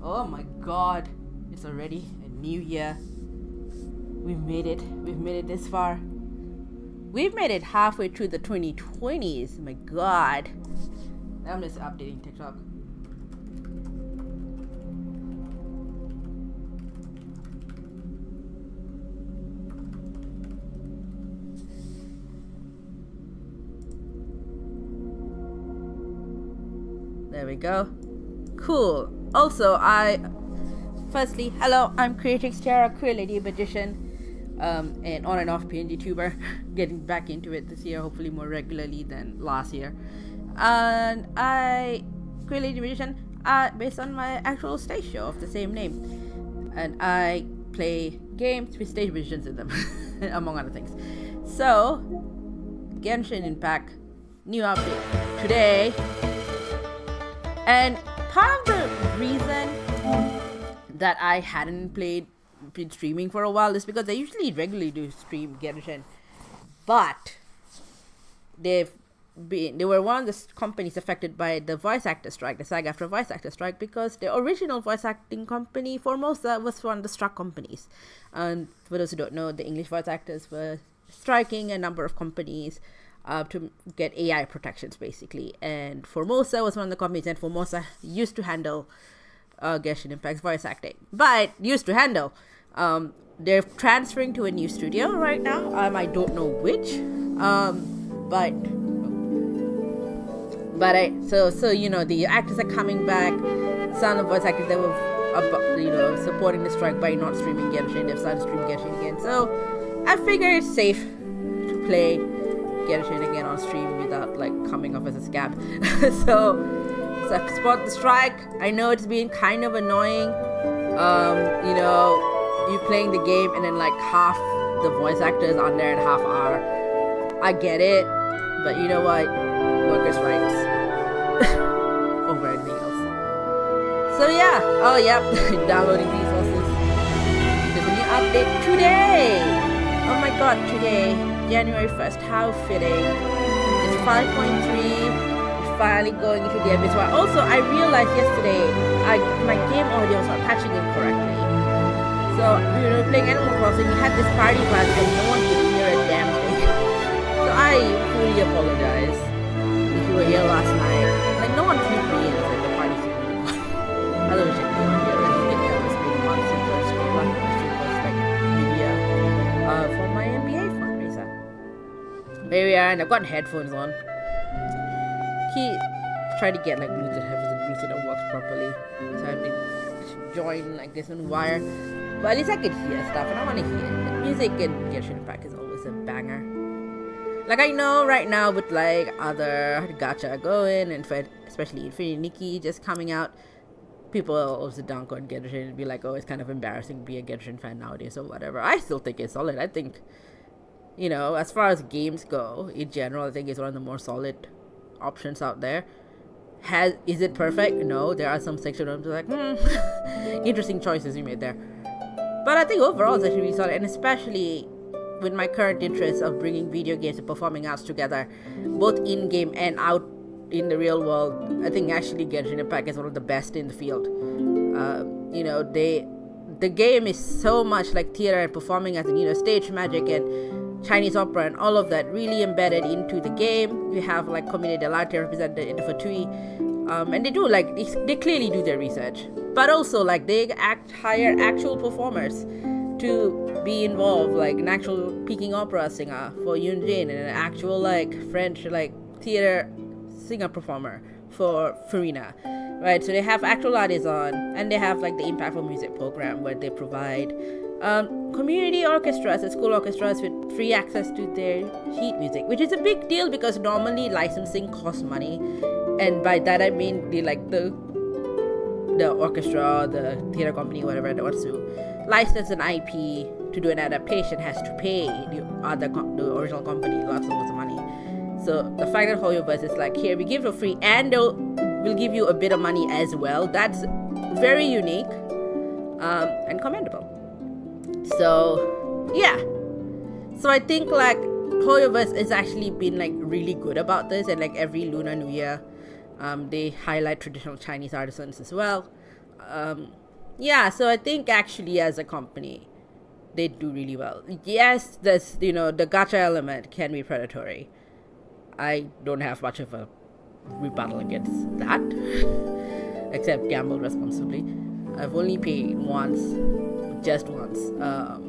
Oh my god, it's already a new year. We've made it this far. We've made it halfway through the 2020s. My god. I'm just updating TikTok. There we go. Cool. Also, firstly, hello, I'm Creatrix Tiara, Queer Lady Magician, and on and off PNG tuber, getting back into it this year, hopefully more regularly than last year. And Queer Lady Magician, based on my actual stage show of the same name. And I play games with stage magicians in them, among other things. So, Genshin Impact, new update today. And part of the reason that I hadn't been streaming for a while is because I usually regularly do stream Genshin, but they were one of the companies affected by the voice actor strike, the SAG-AFTRA voice actor strike, because the original voice acting company, Formosa, was one of the struck companies. And for those who don't know, the English voice actors were striking a number of companies to get AI protections, basically. And Formosa was one of the companies, and Formosa used to handle Genshin Impact's voice acting. But used to handle. They're transferring to a new studio right now. I don't know which. So you know, the actors are coming back. Some of the voice actors that were supporting the strike by not streaming Genshin, they've started streaming Genshin again. So I figure it's safe to play Genshin again on stream without like coming off as a scab. so I support the strike. I know it's been kind of annoying. You playing the game and then like half the voice actors on there in half hour. I get it, but you know what? Workers' rights over anything else. So yeah. Oh yep. Downloading resources. There's a new update today. Oh my god, today, January 1st. How fitting. It's 5.3. We're finally going into the abyss. Also, I realized yesterday my game audio was not patching incorrectly. So we were playing Animal Crossing. We had this party buzz and no one could hear a damn thing. So I fully apologize if you were here last night. Like no one tuned me in. Like the party's really quiet. I wish I could be here. I think that was been months since I streamed like media for my NBA fundraiser. There we are, and I've got headphones on. Try to get like Bluetooth headphones and Bluetooth that works properly. So I've been joined like this on wire. But at least I can hear stuff, and I want to hear it. The music in Genshin Impact is always a banger. Like I know right now with like other gacha going, and especially Infinity Nikki just coming out, people also dunk on Genshin and be like, oh, it's kind of embarrassing to be a Genshin fan nowadays or whatever. I still think it's solid. I think, as far as games go, in general, I think it's one of the more solid options out there. Is it perfect? No, there are some sections where I'm just like, interesting choices you made there. But I think overall it's actually really solid, and especially with my current interest of bringing video games and performing arts together, both in-game and out in the real world, I think actually Genshin Impact is one of the best in the field. The game is so much like theater and performing as stage magic and Chinese opera and all of that really embedded into the game. We have like Community dell'arte represented in the Fatui, and they clearly do their research, but also like they hire actual performers to be involved, like an actual Peking opera singer for Yunjin and an actual like French like theater singer performer for Farina, right? So they have actual artists on, and they have like the Impactful Music program where they provide community orchestras and school orchestras with free access to their sheet music, which is a big deal because normally licensing costs money, and by that I mean the orchestra, the theater company, whatever that wants to license an IP to do an adaptation has to pay the original company lots of money. So the fact that HoYoverse is like, here we give it for free and we'll give you a bit of money as well, that's very unique and commendable. So yeah, so I think like HoYoverse has actually been like really good about this, and like every Lunar New Year they highlight traditional Chinese artisans as well. Yeah, so I think actually as a company, they do really well. Yes, this, the gacha element can be predatory. I don't have much of a rebuttal against that, except gamble responsibly. I've only paid once, just once. But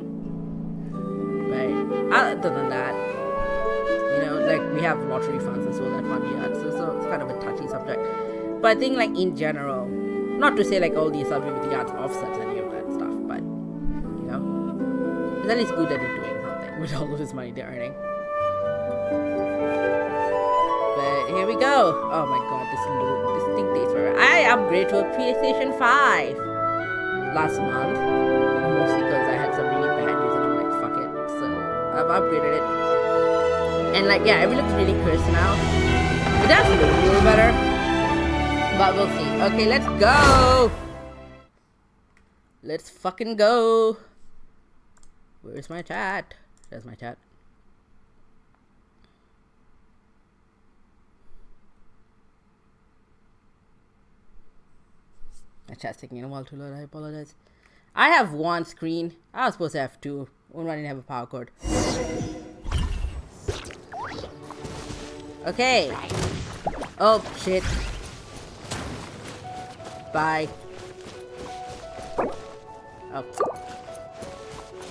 other than that, like we have lottery funds and so that fun yet, so it's kind of a touchy subject. But I think like in general, not to say like all these subjects with the arts offsets any of that stuff, but it's at least good that they're doing something with all of this money they're earning. But here we go. Oh my god, this thing takes forever. I upgraded to a PlayStation 5 last month, mostly because I had some really bad news and I'm like, fuck it. So I've upgraded it. And like, yeah, everything looks really crisp now. It does look a little better, but we'll see. Okay, let's go. Let's fucking go. Where's my chat? There's my chat. My chat's taking a while to load. I apologize. I have one screen. I was supposed to have two. One didn't have a power cord. Okay. Oh, shit. Bye. Oh.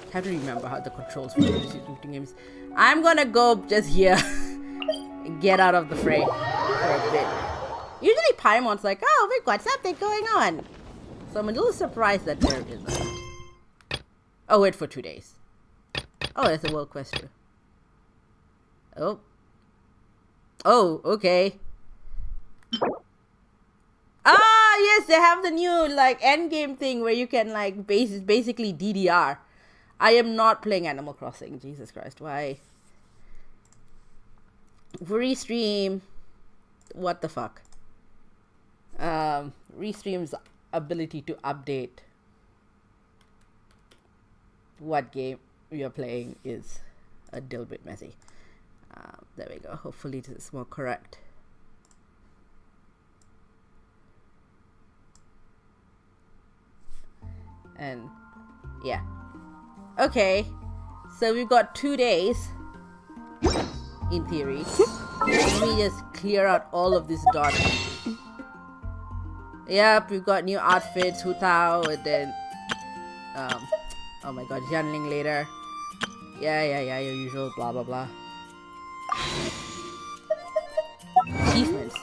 I have to remember how the controls for shooting games. I'm gonna go just here and get out of the fray for a bit. Usually Paimon's like, oh, we've got something going on. So I'm a little surprised that there isn't. Oh, wait for 2 days. Oh, that's a world quest too. Oh. Oh, okay. Ah, yes, they have the new like endgame thing where you can like basically DDR. I am not playing Animal Crossing. Jesus Christ, why? Restream. What the fuck? Restream's ability to update what game we are playing is a little bit messy. There we go. Hopefully this is more correct. And yeah. Okay. So we've got 2 days in theory. Let me just clear out all of this dot. Yep, we've got new outfits, Hu Tao, and then oh my god, Jianling later. Yeah, your usual blah blah blah. Achievements.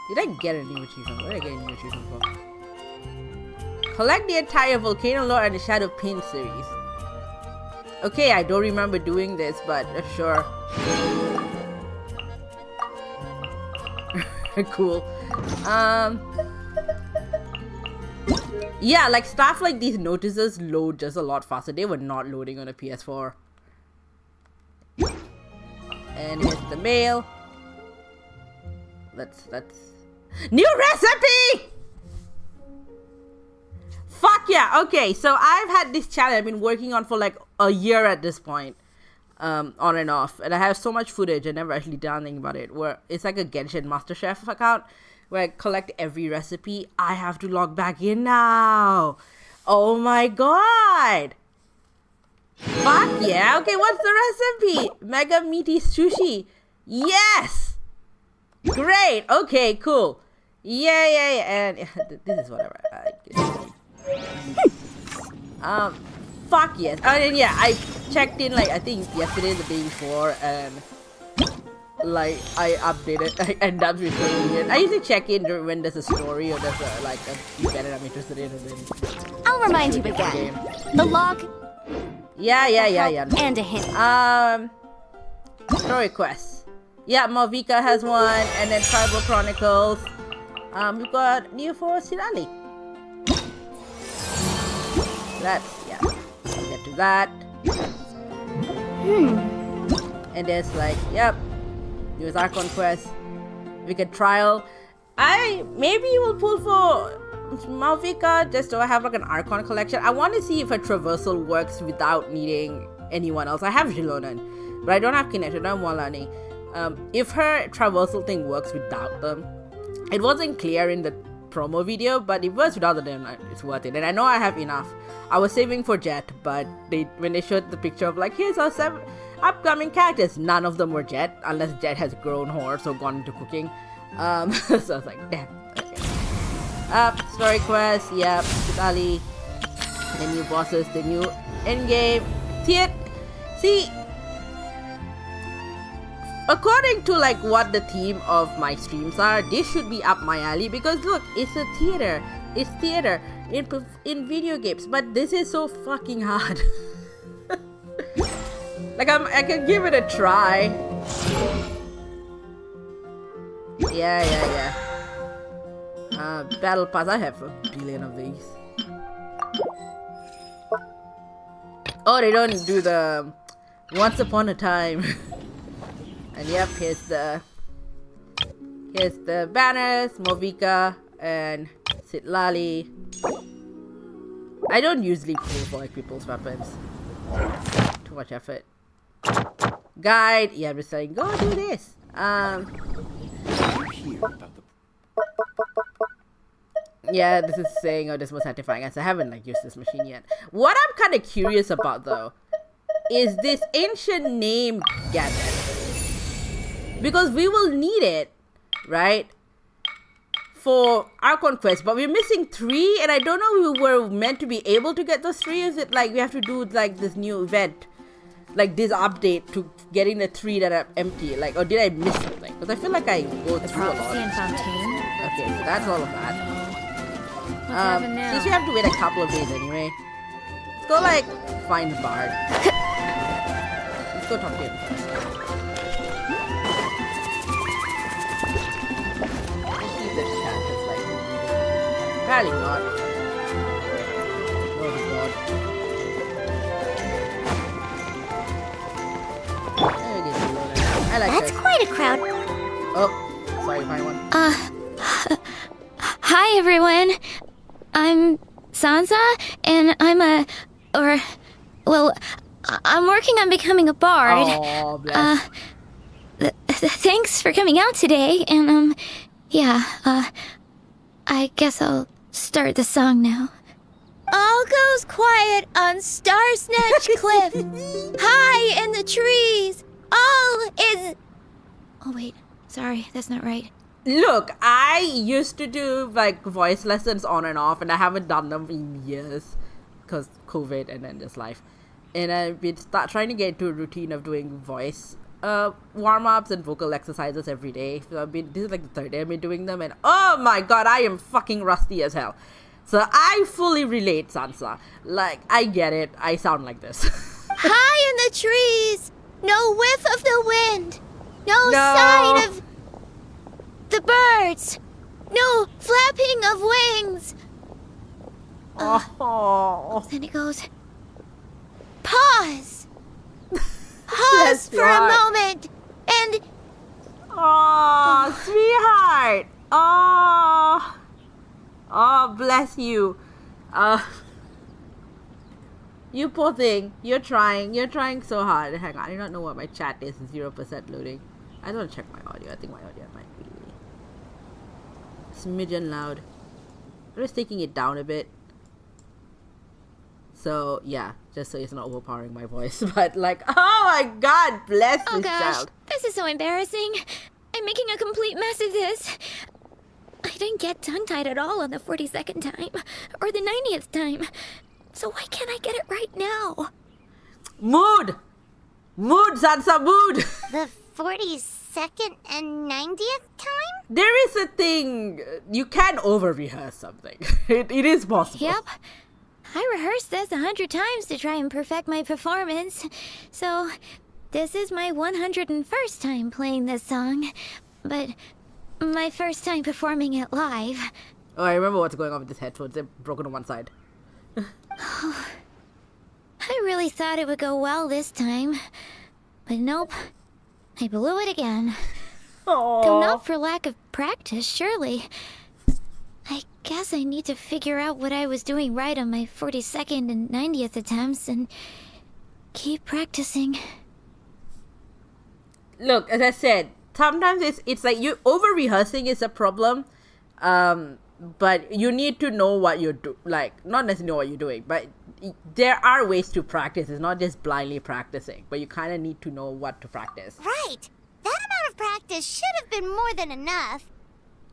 Did I get a new achievement? What did I get a new achievement for? Collect the entire Volcano Lore and the Shadow Pin series. Okay, I don't remember doing this, but sure. Cool. Yeah, like stuff like these notices load just a lot faster. They were not loading on a PS4. And here's the mail. Let's new recipe! Fuck yeah. Okay, so I've had this channel I've been working on for like a year at this point. On and off. And I have so much footage I never actually done anything about it. Where it's like a Genshin MasterChef account where I collect every recipe. I have to log back in now. Oh my god. Fuck yeah. Okay, what's the recipe? Mega meaty sushi. Yes. Great. Okay, cool. Yeah. And this is whatever. Fuck yes. And yeah, I checked in like I think yesterday, the day before, and like I updated. I end up referring it. I usually check in when there's a story or there's a like a event I'm interested in. And then I'll remind you again. The log. Yeah. And a hint. Story quests. Yeah, Malvika has one, and then Tribal Chronicles. We've got New Forest Hilali. That's yeah. We'll get to that. And there's like, yep. There's Archon quest. We can trial. Maybe will pull for Malvika just so I have like an Archon collection. I want to see if her traversal works without needing anyone else. I have Jilonan, but I don't have Kinetic. I don't have Walani. If her traversal thing works without them, it wasn't clear in the promo video, but if it was without them, it's worth it. And I know I have enough. I was saving for Jet, but when they showed the picture of like, here's our 7 upcoming characters, none of them were Jet, unless Jet has grown horse or gone into cooking. So I was like, damn. Okay. Story quest, yep, Ali, the new bosses, the new endgame. See, according to like what the theme of my streams are, this should be up my alley because look, it's a theater. It's theater in video games, but this is so fucking hard. Like I can give it a try. Yeah. Battle pass. I have a billion of these. Oh, they don't do the once upon a time. And yep, here's the banners, Movika and Sitlali. I don't usually pull for like people's weapons. Too much effort. Guide, yeah, I'm just saying, go do this. Yeah, this is saying, oh, this was satisfying as I haven't like used this machine yet. What I'm kind of curious about though is this ancient name gadget. Because we will need it, right? For our conquest, but we're missing 3 and I don't know if we were meant to be able to get those 3. Is it like we have to do like this new event, like this update to getting the 3 that are empty, like, or did I miss something? Because I feel like I go through a lot. Okay, so that's all of that. Since you have to wait a couple of days anyway, let's go like find the bard. Let's go talk to him first. Apparently not. Oh god. There it is. I like That's her. quite a crowd. Oh, sorry, my one. Hi everyone. I'm Sansa, and I'm working on becoming a bard. Oh, bless. Thanks for coming out today, and I guess I'll start the song now. All goes quiet on Star Snatch Cliff. High in the trees. All is... Oh, wait. Sorry, that's not right. Look, I used to do like voice lessons on and off, and I haven't done them in years because COVID and then just life. And I've been trying to get into a routine of doing voice warm-ups and vocal exercises every day. So this is like the 3rd day I've been doing them, and oh my god, I am fucking rusty as hell. So I fully relate, Sansa. Like, I get it. I sound like this. High in the trees, no whiff of the wind, no sign of the birds, no flapping of wings. Oh. Then it goes, pause. Pause for a moment, and... Oh, sweetheart. Oh, bless you. You poor thing. You're trying so hard. Hang on, I don't know what my chat is. 0% loading. I don't check my audio. I think my audio might be smidgen loud. I'm just taking it down a bit. So, yeah, just so it's not overpowering my voice. But, like, oh my god, bless this child. This is so embarrassing. I'm making a complete mess of this. I didn't get tongue-tied at all on the 42nd time, or the 90th time. So why can't I get it right now? Mood, Sansa, mood! The 42nd and 90th time? There is a thing, you can over-rehearse something. It is possible. Yep. I rehearsed this 100 times to try and perfect my performance. So, this is my 101st time playing this song. But my first time performing it live. Oh, I remember what's going on with this headphones. They're broken on one side. I really thought it would go well this time. But nope. I blew it again. Though not for lack of practice, surely. I guess I need to figure out what I was doing right on my 42nd and 90th attempts and keep practicing. Look, as I said, sometimes it's like you over-rehearsing is a problem. but you need to know what you're not necessarily know what you're doing, but there are ways to practice. It's not just blindly practicing, but you kind of need to know what to practice. Right. That amount of practice should have been more than enough.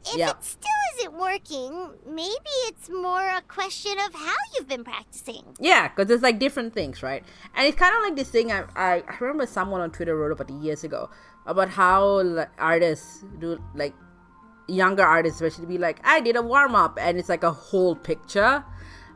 If Yep. it still isn't working, maybe it's more a question of how you've been practicing. Yeah, because there's like different things, right? And it's kind of like this thing I remember someone on Twitter wrote about it years ago about how artists do, like younger artists especially, be like, I did a warm-up, and it's like a whole picture.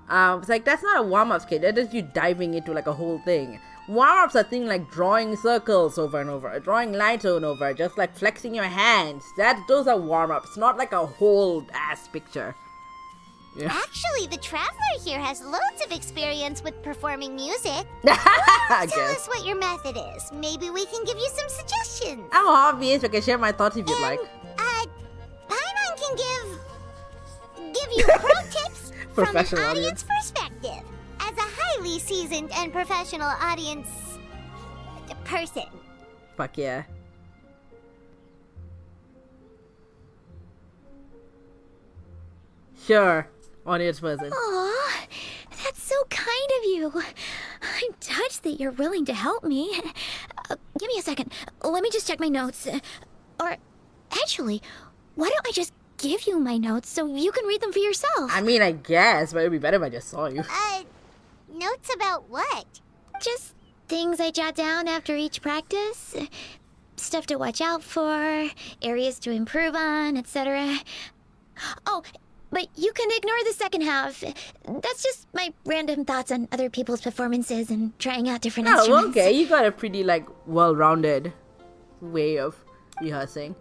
It's like, that's not a warm-up skit. That is you diving into like a whole thing. Warm-ups are things like drawing circles over and over, drawing lines over and over, just like flexing your hands. Those are warm-ups, not like a whole ass picture. Yeah. Actually, the traveler here has loads of experience with performing music. I Tell guess. us what your method is. Maybe we can give you some suggestions. I'm obvious. I can share my thoughts if you'd like. Paimon can give you pro tips from an Professional audience perspective. As a highly seasoned and professional audience person. Fuck yeah. Sure. Audience person. Aw, that's so kind of you. I'm touched that you're willing to help me. Give me a second. Let me just check my notes. Or, actually, why don't I just give you my notes so you can read them for yourself? I mean, I guess, but it'd be better if I just saw you. Notes about what? Just things I jot down after each practice. Stuff to watch out for, areas to improve on, etc. Oh, but you can ignore the second half. That's just my random thoughts on other people's performances and trying out different Oh, instruments. okay. You got a pretty, like, well-rounded way of rehearsing.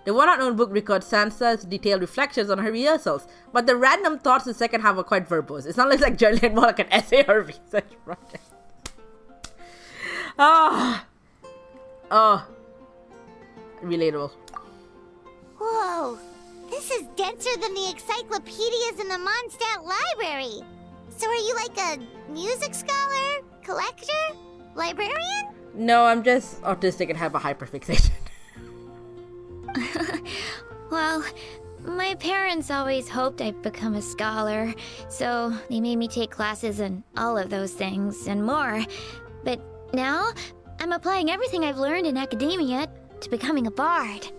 The one-out notebook records Sansa's detailed reflections on her rehearsals, but the random thoughts in the second half are quite verbose. It's not like journaling, more like an essay or research project. Oh, relatable. Whoa, this is denser than the encyclopedias in the Mondstadt library. So are you like a music scholar, collector, librarian? No, I'm just autistic and have a hyperfixation. Well, my parents always hoped I'd become a scholar, so they made me take classes in all of those things and more. But now, I'm applying everything I've learned in academia to becoming a bard.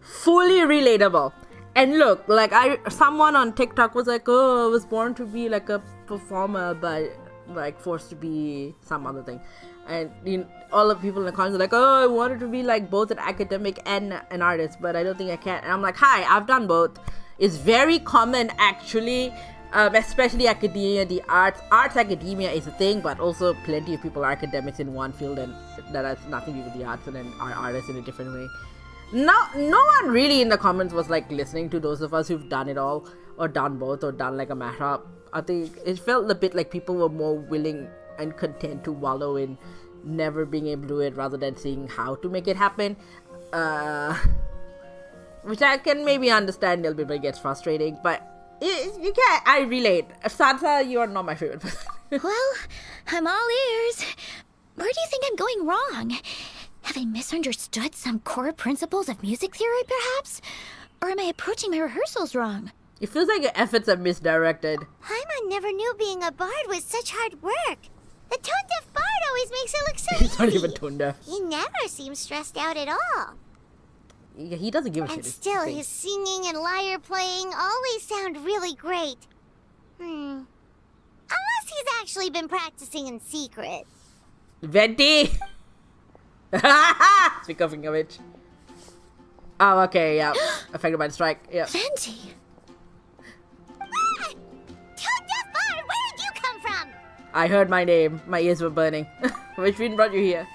Fully relatable. And look, like someone on TikTok was like, oh, I was born to be like a performer, but like forced to be some other thing. And all the people in the comments are like, oh, I wanted to be like both an academic and an artist, but I don't think I can. And I'm like, hi, I've done both. It's very common actually, especially academia, the arts academia is a thing, but also plenty of people are academics in one field and that has nothing to do with the arts, and then are artists in a different way. No one really in the comments was like listening to those of us who've done it all or done both or done like a mashup. I think it felt a bit like people were more willing and content to wallow in never being able to do it rather than seeing how to make it happen, which I can maybe understand a little bit, but it gets frustrating. But you can't. I relate. Sansa, you are not my favorite person. Well, I'm all ears. Where do you think I'm going wrong? Have I misunderstood some core principles of music theory, perhaps? Or am I approaching my rehearsals wrong? It feels like your efforts are misdirected. Paimon never knew being a bard was such hard work. The tone-deaf bard always makes it look so He's not easy. even tone deaf. He never seems stressed out at all. Yeah, he doesn't give a shit. And It's still, the thing. his singing and lyre playing always sound really great. Unless he's actually been practicing in secret. Venti! Speaking of which. Oh, okay, yeah. Affected by the strike. Yeah. Venti! Tone-deaf bard, where did you come from? I heard my name. My ears were burning. Which wind brought you here?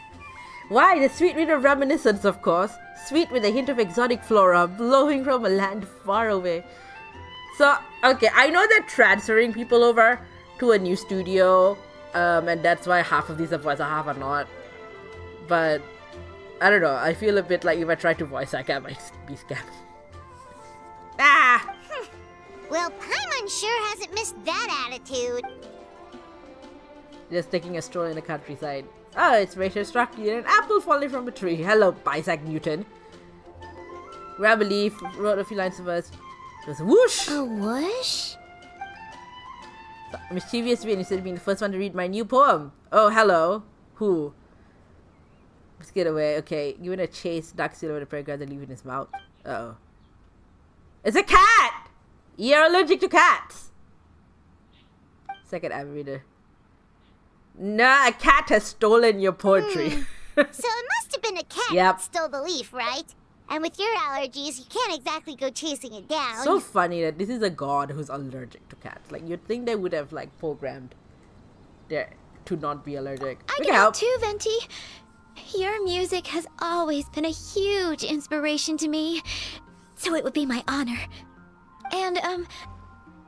Why, the sweet wind of reminiscence, of course. Sweet with a hint of exotic flora, blowing from a land far away. So, okay, I know they're transferring people over to a new studio, and that's why half of these are voice, half are not. But, I don't know, I feel a bit like if I try to voice act, I might be scammed. Ah! Well, Paimon sure hasn't missed that attitude. Just taking a stroll in the countryside. Oh, it's Rachel struck you an apple falling from a tree. Hello, Isaac Newton. Grab a leaf, wrote a few lines of verse. Just whoosh! A whoosh? Mischievous Win, instead of being the first one to read my new poem. Oh, hello. Who? Let's get away. Okay, given a chase, duck still over the paragraph and leave in his mouth. Uh-oh. It's a cat! You're allergic to cats! Second avid reader. Nah, a cat has stolen your poetry. So it must have been a cat that stole the leaf, right? And with your allergies, you can't exactly go chasing it down. So funny that this is a god who's allergic to cats. Like, you'd think they would have, like, programmed there to not be allergic. I can help too, Venti. Your music has always been a huge inspiration to me, so it would be my honor. And,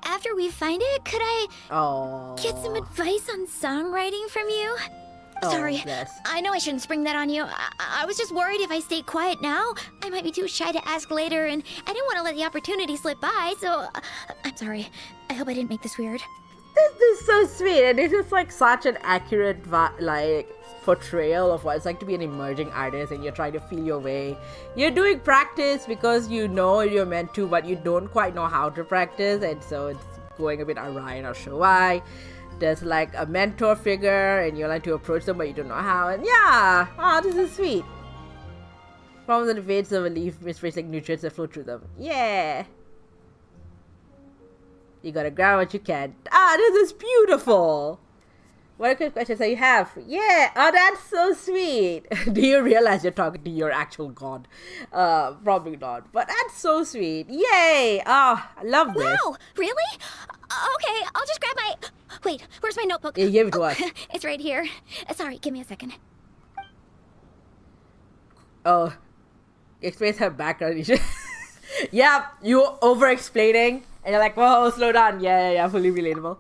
after we find it, could I get some advice on songwriting from you? Sorry, yes. I know I shouldn't spring that on you. I was just worried if I stayed quiet now, I might be too shy to ask later, and I didn't want to let the opportunity slip by, so I'm sorry. I hope I didn't make this weird. This is so sweet, and this is like such an accurate portrayal of what it's like to be an emerging artist, and you're trying to feel your way. You're doing practice because you know you're meant to, but you don't quite know how to practice, and so it's going a bit awry, and I'll show why. There's like a mentor figure, and you're like to approach them, but you don't know how, and this is sweet. From the veins of a leaf, misplaced like nutrients that flow through them. Yeah. You gotta grab what you can. This is beautiful. What good questions do you have? Yeah. Oh, that's so sweet. Do you realize you're talking to your actual god? Probably not. But that's so sweet. Yay. Oh, I love this. Wow. Really? Okay, I'll just grab my... Wait, where's my notebook? Yeah, give it to us. It's right here. Sorry, give me a second. Oh. Explains her background. Yeah, you over-explaining. And you're like, whoa, slow down. Yeah, fully relatable.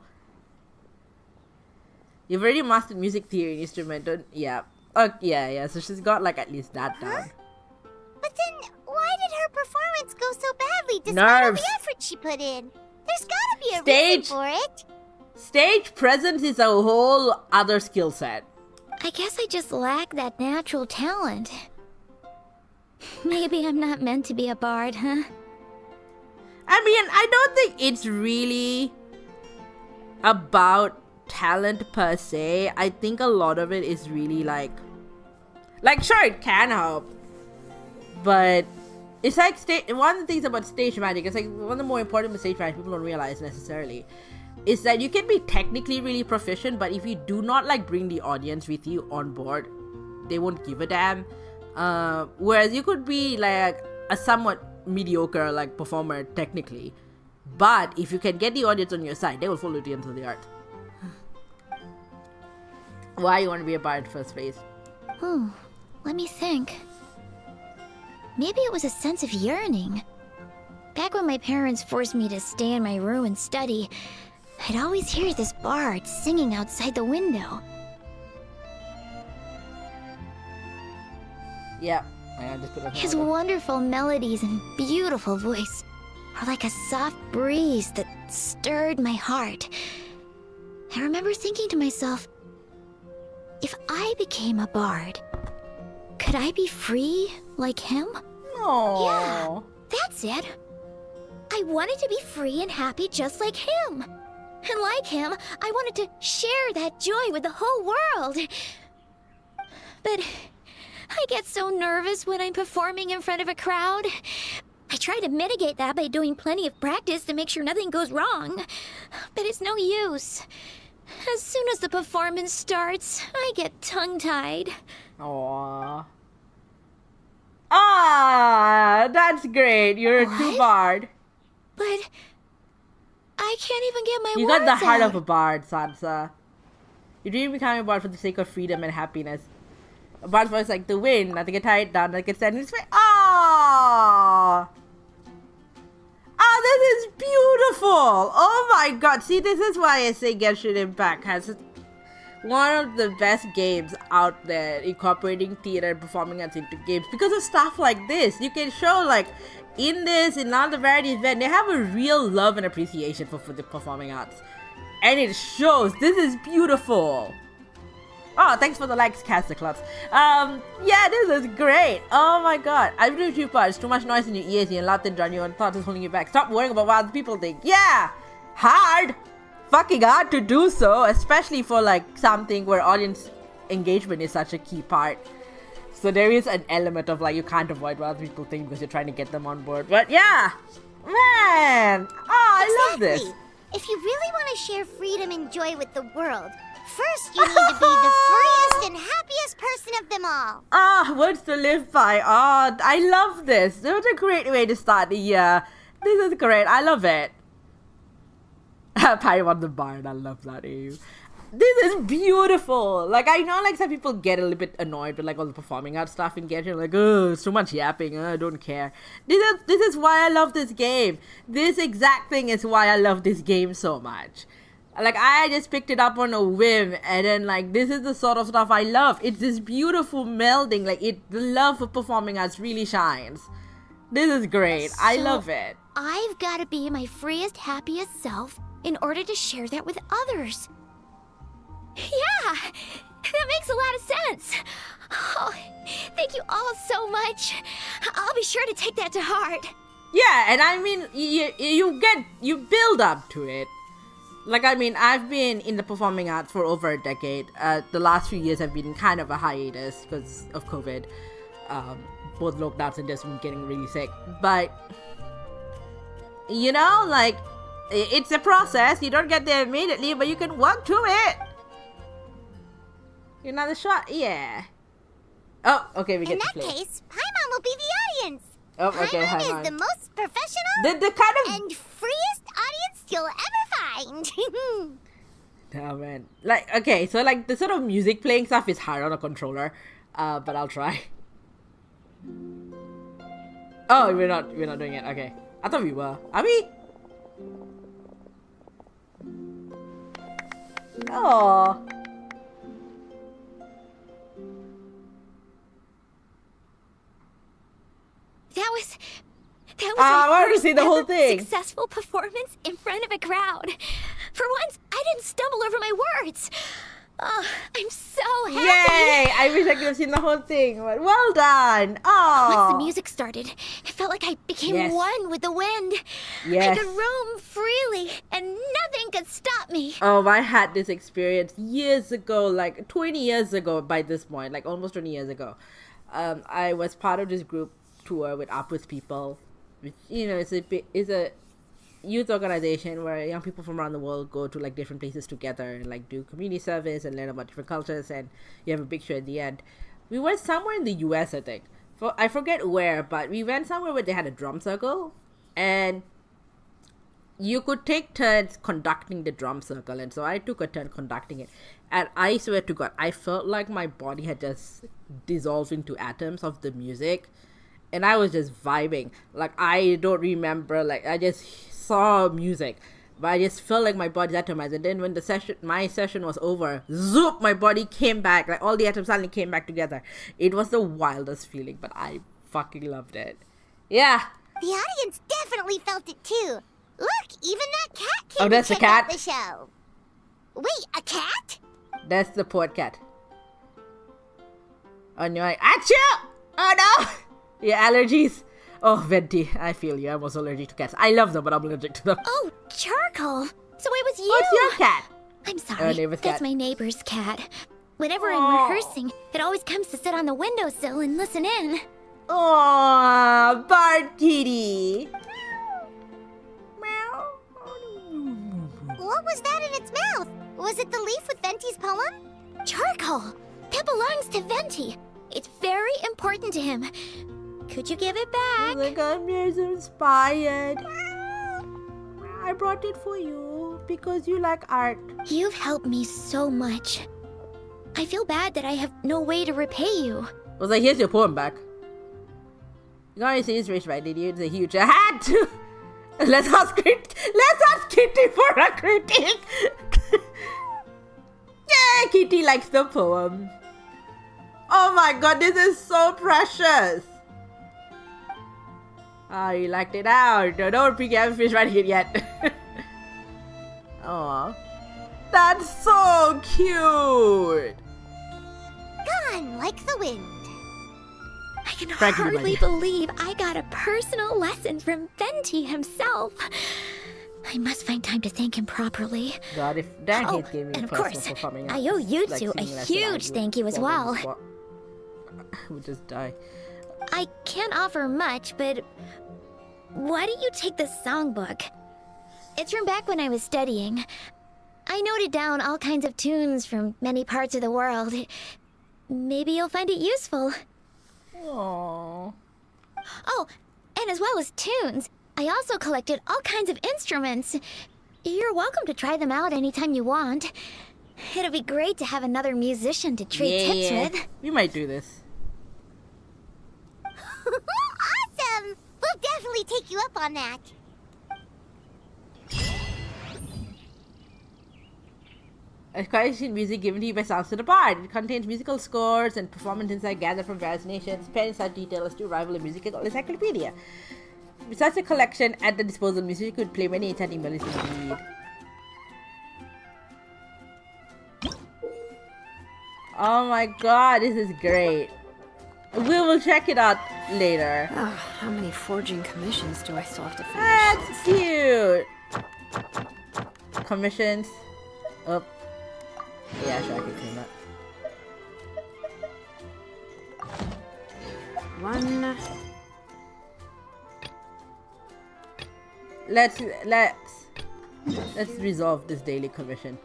You've already mastered music theory and instrument, don't... Yeah. Oh, yeah. So she's got, like, at least that down. But then, why did her performance go so badly despite all the effort she put in? There's gotta be a reason for it. Stage presence is a whole other skill set. I guess I just lack that natural talent. Maybe I'm not meant to be a bard, huh? I mean, I don't think it's really about talent per se. I think a lot of it is really like sure, it can help, but it's like one of the things about stage magic, it's like one of the more important with stage magic people don't realize necessarily, is that you can be technically really proficient, but if you do not like bring the audience with you on board, they won't give a damn. Whereas you could be like a somewhat mediocre like performer technically, but if you can get the audience on your side, they will follow the end of the art. Why you want to be a bard in first place? Let me think. Maybe it was a sense of yearning. Back when my parents forced me to stay in my room and study, I'd always hear this bard singing outside the window. Yeah, I just put His wonderful melodies and beautiful voice were like a soft breeze that stirred my heart. I remember thinking to myself, if I became a bard, could I be free like him? Aww. Yeah, that's it. I wanted to be free and happy just like him. And like him, I wanted to share that joy with the whole world. But I get so nervous when I'm performing in front of a crowd. I try to mitigate that by doing plenty of practice to make sure nothing goes wrong. But it's no use. As soon as the performance starts, I get tongue-tied. Aww. That's great. You're a true bard. But I can't even get my words out. You got the heart of a bard, Sansa. You didn't become a bard for the sake of freedom and happiness. A bard's voice like the wind, nothing can tie it down, nothing can stand in its way. This is beautiful! Oh my god. See, this is why I say Genshin Impact has one of the best games out there incorporating theater and performing arts into games because of stuff like this. You can show like in this, in all the variety event, they have a real love and appreciation for the performing arts. And it shows. This is beautiful. Oh, thanks for the likes, Caster Clubs. Yeah, this is great. Oh my god. I really do parts. Too much noise in your ears and loud and you and thoughts is holding you back. Stop worrying about what other people think. Yeah! Hard! Fucking hard to do so, especially for like something where audience engagement is such a key part. So there is an element of like you can't avoid what other people think because you're trying to get them on board. But yeah! Man! Oh, I love this. If you really want to share freedom and joy with the world, first you need to be the freest and happiest person of them all. Ah, words to live by. Oh, I love this. This was a great way to start the year. This is great. I love it. Pie on the barn. I love that. AU. This is beautiful. Like, I know like some people get a little bit annoyed with like all the performing art stuff and Genshin, like, oh, it's too much yapping. I don't care. This is why I love this game. This exact thing is why I love this game so much. Like, I just picked it up on a whim, and then like this is the sort of stuff I love. It's this beautiful melding. Like, the love for performing arts really shines. This is great. I love it. I've got to be my freest, happiest self in order to share that with others. Yeah, that makes a lot of sense. Oh, thank you all so much. I'll be sure to take that to heart. Yeah, and I mean, you build up to it. Like, I mean, I've been in the performing arts for over a decade. The last few years have been kind of a hiatus because of COVID. Both lockdowns and just been getting really sick. But, you know, like, it's a process. You don't get there immediately, but you can work to it. Another shot? Yeah. Oh, okay, we get to play. In that case, Paimon will be the audience. Oh, okay, Paimon is the most professional the kind of and freest audience you'll ever find. Oh man. Like, okay, so like the sort of music playing stuff is hard on a controller. But I'll try. Oh, we're not doing it. Okay. I thought we were. Are we? Oh. That was I wanted to first see the whole ever thing. Successful performance in front of a crowd. For once, I didn't stumble over my words. Oh, I'm so happy. Yay! I wish I could have seen the whole thing. But well done. Oh. Once the music started, it felt like I became one with the wind. Yes. I could roam freely, and nothing could stop me. Oh, I had this experience years ago, like 20 years ago by this point, like almost 20 years ago. I was part of this group tour with Up With People, which, you know, it's a youth organization where young people from around the world go to like different places together and like do community service and learn about different cultures, and you have a big show at the end. We went somewhere in the US, I think. I forget where, but we went somewhere where they had a drum circle, and you could take turns conducting the drum circle, and so I took a turn conducting it, and I swear to God, I felt like my body had just dissolved into atoms of the music, and I was just vibing. Like, I don't remember, like, I just saw music, but I just felt like my body's atomized, and then when my session was over, zoop, my body came back, like all the atoms suddenly came back together. It was the wildest feeling, but I fucking loved it. Yeah. The audience definitely felt it too. Look, even that cat came Oh, that's to the check cat? out the show. Wait, a cat? That's the poor cat. Oh no, achoo! Oh no! Yeah, allergies. Oh, Venti, I feel you. I'm also allergic to cats. I love them, but I'm allergic to them. Oh, Charcoal! So it was you! What's your cat? I'm sorry, neighbor's that's cat. my neighbor's cat. Whenever I'm Aw. rehearsing, it always comes to sit on the windowsill and listen in. Aww, Bart Kitty. Meow. What was that in its mouth? Was it the leaf with Venti's poem? Charcoal! That belongs to Venti. It's very important to him. Could you give it back? Like, I'm just inspired. I brought it for you because you like art. You've helped me so much. I feel bad that I have no way to repay you. I was like, here's your poem back. You got any serious race, right? Did you? It's a huge hat. Let's ask Kitty for a critique. Yeah, Kitty likes the poem. Oh my god, this is so precious. Oh, you liked it out. No, don't pick your fish right here yet. Aw. That's so cute. like the wind. I can Practically. hardly believe I got a personal lesson from Venti himself. I must find time to thank him properly. God, if Dan Oh, Hayes gave me and of personal course, performing, I owe you like, two a singing lesson, I huge would thank you as fall on the well. spot. I would just die. I can't offer much, but why don't you take this songbook? It's from back when I was studying. I noted down all kinds of tunes from many parts of the world. Maybe you'll find it useful. Aww. Oh, and as well as tunes, I also collected all kinds of instruments. You're welcome to try them out anytime you want. It'll be great to have another musician to trade tips with. We might do this. Awesome! We'll definitely take you up on that. A collection music given to you by Sounds to the Bard. It contains musical scores and performance insight gathered from various nations, pairing such detail as to rival a musical encyclopedia. With such a collection at the disposal, musicians could play many enchanting melodies indeed. Oh my god, this is great. We will check it out later. Oh, how many forging commissions do I still have to finish? That's cute. Commissions. Oh. Yeah, sure, I can clean that. One. Let's resolve this daily commission.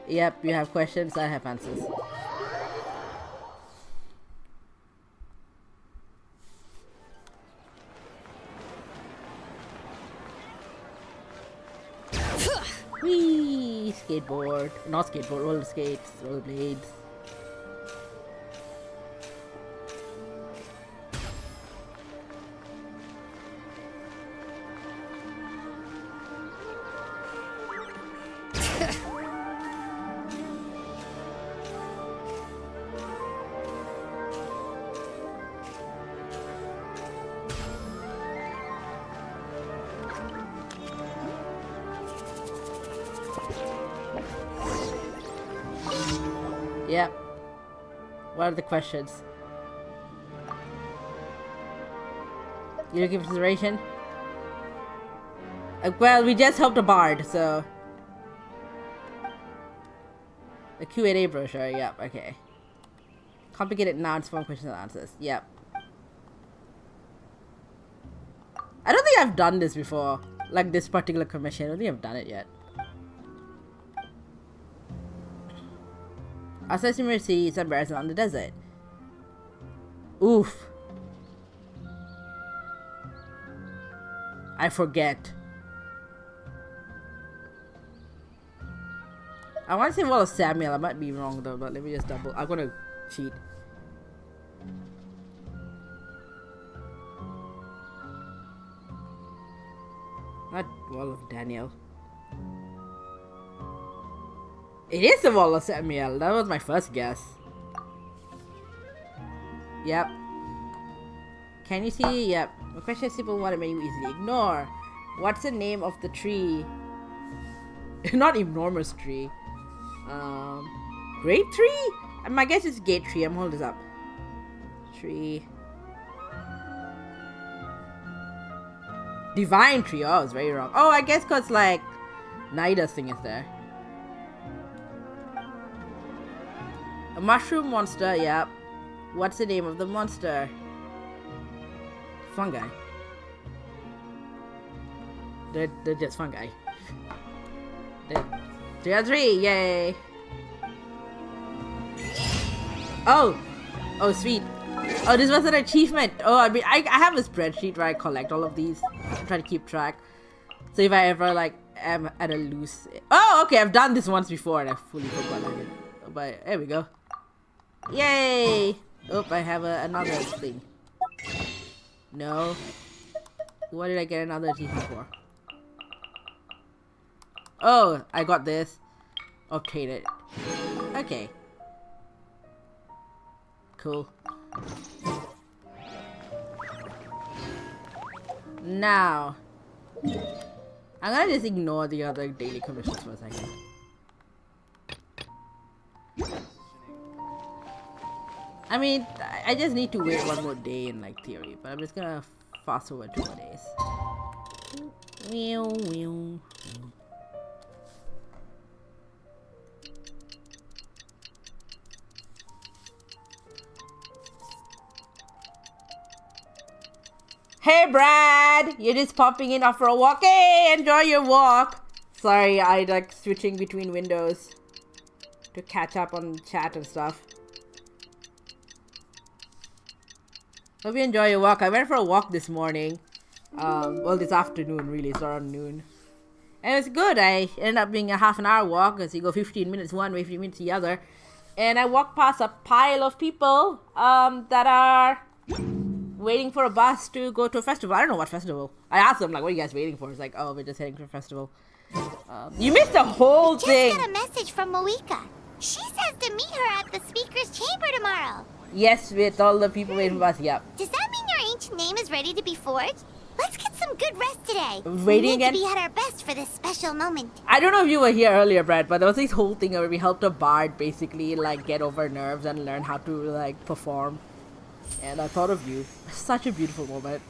Yep, you have questions, I have answers. Whee! Skateboard. Not skateboard, roller skates, roller blades. Yep. What are the questions? You looking for inspiration? Well, we just helped a bard, so... A Q&A brochure, yep, okay. Complicated nouns, form questions and answers, yep. I don't think I've done this before. Like this particular commission, I don't think I've done it yet. Assessing mercy is embarrassing on the desert. Oof. I forget. I want to say Wall of Samuel. I might be wrong though, but let me just double. I'm gonna cheat. Not Wall of Daniel. It is the Wall of Samuel. That was my first guess. Yep. Can you see? Yep. The question is simple one that you easily ignore. What's the name of the tree? Not enormous tree. Grape tree? My guess is gate tree. I'm holding this up. Tree. Divine tree. Oh, I was very wrong. Oh, I guess because like Nida's thing is there. A mushroom monster, yep. What's the name of the monster? Fungi. They're just fungi. 3 out of 3, yay! Oh! Oh, sweet. Oh, this was an achievement. Oh, I mean, I have a spreadsheet where I collect all of these. I try to keep track. So if I ever, like, am at a loose... Oh, okay, I've done this once before and I fully forgot it. But there we go. Yay! Oh, I have another thing. No. What did I get another achievement for? Oh, I got this. Obtain it. Okay. Cool. Now, I'm gonna just ignore the other daily commissions for a second. I mean, I just need to wait one more day in like theory, but I'm just gonna fast forward 2 more days. Meow, meow. Hey Brad, you're just popping in after a walk. Hey, enjoy your walk. Sorry, I like switching between windows to catch up on chat and stuff. Hope you enjoy your walk. I went for a walk this morning. Well, this afternoon really, it's around noon. And it was good. I ended up being a half an hour walk because you go 15 minutes one way, 15 minutes the other. And I walked past a pile of people that are waiting for a bus to go to a festival. I don't know what festival. I asked them, like, what are you guys waiting for? It's like, oh, we're just heading to a festival. You missed the whole thing. Just got a message from Moika. She says to meet her at the speaker's chamber tomorrow. Yes, with all the people waiting for us, yep. Does that mean your ancient name is ready to be forged? Let's get some good rest today. Waiting we need again? to be at our best for this special moment. I don't know if you were here earlier, Brad, but there was this whole thing where we helped a bard basically like get over nerves and learn how to like perform. And I thought of you. Such a beautiful moment.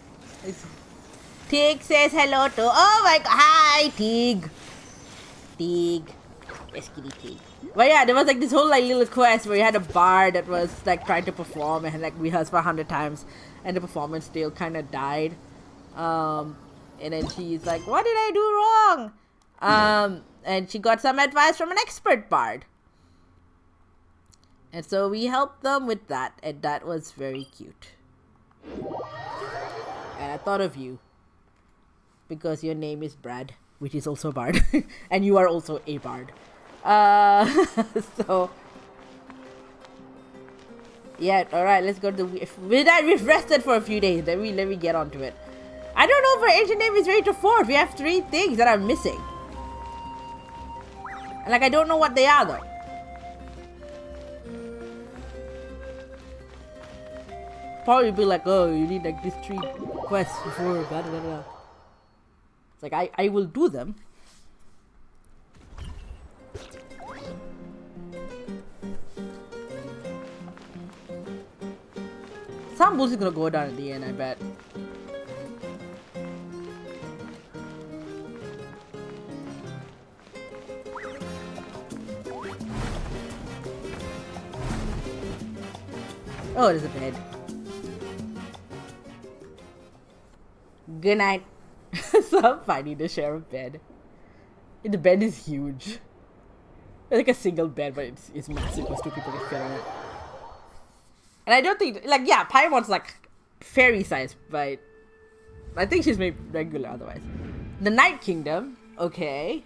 Tig says hello to. Oh my god! Hi, Tig. Tig. Yes, kitty Tig. But yeah, there was like this whole like little quest where you had a bard that was like trying to perform and had like rehearsed for 100 times, and the performance still kind of died. And then she's like, "What did I do wrong?" And she got some advice from an expert bard. And so we helped them with that, and that was very cute. And I thought of you because your name is Brad, which is also Bard, and you are also a Bard. So yeah, all right, let's go to the. With that, we've rested for a few days. Let me get onto it. I don't know if our ancient name is ready to forge. We have 3 things that are missing, and like I don't know what they are though. Probably be like, oh, you need like these 3 quests before blah blah blah. It's like I will do them. Some bullshit's gonna go down at the end, I bet. Oh, there's a bed. Good night. So funny to share a bed. The bed is huge. It's like a single bed, but it's massive because 2 people can fit on it. And I don't think, like, yeah, Paimon's like fairy size, but I think she's made regular otherwise. The Night Kingdom, okay.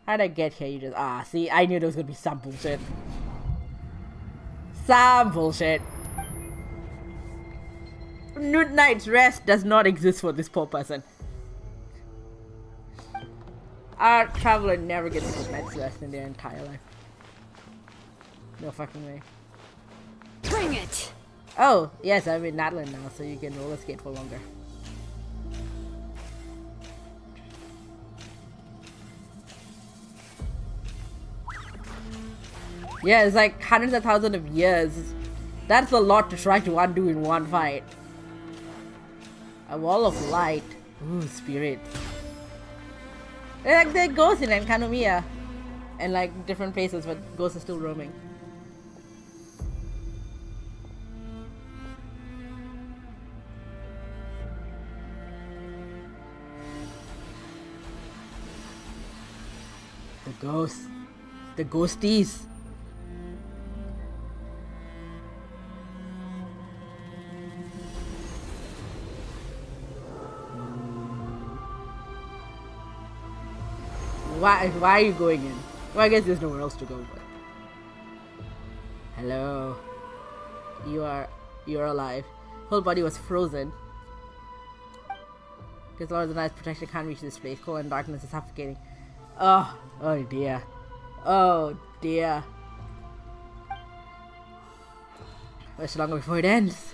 How'd I get here? You just, see, I knew there was gonna be some bullshit. Some bullshit. Night's rest does not exist for this poor person. Our traveler never gets a good night's rest in their entire life. No fucking way. Bring it! Oh, yes, I'm in Natlan now, so you can roller skate for longer. Yeah, it's like hundreds of thousands of years. That's a lot to try to undo in one fight. A wall of light. Ooh, spirit. Like the ghosts in Enkanomiya. And like different places, but ghosts are still roaming. The ghosts. The ghosties. Why are you going in? Well, I guess there's nowhere else to go, but... Hello. You're alive. Whole body was frozen. Because Lord of the Night's protection can't reach this place. Cold and darkness is suffocating. Oh dear. Oh dear. Much longer before it ends.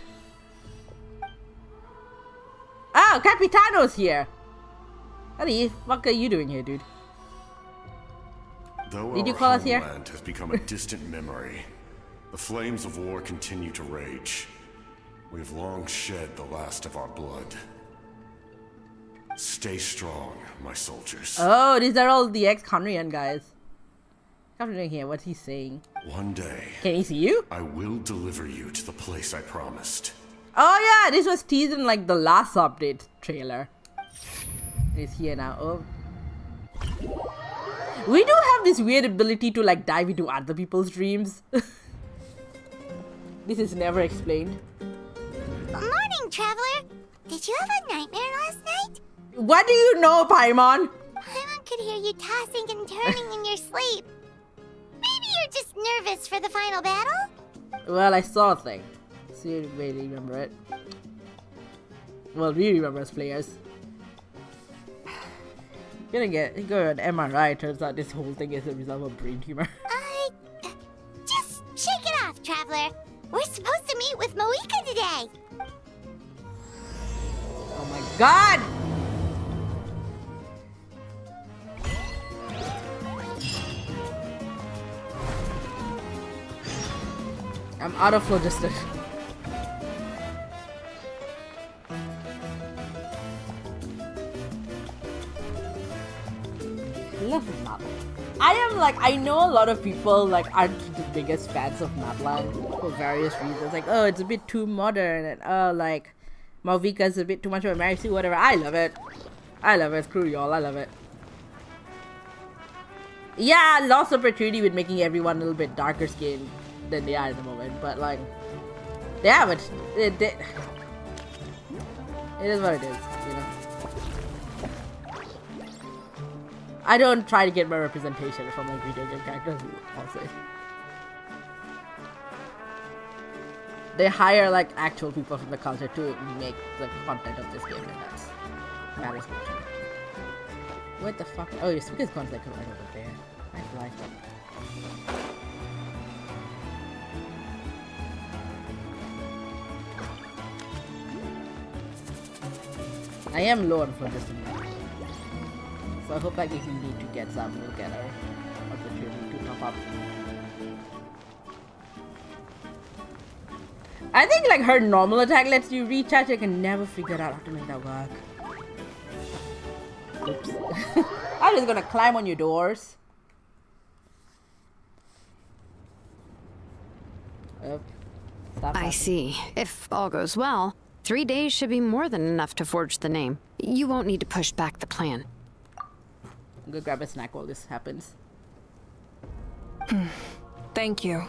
Oh, Capitano's here! What the fuck are you doing here, dude? Though Did you our call us here? homeland has become a distant memory, The flames of war continue to rage. We've long shed the last of our blood. Stay strong, my soldiers. Oh, these are all the ex-Conrian guys. Come to hear what he's saying. One day, Can he see you? I will deliver you to the place I promised. Oh yeah, this was teased in like the last update trailer. It's here now. Oh. We do have this weird ability to like dive into other people's dreams. This is never explained. Morning, Traveler. Did you have a nightmare last night? What do you know, Paimon? Paimon could hear you tossing and turning in your sleep. Maybe you're just nervous for the final battle? Well, I saw a thing. So you really remember it. Well, we remember as players. Gonna go an MRI. Turns out this whole thing is a result of brain tumor. Just shake it off, Traveler. We're supposed to meet with Moika today. Oh my god! I'm out of phlogiston. Love Map. I know a lot of people like aren't the biggest fans of Mapland for various reasons. Like, oh, it's a bit too modern, and oh, like Malvika's a bit too much of a Mary Sue, whatever. I love it. I love it. Screw y'all. I love it. Yeah, lost opportunity with making everyone a little bit darker skinned than they are at the moment, but like, they have it. It is what it is, you know. I don't try to get my representation from like video game characters, I'll say. They hire like actual people from the culture to make the content of this game, and that is good. What the fuck? Oh, your speaker's gone like right over there. I fly. I am low on phlogiston, so I hope like if you need to get some, we'll get our opportunity to top up. I think like her normal attack lets you recharge. I can never figure out how to make that work. Oops. I'm just gonna climb on your doors. Oh, stop I happening. see. If all goes well, 3 days should be more than enough to forge the name. You won't need to push back the plan. I'm gonna grab a snack while this happens. Thank you.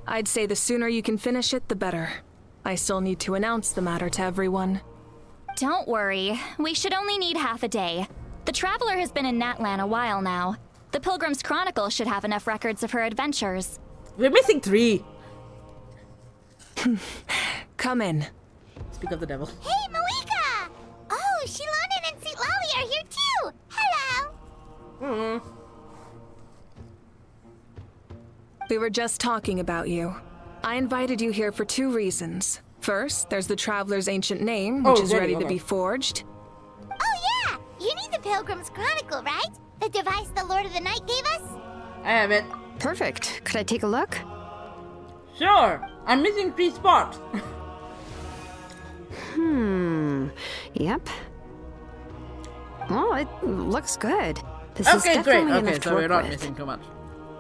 I'd say the sooner you can finish it, the better. I still need to announce the matter to everyone. Don't worry. We should only need half a day. The Traveler has been in Natlan a while now. The Pilgrim's Chronicle should have enough records of her adventures. We're missing 3. Come in. Speak of the devil. Hey, Moika! Oh, Shilonen and St. Lolly are here too! Hello! We were just talking about you. I invited you here for 2 reasons. First, there's the Traveler's ancient name, which is ready to be forged. Oh yeah! You need the Pilgrim's Chronicle, right? The device the Lord of the Night gave us? I have it. Perfect. Could I take a look? Sure. I'm missing 3 spots. Yep. Well, it looks good. This is Okay, great. definitely Okay, enough to so we're work not with. missing too much.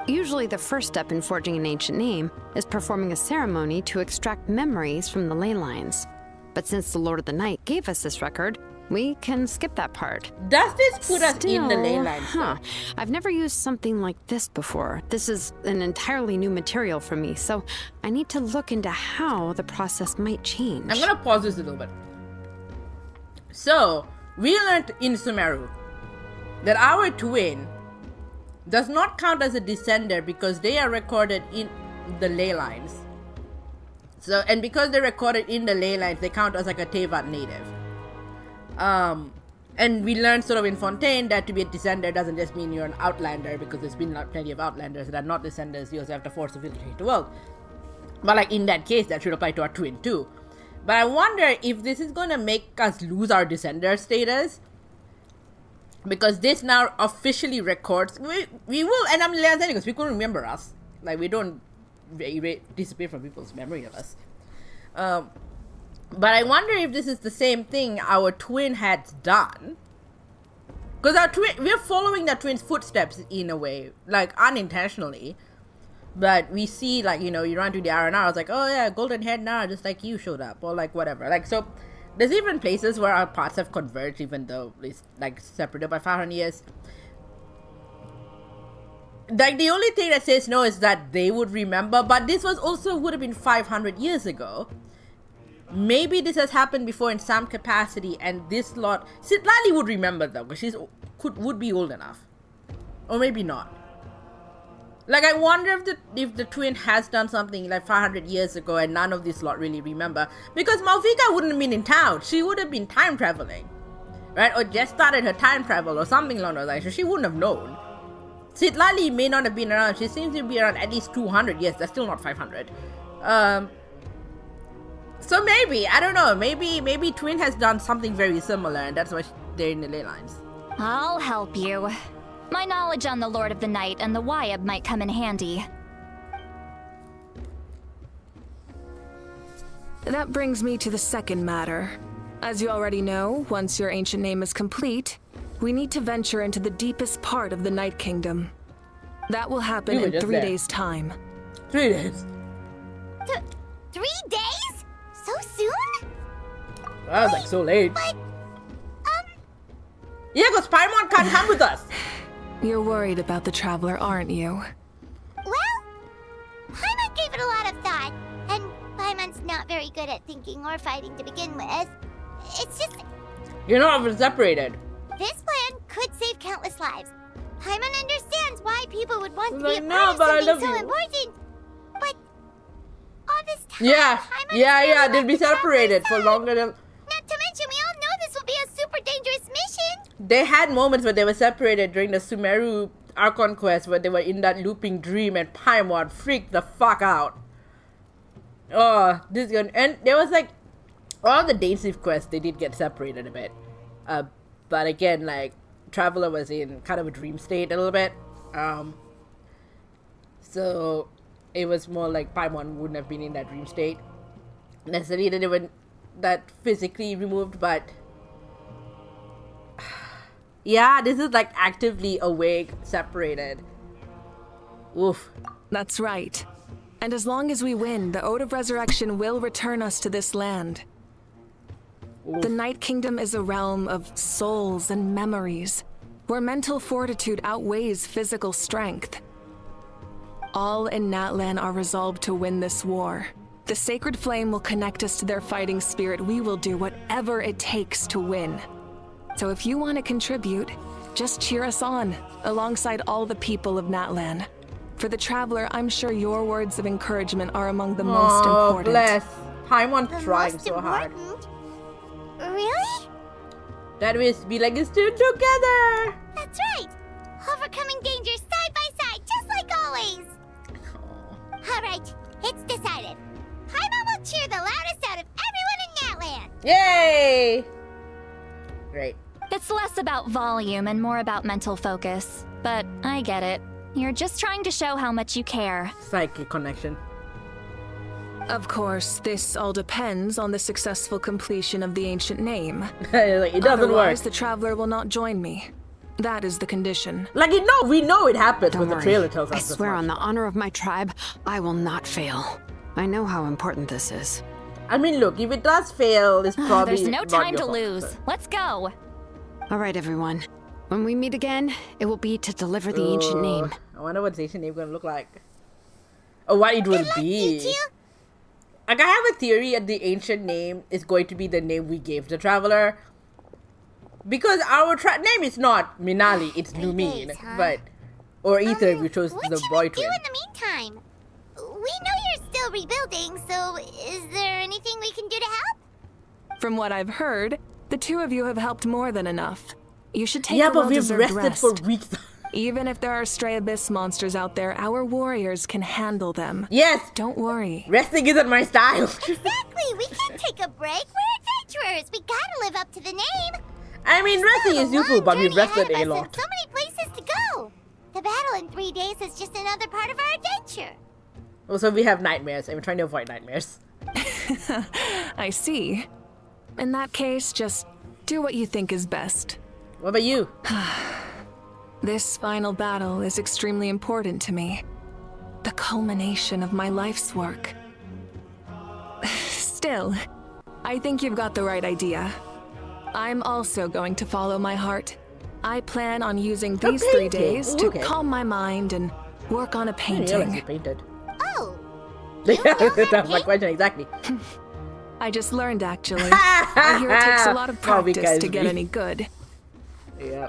Usually the first step in forging an ancient name is performing a ceremony to extract memories from the ley lines. But since the Lord of the Night gave us this record, we can skip that part. Does this put us in the ley Still, lines? huh. I've never used something like this before. This is an entirely new material for me, so I need to look into how the process might change. I'm gonna pause this a little bit. So, we learned in Sumeru that our twin does not count as a descender because they are recorded in the ley lines. So, and because they're recorded in the ley lines, they count as like a Tevat native. And we learned sort of in Fontaine that to be a descender doesn't just mean you're an outlander, because there's been plenty of outlanders that are not descenders. You also have to force to infiltrate the world. But like in that case, that should apply to our twin too. But I wonder if this is going to make us lose our descender status, because this now officially records. We will, and I'm saying because we couldn't remember us. Like we don't disappear from people's memory of us. But I wonder if this is the same thing our twin had done. Because we're following the twin's footsteps in a way, like unintentionally. But we see, like, you know, you run to the R&R, I was like, oh yeah, golden haired Nara, just like you showed up, or like whatever. Like, so there's even places where our paths have converged, even though it's like separated by 500 years. Like, the only thing that says no is that they would remember, but this would have been 500 years ago. Maybe this has happened before in some capacity, and this lot, Citlali would remember though, because would be old enough, or maybe not. Like, I wonder if the twin has done something like 500 years ago, and none of this lot really remember, because Malvika wouldn't have been in town. She would have been time traveling, right? Or just started her time travel or something along those lines. So she wouldn't have known. Citlali may not have been around. She seems to be around at least 200 years. That's still not 500. So maybe, I don't know, maybe Twin has done something very similar, and that's why they're in the ley lines. I'll help you. My knowledge on the Lord of the Night and the Wyab might come in handy. That brings me to the second matter. As you already know, once your ancient name is complete, we need to venture into the deepest part of the Night Kingdom. That will happen in 3 days' time. 3 days? 3 days? So soon? That was like so late. But, yeah, because Paimon can't come with us. You're worried about the Traveler, aren't you? Well, Paimon gave it a lot of thought, and Paimon's not very good at thinking or fighting to begin with. It's just... You're not even separated. This plan could save countless lives. Paimon understands why people would want to be a no, part but I of love something so you. important. But all this time, Yeah, Paimon's yeah, still they'll be on the separated for Traveler's longer than... side. Not to mention, we all know this will be a super dangerous mission. They had moments where they were separated during the Sumeru Archon quest, where they were in that looping dream, and Paimon freaked the fuck out. Oh, this gun. And there was like, all the Dainsive quests, they did get separated a bit. But again, like, Traveler was in kind of a dream state a little bit. So it was more like Paimon wouldn't have been in that dream state necessarily, that they were that physically removed, but yeah, this is like actively awake, separated. Oof. That's right. And as long as we win, the Ode of Resurrection will return us to this land. Oof. The Night Kingdom is a realm of souls and memories, where mental fortitude outweighs physical strength. All in Natlan are resolved to win this war. The sacred flame will connect us to their fighting spirit. We will do whatever it takes to win. So if you want to contribute, just cheer us on, alongside all the people of Natlan. For the Traveler, I'm sure your words of encouragement are among the most important. Oh, bless. Paimon The trying most so hard. important? Really? That we be like, it's two together. That's right. Overcoming dangers side by side, just like always. All right, it's decided. Paimon will cheer the loudest out of everyone in Natlan. Yay! Great. It's less about volume and more about mental focus. But I get it. You're just trying to show how much you care. Psychic connection. Of course, this all depends on the successful completion of the ancient name. Like, it doesn't Otherwise, work. the Traveler will not join me. That is the condition. Like, we know it happens Don't when the worry. trailer tells us. I this swear much. on the honor of my tribe, I will not fail. I know how important this is. I mean, look, if it does fail, it's probably There's no not time your to fault. lose. Let's go. All right, everyone. When we meet again, it will be to deliver the ancient name. I wonder what the ancient name gonna look like. Or what it will Good luck, be. you two. Like, I have a theory that the ancient name is going to be the name we gave the Traveler. Because our name is not Minali, it's 3 Numin. days, huh? But, or Ether if we chose What the should boy we do twin. in the meantime? We know you're still rebuilding, so is there anything we can do to help? From what I've heard, the two of you have helped more than enough. You should take Yeah, a but we've well-deserved rested rest. for weeks. Even if there are stray abyss monsters out there, our warriors can handle them. Yes! Don't worry. Resting isn't my style. Exactly, we can't take a break. We're adventurers. We gotta live up to the name. I mean, resting is useful, but we've rested a And lot. so many places to go. The battle in 3 days is just another part of our adventure. Also, we have nightmares, and we're trying to avoid nightmares. I see. In that case, just do what you think is best. What about you? This final battle is extremely important to me. The culmination of my life's work. Still, I think you've got the right idea. I'm also going to follow my heart. I plan on using these 3 days to calm my mind and work on a I didn't realize you painting. painted. Oh, That was my question exactly. I just learned, actually. I hear it takes a lot of Well, practice because to get we- any good. Yeah.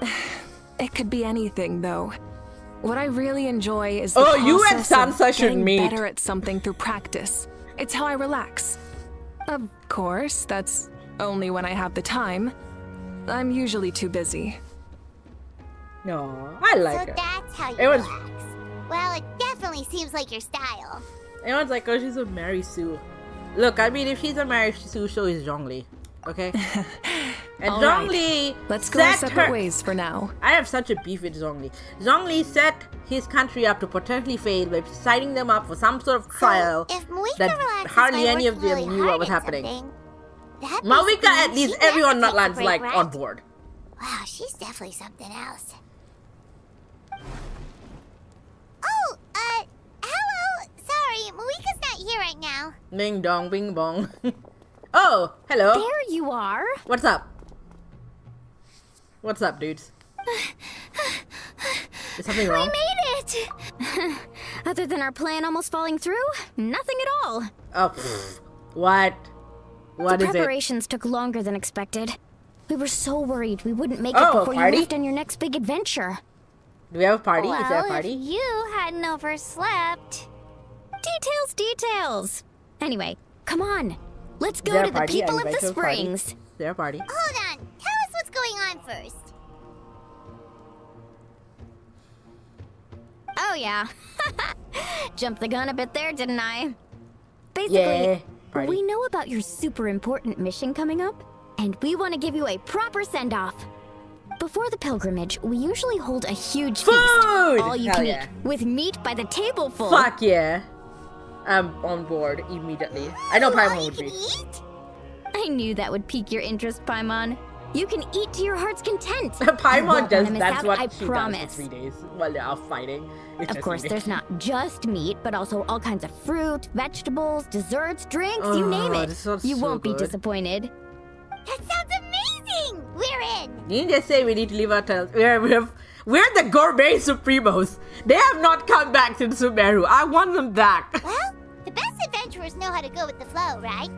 It could be anything, though. What I really enjoy is the Oh, you and process of Sansa should getting meet. better at something through practice. It's how I relax. Of course, that's only when I have the time. I'm usually too busy. No, I like so her. that's how you Everyone's- relax. Well, it definitely seems like your style. Everyone's like, oh, she's a Mary Sue. Look, I mean, if she's a Mary Sue, so is Zhongli. Okay? And All Zhongli Let's go our set separate her... ways for now. I have such a beef with Zhongli. Zhongli set his country up to potentially fail by signing them up for some sort of trial So, if Muika that relaxes hardly by any of working them really knew what hard was at happening. something, that Malvika, basically at means least she never everyone takes a Nutland's break, like right? on board. Wow, she's definitely something else. Oh, hello. Sorry, Muika's not here right now. Ding dong, bing bong. Oh, hello. There you are. What's up? What's up, dudes? Is something wrong? Made it! Other than our plan almost falling through, nothing at all. Oh, pfft. What? What The is it? preparations took longer than expected. We were so worried we wouldn't make it Oh, before party? you left on your next big adventure. Do we have a party? Is there a Well, party? if you hadn't overslept. Details! Anyway, come on. Let's Is go there a to the party? people Are of you the invited to a party? springs. Is there a party? Hold on. Tell us what's going on first. Oh, yeah. Jumped the gun a bit there, didn't I? Basically, Yeah. Party. we know about your super important mission coming up, and we want to give you a proper send-off. Before the pilgrimage, we usually hold a huge feast. Food! All you Hell can yeah. eat, with meat by the tableful. Fuck yeah. I'm on board immediately. I know All Paimon you would can be. eat? I knew that would pique your interest, Paimon. You can eat to your heart's content. Paimon You won't does, wanna miss that's out, what I she promise. does for 3 days while they're out fighting. It's Of just course, eating. there's not just meat, but also all kinds of fruit, vegetables, desserts, drinks, you name Oh, it. this sounds You so won't be good. disappointed. That sounds amazing. We're in. You didn't just say we need to leave our towns. We're the gourmet supremos. They have not come back since Sumeru. I want them back. Well, the best adventurers know how to go with the flow, right?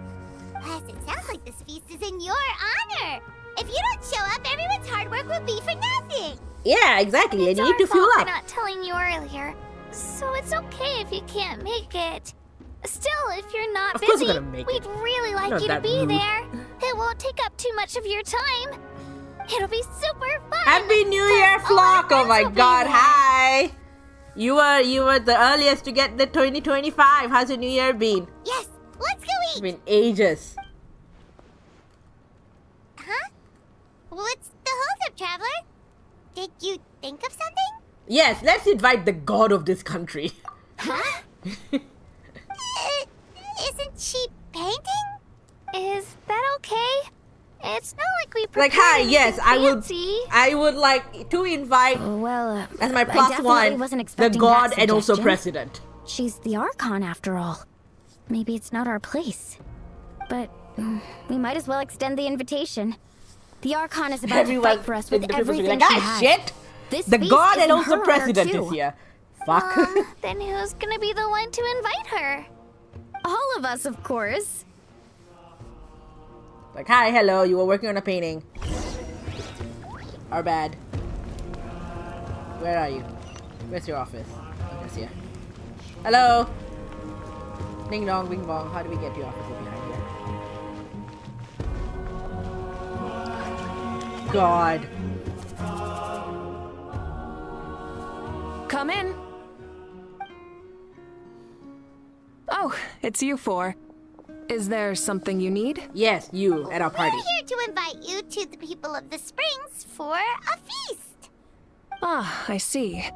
Plus, it sounds like this feast is in your honor. If you don't show up, everyone's hard work will be for nothing. Yeah, exactly. And you need to fuel for up. not telling you earlier, so it's okay if you can't make it. Still, if you're not Of course busy, we're gonna make we'd it. really like Not you to that be rude. there. It won't take up too much of your time. It'll be super fun. Happy New Plus, Year, all our flock! Oh friends my will be God! there. Hi. You were the earliest to get the 2025. How's your New Year been? Yes, let's go It's eat. been ages. Huh? What's the holdup, traveler? Did you think of something? Yes, let's invite the god of this country. Huh? Isn't she painting? Is that okay? It's not like we Like, prepared hi, anything yes, fancy. I would like to invite Well, as my I plus definitely one wasn't the expecting god that and also suggestion. president. She's the Archon after all. Maybe it's not our place. But we might as well extend the invitation. The Archon is about to fight for us with the people should be everything like, she ah, has. shit! This The feast god is and in also her honor, president too. is here. Fuck. Then who's gonna be the one to invite her? All of us, of course. Like, hi, hello, you were working on a painting. Our bad. Where are you? Where's your office? Oh, it's here. Hello! Ding dong, bing bong. How do we get to your office behind here? God. Come in. Oh, it's you four. Is there something you need? Yes, you at our party. We're here to invite you to the people of the springs for a feast. Ah, I see.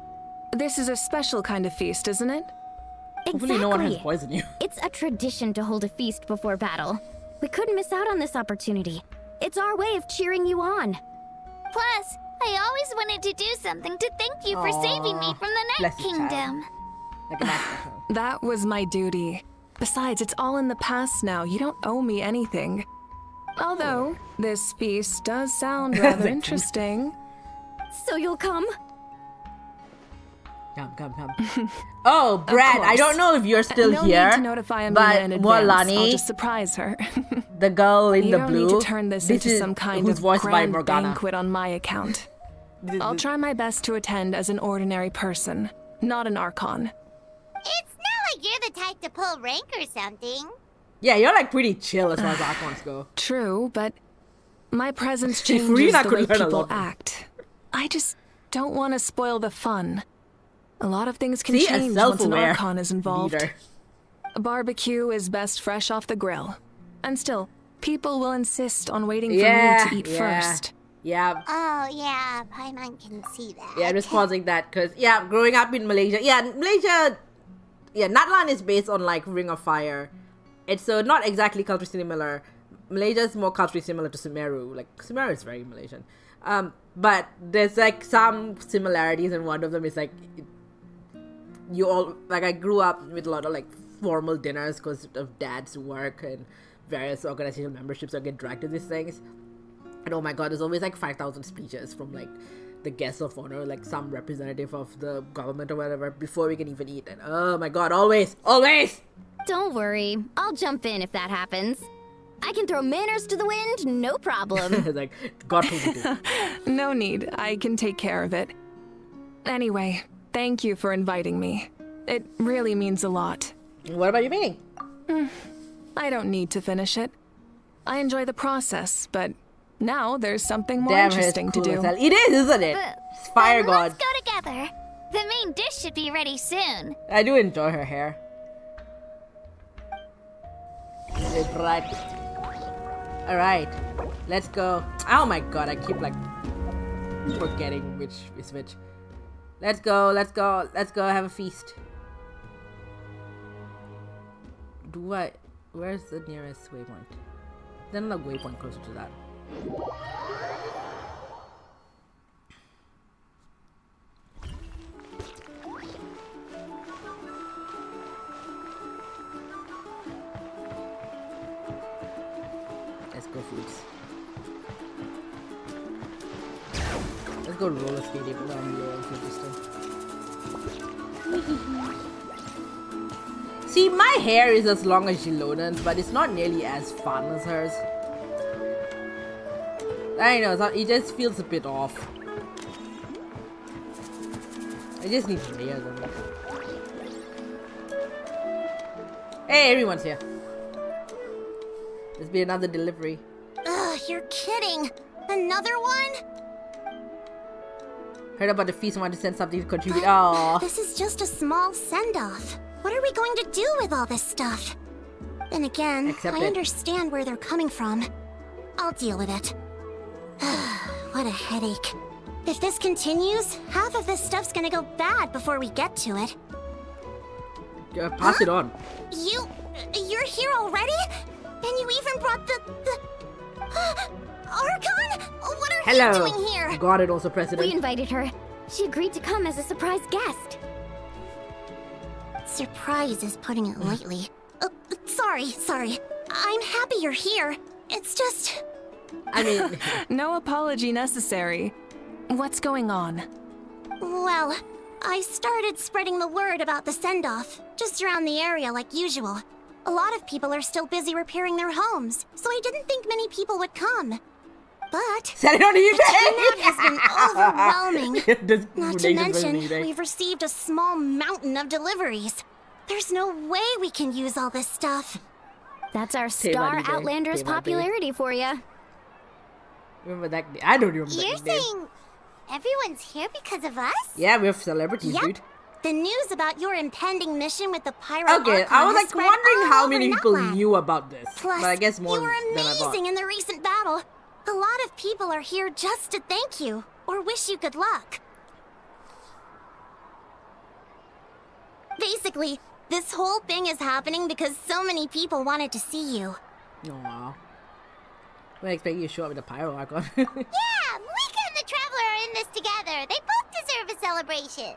This is a special kind of feast, isn't it? Hopefully no one has Exactly. poisoned you. It's a tradition to hold a feast before battle. We couldn't miss out on this opportunity. It's our way of cheering you on. Plus, I always wanted to do something to thank you for saving me from the Night Bless you, child. Kingdom. Like an actor. That was my duty. Besides, it's all in the past now. You don't owe me anything. Although, this feast does sound rather interesting. So you'll come? Come. Oh, Brad, I course. don't know if you're still No here. need to notify Amina but in advance. I'll Walani, just surprise her. the girl in You the don't blue, need to turn this into is some kind who's of voiced by grand Morgana. banquet on my account. I'll try my best to attend as an ordinary person, not an Archon. It's not like you're the type to pull rank or something. Yeah, you're like pretty chill as far as Archons go. True, but my presence If changes Rina the could way learn a people lot. act. I just don't want to spoil the fun. A lot of things can See, a change once an self-aware Archon is involved. leader. A barbecue is best fresh off the grill. And still, people will insist on waiting for me to eat first. Yeah. Oh, yeah, Paimon can see that. Yeah, I'm just pausing that because, yeah, growing up in Malaysia, Natlan is based on, like, Ring of Fire. It's so not exactly culturally similar. Malaysia is more culturally similar to Sumeru. Like, Sumeru is very Malaysian. But there's, like, some similarities, and one of them is, like, I grew up with a lot of, like, formal dinners because of dad's work and various organizational memberships that get dragged to these things. And oh my god, there's always like 5,000 speeches from like the guests of honor, like some representative of the government or whatever, before we can even eat. And oh my god, always! Don't worry. I'll jump in if that happens. I can throw manners to the wind, no problem. Like, God forbid. No need. I can take care of it. Anyway, thank you for inviting me. It really means a lot. What about your meeting? I don't need to finish it. I enjoy the process, but now there's something more Damn, interesting to do. It is, isn't it? It's Fire Then God. let's go together. The main dish should be ready soon. I do enjoy her hair. Right. Alright. Let's go. Oh my god, I keep like forgetting which is which. Let's go, have a feast. Where's the nearest waypoint? Then a waypoint closer to that. Let's go foods. Let's go roller skating around the old system. See, my hair is as long as Jilonan's, but it's not nearly as fun as hers. I know, it just feels a bit off. I just need layers of it. Hey, everyone's here. There's be another delivery. Ugh, you're kidding. Another one? Heard about the feast and wanted to send something to contribute. Oh, This is just a small send-off. What are we going to do with all this stuff? Then again, Accept I it. understand where they're coming from. I'll deal with it. What a headache. If this continues, half of this stuff's gonna go bad before we get to it. pass it on. You're here already? And you even brought the Archon? What are Hello. you doing here? Got it, also president. We invited her. She agreed to come as a surprise guest. Surprise is putting it lightly. Sorry. I'm happy you're here. It's just... I mean, No apology necessary. What's going on? Well, I started spreading the word about the send-off, just around the area like usual. A lot of people are still busy repairing their homes, so I didn't think many people would come. But set it on the eBay. turnout has been overwhelming. This Not to nation's mention, eBay. we've received a small mountain of deliveries. There's no way we can use all this stuff. That's our Pay Star money, babe. Outlander's Pay money, babe. popularity for you. Remember that? I don't remember You're that name. saying everyone's here because of us? Yeah, we're celebrities, Yep. dude. The news about your impending mission with the Pyro Okay, Archon I was has like spread wondering all how over many people Nutland. knew about this. Plus, But I guess more you were than I thought. amazing in the recent battle. A lot of people are here just to thank you, or wish you good luck. Basically, This whole thing is happening because so many people wanted to see you. Aww. I expect you to show up with a pyro icon. Yeah, Malika and the Traveler are in this together. They both deserve a celebration.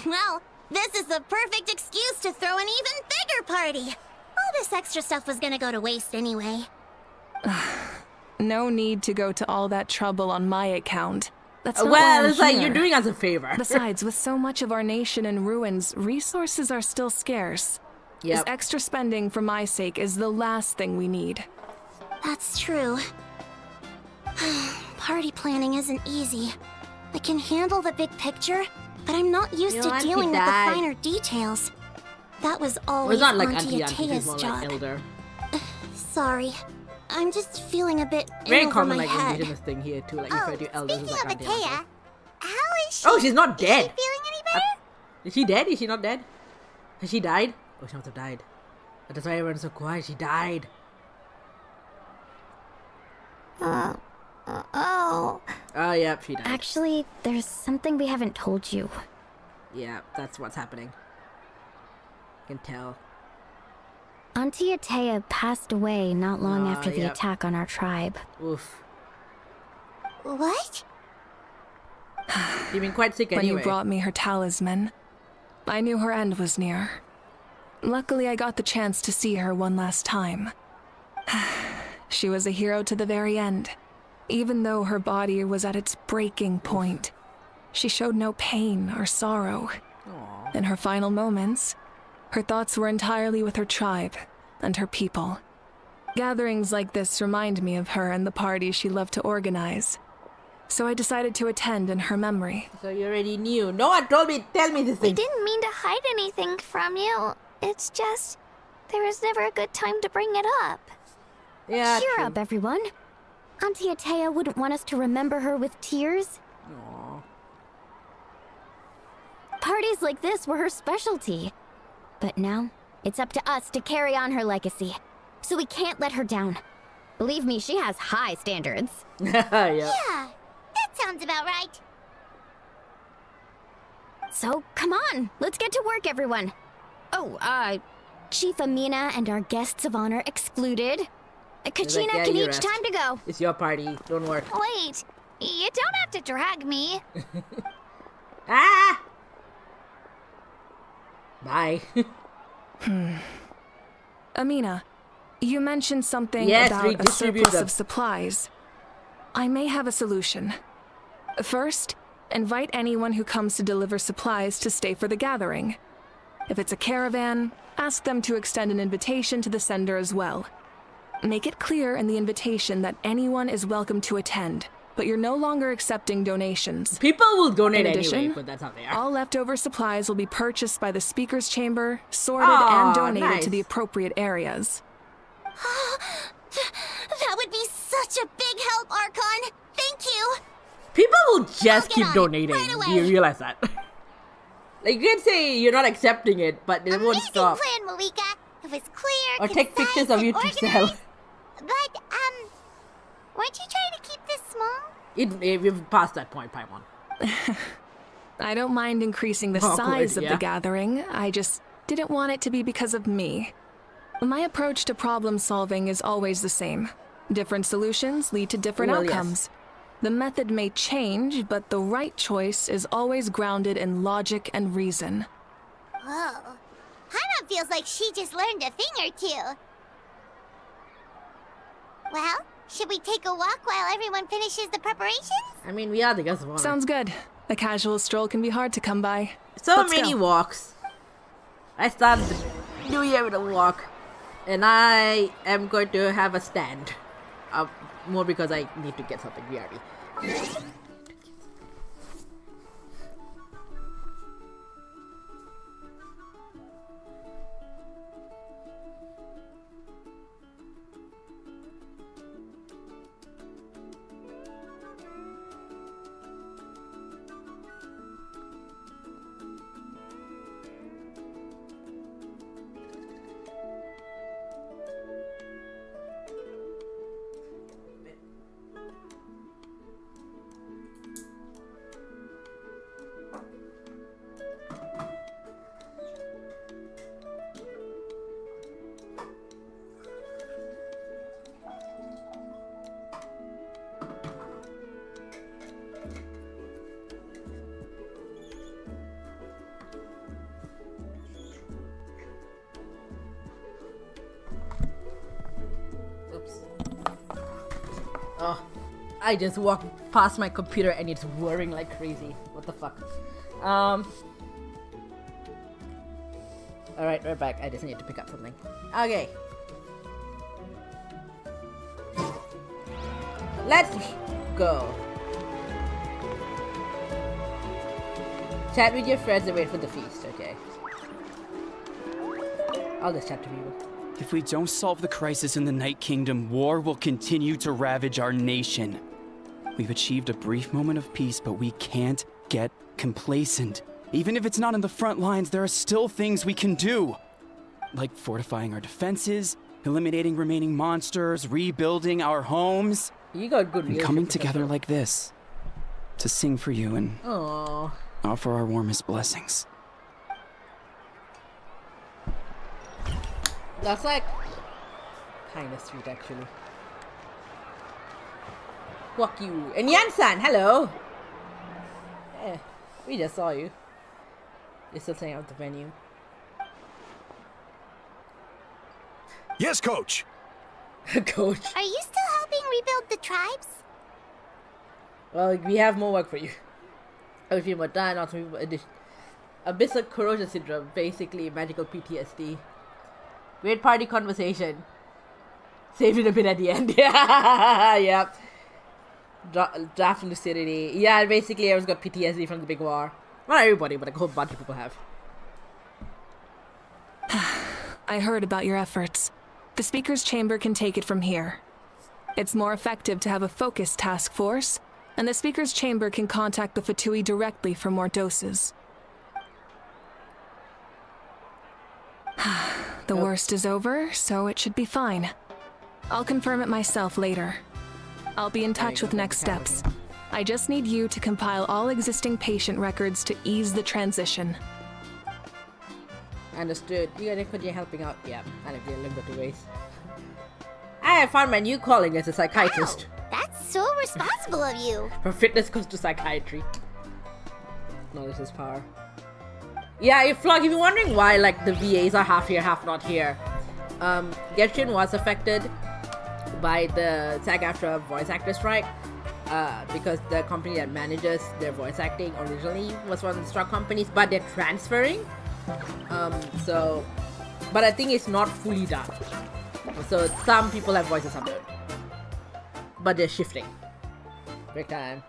Well, this is the perfect excuse to throw an even bigger party. All this extra stuff was gonna go to waste anyway. No need to go to all that trouble on my account. That's not why Well, I'm it's like here. you're doing us a favor. Besides, with so much of our nation in ruins, resources are still scarce. This Yep. extra spending for my sake is the last thing we need. That's true. Party planning isn't easy. I can handle the big picture, but I'm not used You to know, Auntie dealing with the died. finer details. That was Well, always it's not like Auntie auntie, she's Atea's more job. like elder. Sorry. I'm just feeling a bit Very in over common, my like head. indigenous thing here too. Like Oh, refer to elders as speaking like of auntie. Atea, Uncle. how is she? Oh, she's not dead. Is she feeling any better? Is she dead? Is she not dead? Has she died? Oh, she must have died. That's why everyone's so quiet. She died. Oh. Oh, yep, she died. Actually, there's something we haven't told you. Yeah, that's what's happening. I can tell. Auntie Atea passed away not long after the yep. attack on our tribe. Oof. What? She's been quite sick When anyway. you brought me her talisman, I knew her end was near. Luckily, I got the chance to see her one last time. She was a hero to the very end. Even though her body was at its breaking point, she showed no pain or sorrow. Aww. In her final moments, her thoughts were entirely with her tribe and her people. Gatherings like this remind me of her and the parties she loved to organize. So I decided to attend in her memory. So you already knew. No one told me. Tell me this We thing. didn't mean to hide anything from you. It's just, there was never a good time to bring it up. Yeah. Cheer true. up, everyone. Auntie Atea wouldn't want us to remember her with tears. Aw. Parties like this were her specialty. But now, it's up to us to carry on her legacy. So we can't let her down. Believe me, she has high standards. Yep. Yeah, that sounds about right. So, come on, let's get to work, everyone. Oh, Chief Amina and our guests of honor excluded. Kachina yeah, can you each rest. time to go. It's your party. Don't work. Wait, you don't have to drag me. Ah! Bye. Amina, you mentioned something Yes, about a redistribute surplus them. of supplies. I may have a solution. First, invite anyone who comes to deliver supplies to stay for the gathering. If it's a caravan, ask them to extend an invitation to the sender as well. Make it clear in the invitation that anyone is welcome to attend, but you're no longer accepting donations. People will donate In addition, anyway, but that's how they are. All leftover supplies will be purchased by the speaker's chamber, sorted, Aw, and donated nice. to the appropriate areas. That would be such a big help, Archon. Thank you. People will just I'll get keep on it donating. right Do away. you realize that? Like, you can say you're not accepting it, but they won't Amazing stop. plan, Malika. It was clear, Or take concise, pictures of and you to organized. sell. But, weren't you trying to keep this small? We've passed that point, Paimon. I don't mind increasing the Oh, of course, size of yeah. the gathering, I just didn't want it to be because of me. My approach to problem solving is always the same. Different solutions lead to different Well, yes. outcomes. The method may change, but the right choice is always grounded in logic and reason. Whoa. Hana feels like she just learned a thing or two. Well, should we take a walk while everyone finishes the preparations? I mean, we are the guests of honor. Sounds good. A casual stroll can be hard to come by. So Let's many go. walks. I started the new year with a walk, and I am going to have a stand. More because I need to get something already. Oh, I just walked past my computer and it's whirring like crazy. What the fuck? Alright, we're back. I just need to pick up something. Okay. Let's go. Chat with your friends and wait for the feast, okay. I'll just chat to people. If we don't solve the crisis in the Night Kingdom, war will continue to ravage our nation. We've achieved a brief moment of peace, but we can't get complacent. Even if it's not in the front lines, there are still things we can do. Like fortifying our defenses, eliminating remaining monsters, rebuilding our homes. You got good and coming together like this. To sing for you and offer our warmest blessings. That's like kind of sweet, actually. Fuck you. And Yan-san, hello. Yeah, we just saw you. You're still staying out the venue. Yes, Coach. Coach. Are you still helping rebuild the tribes? Well, we have more work for you. A few more done. Also, Abyss of corrosion syndrome, basically magical PTSD. Great party conversation. Saved it a bit at the end. Yeah, yep. Draft lucidity. Yeah, basically everyone's got PTSD from the big war. Not everybody, but a whole bunch of people have. I heard about your efforts. The Speaker's Chamber can take it from here. It's more effective to have a focused task force, and the Speaker's Chamber can contact the Fatui directly for more doses. The worst is over, so it should be fine. I'll confirm it myself later. I'll be in touch with next steps. I just need you to compile all existing patient records to ease the transition. Understood. You gotta put your helping out. Yeah, I don't get a little bit of ways. I have found my new calling as a psychiatrist. Wow, that's so responsible of you. From fitness goes to psychiatry. Knowledge is power. Yeah, if you're wondering why like the VAs are half here, half not here, Genshin was affected by the SAG-AFTRA voice actor strike because the company that manages their voice acting originally was one of the struck companies, but they're transferring. But I think it's not fully done. So some people have voices, some don't. But they're shifting. Break time.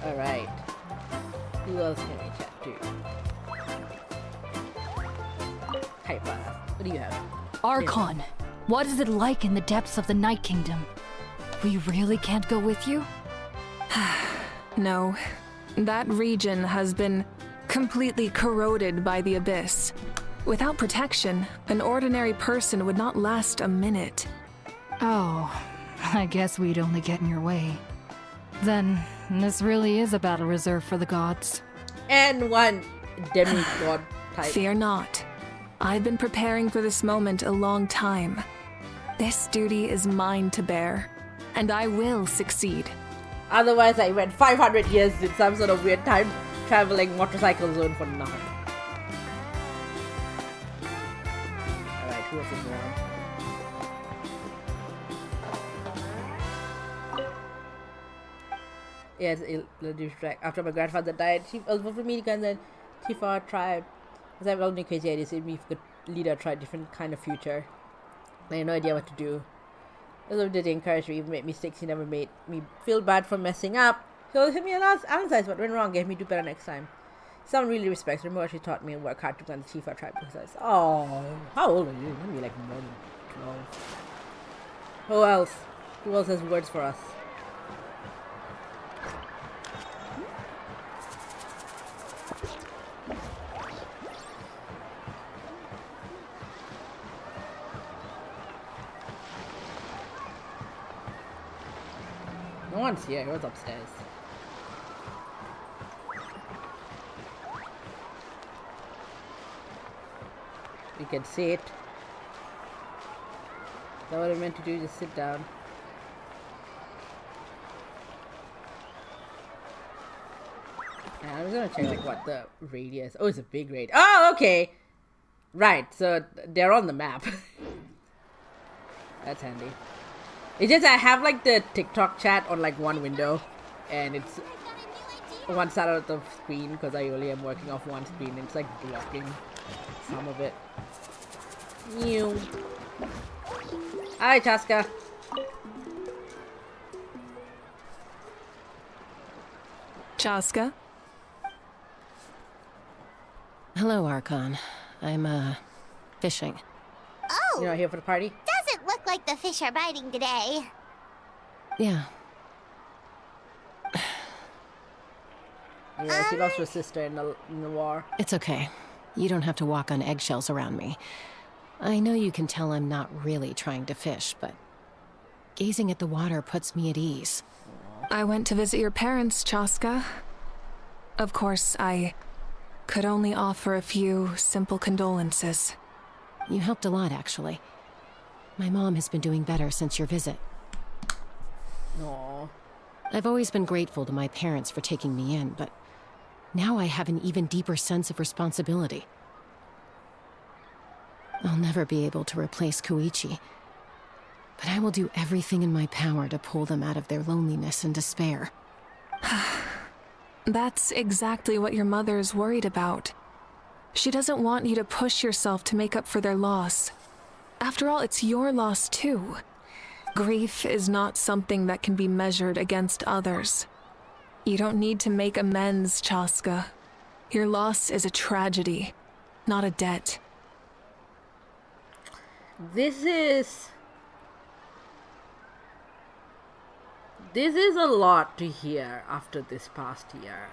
Alright. Who else can we chat to? Hyper. What do you have? Archon, what is it like in the depths of the Night Kingdom? We really can't go with you? No. That region has been completely corroded by the Abyss. Without protection, an ordinary person would not last a minute. Oh, I guess we'd only get in your way. Then, this really is a battle reserved for the gods. And one demigod type. Fear not. I've been preparing for this moment a long time. This duty is mine to bear, and I will succeed. Otherwise, I went 500 years in some sort of weird time traveling motorcycle zone for nothing. Alright, who else is around? Yes, after my grandfather died, she was for me and then she for our tribe. Because I have all new crazy ideas, if we could lead our tribe different kind of future. I had no idea what to do. Although did encourage me, even made mistakes, he never made me feel bad for messing up. He'll hit me and analyze what went wrong, gave me do better next time. Someone really respects her more. She taught me and work hard to become the chief of our tribe. Because oh, how old are you? You'll be like more than 12. Who else? Who else has words for us? No one's here. He was upstairs. You can see it. Is that what I meant to do? Just sit down. Yeah, I'm just gonna check like what the radius. Oh, it's a big radius. Oh, okay. Right. So they're on the map. That's handy. It's just I have like the TikTok chat on like one window, and it's one side of the screen because I only am working off one screen. And it's like blocking some of it. New. Hi, Chaska. Chaska? Hello, Archon. I'm, fishing. Oh! You're not here for the party? Doesn't look like the fish are biting today. Yeah. Yeah, she lost her sister in the war. It's okay. You don't have to walk on eggshells around me. I know you can tell I'm not really trying to fish, but gazing at the water puts me at ease. I went to visit your parents, Chaska. Of course, I could only offer a few simple condolences. You helped a lot, actually. My mom has been doing better since your visit. Aww. I've always been grateful to my parents for taking me in, but now I have an even deeper sense of responsibility. I'll never be able to replace Koichi, but I will do everything in my power to pull them out of their loneliness and despair. That's exactly what your mother is worried about. She doesn't want you to push yourself to make up for their loss. After all, it's your loss too. Grief is not something that can be measured against others. You don't need to make amends, Chaska. Your loss is a tragedy, not a debt. This is a lot to hear after this past year.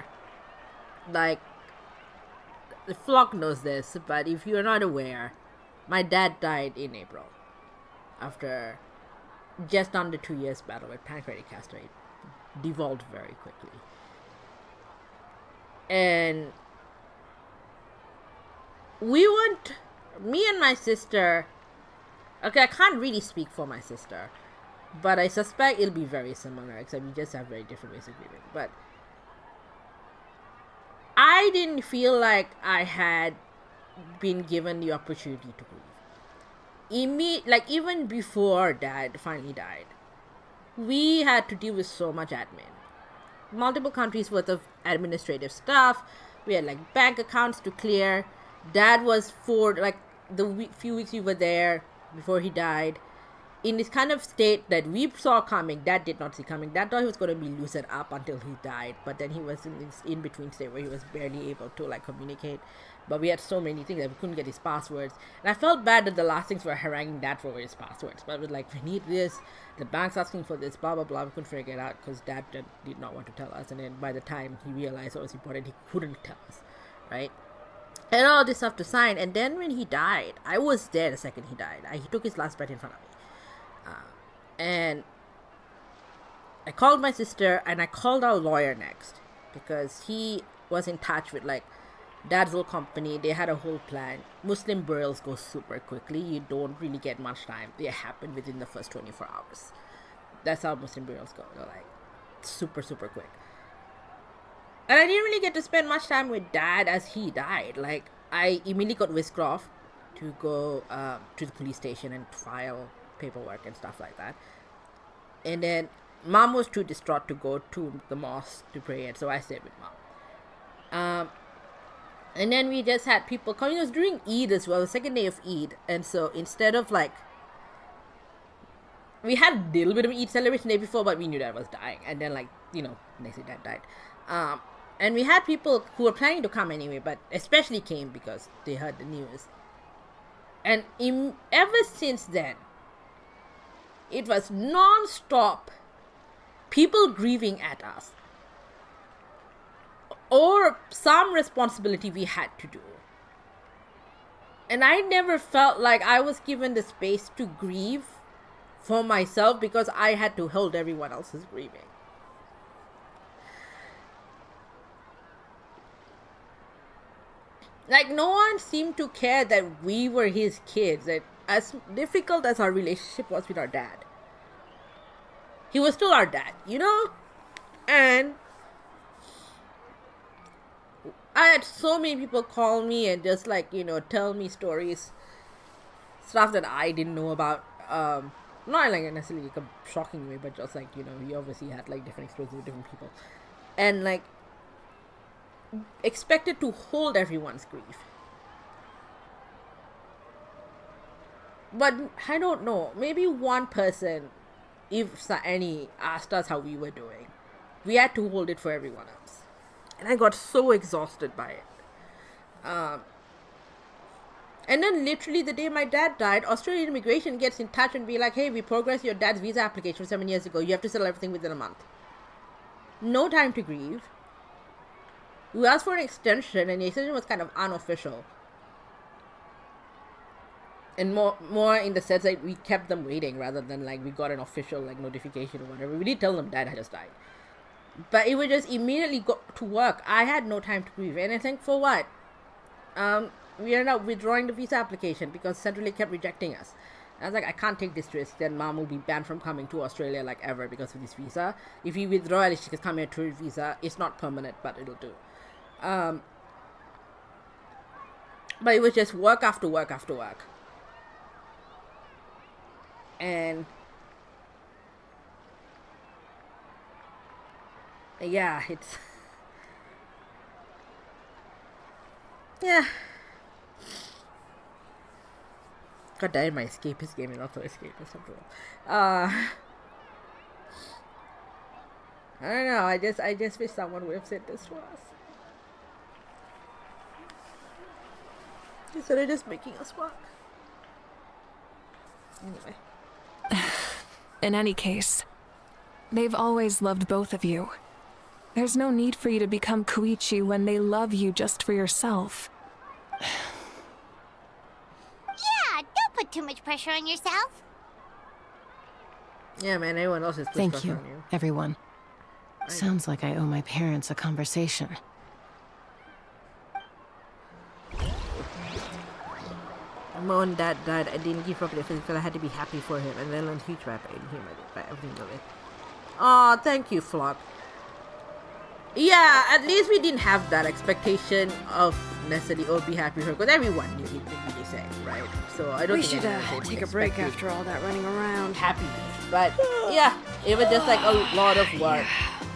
Like, the flock knows this, but if you're not aware, my dad died in April after just under 2 years battle with pancreatic cancer. It devolved very quickly. And me and my sister, okay, I can't really speak for my sister, but I suspect it'll be very similar, except we just have very different ways of grieving. But I didn't feel like I had been given the opportunity to grieve. Even before Dad finally died, we had to deal with so much admin. Multiple countries worth of administrative stuff. We had like bank accounts to clear. Dad was for like the few weeks we were there before he died in this kind of state that we saw coming. Dad did not see coming. Dad thought he was going to be loosened up until he died, but then he was in this in-between state where he was barely able to like communicate. But we had so many things that we couldn't get his passwords, and I felt bad that the last things were haranguing Dad for his passwords. But we're like, we need this, the bank's asking for this, blah blah blah. We couldn't figure it out because Dad did not want to tell us, and then by the time he realized what was important, he couldn't tell us, right? And all this stuff to sign. And then when he died, I was there the second he died. He took his last breath in front of me. And I called my sister and I called our lawyer next because he was in touch with like Dad's whole company. They had a whole plan. Muslim burials go super quickly. You don't really get much time. They happen within the first 24 hours. That's how Muslim burials go. They're like super, super quick. And I didn't really get to spend much time with Dad as he died. Like, I immediately got whisked off to go to the police station and file paperwork and stuff like that. And then Mom was too distraught to go to the mosque to pray, and so I stayed with Mom. And then we just had people coming. It was during Eid as well, the second day of Eid. And so instead of like, we had a little bit of Eid celebration the day before, but we knew Dad was dying. And then like, next day Dad died. And we had people who were planning to come anyway, but especially came because they heard the news. And ever since then, it was non-stop people grieving at us. Or some responsibility we had to do. And I never felt like I was given the space to grieve for myself because I had to hold everyone else's grieving. Like, no one seemed to care that we were his kids. That as difficult as our relationship was with our dad, he was still our dad, And I had so many people call me and just like, tell me stories, stuff that I didn't know about. Not like necessarily like a shocking way, but just like, you know, he obviously had like different experiences with different people. And like expected to hold everyone's grief. But I don't know, maybe one person, if any, asked us how we were doing. We had to hold it for everyone else. And I got so exhausted by it. And then literally the day my dad died, Australian immigration gets in touch and be like, hey, we progressed your dad's visa application 7 years ago. You have to settle everything within a month. No time to grieve. We asked for an extension, and the extension was kind of unofficial. And more in the sense that we kept them waiting rather than like we got an official like notification or whatever. We did tell them dad had just died. But it would just immediately go to work. I had no time to grieve. And I think for what? We ended up withdrawing the visa application because Centrally kept rejecting us. I was like, I can't take this risk. Then mom will be banned from coming to Australia like ever because of this visa. If we withdraw, at least she can come here to a visa. It's not permanent, but it'll do. But it was just work after work after work. And yeah, it's yeah. God damn, my escapist game is not so escapist after all. I don't know. I just wish someone would have said this to us. Instead of just making us work. Anyway. In any case, they've always loved both of you. There's no need for you to become Koichi when they love you just for yourself. Yeah, don't put too much pressure on yourself. Yeah, man, everyone else is Thank pressure you, on you. everyone. Sounds like I owe my parents a conversation. When dad died, I didn't give up the physical. I had to be happy for him, and then learned huge rap in him by everything of it. Oh, thank you, Flock. Yeah, at least we didn't have that expectation of necessarily, oh, be happy for her, because everyone knew he'd been really sick, right? So I don't think anyone take a break after all that running around. happiness. But yeah, it was just like a lot of work.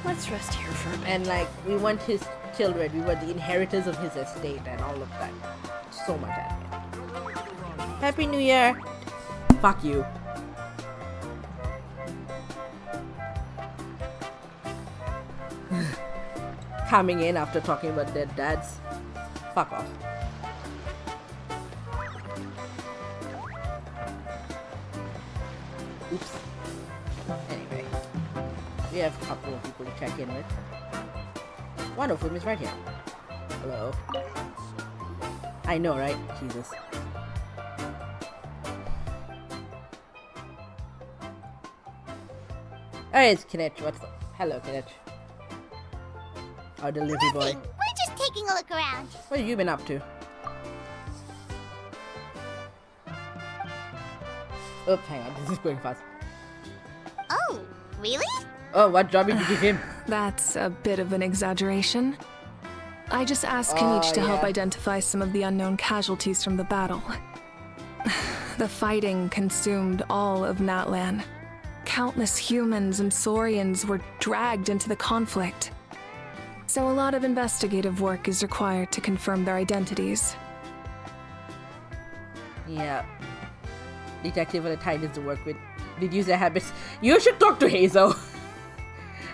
Let's rest here for a bit. And like, we want his children, we were the inheritors of his estate and all of that. So much admin. Happy New Year! Fuck you. Coming in after talking about dead dads. Fuck off. Oops. Anyway. We have a couple of people to check in with. One of whom is right here. Hello. I know, right? Jesus. Oh, it's Kinech. What's up? Hello, Kinech. Our delivery boy. Nothing. We're just taking a look around. What have you been up to? Oh, hang on. This is going fast. Oh, really? Oh, what job did you give him? That's a bit of an exaggeration. I just asked Kenichi to help identify some of the unknown casualties from the battle. The fighting consumed all of Natlan. Countless humans and Saurians were dragged into the conflict. So a lot of investigative work is required to confirm their identities. Yeah. Detective are the tightest to work with. Did use their habits. You should talk to Hazel.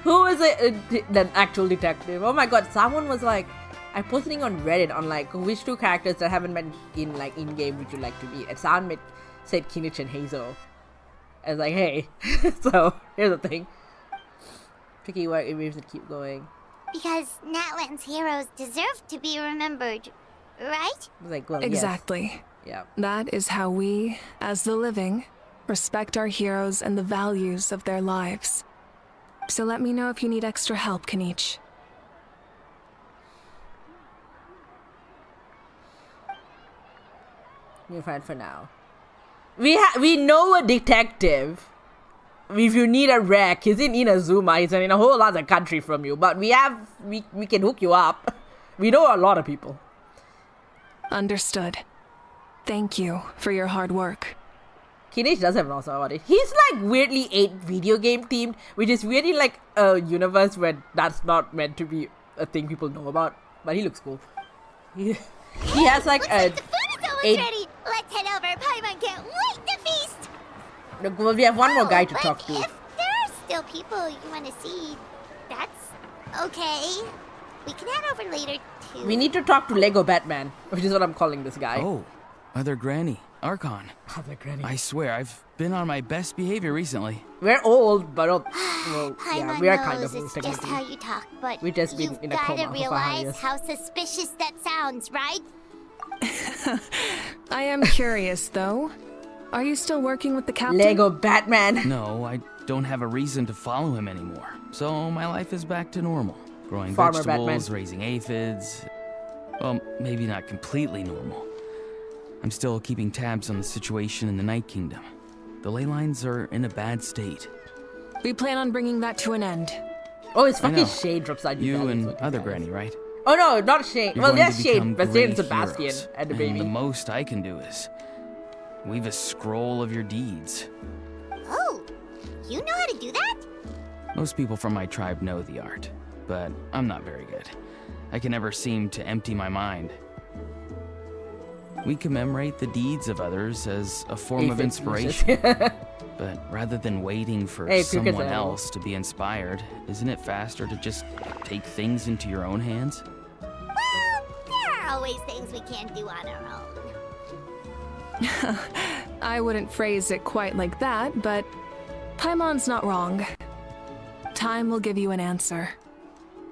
Who is the actual detective? Oh my god, someone was like, I posted it on Reddit on like which two characters that haven't met in like in game would you like to meet? And someone said Kinich and Hazel. I was like, hey. So here's the thing. Tricky work, it moves and keep going. Because Natlan's heroes deserve to be remembered, right? I was like, well, Exactly. Yes. Yeah. That is how we, as the living, respect our heroes and the values of their lives. So let me know if you need extra help, Kenichi. You're fine for now. We know a detective. If you need a rec, he's in Inazuma. He's in a whole other country from you. But we can hook you up. We know a lot of people. Understood. Thank you for your hard work. Kinish does have an awesome body. He's like weirdly 8 video game themed, which is weirdly like a universe where that's not meant to be a thing people know about. But he looks cool. He has like a. The food is almost ready. Let's head over. Paimon can't wait to feast. Look, well, we have one more guy to talk to. If there are still people you want to see, that's okay. We can head over later too. We need to talk to Lego Batman, which is what I'm calling this guy. Oh, Mother Granny, Archon. Mother Granny. I swear, I've been on my best behavior recently. We're old, but well, yeah, we are kind of old. It's just how you talk, but we just been you've in a coma gotta for 5 realize years. how suspicious that sounds, right? I am curious, though. Are you still working with the captain? Lego Batman. No, I don't have a reason to follow him anymore. So my life is back to normal. Growing Farmer vegetables, Batman. raising aphids. Well, maybe not completely normal. I'm still keeping tabs on the situation in the Night Kingdom. The ley lines are in a bad state. We plan on bringing that to an end. Oh, it's fucking Shade drops out. You and Other Granny, right? Oh no, not Shade. You're Well, going there's to Shade, become but Shade great and Sebastian heroes, and the baby. The most I can do is weave a scroll of your deeds. Oh, you know how to do that? Most people from my tribe know the art, but I'm not very good. I can never seem to empty my mind. We commemorate the deeds of others as a form of inspiration. But rather than waiting for someone else to be inspired, isn't it faster to just take things into your own hands? Well, there are always things we can't do on our own. I wouldn't phrase it quite like that, but Paimon's not wrong. Time will give you an answer.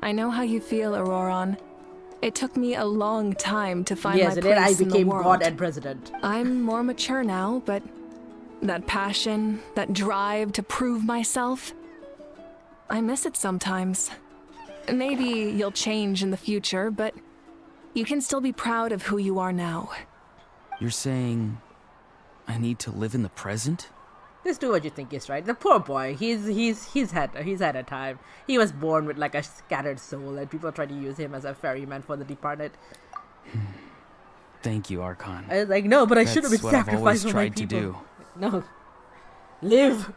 I know how you feel, Auroron. It took me a long time to find my place in the world. Yes, and then I became God and President. I'm more mature now, but that passion, that drive to prove myself, I miss it sometimes. Maybe you'll change in the future, but you can still be proud of who you are now. You're saying I need to live in the present? Just do what you think is right. The poor boy, he's had a time. He was born with like a scattered soul, and people try to use him as a ferryman for the departed. Thank you, Archon. I was like, no, but I should have been That's what I've always sacrificed for my tried to people. do. No, live.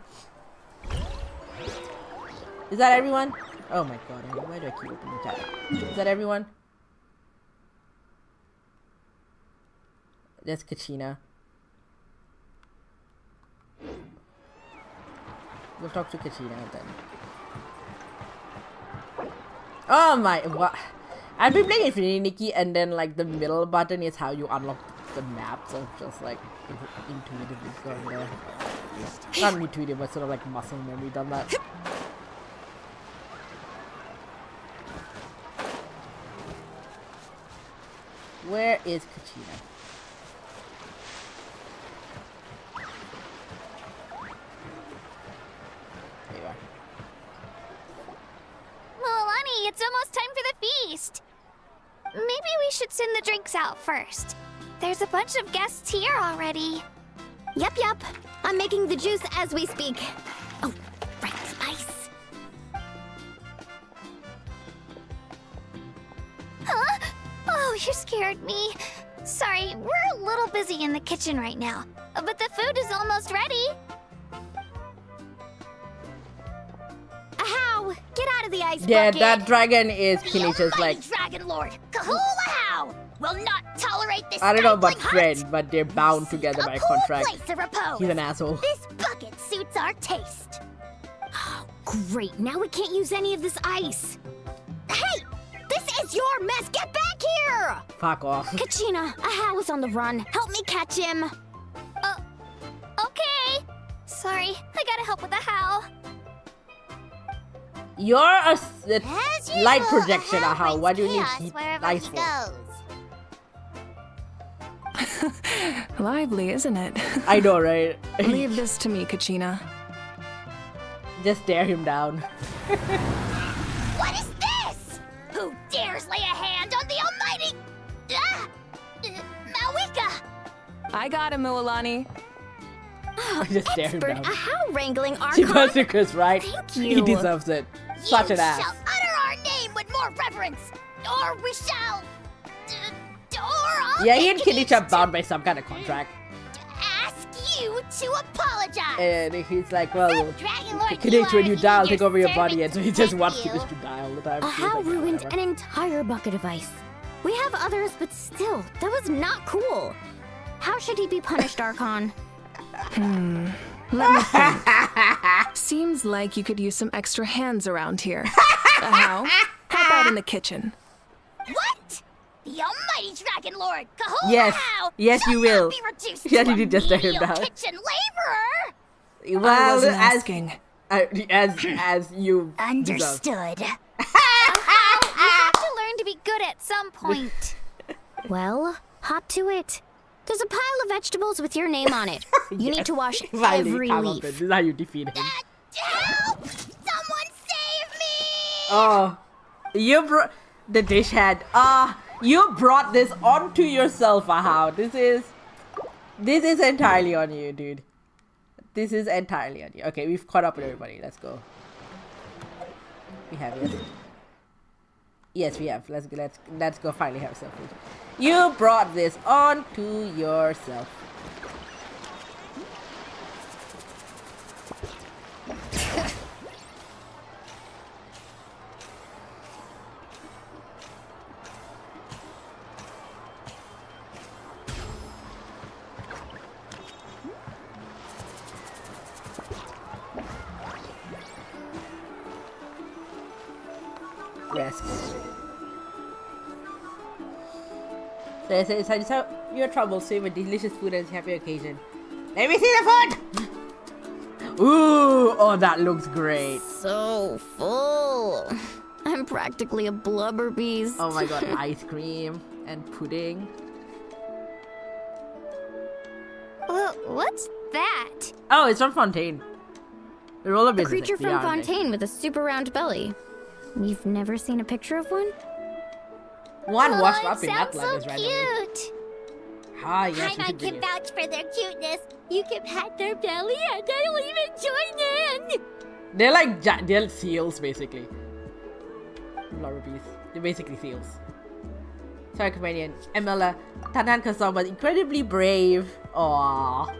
Is that everyone? Oh my god, why do I keep opening the chat? Is that everyone? That's Kachina. We'll talk to Kachina then. Oh my, what? I've been playing Infinity Nikki, and then like the middle button is how you unlock the map, so just like intuitively going there. Not intuitive, but sort of like muscle memory done that. Where is Kachina? There you are. Milani, it's almost time for the feast. Maybe we should send the drinks out first. There's a bunch of guests here already. Yep. I'm making the juice as we speak. Oh, right, ice. Huh? Oh, you scared me. Sorry, we're a little busy in the kitchen right now. But the food is almost ready. Ahow! Get out of the ice Yeah, bucket! that dragon is Kinish's like. Dragon Lord, Kahula will not tolerate this. I don't know about stifling friend, heat. but they're bound together by A cool contract. place of repose. He's an asshole. This bucket suits our taste. Oh, great. Now we can't use any of this ice. Hey, this is your mess. Get back here. Fuck off. Kachina, Ahow is on the run. Help me catch him. Okay. Sorry, I gotta help with the how. You're a As light usual, projection, Ahow Ahow. What do you brings need chaos wherever ice he for? goes. Lively, isn't it? I know, right? Leave this to me, Kachina. Just stare him down. What is this? Who dares lay a hand on the almighty Malika? I got him, Mualani. Just stare him Expert down. Ahow wrangling She Archon. was Chris, right? Thank He you. deserves it. Such You an ass. shall utter our name with more reverence, or we shall. Or I'll Yeah, he and take it Kinish are bound by some kind of contract. ask you to apologize. And he's like, well, Dragon Lord, connect when you he dial, needs take your over your body, and servants so he to just tend wants you. to just die all the time. A He's like, how yeah, ruined whatever. an entire bucket of ice. We have others, but still, that was not cool. How should he be punished, Archon? Let me think. Seems like you could use some extra hands around here. How? How about in the kitchen? What? The almighty Dragon Lord, Kahuna Yes. Yes, shall you will. not be reduced Yes, to you a did just let him menial down. kitchen laborer. Well, I wasn't as asking. as you deserve. Understood. You have to learn to be good at some point. Well, hop to it. There's a pile of vegetables with your name on it. You need to wash Finally, every come up leaf. with- This is how you defeat him. Help! Someone save me! Oh, you brought the dish head. You brought this onto yourself, Ahau. This is entirely on you, dude. This is entirely on you. Okay, we've caught up with everybody. Let's go. We have it. Yes, we have. Let's go finally have some food. You brought this onto yourself. Rest. So it's how your trouble save a delicious food and happy occasion. Let me see the food! Ooh, oh, that looks great. So full. I'm practically a blubber beast. Oh my god, ice cream and pudding. What's that? Oh, it's from Fontaine. The roller A business. creature from beyond it. Fontaine with a super round belly. You've never seen a picture of one? One washed Oh, up in that sounds land so is randomly. cute. Ah, yes, we Paimon should bring can it. vouch for their cuteness. You can pat their belly and I'll even join in. They're like they're seals basically. Blubber beasts. They're basically seals. Sorry, companion. Emela, Tanan Kasam was incredibly brave. Aww.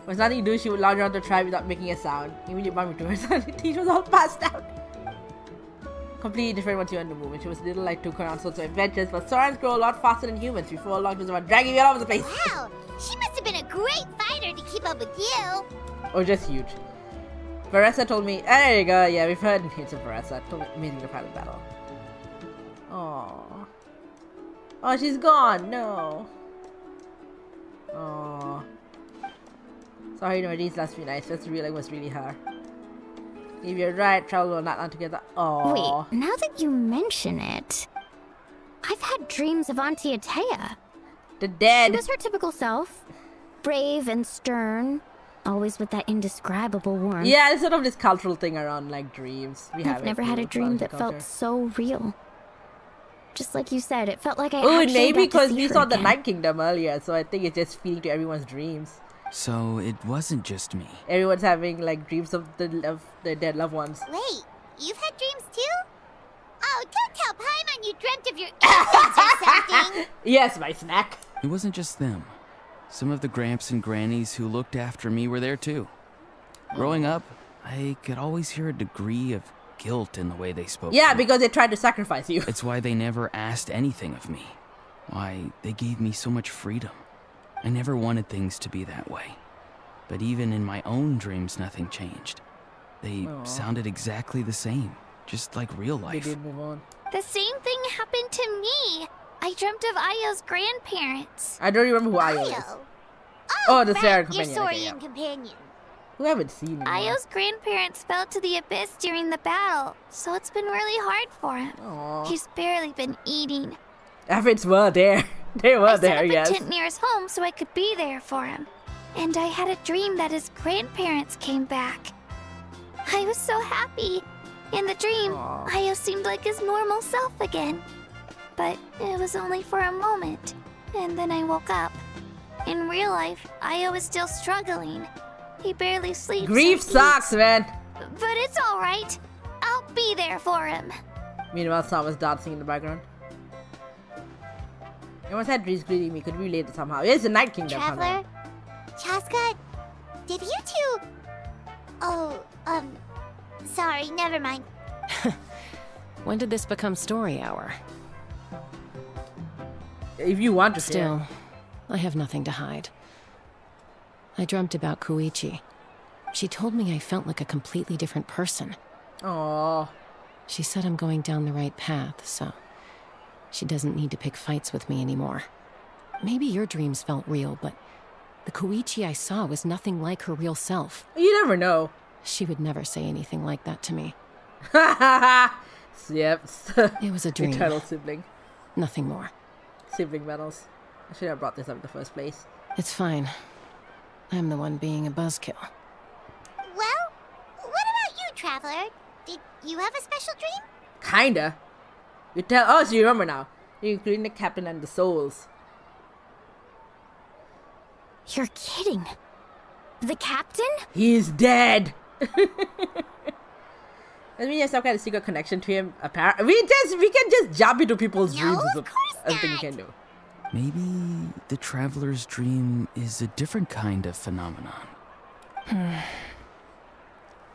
Was nothing to do, she would lounge around the tribe without making a sound. Even your mummy to her son, she was all passed out. Completely different once you're in the movement. She was little like took her on sorts of adventures, but Sorans grow a lot faster than humans. Before long, it was about dragging me all over the place. Wow, she must have been a great fighter to keep up with you. Or just huge. Varessa told me, there you go, yeah, we've heard hints of Varessa. Told me amazing to fight the battle. Aww. Oh, she's gone, no. Aww. Sorry, no, these last few nights, just realizing was really hard. If you're right, travel will not land together. Aww. Wait, now that you mention it, I've had dreams of Auntie Atea. The dead. She was her typical self. Brave and stern. Always with that indescribable warmth. Yeah, it's sort of this cultural thing around like dreams. I've never had a dream that felt so real. Just like you said, it felt like I Oh, actually maybe got to because see we her saw the again. Night Kingdom earlier, so I think it's just feeding to everyone's dreams. So it wasn't just me. Everyone's having like dreams of their dead loved ones. Wait, you've had dreams too? Oh, don't tell Paimon you dreamt of your aliens or something. Yes, my snack. It wasn't just them. Some of the gramps and grannies who looked after me were there too. Growing up, I could always hear a degree of guilt in the way they spoke. Yeah, to me. because they tried to sacrifice you. It's why they never asked anything of me. Why they gave me so much freedom. I never wanted things to be that way. But even in my own dreams, nothing changed. They sounded exactly the same, just like real They life. did move on. The same thing happened to me. I dreamt of Ayo's grandparents. I don't remember who Ayo is. Ayo. Oh, the right, Sarah your companion. Saurian Okay, yeah. companion. Who haven't seen him? Ayo's grandparents fell to the abyss during the battle, so it's been really hard for him. Aww. He's barely been eating. Efforts were there. They were I set there, up yes. a tent near his home so I could be there for him. And I had a dream that his grandparents came back. I was so happy. In the dream, Aw. Ayo seemed like his normal self again. But it was only for a moment. And then I woke up. In real life, Ayo is still struggling. He barely sleeps. Grief or sucks, man. eats. But it's alright. I'll be there for him. Meanwhile, Sam was dancing in the background. Everyone's had dreams greeting me. Could relate it somehow. It's the Night Kingdom. Traveler, Chaska, Did you two... Oh, sorry, never mind. When did this become story hour? If you want to Still, share. I have nothing to hide. I dreamt about Koichi. She told me I felt like a completely different person. Aww. She said I'm going down the right path, so she doesn't need to pick fights with me anymore. Maybe your dreams felt real, but the Koichi I saw was nothing like her real self. You never know. She would never say anything like that to me. Yep. It was a dream. Eternal sibling. Nothing more. Sibling battles. I should have brought this up in the first place. It's fine. I'm the one being a buzzkill. Well, what about you, Traveler? Did you have a special dream? Kinda. You tell. Oh, so you remember now. Including the captain and the souls. You're kidding. The captain? He's dead. I mean, there's some kind of secret connection to him. Apparently, we can just jump into people's dreams. No, of course as a thing we not. can do. Maybe the traveler's dream is a different kind of phenomenon.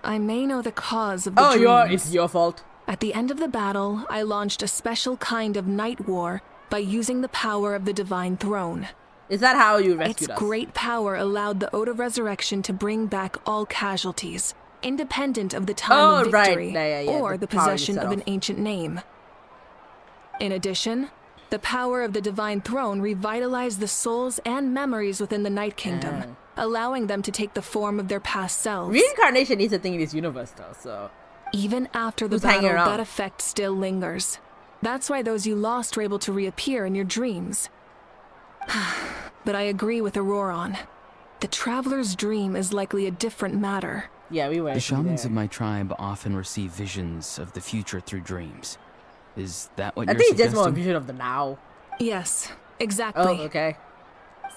I may know the cause of the dreams. Oh, it's your fault. At the end of the battle, I launched a special kind of night war by using the power of the Divine Throne. Is that how you rescued Its us? great power allowed the Ode of Resurrection to bring back all casualties, independent of the time of victory or the possession of an ancient name. In addition, the power of the Divine Throne revitalized the souls and memories within the Night Kingdom, allowing them to take the form of their past selves. Reincarnation is a thing in this universe, though, so... Even after the Who's hanging battle, around? that effect still lingers. That's why those you lost were able to reappear in your dreams. But I agree with Auroron. The Traveler's dream is likely a different matter. Yeah, we were. The shamans of my tribe often receive visions of the future through dreams. Is that what I you're think it's suggesting? just more a vision of the now. Yes, exactly. Oh, okay.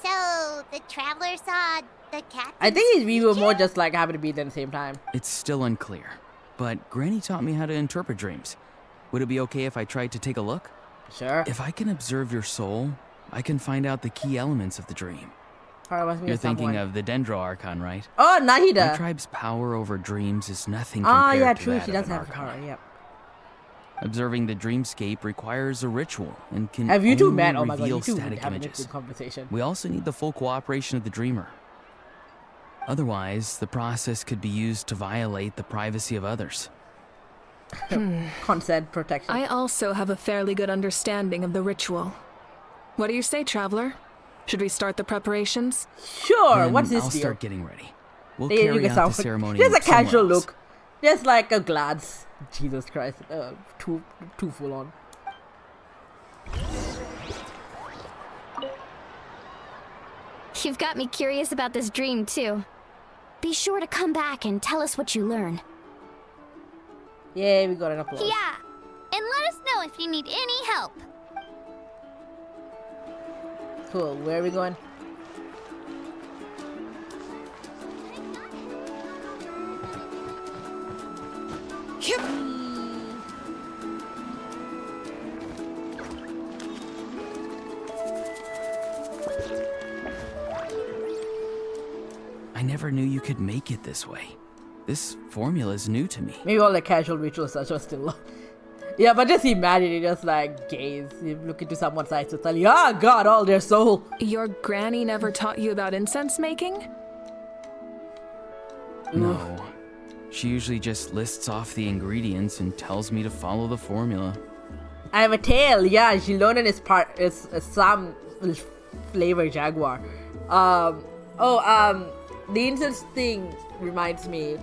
So, the Traveler saw the captain. I think we were more just like happy to be there at the same time. It's still unclear. But Granny taught me how to interpret dreams. Would it be okay if I tried to take a look? Sure. If I can observe your soul, I can find out the key elements of the dream. You're thinking of the Dendro Archon, right? Oh, Nahida. My tribe's power over dreams is nothing compared yeah, to true. that She of does an have Archon. power. Yep. Observing the dreamscape requires a ritual and can Have you two only met? Oh my god, reveal you two static have a images. good conversation. We also need the full cooperation of the dreamer. Otherwise, the process could be used to violate the privacy of others. Consent protection. I also have a fairly good understanding of the ritual. What do you say, Traveler? Should we start the preparations? Sure. Then What's this I'll deal? start getting ready. We'll Yeah, you carry can out sound- the ceremony Just a somewhere casual else. look. Just like a glance. Jesus Christ. Too full on. You've got me curious about this dream, too. Be sure to come back and tell us what you learn. Yeah, we got an applause. Yeah, and let us know if you need any help. Cool. Where are we going? I never knew you could make it this way. This formula is new to me. Maybe all the casual rituals are just still. Yeah, but just imagine it, just like gaze. You look into someone's eyes to tell you, God, all their soul. Your granny never taught you about incense making? No. She usually just lists off the ingredients and tells me to follow the formula. I have a tail. Yeah, she learned in is some flavor jaguar. The incense thing reminds me.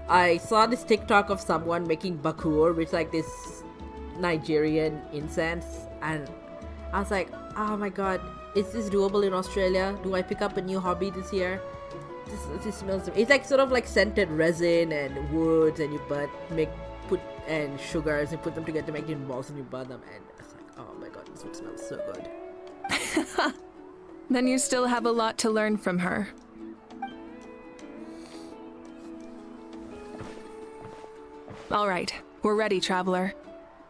I saw this TikTok of someone making bakur, which is like this Nigerian incense, and I was like, oh my god, is this doable in Australia? Do I pick up a new hobby this year? This smells. It's like sort of like scented resin and woods, and you put and sugars and put them together to make it in balls, and you burn them, and it's like, oh my god, this would smell so good. Then you still have a lot to learn from her. All right, we're ready, Traveler.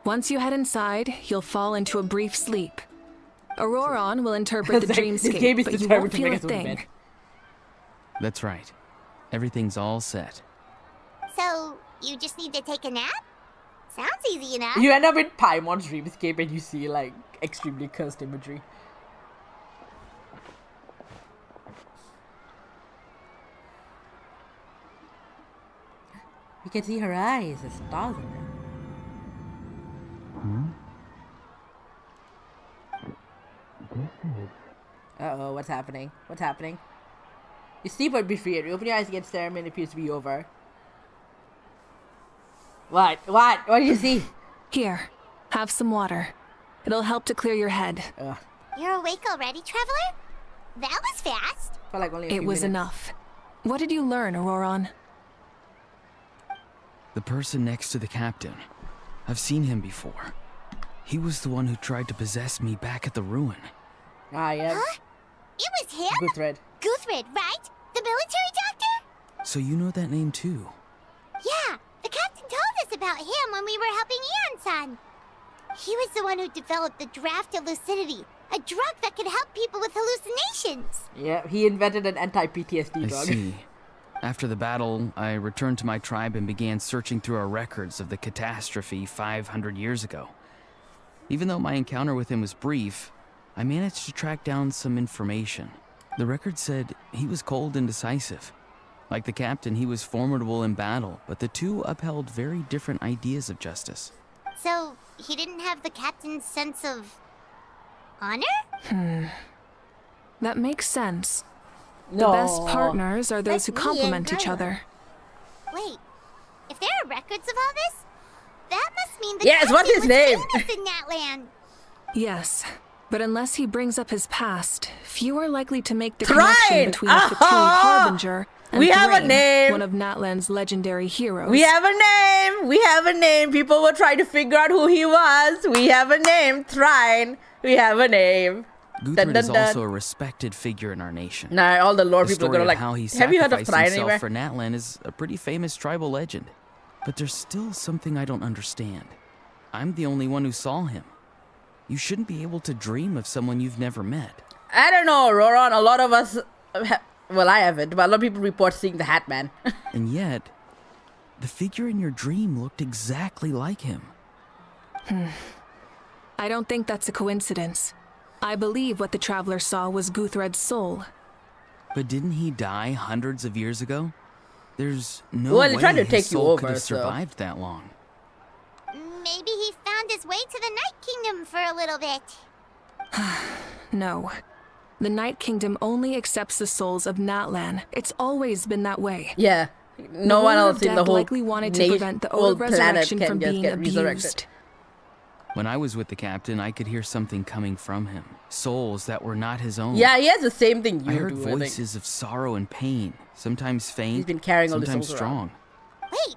Once you head inside, you'll fall into a brief sleep. Auroron will interpret the This game dreamscape, is but you determined won't to feel make a us go to thing. bed. That's right. Everything's all set. So, you just need to take a nap? Sounds easy enough. You end up in Paimon's dreamscape and you see, like, extremely cursed imagery. You can see her eyes, the stars in there. Uh-oh, what's happening? What's happening? You sleep but be free. You open your eyes against ceremony, it appears to be over. What? What? What do you see? Here, have some water. It'll help to clear your head. You're awake already, Traveler? That was fast. Felt like only a few It was minutes. enough. What did you learn, Auroron? The person next to the captain. I've seen him before. He was the one who tried to possess me back at the ruin. Ah, yeah. Huh? It was him? Guthred. Guthred, right? The military doctor? So you know that name too? Yeah, the captain told us about him when we were helping Eon-san. He was the one who developed the draft of lucidity, a drug that could help people with hallucinations. Yeah, he invented an anti-PTSD I drug. see. After the battle, I returned to my tribe and began searching through our records of the catastrophe 500 years ago. Even though my encounter with him was brief, I managed to track down some information. The record said he was cold and decisive. Like the captain, he was formidable in battle, but the two upheld very different ideas of justice. So, he didn't have the captain's sense of honor? That makes sense. No. The best partners are those who Like me and complement each Kyla. other. Wait, if there are records of all this, that must mean the Yes, captain what's his was name? famous in that land. Yes, but unless he brings up his past, few are likely to make the Thrain! connection between the Fatui Harbinger and We have a Thrain, name. one of Natlan's legendary heroes. We have a name. We have a name. People were trying to figure out who he was. We have a name. Thrain. We have a name. Guthred is also a respected figure in our nation. Nah, all the lore The people are story gonna of like. how he Have you heard of sacrificed Thrain himself anywhere? for Natlan is a pretty famous tribal legend. But there's still something I don't understand. I'm the only one who saw him. You shouldn't be able to dream of someone you've never met. I don't know, Roran. A lot of us. Well, I haven't, but a lot of people report seeing the Hat Man. And yet, the figure in your dream looked exactly like him. I don't think that's a coincidence. I believe what the Traveler saw was Guthred's soul. But didn't he die hundreds of years ago? There's no Well, he way tried to his take you soul could over, have so- survived that long. Maybe he found his way to the Night Kingdom for a little bit. No. The Night Kingdom only accepts the souls of Natlan. It's always been that way. Yeah. No one Ruler else of in the Death whole likely wanted to prevent the whole old planet resurrection can from just being get abused. resurrected. When I was with the captain, I could hear something coming from him. Souls that were not his own. Yeah, he has the same thing you I heard do. I think. voices of sorrow and pain, sometimes faint, He's been carrying all the sometimes souls strong. Wait,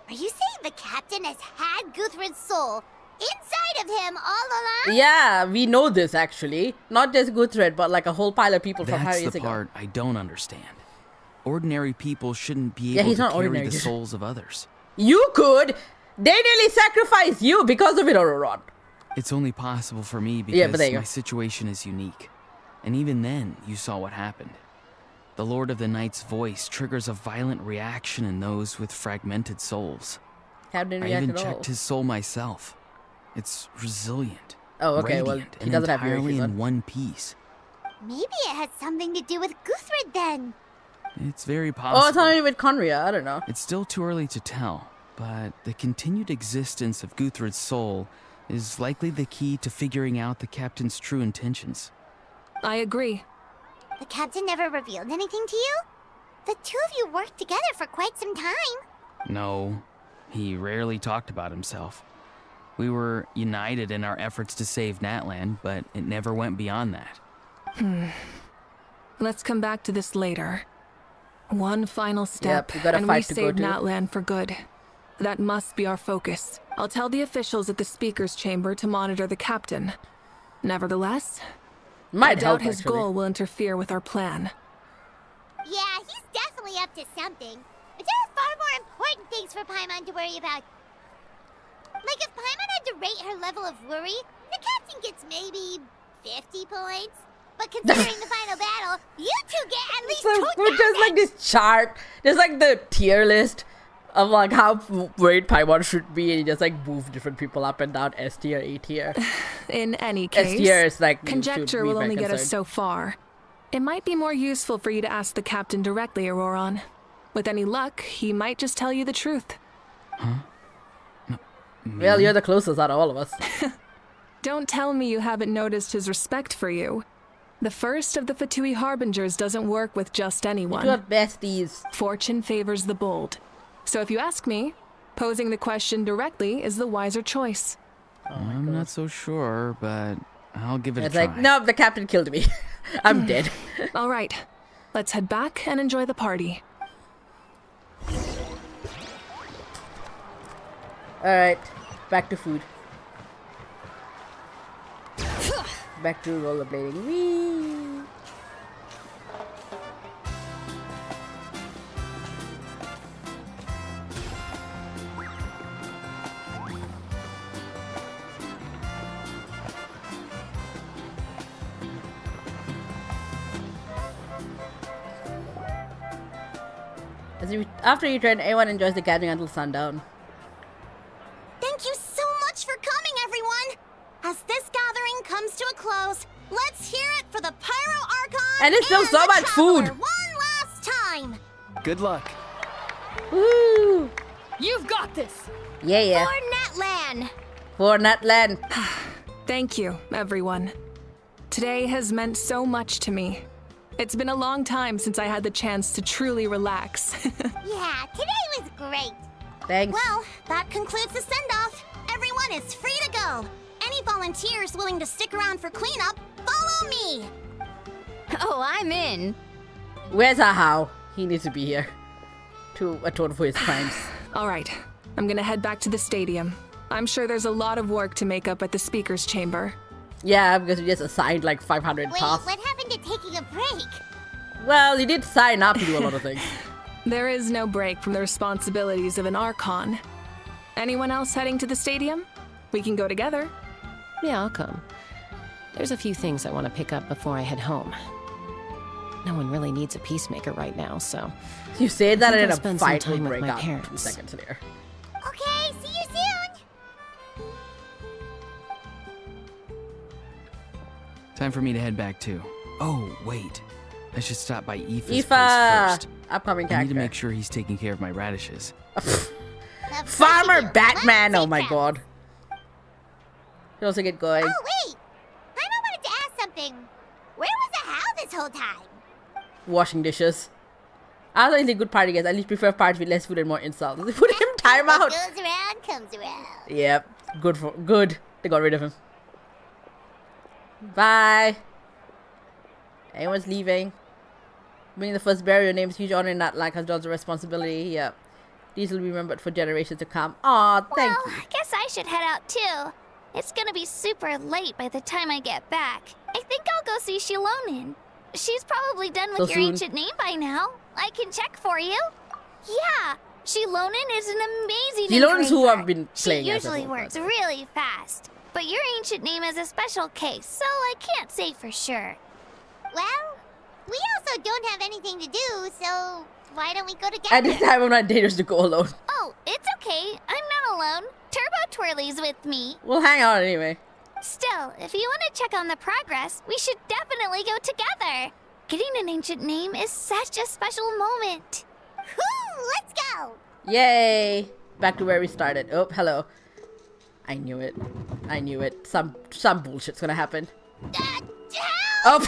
are you saying the captain has had Guthred's soul inside of him all along? Yeah, we know this actually. Not just Guthred, but like a whole pile of people from That's years the ago. part I don't understand. Ordinary people shouldn't be Yeah, able he's to not carry ordinary, the dude. souls of others. You could. They nearly sacrificed you because of it, Auroron. It's only possible for me Yeah, but because there you my go. situation is unique. And even then, you saw what happened. The Lord of the Night's voice triggers a violent reaction in those with fragmented souls. How didn't I react even at all. checked his soul myself. It's resilient. Oh, okay, well, radiant, he and doesn't have your entirely issues, in then. one piece. Maybe it had something to do with Guthred then. It's very Oh, possible. it's something with Conria. I don't know. It's still too early to tell, but the continued existence of Guthred's soul is likely the key to figuring out the captain's true intentions. I agree. The captain never revealed anything to you? The two of you worked together for quite some time. No, he rarely talked about himself. We were united in our efforts to save Natlan, but it never went beyond that. Let's come back to this later. One final step, we got a and fight we to go save to. Natlan for good. That must be our focus. I'll tell the officials at the speaker's chamber to monitor the captain. Nevertheless, I Might doubt help, his actually. goal will interfere with our plan. Yeah, he's definitely up to something. But there are far more important things for Paimon to worry about. Like if Paimon had to rate her level of worry, the captain gets maybe 50 points. but considering the final battle, you two get at least So 2,000. there's like this chart. There's like the tier list of like how great Paimon should be, and you just like move different people up and down, S tier, A tier. In any S case, tier is like conjecture will only get us so far. It might be more useful for you to ask the captain directly, Auroron. With any luck, he might just tell you the truth. Huh? Well, you're the closest out of all of us. Don't tell me you haven't noticed his respect for you. The first of the Fatui Harbingers doesn't work with just anyone. You're besties. Fortune favors the bold. So if you ask me, posing the question directly is the wiser choice. I'm not so sure, but I'll give it a It's try. like, no, the captain killed me. I'm dead. All right, let's head back and enjoy the party. Alright, back to food. Back to rollerblading. Whee! After you turn, everyone enjoys the gathering until sundown. Thank you so much for coming, everyone! As this gathering comes to a close, let's hear it for the Pyro Archon And it's still so the much Traveler food. one last time! Good luck. Woo! You've got this! Yeah. For Natlan! For Natlan. Thank you, everyone. Today has meant so much to me. It's been a long time since I had the chance to truly relax. Yeah, today was great. Thanks. Well, that concludes the send-off. Everyone is free to go. Any volunteers willing to stick around for cleanup, follow me. Oh, I'm in. Where's Ahau? He needs to be here to atone for his crimes. All right, I'm gonna head back to the stadium. I'm sure there's a lot of work to make up at the speaker's chamber. Yeah, because we just assigned like 500 Wait, tasks. what happened to taking a break? Well, you did sign up to do a lot of things. There is no break from the responsibilities of an Archon. Anyone else heading to the stadium? We can go together. Yeah, I'll come. There's a few things I want to pick up before I head home. No one really needs a peacemaker right now, so... You say that I think and I'll a spend some fight will time with break my out 2 parents. seconds later. Okay, see you soon. Time for me to head back too. Oh, wait. I should stop by Aoife's place Aoife! first. Upcoming I need character. to make sure he's taking care of my radishes. Farmer Batman! Oh my god. You also get going. Oh, wait. I wanted to ask something. Where was the Hal this whole time? Washing dishes. I was a good party guys. I at least prefer parties with less food and more insults. They put him time out. What goes around comes around. Yep. Good. They got rid of him. Bye. Everyone's leaving. Being the first burial name is huge honor in that like has done the responsibility. Yep. These will be remembered for generations to come. Aw, thank you. I guess I should head out too. It's gonna be super late by the time I get back. I think I'll go see Shilonin. She's probably done with So your soon? ancient name by now. I can check for you. Yeah, Shilonin is an amazing Shilonin's who engraver. I've been playing She as usually well, works really fast. But your ancient name is a special case, so I can't say for sure. Well, we also don't have anything to do, so why don't we go together? At this time, I'm not dangerous to go alone. Oh, it's okay. I'm not alone. Turbo Twirly's with me. We'll hang out anyway. Still, if you want to check on the progress, we should definitely go together. Getting an ancient name is such a special moment. Woo, let's go. Yay! Back to where we started. Oh, hello. I knew it. Some bullshit's gonna happen. Oh!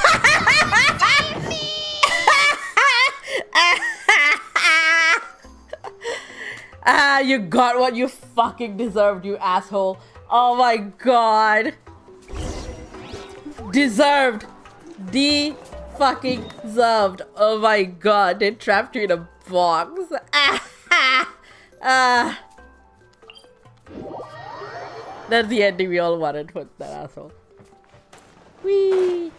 You got what you fucking deserved, you asshole. Oh my god. Deserved. Fucking deserved. Oh my god. They trapped you in a box. That's the ending we all wanted for that asshole. Whee!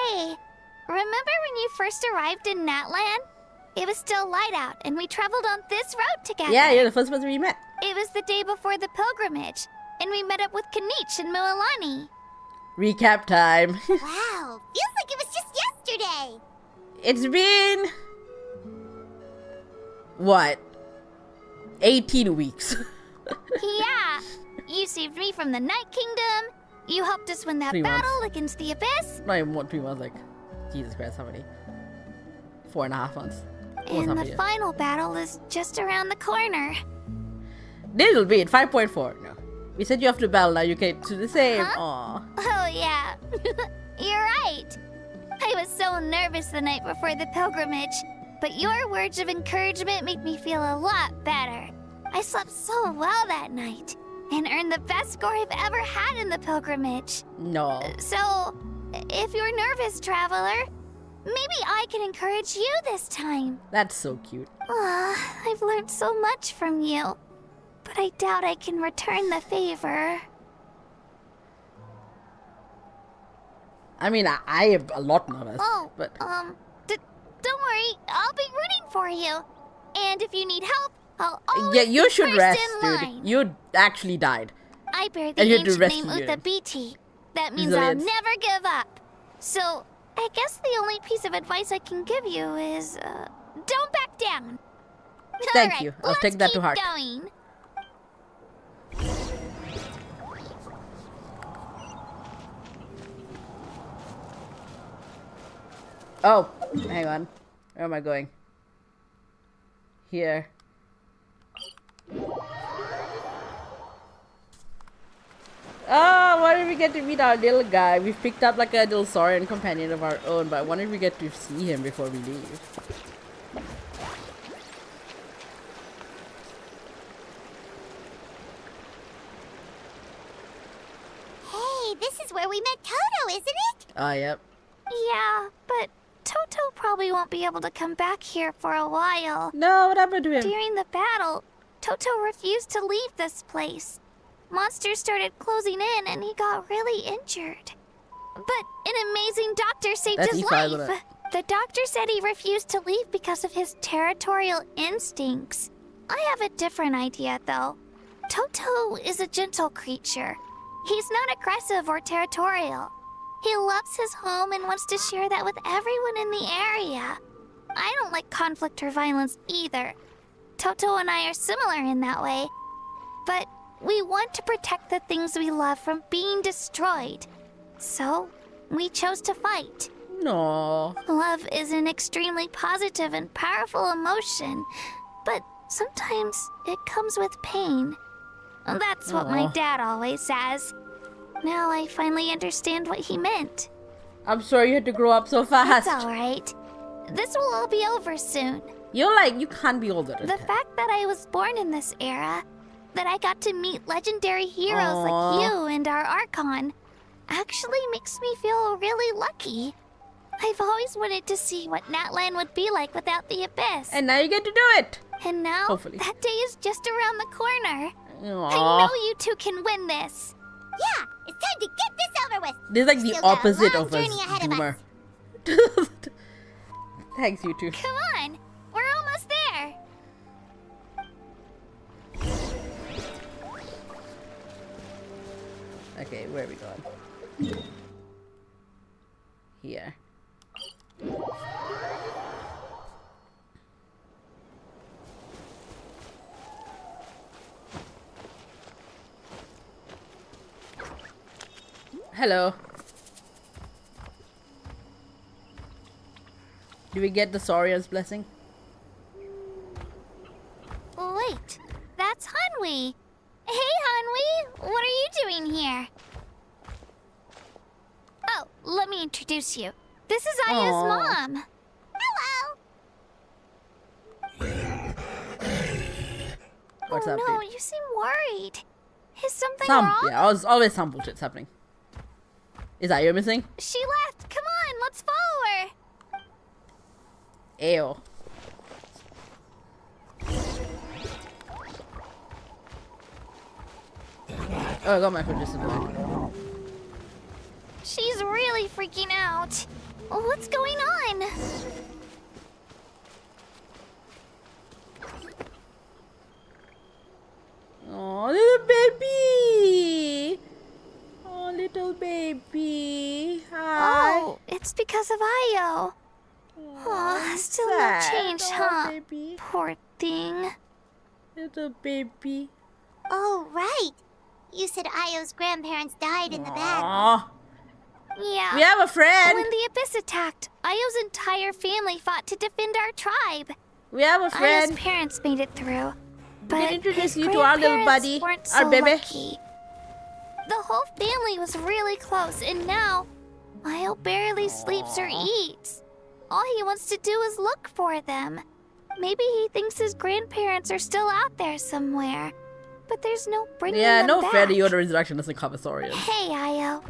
Hey, remember when you you first arrived in Natlan? It was still light out, and we traveled on this road together. Yeah, you're the first person we met. It was the day before the pilgrimage, and we met up with Kanich and Moalani. Recap time. Wow, feels like it was just yesterday. It's been... what? 18 weeks. Yeah, you saved me from the Night Kingdom. You helped us win that 3 months. battle against the Abyss. Not even 3 months, like... Jesus Christ, how many? 4.5 months. Almost And half a the year. final battle is just around the corner. This will be in 5.4. No. We sent you off to battle, now you can do the same. Aww. Oh, yeah. You're right. I was so nervous the night before the pilgrimage, but your words of encouragement made me feel a lot better. I slept so well that night and earned the best score I've ever had in the pilgrimage. No. So, if you're nervous, traveler, maybe I can encourage you this time. That's so cute. I've learned so much from you, but I doubt I can return the favor. I mean, I am a lot nervous. Oh, but don't worry, I'll be rooting for you. And if you need help, I'll always yeah, you be should first rest, in dude. line. You actually died. I bear the And you had to ancient rest name in your Uthabiti. That means resilience. I'll never give up. So, I guess the only piece of advice I can give you is, don't back down. Thank Alright, you. I'll let's take that to keep heart. Going. Oh, hang on. Where am I going? Here. Oh, why did we get to meet our little guy? We've picked up like a little Saurian companion of our own, but I wonder if we get to see him before we leave. Hey, this is where we met Toto, isn't it? Oh, yep. Yeah, but Toto probably won't be able to come back here for a while. No, what happened to him? During the battle, Toto refused to leave this place. Monsters started closing in and he got really injured. But an amazing doctor saved That's his E5, isn't life. it? The doctor said he refused to leave because of his territorial instincts. I have a different idea, though. Toto is a gentle creature. He's not aggressive or territorial. He loves his home and wants to share that with everyone in the area. I don't like conflict or violence either. Toto and I are similar in that way. But we want to protect the things we love from being destroyed. So, we chose to fight. No. Love is an extremely positive and powerful emotion, but sometimes it comes with pain. That's what my Aw. dad always says. Now I finally understand what he meant. I'm sorry you had to grow up so fast. It's alright. This will all be over soon. You're like, you can't be older than The 10. fact that I was born in this era, that I got to meet legendary heroes Aw. like you and our Archon, actually makes me feel really lucky. I've always wanted to see what Natlan would be like without the Abyss. And now you get to do it. And now, Hopefully. that day is just around the corner. Aww. I know you two can win this. Yeah, it's time to get this over with. This is like the Still got a opposite long of us, journey ahead of Doomer. Thanks, you two. Come on, we're almost there. Okay, where are we going? Here. Hello. Do we get the Saurian's blessing? Wait, that's Hanwi. Hey, Hanwi, what are you doing here? Oh, let me introduce you. This is Aya's Aw. mom. Hello. What's oh up, no, dude? you seem worried. Is something Some, wrong? yeah, always some bullshit's happening. Is Aya missing? She left. Come on, let's follow her. Ew. Oh, I got my foot just in the way. She's really freaking out. What's going on? Oh, little baby. Oh, little baby. Hi. Oh, it's because of Io. Oh, still no change, huh? Baby. Poor thing. Little baby. Oh, right. You said Io's grandparents died in the battle. Aw. Yeah. We have a friend. When the Abyss attacked, Io's entire family fought to defend our tribe. We have a friend. Io's parents made it through. But We can introduce his you to our little grandparents buddy, weren't our so baby. lucky. The whole family was really close, and now Io barely sleeps or eats. All he wants to do is look for them. Maybe he thinks his grandparents are still out there somewhere, but there's no bringing them no back. fair to you. The resurrection doesn't cover Saurians. Hey, Io.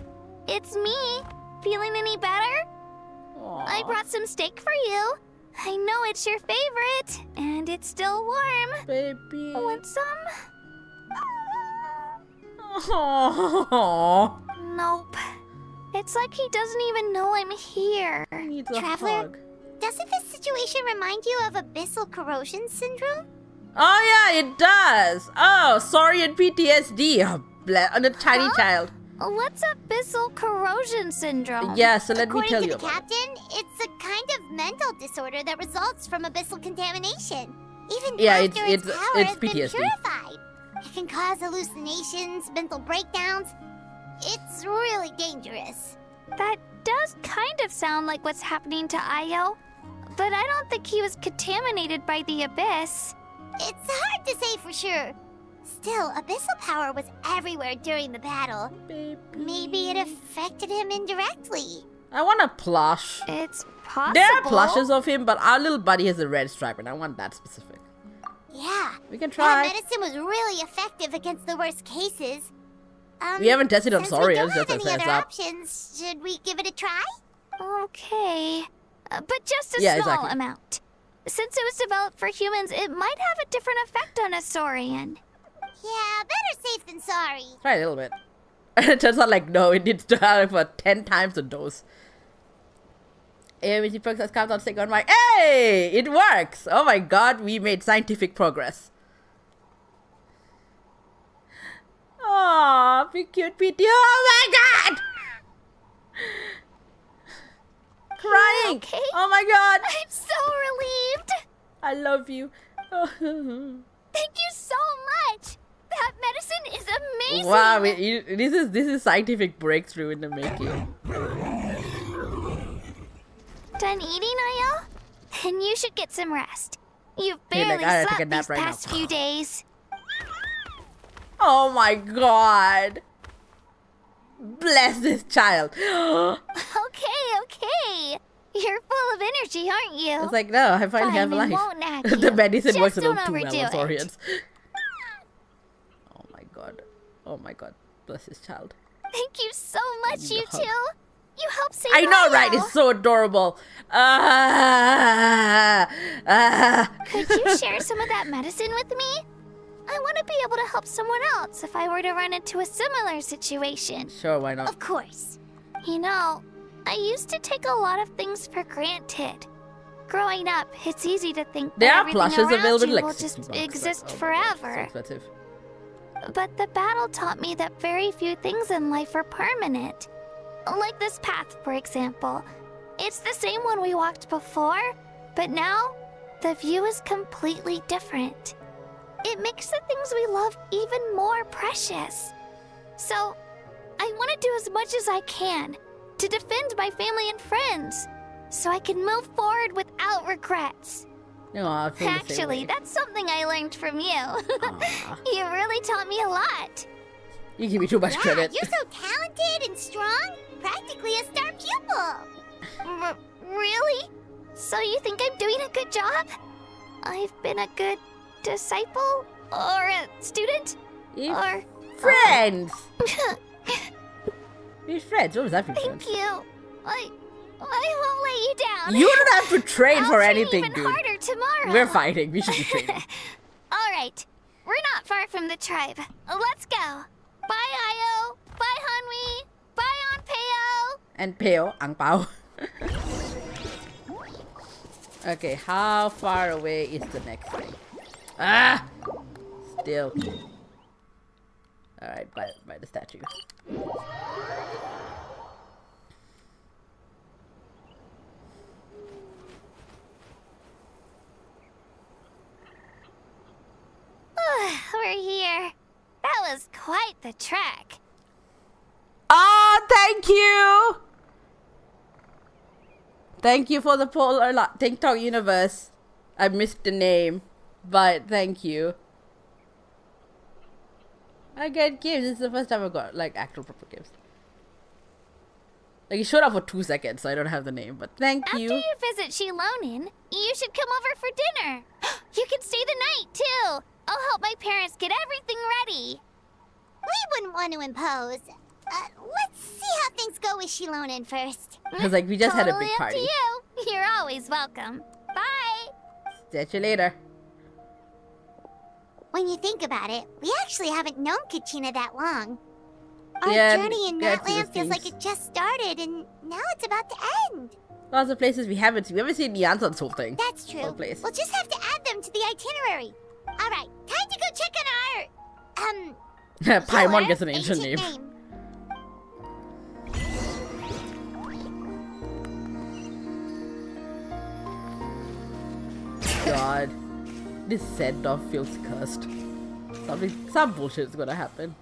It's me. Feeling any better? I brought some steak for you. I know it's your favorite, and it's still warm. Baby. Want some? Oh. Nope. It's like he doesn't even know I'm here. Needs a Traveler, hug. doesn't this situation remind you of abyssal corrosion syndrome? Oh yeah, it does. Oh, Saurian PTSD. Oh, on a tiny child. What's abyssal corrosion syndrome? Yeah, so let me According tell to you the about it. captain, it's a kind of mental disorder that results from abyssal contamination. Even Yeah, after its it's power has been PTSD. purified. It can cause hallucinations, mental breakdowns. It's really dangerous. That does kind of sound like what's happening to Io, but I don't think he was contaminated by the Abyss. It's hard to say for sure. Still, abyssal power was everywhere during the battle. Baby. Maybe it affected him indirectly. I want a plush. It's possible. There are plushes of him, but our little buddy has a red stripe, and I want that specific. Yeah. We can That try. medicine was really effective against the worst cases. We haven't tested on Since we Saurians, don't just have as any heads other up. options, should we give it a try? Okay. But just a Yeah, small exactly. amount. Since it was developed for humans, it might have a different effect on a Saurian. Yeah, better safe than sorry. Try a little bit. And it turns out like, no, it needs to have for 10 times the dose. AMC progress comes on second mic. Hey! It works! Oh my god, we made scientific progress. Aww, big cute PT. Oh my god! Crying! Okay. Oh my god! I'm so relieved. I love you. Thank you so much. That medicine is amazing. Wow, this is scientific breakthrough in the making. Done eating, Io? Then you should get some rest. You've Hey, barely I gotta take a slept nap these right now. past few days. Oh my god! Bless this child. Okay. You're full of energy, aren't you? It's like, no, I finally have a Fine, we life. won't nag The you. medicine Just works a little don't too well overdo on it. Saurians. Oh my god. Oh my god. Bless this child. Thank you so much, need a you hug. two. You helped save I know, Io. right? It's so adorable. Could you share some of that medicine with me? I want to be able to help someone else if I were to run into a similar situation. Sure, why not? Of course. You know, I used to take a lot of things for granted. Growing up, it's easy to think There that are everything plushes around available you like will 60 just bucks, exist like, oh my God, forever. so expensive. But the battle taught me that very few things in life are permanent. Like this path, for example. It's the same one we walked before, but now the view is completely different. It makes the things we love even more precious. So, I want to do as much as I can to defend my family and friends, so I can move forward without regrets. No, I feel the same Actually, way. that's something I learned from you. You really taught me a lot. You give me too much Yeah, credit. you're so talented and strong. Practically a star pupil. Really? So you think I'm doing a good job? I've been a good disciple? Or a student? If Or... friends! We're friends. What was that for Thank friends? you. I won't let you down. You don't have to train I'll for train anything, even dude. harder tomorrow. We're fighting. We should be training. All right. We're not far from the tribe. Let's go. Bye, Io. Bye, Hanwi. Bye, Onpeo. And Peo, Ang Pao. Okay, how far away is the next thing? Ah! Still. Alright, by the statue. We're here. That was quite the trek. Oh, thank you! Thank you for the Polar TikTok universe. I missed the name, but thank you. I get gifts. This is the first time I got like actual proper gifts. Like, it showed up for 2 seconds, so I don't have the name, but thank you. After your visit, Shilonin, you should come over for dinner. You can stay the night, too. I'll help my parents get everything ready. We wouldn't want to impose. Let's see how things go with Shilonin first. Because, like, we just had a big party. Totally up to you. You're always welcome. Bye. Catch you later. When you think about it, we actually haven't known Kachina that long. Our journey in Natland feels like it just started, and now it's about to end. Lots of places we haven't seen. We haven't seen Yanson's whole thing. That's true. Whole place. We'll just have to add them to the itinerary. All right, time to go check on our Paimon gets an ancient name. God, this send-off feels cursed. Some bullshit is gonna happen.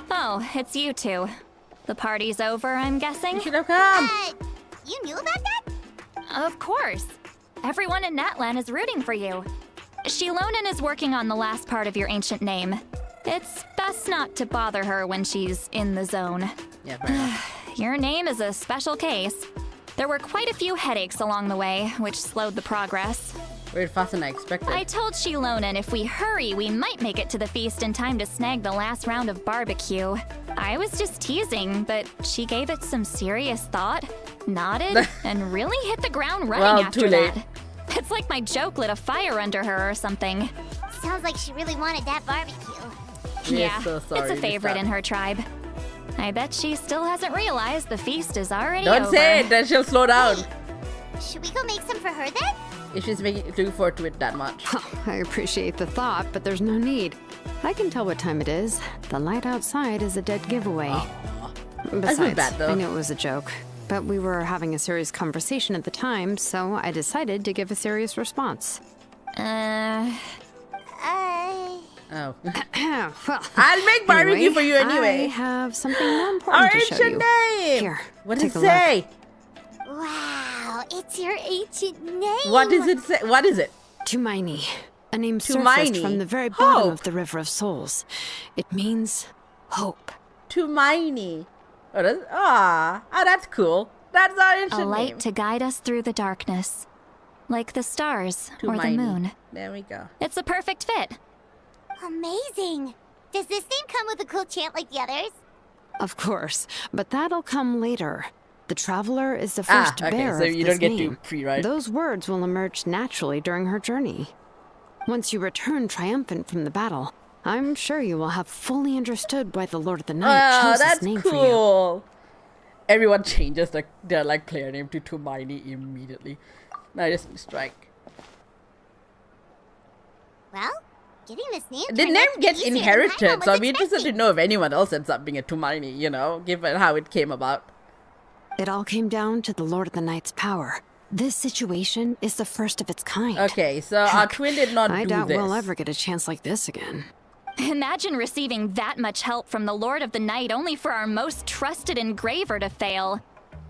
Oh, it's you two. The party's over, I'm guessing? You should have come! You knew about that? Of course. Everyone in Natlan is rooting for you. Shilonin is working on the last part of your ancient name. It's best not to bother her when she's in the zone. Yeah, fair enough. Your name is a special case. There were quite a few headaches along the way, which slowed the progress. Very faster than I expected. I told Shilonin if we hurry, we might make it to the feast in time to snag the last round of barbecue. I was just teasing, but she gave it some serious thought, nodded, and really hit the ground running after that. It's like my joke lit a fire under her or something. Sounds like she really wanted that barbecue. Yeah, it's a favorite in her tribe. I bet she still hasn't realized the feast is already over. Don't say it, then she'll slow down. Should we go make some for her then? If she's looking forward to it that much. I appreciate the thought, but there's no need. I can tell what time it is. The light outside is a dead giveaway. Besides, I feel bad, though. I knew it was a joke, but we were having a serious conversation at the time, so I decided to give a serious response. Oh. Well, I'll make barbecue for you anyway. I have something more important to show you. Name. Here, what does it take a say? look. Wow, it's your ancient name. What does it say? What is it? Tumaini, a name Tumaini. surfaced from the very bottom of the River of Souls. It means hope. Tumaini. Oh, that's cool. That's our ancient A light name. to guide us through the darkness. Like the stars or the Tumaini. moon. There we go. It's a perfect fit. Amazing. Does this name come with a cool chant like the others? Of course, but that'll come later. The Traveler is the first bearer so of you this don't get name. to pre-write. Those words will emerge naturally during her journey. Once you return triumphant from the battle, I'm sure you will have fully understood why the Lord of the Night chose this name for you. Cool. Everyone changes their like player name to Tumaini immediately. I just strike. Well, getting this name. The name gets inherited, so I'd be interested to know if anyone else ends up being a Tumaini, you know, given how it came about. It all came down to the Lord of the Night's power. This situation is the first of its kind. Okay, so our twin did not I do doubt this. we'll ever get a chance like this again. Imagine receiving that much help from the Lord of the Night only for our most trusted engraver to fail.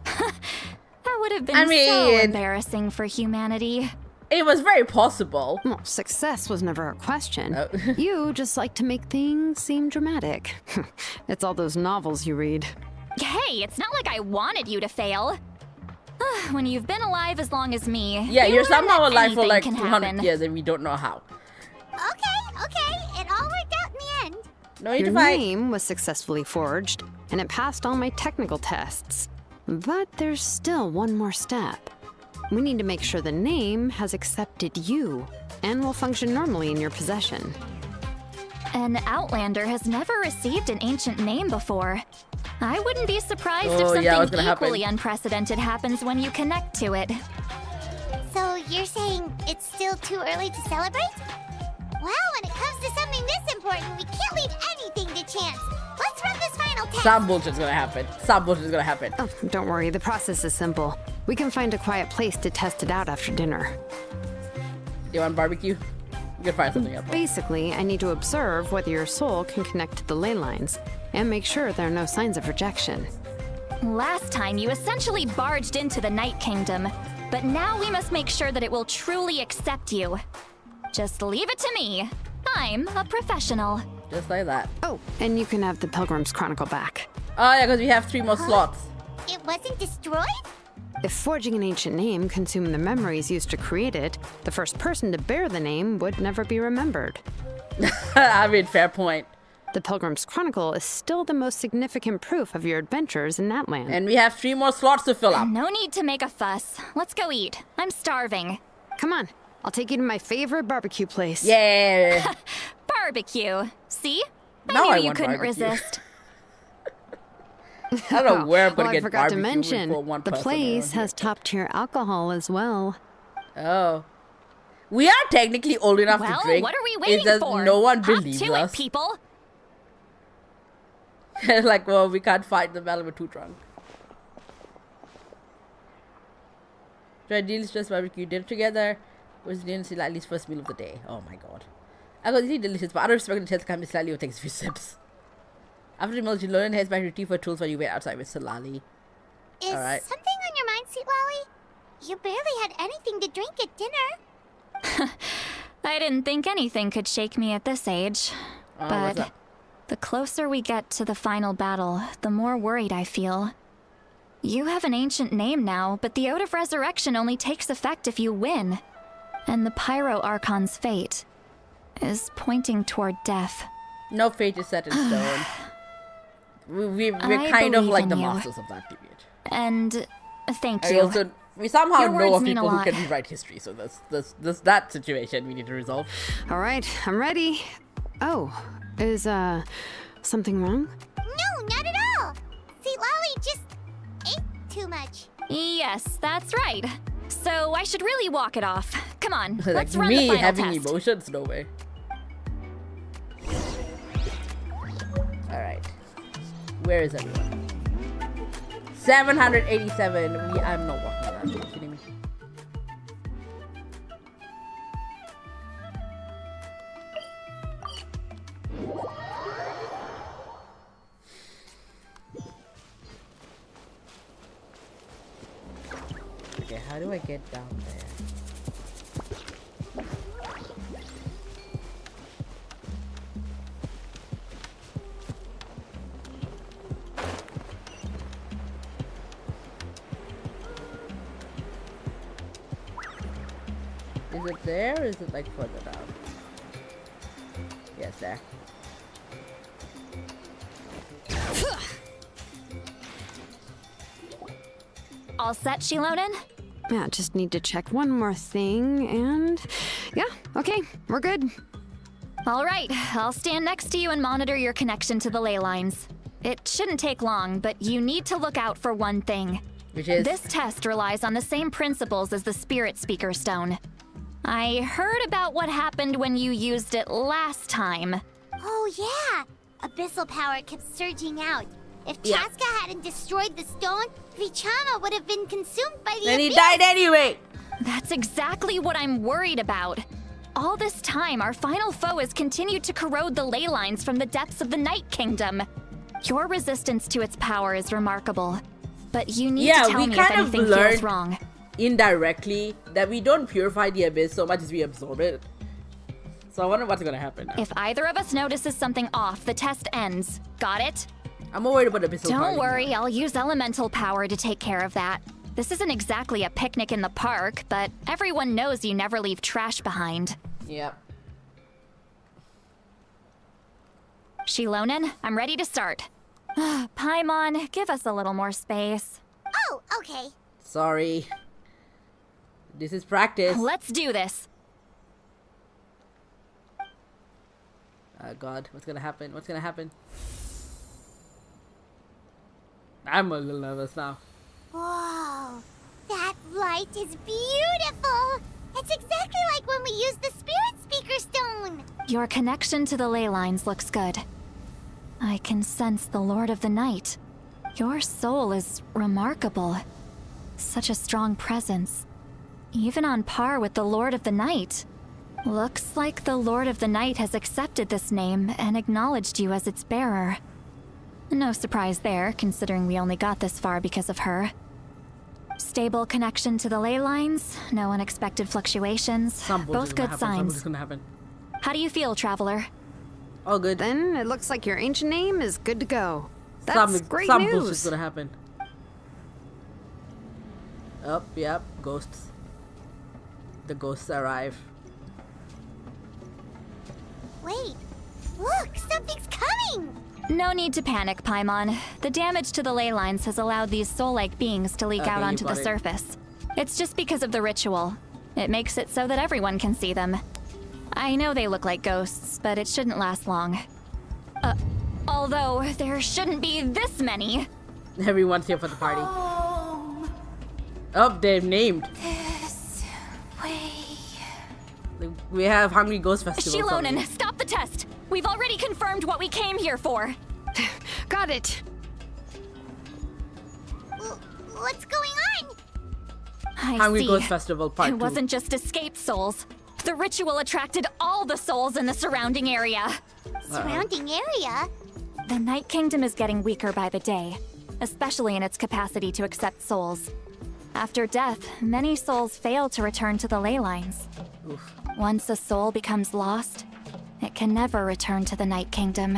That would have been so embarrassing for humanity. It was very possible. Well, success was never a question. You just like to make things seem dramatic. It's all those novels you read. Hey, it's not like I wanted you to fail. When you've been alive as long as me, Yeah, you you're learn somehow that alive for anything like can 200 happen. years and we don't know how. Okay. It all worked out in the end. No need Your to fight. name was successfully forged, and it passed all my technical tests. But there's still one more step. We need to make sure the name has accepted you and will function normally in your possession. An Outlander has never received an ancient name before. I wouldn't be surprised if something equally unprecedented happens when you connect to it. So you're saying it's still too early to celebrate? Well, when it comes to something this important, we can't leave anything to chance. Let's run this final test. Some bullshit's gonna happen. Some bullshit's gonna happen. Oh, don't worry, the process is simple. We can find a quiet place to test it out after dinner. You want barbecue? You can find something else. Basically, I need to observe whether your soul can connect to the ley lines and make sure there are no signs of rejection. Last time, you essentially barged into the Night Kingdom, but now we must make sure that it will truly accept you. Just leave it to me. I'm a professional. Just like that. Oh, and you can have the Pilgrim's Chronicle back. Oh yeah, because we have 3 more slots. It wasn't destroyed? If forging an ancient name consumed the memories used to create it, the first person to bear the name would never be remembered. I mean, fair point. The Pilgrim's Chronicle is still the most significant proof of your adventures in that land. And we have 3 more slots to fill up. No need to make a fuss. Let's go eat. I'm starving. Come on, I'll take you to my favorite barbecue place. Yeah. Barbecue. See? Now I I knew you want couldn't barbecue. resist. I don't know where I'm gonna well, get I forgot to barbecue mention, for one the person place around has top-tier alcohol as well. here. Oh. We are technically old enough Well, to drink. what are we It's waiting just for? no one Hop believes to us. it, people. Like, well, we can't fight the battle, we're too drunk. Try delicious barbecue dinner together. Was dinner still at least first meal of the day? Oh my god. I got really delicious, but I don't expect the taste can be slightly or takes a few sips. After the meal, you learn and heads back to your tea for tools while you wait outside with Salali. Is Alright. something on your mind, Sweet Lolly? You barely had anything to drink at dinner. I didn't think anything could shake me at this age. Oh, what's But up? the closer we get to the final battle, the more worried I feel. You have an ancient name now, but the Ode of Resurrection only takes effect if you win. And the Pyro Archon's fate is pointing toward death. No fate is set in stone. We're I kind of believe like in the you. masters of that period. And thank I you. also, we somehow Your know words of mean a people who lot. can rewrite history, so that's that situation we need to resolve. All right, I'm ready. Oh, is, something wrong? No, not at all. Sweet Lolly just ate too much. Yes, that's right. So I should really walk it off. Come on, Like let's run me the final having test. emotions? No way. Alright. Where is everyone? 787. I'm not walking that. Are you kidding me? Okay, how do I get down there? Is it there or is it like further down? Yes, there. All set, Shilonen? Yeah, just need to check one more thing, and yeah, okay, we're good. All right, I'll stand next to you and monitor your connection to the ley lines. It shouldn't take long, but you need to look out for one thing. Which is? This test relies on the same principles as the Spirit Speaker Stone. I heard about what happened when you used it last time. Oh, yeah. Abyssal power kept surging out. If Yeah. Chaska hadn't destroyed the stone, Vichama would have been consumed by the And he abyss. died anyway! That's exactly what I'm worried about. All this time, our final foe has continued to corrode the ley lines from the depths of the Night Kingdom. Your resistance to its power is remarkable, but you need to tell we me if kind of anything feels learned wrong. indirectly that we don't purify the abyss so much as we absorb it. So I wonder what's gonna happen now. If either of us notices something off, the test ends. Got it? I'm more worried about abyssal power. Don't worry, I'll use elemental power to take care of that. This isn't exactly a picnic in the park, but everyone knows you never leave trash behind. Yep. Shilonen, I'm ready to start. Paimon, give us a little more space. Oh, okay. Sorry. This is practice. Let's do this. Oh god, what's gonna happen? What's gonna happen? I'm a little nervous now. Whoa, that light is beautiful. It's exactly like when we used the Spirit Speaker Stone. Your connection to the ley lines looks good. I can sense the Lord of the Night. Your soul is remarkable. Such a strong presence. Even on par with the Lord of the Night. Looks like the Lord of the Night has accepted this name and acknowledged you as its bearer. No surprise there, considering we only got this far because of her. Stable connection to the ley lines, no unexpected fluctuations, both good signs. How do you feel, Traveler? All good. Then it looks like your ancient name is good to go. That's great news. Some bullshit's gonna happen. Oh, yep, ghosts. The ghosts arrive. Wait, look, something's coming! No need to panic, Paimon. The damage to the ley lines has allowed these soul-like beings to leak out onto the surface. It's just because of the ritual. It makes it so that everyone can see them. I know they look like ghosts, but it shouldn't last long. Although, there shouldn't be this many. Everyone's here for the party. Oh, they're named. This way. We have Hungry Ghost Festival. Shilonen, stop the test! We've already confirmed what we came here for. Got it. What's going on? Hungry Ghost Festival Part 2. It wasn't just escaped souls. The ritual attracted all the souls in the surrounding area. Surrounding area? The Night Kingdom is getting weaker by the day, especially in its capacity to accept souls. After death, many souls fail to return to the ley lines. Oof. Once a soul becomes lost, it can never return to the Night Kingdom.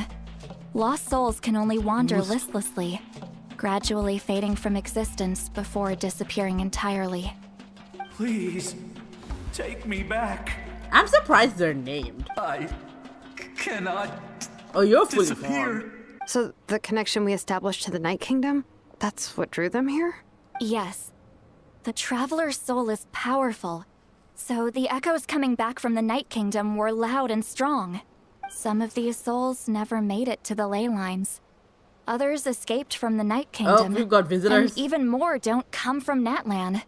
Lost souls can only wander listlessly, gradually fading from existence before disappearing entirely. Please, take me back. I'm surprised they're named. I cannot. Oh, you're fully disappear. formed. So the connection we established to the Night Kingdom, that's what drew them here? Yes. The Traveler's soul is powerful, so the echoes coming back from the Night Kingdom were loud and strong. Some of these souls never made it to the ley lines. Others escaped from the Night Kingdom. Oh, we've got visitors. And even more don't come from Natlan.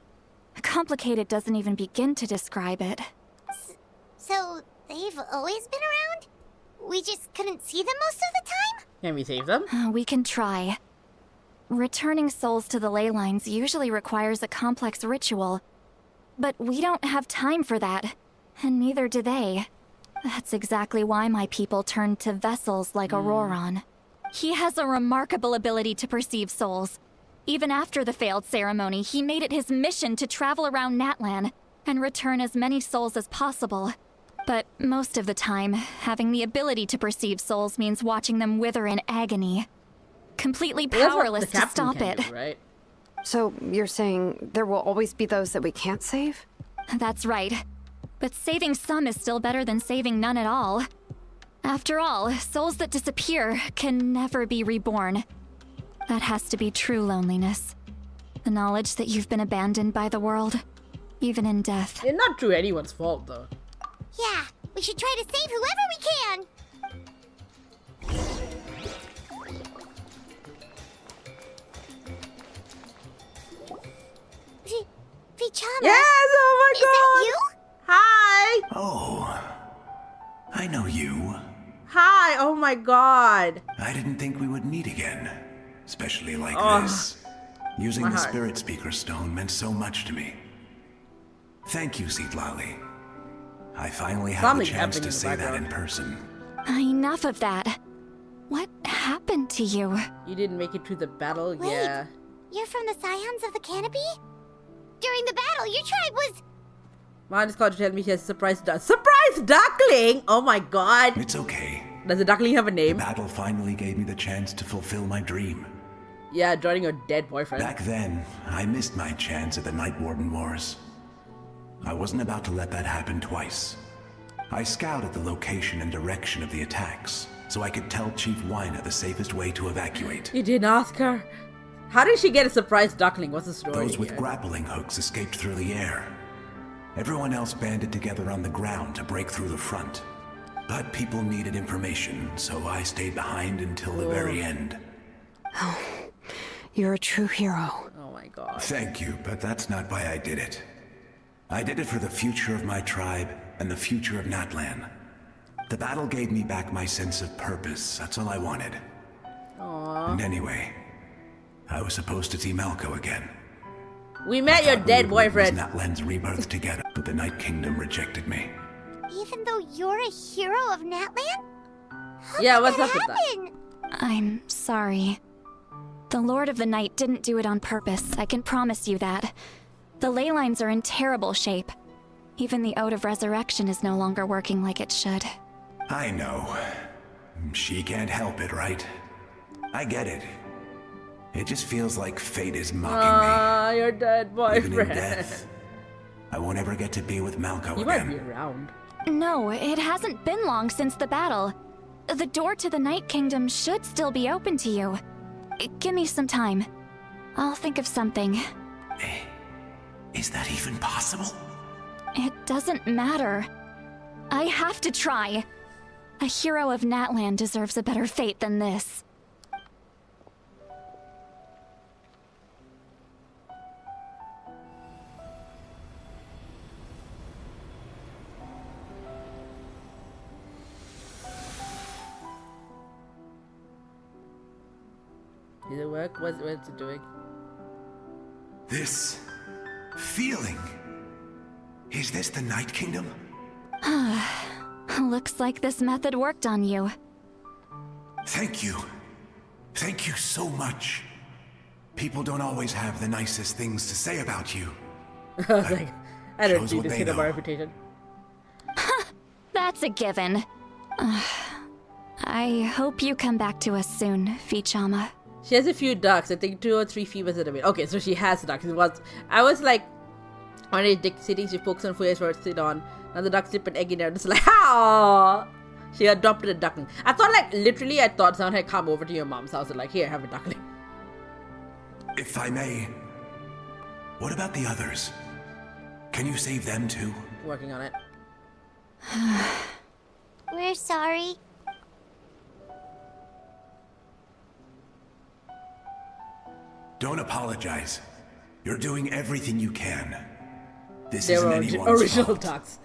Complicated doesn't even begin to describe it. So, they've always been around? We just couldn't see them most of the time? Can we save them? We can try. Returning souls to the ley lines usually requires a complex ritual. But we don't have time for that, and neither do they. That's exactly why my people turned to vessels like Auroron. He has a remarkable ability to perceive souls. Even after the failed ceremony, he made it his mission to travel around Natlan and return as many souls as possible. But most of the time, having the ability to perceive souls means watching them wither in agony. Completely powerless to stop it. Do, right? So you're saying there will always be those that we can't save? That's right. But saving some is still better than saving none at all. After all, souls that disappear can never be reborn. That has to be true loneliness. The knowledge that you've been abandoned by the world, even in death. It's not true anyone's fault, though. Yeah, we should try to save whoever we can! Vichama? Yes! Oh my god! Is that you? Hi! Oh, I know you. Hi! Oh my god! I didn't think we would meet again, especially like this. Using the Spirit Speaker Stone meant so much to me. Thank you, Seedlali. I finally had the chance to say that in person. Enough of that. What happened to you? You didn't make it through the battle? Wait, yeah. You're from the Scions of the Canopy? During the battle, your tribe was... Mom just called to tell me she has a surprise duckling! Oh my god! It's okay. Does the duckling have a name? The battle finally gave me the chance to fulfill my dream. Yeah, joining your dead boyfriend. Back then, I missed my chance at the Night Warden Wars. I wasn't about to let that happen twice. I scouted the location and direction of the attacks, so I could tell Chief Wyna the safest way to evacuate. You didn't ask her? How did she get a surprise duckling? What's the story? Those with grappling hooks escaped through the air. Everyone else banded together on the ground to break through the front. But people needed information, so I stayed behind until the very end. Oh, you're a true hero. Oh my god. Thank you, but that's not why I did it. I did it for the future of my tribe and the future of Natlan. The battle gave me back my sense of purpose, that's all I wanted. Aww. And anyway, I was supposed to see Malco again. We met your dead boyfriend. Natlan's rebirth together, but the Night Kingdom rejected me. Even though you're a hero of Natlan? Yeah, what's up with that? I'm sorry. The Lord of the Night didn't do it on purpose, I can promise you that. The ley lines are in terrible shape. Even the Ode of Resurrection is no longer working like it should. I know. She can't help it, right? I get it. It just feels like fate is mocking me. Your dead boyfriend. Even in death, I won't ever get to be with Malco You again. might be around. No, it hasn't been long since the battle. The door to the Night Kingdom should still be open to you. Give me some time. I'll think of something. Is that even possible? It doesn't matter. I have to try. A hero of Natlan deserves a better fate than this. Did it work? What's it doing? This feeling. Is this the Night Kingdom? Looks like this method worked on you. Thank you. Thank you so much. People don't always have the nicest things to say about you. I was like, I don't shows need what to they see my know. reputation. That's a given. I hope you come back to us soon, Vichama. She has a few ducks. I think 2 or 3 females at a bit. Okay, so she has ducks. I was like, one of these cities she focused on footage for it to sit on. And the ducks dip an egg in there. And it's like, how? She adopted a duckling. I thought, like, literally, I thought someone had come over to your mom's house and like, here, have a duckling. If I may, what about the others? Can you save them too? Working on it. We're sorry. Don't apologize. You're doing everything you can. This They isn't were anyone's original fault. ducks.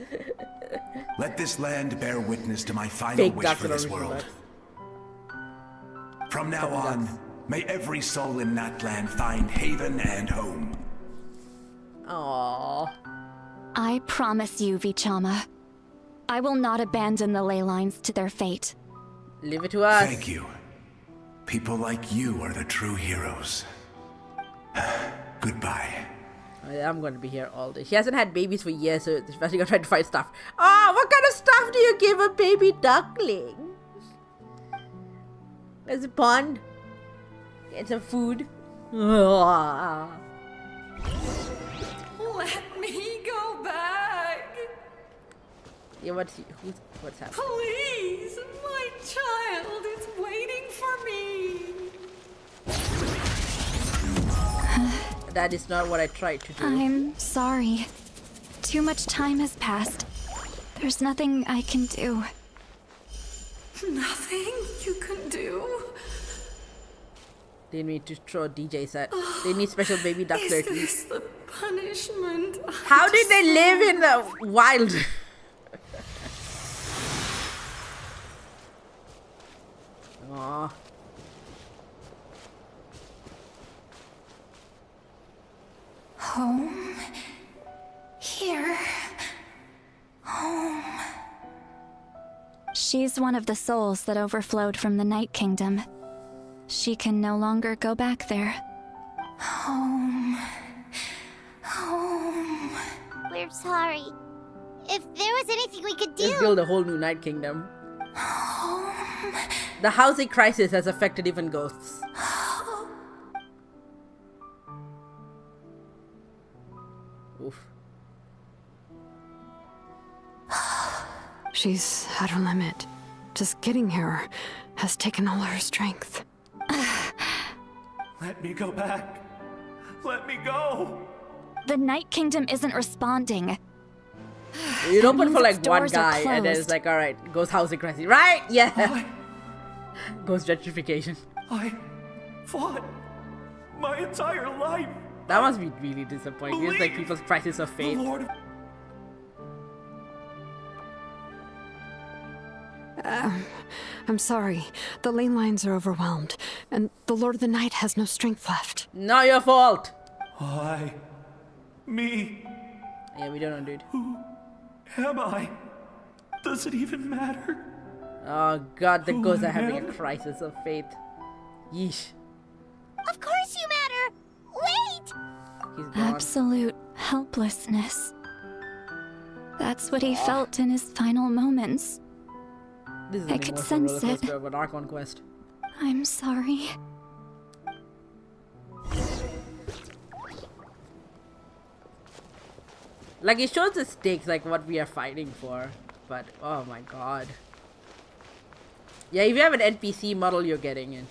Let this land bear witness to my final Fake wish ducks for and this original world. ducks. From now Couple on, ducks. may every soul in that land find haven and home. Aww. I promise you, Vichama. I will not abandon the ley lines to their fate. Leave it to us. Thank you. People like you are the true heroes. Goodbye. I'm going to be here all day. She hasn't had babies for years, so she's going to try to find stuff. Oh, what kind of stuff do you give a baby duckling? There's a pond. Get some food. Let me go back. Yeah, what's happening? Please, my child is waiting for me. That is not what I tried to do. I'm sorry. Too much time has passed. There's nothing I can do. Nothing you can do? They need to throw a DJ set. They need special baby ducks there Is to eat. this the punishment? How did they live in the wild? Aww. Home. Here. Home. She's one of the souls that overflowed from the Night Kingdom. She can no longer go back there. Home. Home. We're sorry. If there was anything we could Let's do... build a whole new Night Kingdom. Home. The housing crisis has affected even ghosts. Oof. She's at her limit. Just getting here has taken all her strength. Let me go back. Let me go. The Night Kingdom isn't responding. You'd open for like its one doors are guy, and then it's closed. like, all right, ghost housing crisis, right? Yeah. Ghost gentrification. I fought my entire life. That must be really disappointing. It's like people's crisis of faith. I'm sorry. The lane lines are overwhelmed, and the Lord of the Night has no strength left. Not your fault. Why? Me? Yeah, we don't know, dude. Who am I? Does it even matter? Oh god, the Who ghosts are am having I? a crisis of faith. Yeesh. Of course you matter! Wait! He's gone. Absolute helplessness. That's what he felt in his final moments. This is I an could emotional sense roller it. coaster of an Archon quest. I'm sorry. Like, it shows the stakes, like what we are fighting for. But, oh my god. Yeah, if you have an NPC model, you're getting in.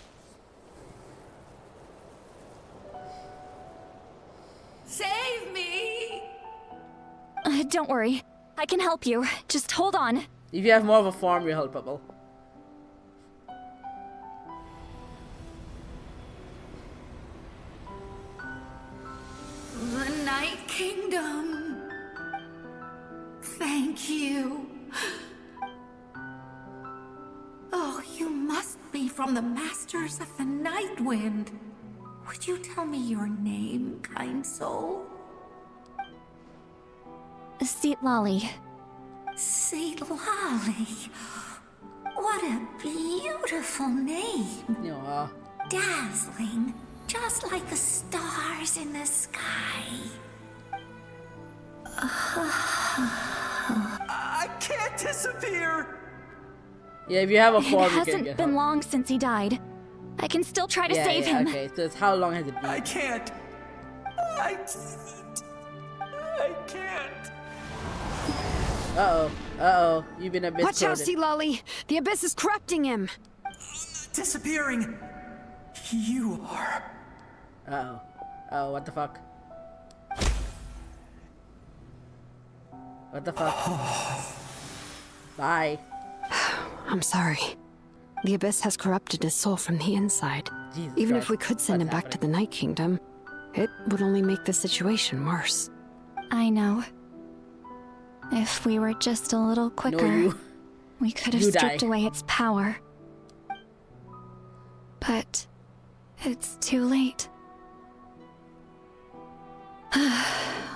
Save me! Don't worry. I can help you. Just hold on. If you have more of a form, you're helpable. The Night Kingdom. Thank you. Oh, you must be from the Masters of the Night Wind. Would you tell me your name, kind soul? Seat Lolly. Seat Lolly. What a beautiful name. Yeah. Dazzling, just like the stars in the sky. I can't disappear! Yeah, if you have a It form, you can hasn't get been help. long since he died. I can still try to save him. Okay, so it's how long has it been? I can't. I can't. Uh-oh. Uh-oh. You've been a bit Watch out, Sea Lolly! The Abyss is corrupting him! Disappearing. You are. Uh-oh. Oh, what the fuck? What the fuck? Bye. I'm sorry. The Abyss has corrupted his soul from the inside. Jesus Even Christ. if we could send him back to the Night Kingdom, it would only make the situation worse. I know. If we were just a little quicker, you. we could have You stripped die. away its power. But it's too late.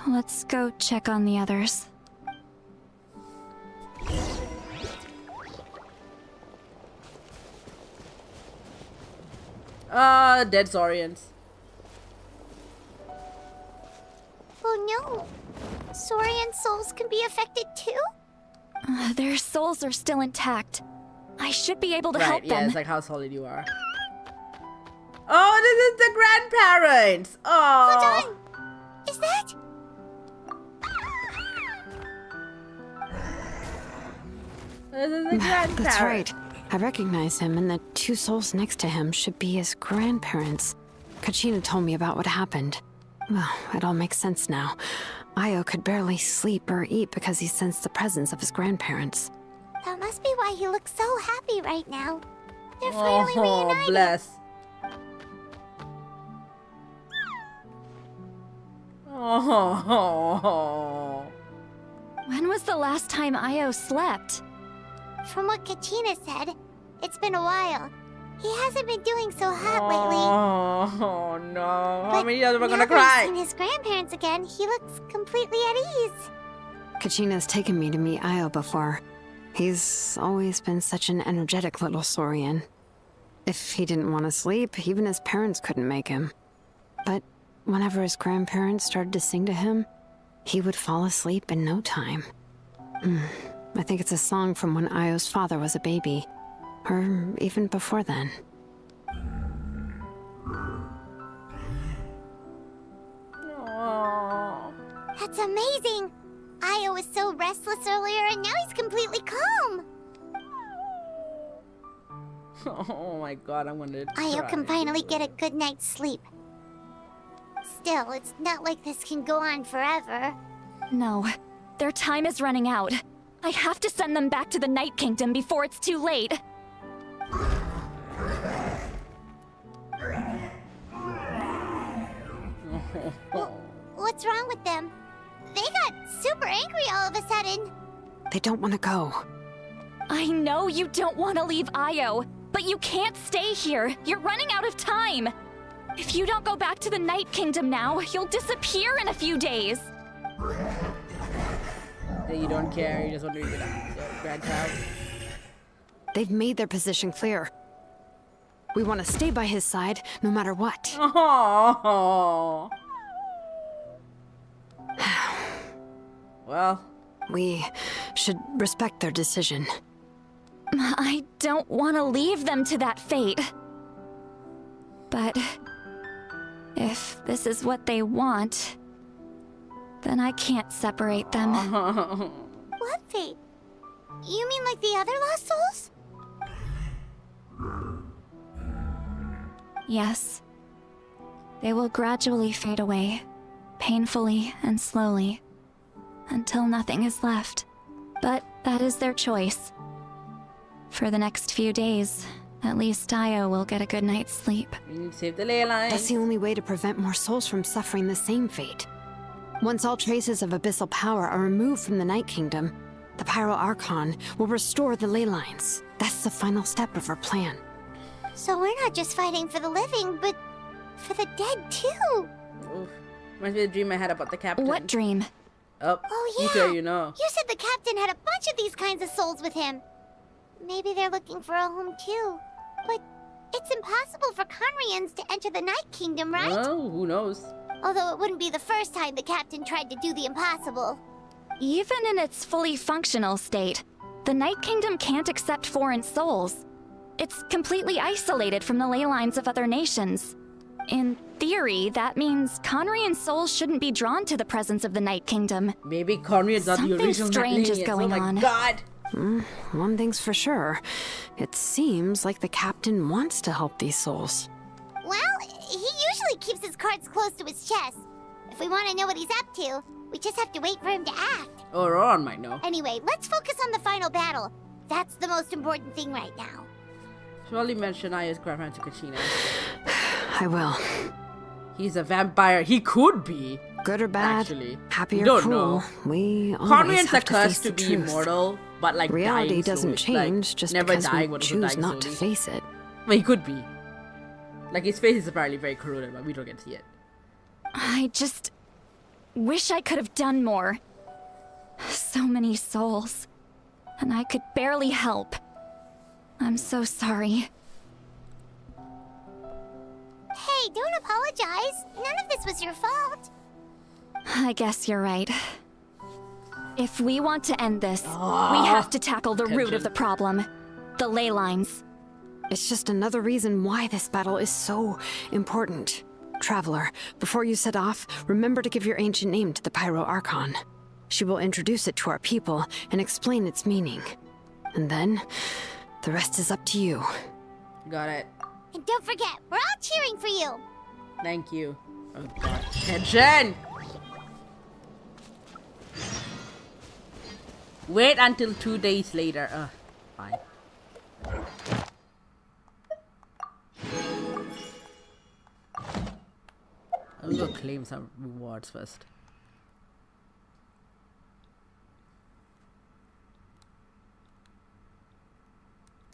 Let's go check on the others. Dead Saurians. Oh no! Saurian souls can be affected too? Their souls are still intact. I should be able to Right, help yeah, them. it's like how solid you are. Oh, this is the grandparents! Oh! Hold on! Is that? This is the grandparents. That's right. I recognize him, and the two souls next to him should be his grandparents. Kachina told me about what happened. Well, it all makes sense now. Io could barely sleep or eat because he sensed the presence of his grandparents. That must be why he looks so happy right now. They're finally reunited. Bless. Oh. When was the last time Io slept? From what Kachina said, it's been a while. He hasn't been doing so hot lately. Oh no. How But many others are now gonna that he's cry? seen his grandparents again, he looks completely at ease. Kachina's taken me to meet Io before. He's always been such an energetic little saurian. If he didn't want to sleep, even his parents couldn't make him. But whenever his grandparents started to sing to him, he would fall asleep in no time. I think it's a song from when Io's father was a baby. Or even before then. Oh. That's amazing. Io was so restless earlier and now he's completely calm. Oh my god, I'm gonna Io cry. can finally get a good night's sleep. Still, it's not like this can go on forever. No. Their time is running out. I have to send them back to the Night Kingdom before it's too late. What's wrong with them? They got super angry all of a sudden. They don't want to go. I know you don't want to leave Io, but you can't stay here. You're running out of time. If you don't go back to the Night Kingdom now, you'll disappear in a few days. You don't care, you just want to be with your grandchild. They've made their position clear. We want to stay by his side, no matter what. Oh. Well, we should respect their decision. I don't want to leave them to that fate. But if this is what they want, then I can't separate them. What fate? You mean like the other lost souls? Yes. They will gradually fade away, painfully and slowly, until nothing is left. But that is their choice. For the next few days, at least Io will get a good night's sleep. Save the ley lines. That's the only way to prevent more souls from suffering the same fate. Once all traces of abyssal power are removed from the Night Kingdom, the Pyro Archon will restore the ley lines. That's the final step of our plan. So we're not just fighting for the living, but for the dead too. Oof. Reminds me of the dream I had about the captain. What dream? Oh yeah. You tell you know. You said the captain had a bunch of these kinds of souls with him. Maybe they're looking for a home too. But it's impossible for Conrians to enter the Night Kingdom, right? Oh, who knows? Although it wouldn't be the first time the captain tried to do the impossible. Even in its fully functional state, the Night Kingdom can't accept foreign souls. It's completely isolated from the ley lines of other nations. In theory, that means Conrian souls shouldn't be drawn to the presence of the Night Kingdom. Maybe Conrian's not the original Something strange is going on. Oh my god! One thing's for sure. It seems like the captain wants to help these souls. Well, he usually keeps his cards close to his chest. If we want to know what he's up to, we just have to wait for him to act. Or Ron might know. Anyway, let's focus on the final battle. That's the most important thing right now. Surely mention Aya's grandparents to Kachina. I will. He's a vampire. He could be. Good or bad, actually. happy or cruel, know. We always Conrians have are to face cursed to the be truth. immortal, but like reality dying doesn't slowly. change like, just never because dying, we but also choose dying not to slowly. face it. Well, he could be. Like his face is apparently very corroded, but we don't get to see it. I just wish I could have done more. So many souls, and I could barely help. I'm so sorry. Hey, don't apologize. None of this was your fault. I guess you're right. If we want to end this, we have to tackle the root of the problem. The ley lines. It's just another reason why this battle is so important. Traveler, before you set off, remember to give your ancient name to the Pyro Archon. She will introduce it to our people and explain its meaning. And then, the rest is up to you. Got it. And don't forget, we're all cheering for you. Thank you. Oh god. Attention! Wait until 2 days later. Fine. I'll go claim some rewards first.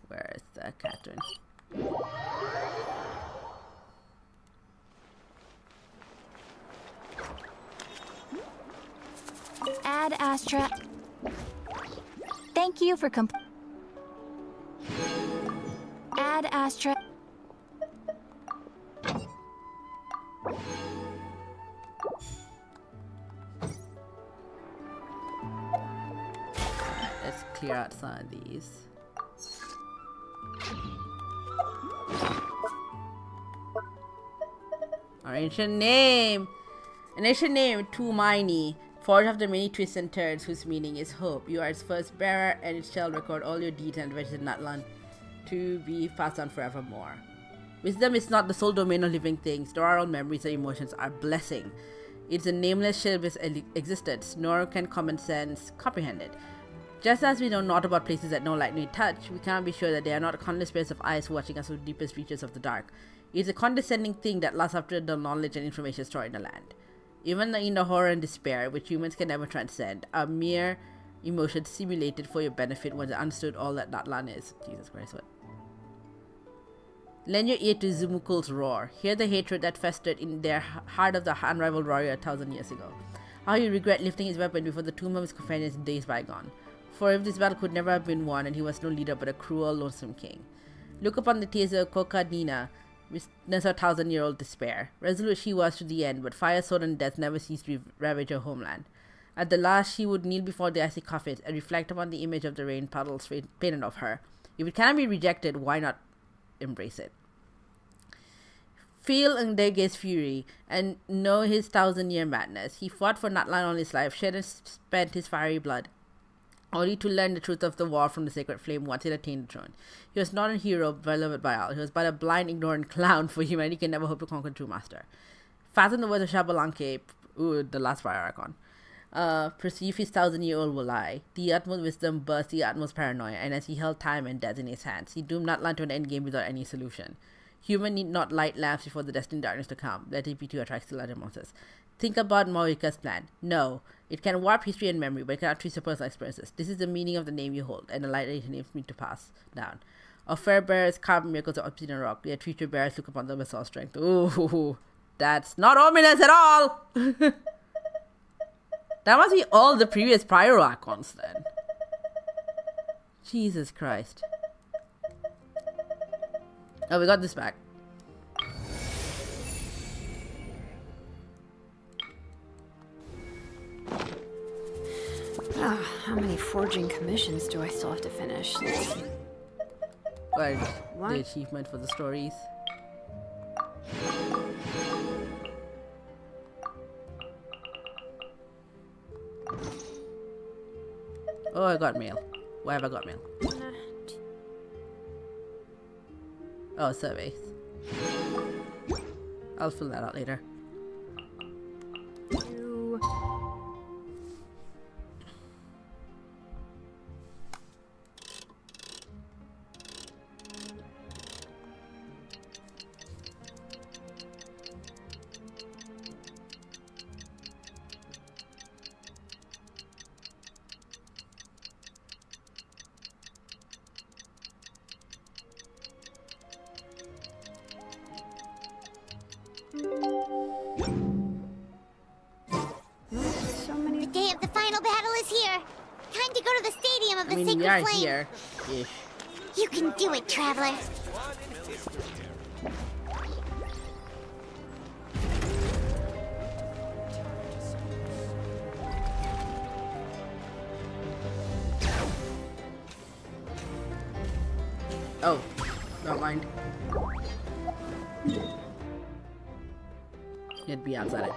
Where is the Catherine? Ad Astra. Thank you for Ad Astra. Let's clear out some of these. Our ancient name! An ancient name, Tumaini, forged of the many twists and turns whose meaning is hope. You are its first bearer, and it shall record all your deeds and adventures in Natlan to be passed on forevermore. Wisdom is not the sole domain of living things, though our own memories and emotions are blessing. It's a nameless shell with existence, nor can common sense comprehend it. Just as we know not about places that no light need touch, we cannot be sure that they are not countless pairs of eyes watching us from the deepest reaches of the dark. It's a condescending thing that lasts after the knowledge and information stored in the land. Even in the horror and despair, which humans can never transcend, are mere emotions simulated for your benefit when they understood all that land is. Jesus Christ, what? Lend your ear to Zumukul's roar. Hear the hatred that festered in their heart of the unrivaled warrior 1,000 years ago. How he regret lifting his weapon before the tomb of his companions in days bygone. For if this battle could never have been won, and he was no leader but a cruel, lonesome king. Look upon the tears of Kokadina, witness her 1,000-year-old despair. Resolute she was to the end, but fire, sword, and death never ceased to ravage her homeland. At the last, she would kneel before the icy coffins and reflect upon the image of the rain puddles painted of her. If it cannot be rejected, why not embrace it? Feel Ndege's fury and know his 1,000-year madness. He fought for Natlan all his life, shed and spent his fiery blood, only to learn the truth of the war from the sacred flame once it attained the throne. He was not a hero beloved by all. He was but a blind, ignorant clown, for humanity can never hope to conquer true master. Fasten the words of Shabalanke, the last fire icon. Perceive his 1,000-year-old will lie. The utmost wisdom burst the utmost paranoia, and as he held time and death in his hands, he doomed Natlan to an endgame without any solution. Human need not light lamps before the destined darkness to come. Let it be to attract the larger monsters. Think about Maurika's plan. No, it can warp history and memory, but it cannot treat your personal experiences. This is the meaning of the name you hold, and the light that it enables me to pass down. Of fair bearers carve miracles of obsidian rock, yet future bearers look upon them with all strength. Ooh, that's not ominous at all! That must be all the previous prior icons then. Jesus Christ. Oh, we got this back. How many forging commissions do I still have to finish? Like, the achievement for the stories. Oh, I got mail. Why have I got mail? Oh, surveys. I'll fill that out later. The day of the final battle is here. Time to go to the stadium of the Sacred we are Flame. here. Ish. You can do it, traveler. Oh, don't mind. It'd be outside it.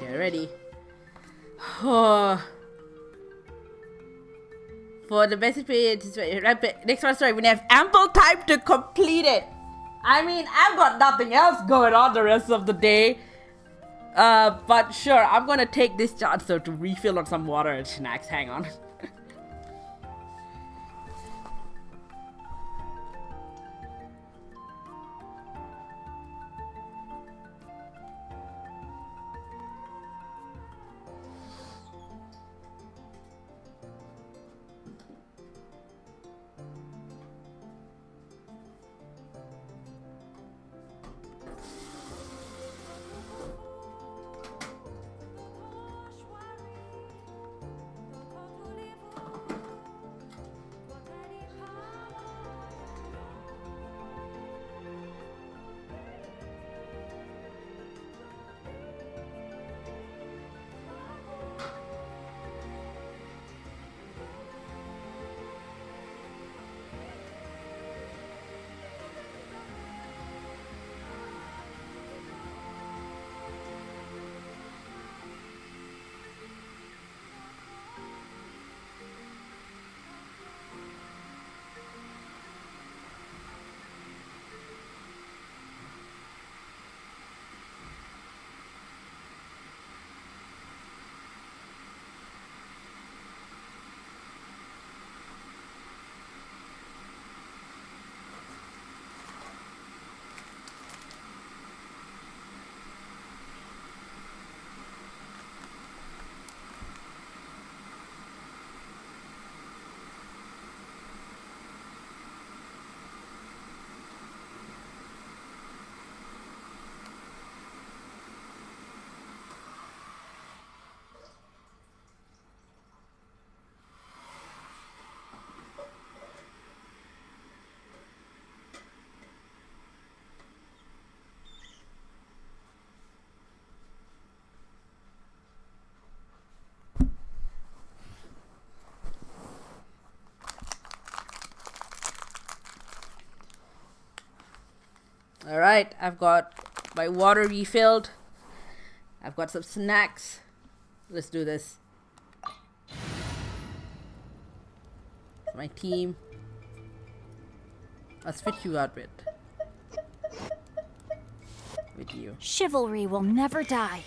Get ready. For the basic period, next one story, we have ample time to complete it. I mean, I've got nothing else going on the rest of the day. But sure, I'm gonna take this chance though to refill on some water and snacks. Hang on. Alright, I've got my water refilled. I've got some snacks. Let's do this. My team. Let's fit you out with you. Chivalry will never die.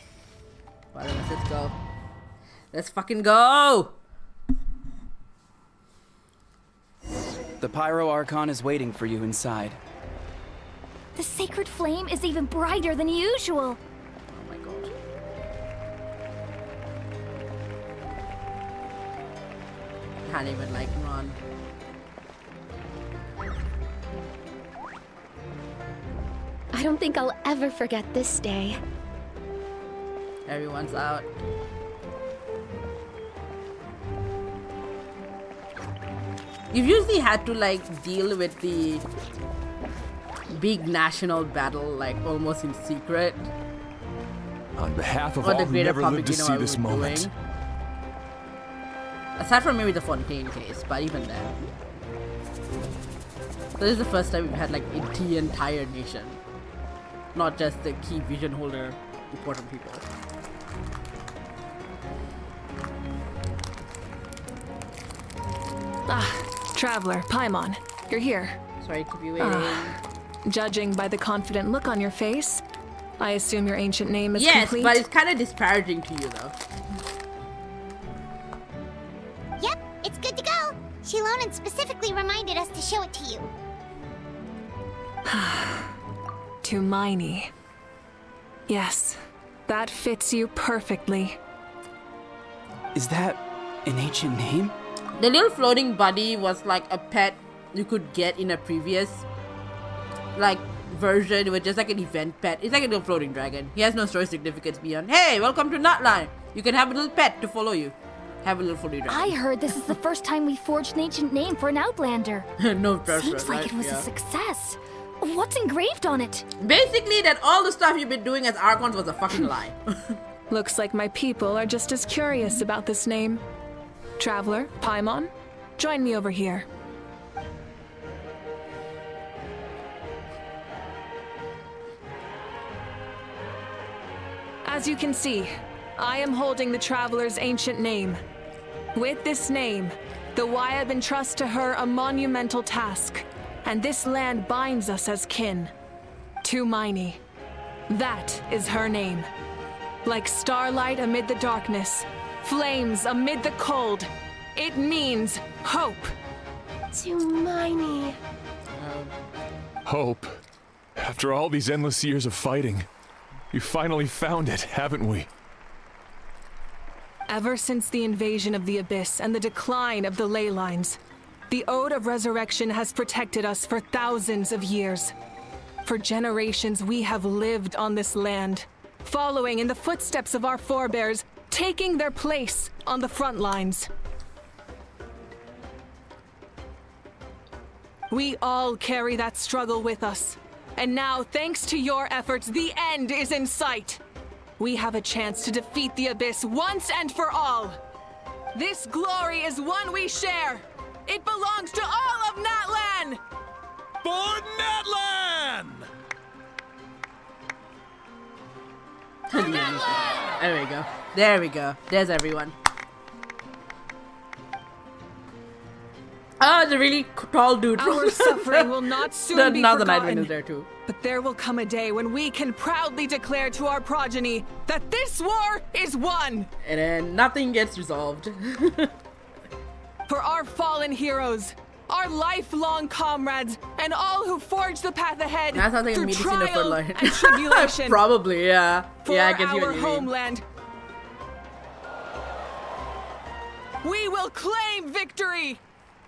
Whatever, let's go. Let's fucking go! The Pyro Archon is waiting for you inside. The sacred flame is even brighter than usual. Oh my god. Can't even like run. I don't think I'll ever forget this day. Everyone's out. You've usually had to like deal with the big national battle like almost in secret. On behalf of all who never lived to see this moment. Doing. Aside from maybe the Fontaine case, but even then. So this is the first time we've had like the entire nation. Not just the key vision holder important people. Traveler, Paimon, you're here. Sorry to be waiting. Judging by the confident look on your face, I assume your ancient name is complete? Yes, but it's kind of disparaging to you though. Yep, it's good to go. Shilonen specifically reminded us to show it to you. Tumaini. Yes, that fits you perfectly. Is that an ancient name? The little floating buddy was like a pet you could get in a previous like version. It was just like an event pet. It's like a little floating dragon. He has no story significance beyond, hey, welcome to Notline. You can have a little pet to follow you. Have a little floating dragon. I heard this is the first time we forged an ancient name for an Outlander. No pressure. Seems like it was a success. What's engraved on it? Basically that all the stuff you've been doing as Archons was a fucking lie. Looks like my people are just as curious about this name. Traveler, Paimon, join me over here. As you can see, I am holding the Traveler's ancient name. With this name, the Wyab entrusts to her a monumental task, and this land binds us as kin. Tumaini. That is her name. Like starlight amid the darkness, flames amid the cold, it means hope. Tumaini. Hope. After all these endless years of fighting, we finally found it, haven't we? Ever since the invasion of the Abyss and the decline of the ley lines, the Ode of Resurrection has protected us for thousands of years. For generations we have lived on this land, following in the footsteps of our forebears, taking their place on the front lines. We all carry that struggle with us. And now, thanks to your efforts, the end is in sight. We have a chance to defeat the Abyss once and for all. This glory is one we share. It belongs to all of Natlan! For Natlan! There we go. There we go. There's everyone. Oh, the really tall dude. Our suffering will not soon be now the forgotten. Nightwind is there too. But there will come a day when we can proudly declare to our progeny that this war is won! And then nothing gets resolved. For our fallen heroes, our lifelong comrades, and all who forge the path ahead That sounds like through a medicine for trial life. and tribulation. Probably, yeah. For yeah, I can see our what you mean. homeland. We will claim victory!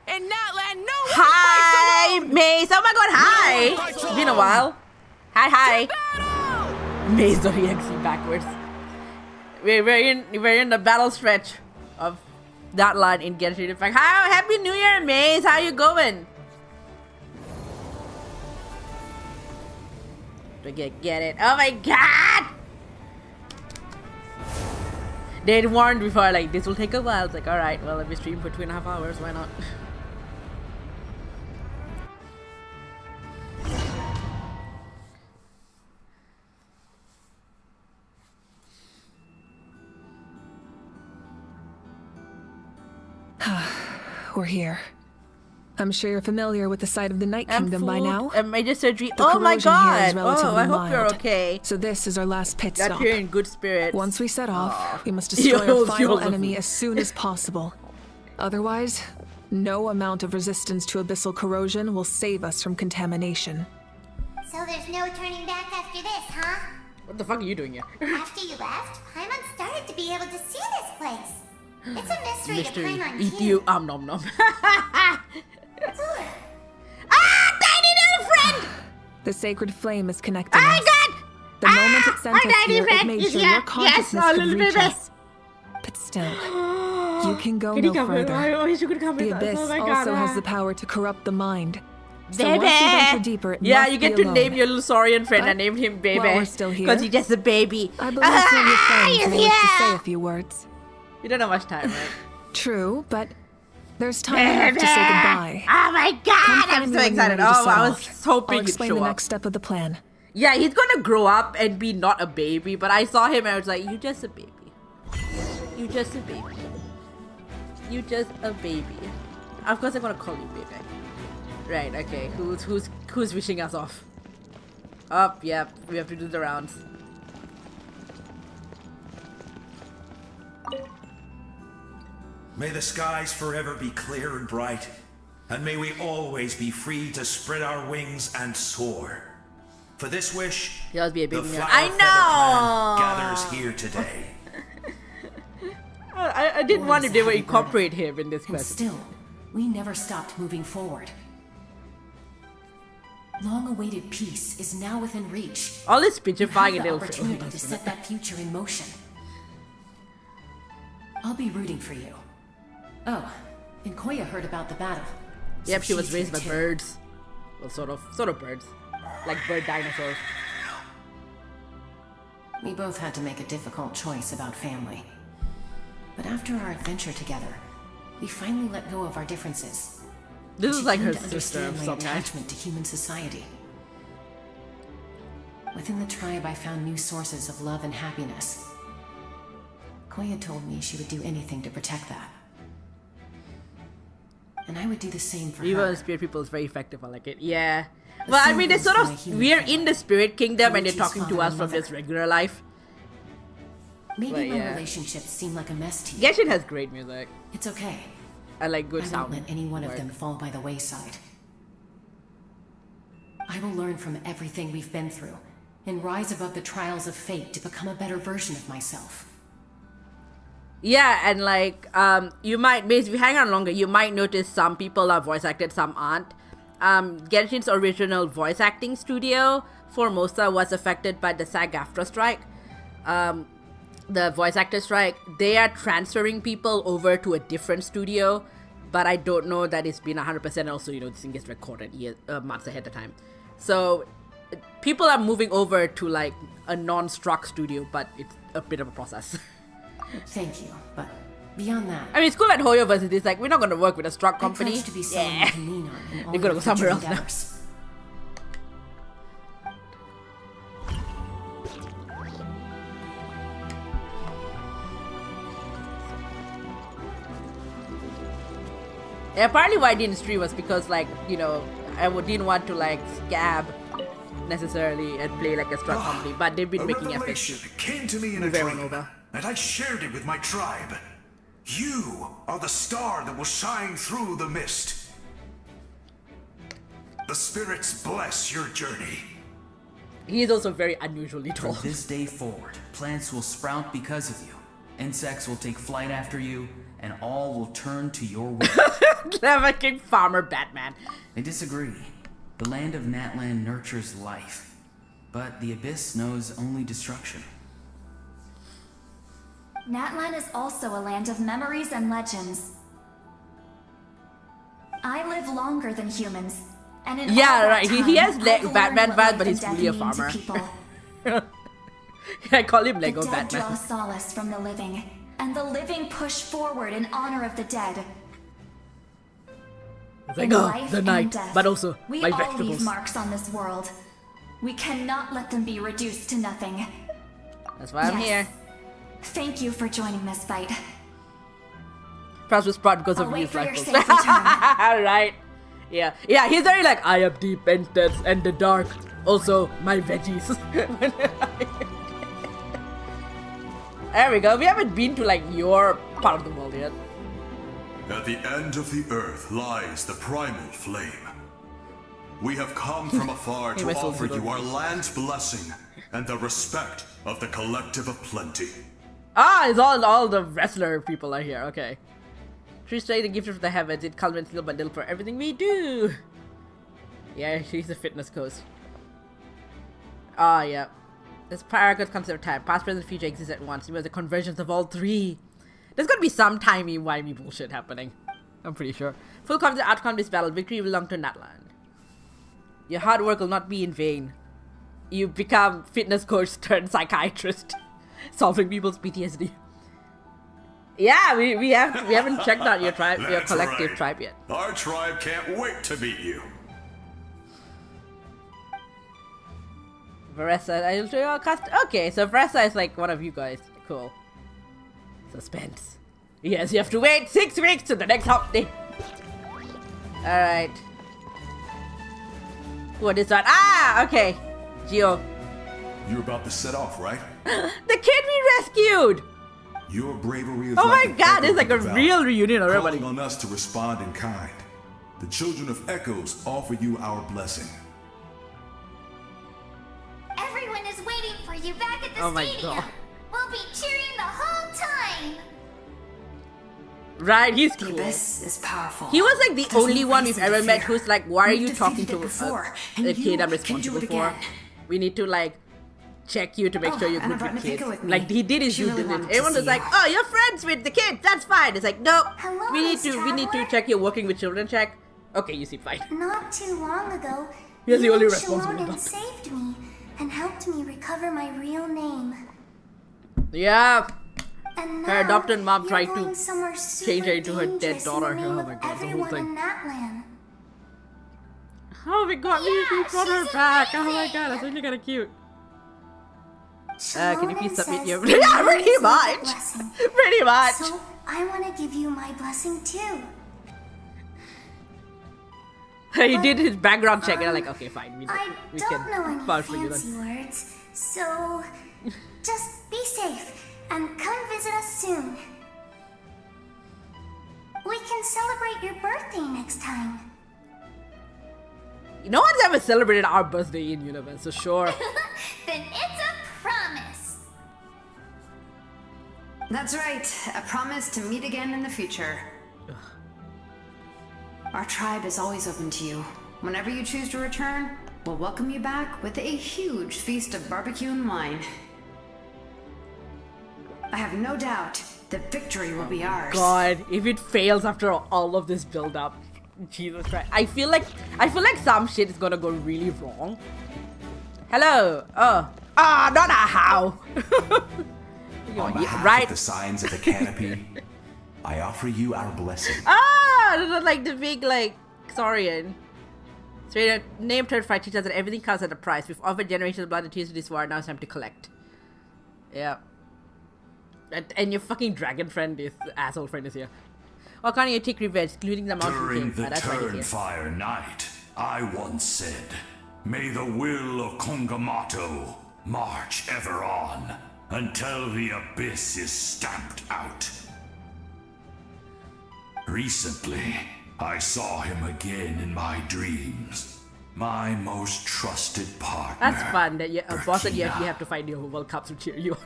In Natlan, no one Hi, fights alone! Maze! Oh my god, hi! It's been a while. Hi. Maze.exe backwards. We're in the battle stretch of that line in Genshin. In fact, hi, happy New Year, Maze! How you going? To get it. Oh my god! They warned before, like, this will take a while. It's like, alright, well, let me stream for 2.5 hours, why not? We're here. I'm sure you're familiar with the site of the Night Kingdom by now. And major surgery. The Oh my corrosion here is god! relatively Oh, I hope you're mild. okay. So this is our last pit Got stop. here in good spirits. Once we set off, we must destroy our final enemy as soon as possible. Otherwise, no amount of resistance to abyssal corrosion will save us from contamination. So there's no turning back after this, huh? What the fuck are you doing here? After you left, Paimon started to be able to see this place. It's a mystery to Paimon Eat too. you. Nom nom. Tiny little friend! The sacred flame is connecting Oh us. god! The moment it sent us tiny here, it friend made is sure here. your consciousness Yes, could little reach baby. us. But still, you can go Can no you come with- further. I wish you could come The with us. abyss Oh my God, also has the power to corrupt the mind. So Baby! once you venture deeper, it Yeah, must you get be to alone. name your little Saurian friend. I But named him Baby. while we're still here, Because he's just a baby. I believe some of your friends he's may wish to here! say a few words. You don't have much time, right? True, but there's time enough to say goodbye. Oh my Come god! find I'm me so when you're excited. ready to Oh, set I off. was hoping I'll he'd explain show the up. next step of the plan. Yeah, he's gonna grow up and be not a baby, but I saw him and I was like, you just a baby. You just a baby. You just a baby. Of course I'm gonna call you baby. Right, okay. Who's wishing us off? Up, yep. We have to do the rounds. May the skies forever be clear and bright, and may we always be free to spread our wings and soar. For this wish, He must be a the baby. Flower I Feather know! Clan gathers here today. I didn't want if they would incorporate him in this And quest. still, we never stopped moving forward. Long-awaited peace is now within reach. All this You bitchifying have and the little opportunity to set that future in motion. I'll be rooting for you. Oh, and Koya heard about the battle. Yep, so she was she's raised by here too. birds. Well, sort of birds. Like bird dinosaurs. We both had to make a difficult choice about family. But after our adventure together, we finally let go of our differences. This She is like came her to sister understand of my some kind. attachment to human society. Within the tribe, I found new sources of love and happiness. Koya told me she would do anything to protect that. And I would do the same for Even her. spirit people is very effective. I like it. Yeah. Well, I mean, they're sort of we're in the spirit kingdom and they're talking to us from this regular life. Maybe But my yeah. relationships seem like a mess to you. Genshin has great music. It's okay. I like good I sound. won't let any one of work. them fall by the wayside. I will learn from everything we've been through and rise above the trials of fate to become a better version of myself. Yeah, and like, you might, if you hang on longer, you might notice some people are voice acted, some aren't. Genshin's original voice acting studio, Formosa, was affected by the SAG-AFTRA strike. The voice actor strike. They are transferring people over to a different studio, but I don't know that it's been 100%. Also, you know, this thing gets recorded months ahead of time. So, people are moving over to like a non-struck studio, but it's a bit of a process. Thank you, but beyond that, I mean, it's cool at Hoyo versus this. Like, we're not going to work with a struck company. I pledge to be someone you can lean on in all They're going to your go somewhere future else now. endeavors. Yeah, partly why I didn't stream was because, like, you know, didn't want to, like, scab necessarily and play like a struck company, but they've been A making revelation efforts came to me in a move everyone dream, over. and I shared it with my tribe. You are the star that will shine through the mist. The spirits bless your journey. He is also very unusually From tall. this day forward, plants will sprout because of you. Insects will take flight after you, and all will turn to your will. Clever King Farmer Batman. I disagree. The land of Natlan nurtures life, but the Abyss knows only destruction. Natlan is also a land of memories and legends. I live longer than humans, and in Yeah, all that right. He time, has I've like learned Batman what vibes, life but he's and really a death mean to farmer. people. I call him Lego The dead Batman. draw solace from the living, and the living push forward in honor of the dead. It's like, In oh, life the and night, death, but also we my all vegetables. leave marks on this world. We cannot let them be reduced to nothing. That's why I'm here. Thank you for joining this fight. Perhaps was brought because I'll of wait youth for your rifles. safe return. Right. Yeah. Yeah, he's very like, I am deep and depths and the dark. Also, my veggies. There we go. We haven't been to like your part of the world yet. At the end of the earth lies the primal flame. We have come from afar to offer you our land's blessing and the respect of the collective of plenty. Ah, it's all the wrestler people are here. Okay. Tree stay the gift of the heavens. It culminates little by little for everything we do. Yeah, she's a fitness coach. Ah, yeah. This paragraph concept of time. Past, present, future exist at once. It was the convergence of all three. There's gonna be some timey-wimey bullshit happening. I'm pretty sure. Full confidence outcome of this battle. Victory will belong to Natlan. Your hard work will not be in vain. You become fitness coach turned psychiatrist. Solving people's PTSD. Yeah, we haven't checked out your tribe, your collective tribe yet. Our tribe can't wait to meet you. Varessa, I'll show you our custom. Okay, so Varessa is like one of you guys. Cool. Suspense. Yes, you have to wait 6 weeks to the next update. Alright. What is that? Ah, okay. Geo. You're about to set off, right? The kid we rescued! Your bravery is oh like my god, it's like a real reunion already. Calling on us to respond in kind. The children of Echoes offer you our blessing. Everyone is waiting for you back at the Oh my stadium. God. We'll be cheering the whole time. Right, he's cool. Abyss is powerful. He was like the There's only no one we've reason to ever met fear. who's like, why are We've you talking defeated to it before, a and kid you I'm can responsible do it for? again. We need to like check you to make sure you're and I good brought with kids. Nafika with me. Like he did his She due really diligence. wanted to Everyone was see like, you. oh, you're friends with the kids. That's fine. It's like, nope. Hello, we need Miss to check your working with children check. Okay, you seem fine. Not too long ago, You're the you only and responsible Shimonen adult. saved me and helped me recover my real name. Yeah. And Her now, adopted mom you're tried going to somewhere change her into her dead dangerous in daughter. the name Oh of my god, the whole everyone thing. in Natlan. Oh my god, we brought her back. Oh my god, that's really kind of cute. Can you please submit your... Yeah, pretty much. Pretty much. So, I want to give you my blessing too. He did his background check and I'm like, okay, fine. We Don't can know any vouch for you fancy then. words, so just be safe and come visit us soon. We can celebrate your birthday next time. No one's ever celebrated our birthday in universe, so sure. Then it's a promise. That's right. A promise to meet again in the future. Our tribe is always open to you. Whenever you choose to return, we'll welcome you back with a huge feast of barbecue and wine. I have no doubt that victory will be ours. God, if it fails after all of this build up, Jesus Christ. I feel like some shit is gonna go really wrong. Hello. Oh. Ah, not a how. On behalf right. of the signs of the canopy, I offer you our blessing. Ah, like the big like Saurian. Straight name third fight teaches that everything comes at a price. We've offered generations of blood and tears to this war. Now it's time to collect. Yeah. And your fucking dragon friend, this asshole friend is here. Why can't you take revenge, including the Mountain During King? the That's why he's here. Turnfire Night, I once said, may the will of Kongamato march ever on until the abyss is stamped out. Recently, I saw him again in my dreams. My most trusted partner. That's fun that a boss that you Burkina. have to find your World Cups to cheer you on.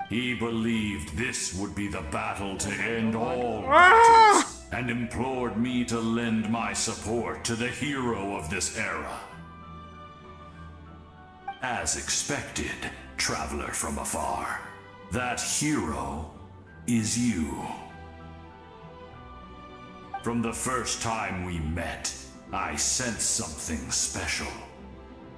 He believed this would be the battle to end all battles, and implored me to lend my support to the hero of this era. As expected, traveler from afar, that hero is you. From the first time we met, I sensed something special.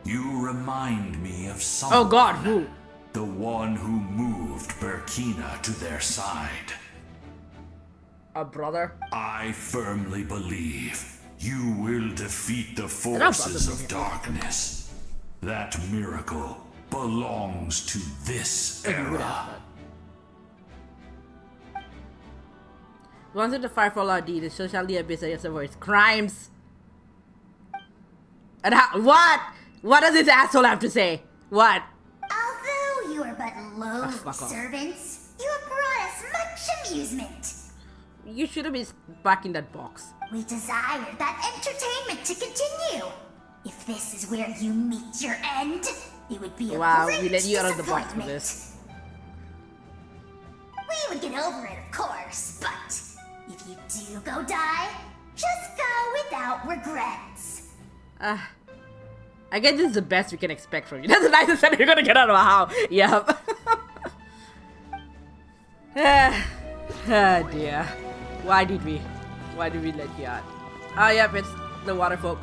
You remind me of someone. Oh god, who? The one who moved Burkina to their side. A brother? I firmly believe you will defeat the don't forces bother me. of darkness. That miracle belongs to this era. Once in the Firefall RD, the social abyss for its crimes. And what? What does this asshole have to say? What? Although you are but low servants, you have brought us much amusement. You should have been back in that box. We desire that entertainment to continue. If this is where you meet your end, it would be a great we let you out of the box for disappointment. this. We would get over it, of course, but if you do go die, just go without regrets. I guess this is the best we can expect from you. That's the nicest thing you're gonna get out of a house. Yep. Oh dear. Why did we let you out? Oh yep, it's the water folk.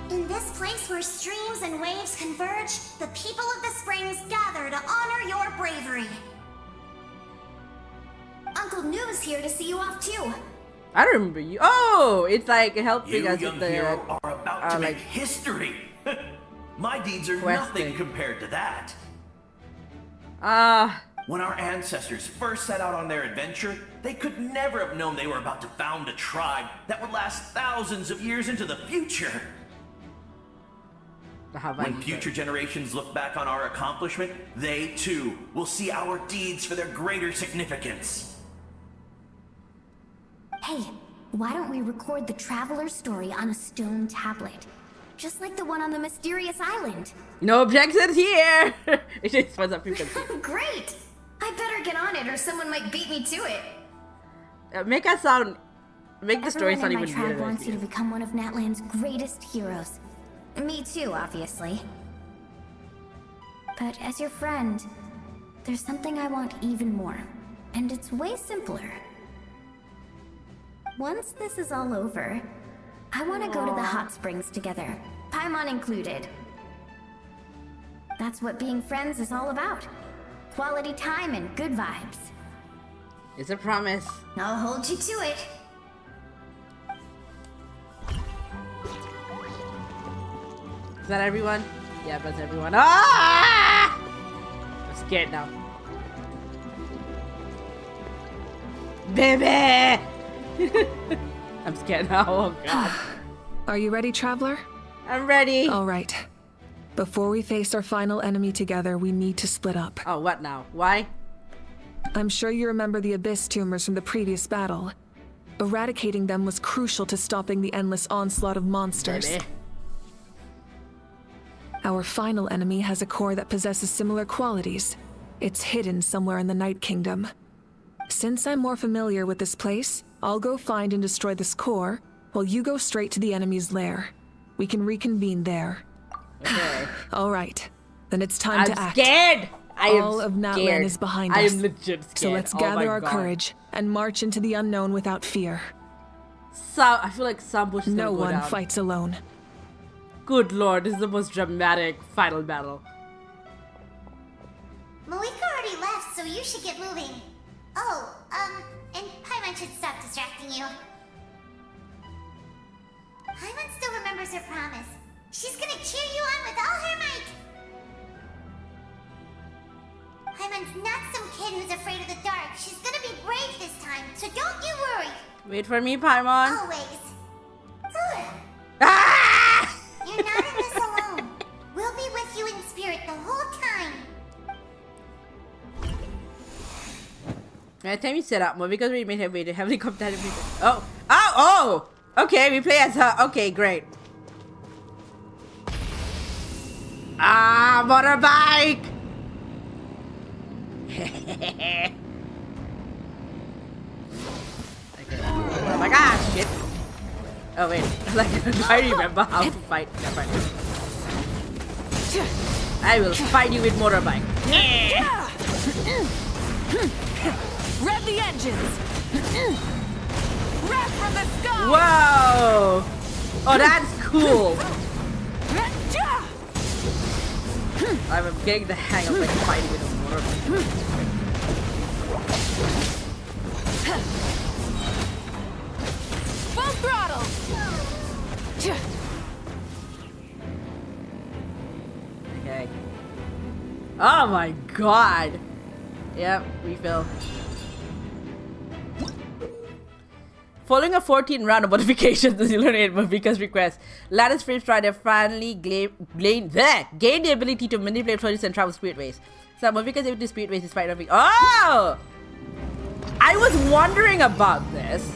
In this place where streams and waves converge, the people of the springs gather to honor your bravery. Uncle Noo's here to see you off too. I remember you. Oh, it's like helping us with the hero are about to make history. My deeds are nothing compared to that. When our ancestors first set out on their adventure, they could never have known they were about to found a tribe that would last thousands of years into the future. When future generations look back on our accomplishment, they too will see our deeds for their greater significance. Hey, why don't we record the traveler's story on a stone tablet? Just like the one on the mysterious island. No objections here! It just was a people. Great! I better get on it or someone might beat me to it. Make the story sound even Everyone in my tribe weirder. wants you to become one of Natlan's greatest heroes. Me too, obviously. But as your friend, there's something I want even more. And it's way simpler. Once this is all over, I want to go to the hot springs together, Paimon included. That's what being friends is all about. Quality time and good vibes. It's a promise. I'll hold you to it. Is that everyone? Yeah, that's everyone. Ah! I'm scared now. Baby! I'm scared now. Oh god. Are you ready, traveler? I'm ready. All right. Before we face our final enemy together, we need to split up. Oh, what now? Why? I'm sure you remember the Abyss tumors from the previous battle. Eradicating them was crucial to stopping the endless onslaught of monsters. Baby. Our final enemy has a core that possesses similar qualities. It's hidden somewhere in the Night Kingdom. Since I'm more familiar with this place, I'll go find and destroy this core, while you go straight to the enemy's lair. We can reconvene there. Okay. All right. Then it's time to act. I'm scared! All of Natlan is behind us. I am legit scared. So let's gather our courage and march into the unknown without fear. I feel like some bush is No gonna go one down. fights alone. Good lord, this is the most dramatic final battle. Malika already left, so you should get moving. Oh, and Paimon should stop distracting you. Paimon still remembers her promise. She's gonna cheer you on with all her might. Paimon's not some kid who's afraid of the dark. She's gonna be brave this time, so don't you worry. Wait for me, Paimon. Always. Good. Ah! You're not in this alone. We'll be with you in spirit the whole time. By the time you set up more, because we made heavily competitive people. Oh! Okay, we play as her. Okay, great. Motorbike! Okay. Oh my gosh, shit. Oh wait, I remember how to fight. I will fight you with motorbike. Yeah. Rev the engines! Rev from the sky! Whoa! Oh, that's cool. I'm getting the hang of like fighting with a motorbike. Full throttle! Okay. Oh my god! Yep, refill. Following a 14 round of modifications to 08 Mavika's request, Lattice Frames Strider finally gained the ability to manipulate forces and travel spiritways. So Mavika's able to spiritways despite nothing. Oh! I was wondering about this.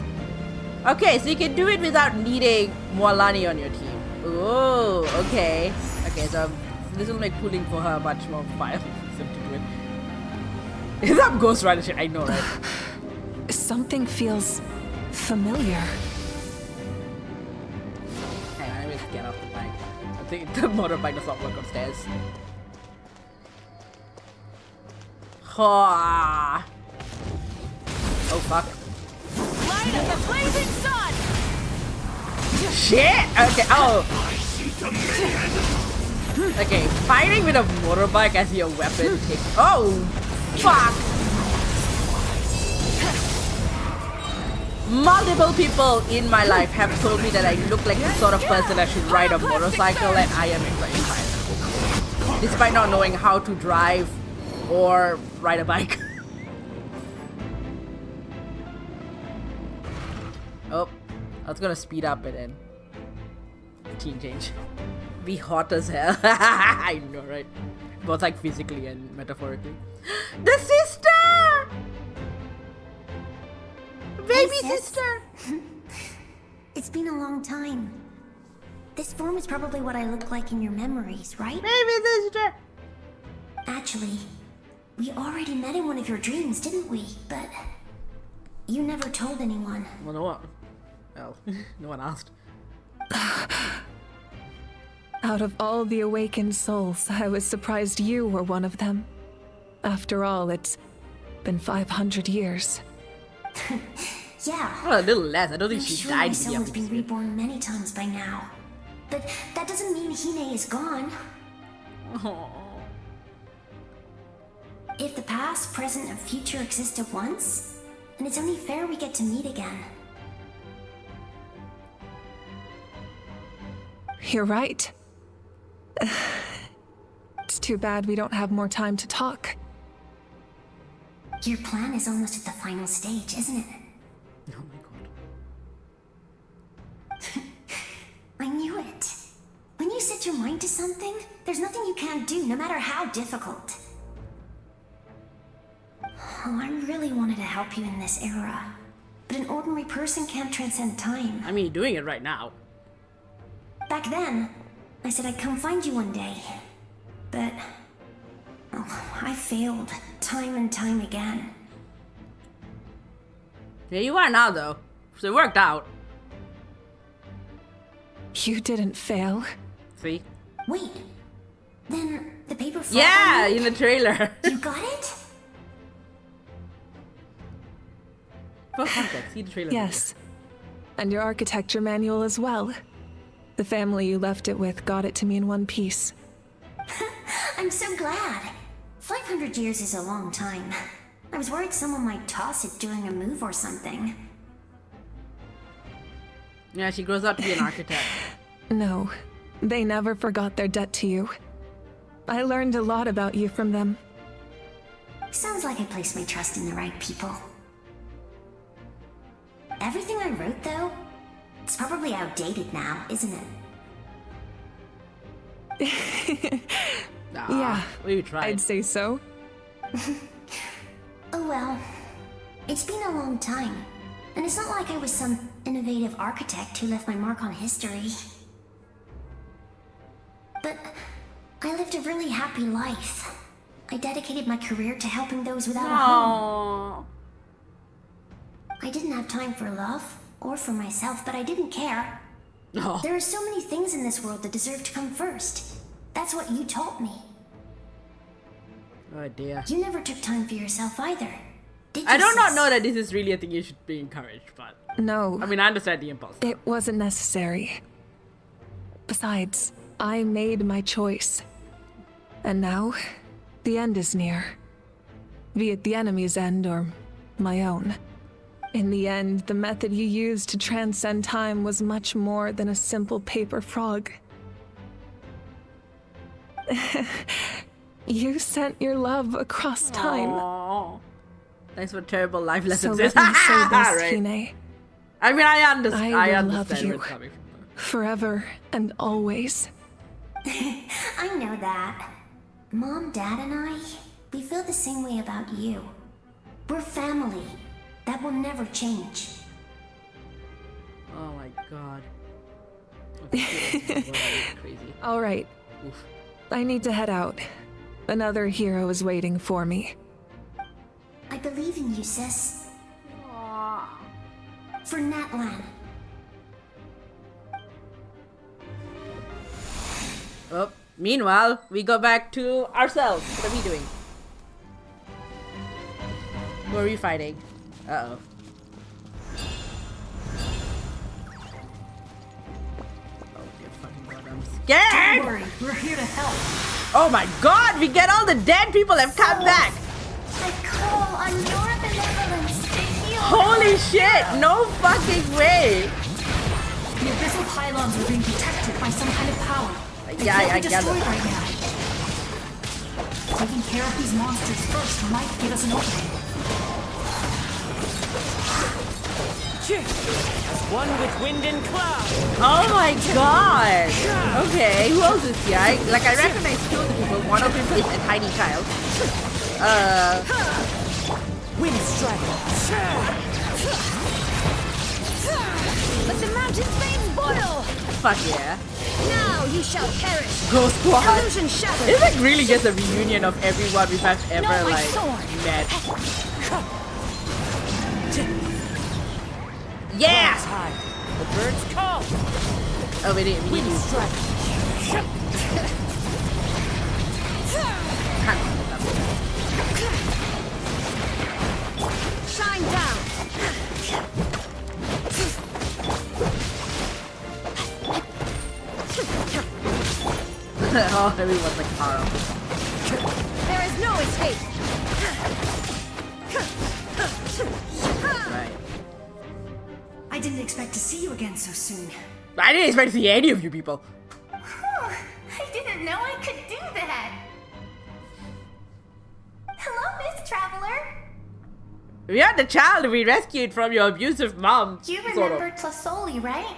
Okay, so you can do it without needing Moalani on your team. Oh, okay. Okay, so this will make pulling for her much more fun to do it. Is that Ghost Rider shit? I know, right? Something feels familiar. Hang on, let me just get off the bike. I think the motorbike does not work upstairs. Oh fuck. Light of the blazing sun! Shit! Okay, oh. Okay, fighting with a motorbike as your weapon takes. Oh! Fuck! Multiple people in my life have told me that I look like the sort of person that should ride a motorcycle, and I am inclined by it. Despite not knowing how to drive or ride a bike. Oh, I was gonna speed up and then team change. Be hot as hell. I know, right? Both like physically and metaphorically. The sister! Baby sister! It's been a long time. This form is probably what I look like in your memories, right? Baby sister! Actually, we already met in one of your dreams, didn't we? But you never told anyone. Well, no one. Well, no one asked. Out of all the awakened souls, I was surprised you were one of them. After all, it's been 500 years. Yeah. Well, a little less. I don't think I'm she sure died. My soul has been reborn many times by now. But that doesn't mean Hine is gone. Aww. If the past, present, and future exist at once, then it's only fair we get to meet again. You're right. It's too bad we don't have more time to talk. Your plan is almost at the final stage, isn't it? Oh my god. I knew it. When you set your mind to something, there's nothing you can't do, no matter how difficult. Oh, I really wanted to help you in this era. But an ordinary person can't transcend time. I mean, you're doing it right now. Back then, I said I'd come find you one day. But... oh, I failed, time and time again. Here you are now, though. So it worked out. You didn't fail. See? Wait. Then the paper flag Yeah, on it? in the trailer. You got it? For context, see the trailer. Yes. And your architecture manual as well. The family you left it with got it to me in one piece. I'm so glad. 500 years is a long time. I was worried someone might toss it during a move or something. Yeah, she grows up to be an architect. No, they never forgot their debt to you. I learned a lot about you from them. Sounds like I placed my trust in the right people. Everything I wrote, though, it's probably outdated now, isn't it? Yeah, we tried. I'd say so. Oh well. It's been a long time. And it's not like I was some innovative architect who left my mark on history. But I lived a really happy life. I dedicated my career to helping those without a home. I didn't have time for love, or for myself, but I didn't care. Oh. There are so many things in this world that deserve to come first. That's what you taught me. Oh dear. You never took time for yourself either. Did you, I do not sis? know that this is really a thing you should be encouraged, but... No. I mean, I understand the impulse. It wasn't necessary. Besides, I made my choice. And now, the end is near. Be it the enemy's end or my own. In the end, the method you used to transcend time was much more than a simple paper frog. You sent your love across time. Aww. Thanks for terrible life So lessons. let me say this, Right. Hine. I mean, I understand. I will understand love where you it's coming from. forever and always. I know that. Mom, Dad, and I, we feel the same way about you. We're family. That will never change. Oh my god. Crazy. All right. Oof. I need to head out. Another hero is waiting for me. I believe in you, sis. For Natlan. Oh, meanwhile, we go back to ourselves. What are we doing? Who are we fighting? Uh-oh. Scared! Don't worry, we're here to help. Oh my god, we get all the dead people have come back! I call on your benevolence to heal. Holy shit, no fucking way! The abyssal pylons are being protected by some kind of power. They can't be destroyed right now. Taking care of these monsters first might give us an opening. As one with wind and cloud. Oh my god! Okay, who else is here? I recognize two of the people. One of them is a tiny child. Wind strike. Let the mountain's veins boil! Fuck yeah. Now you shall perish! Go Squad! Illusion shattered! It's like really just a reunion of everyone we've ever met. Yeah! The birds call. Oh, we didn't. We didn't. Shine down! Oh, everyone's like horrible. There is no escape! Right. I didn't expect to see you again so soon. I didn't expect to see any of you people. I didn't know I could do that. Hello, Miss Traveler. We are the child we rescued from your abusive mom. You sort remember of. Tlasoli, right?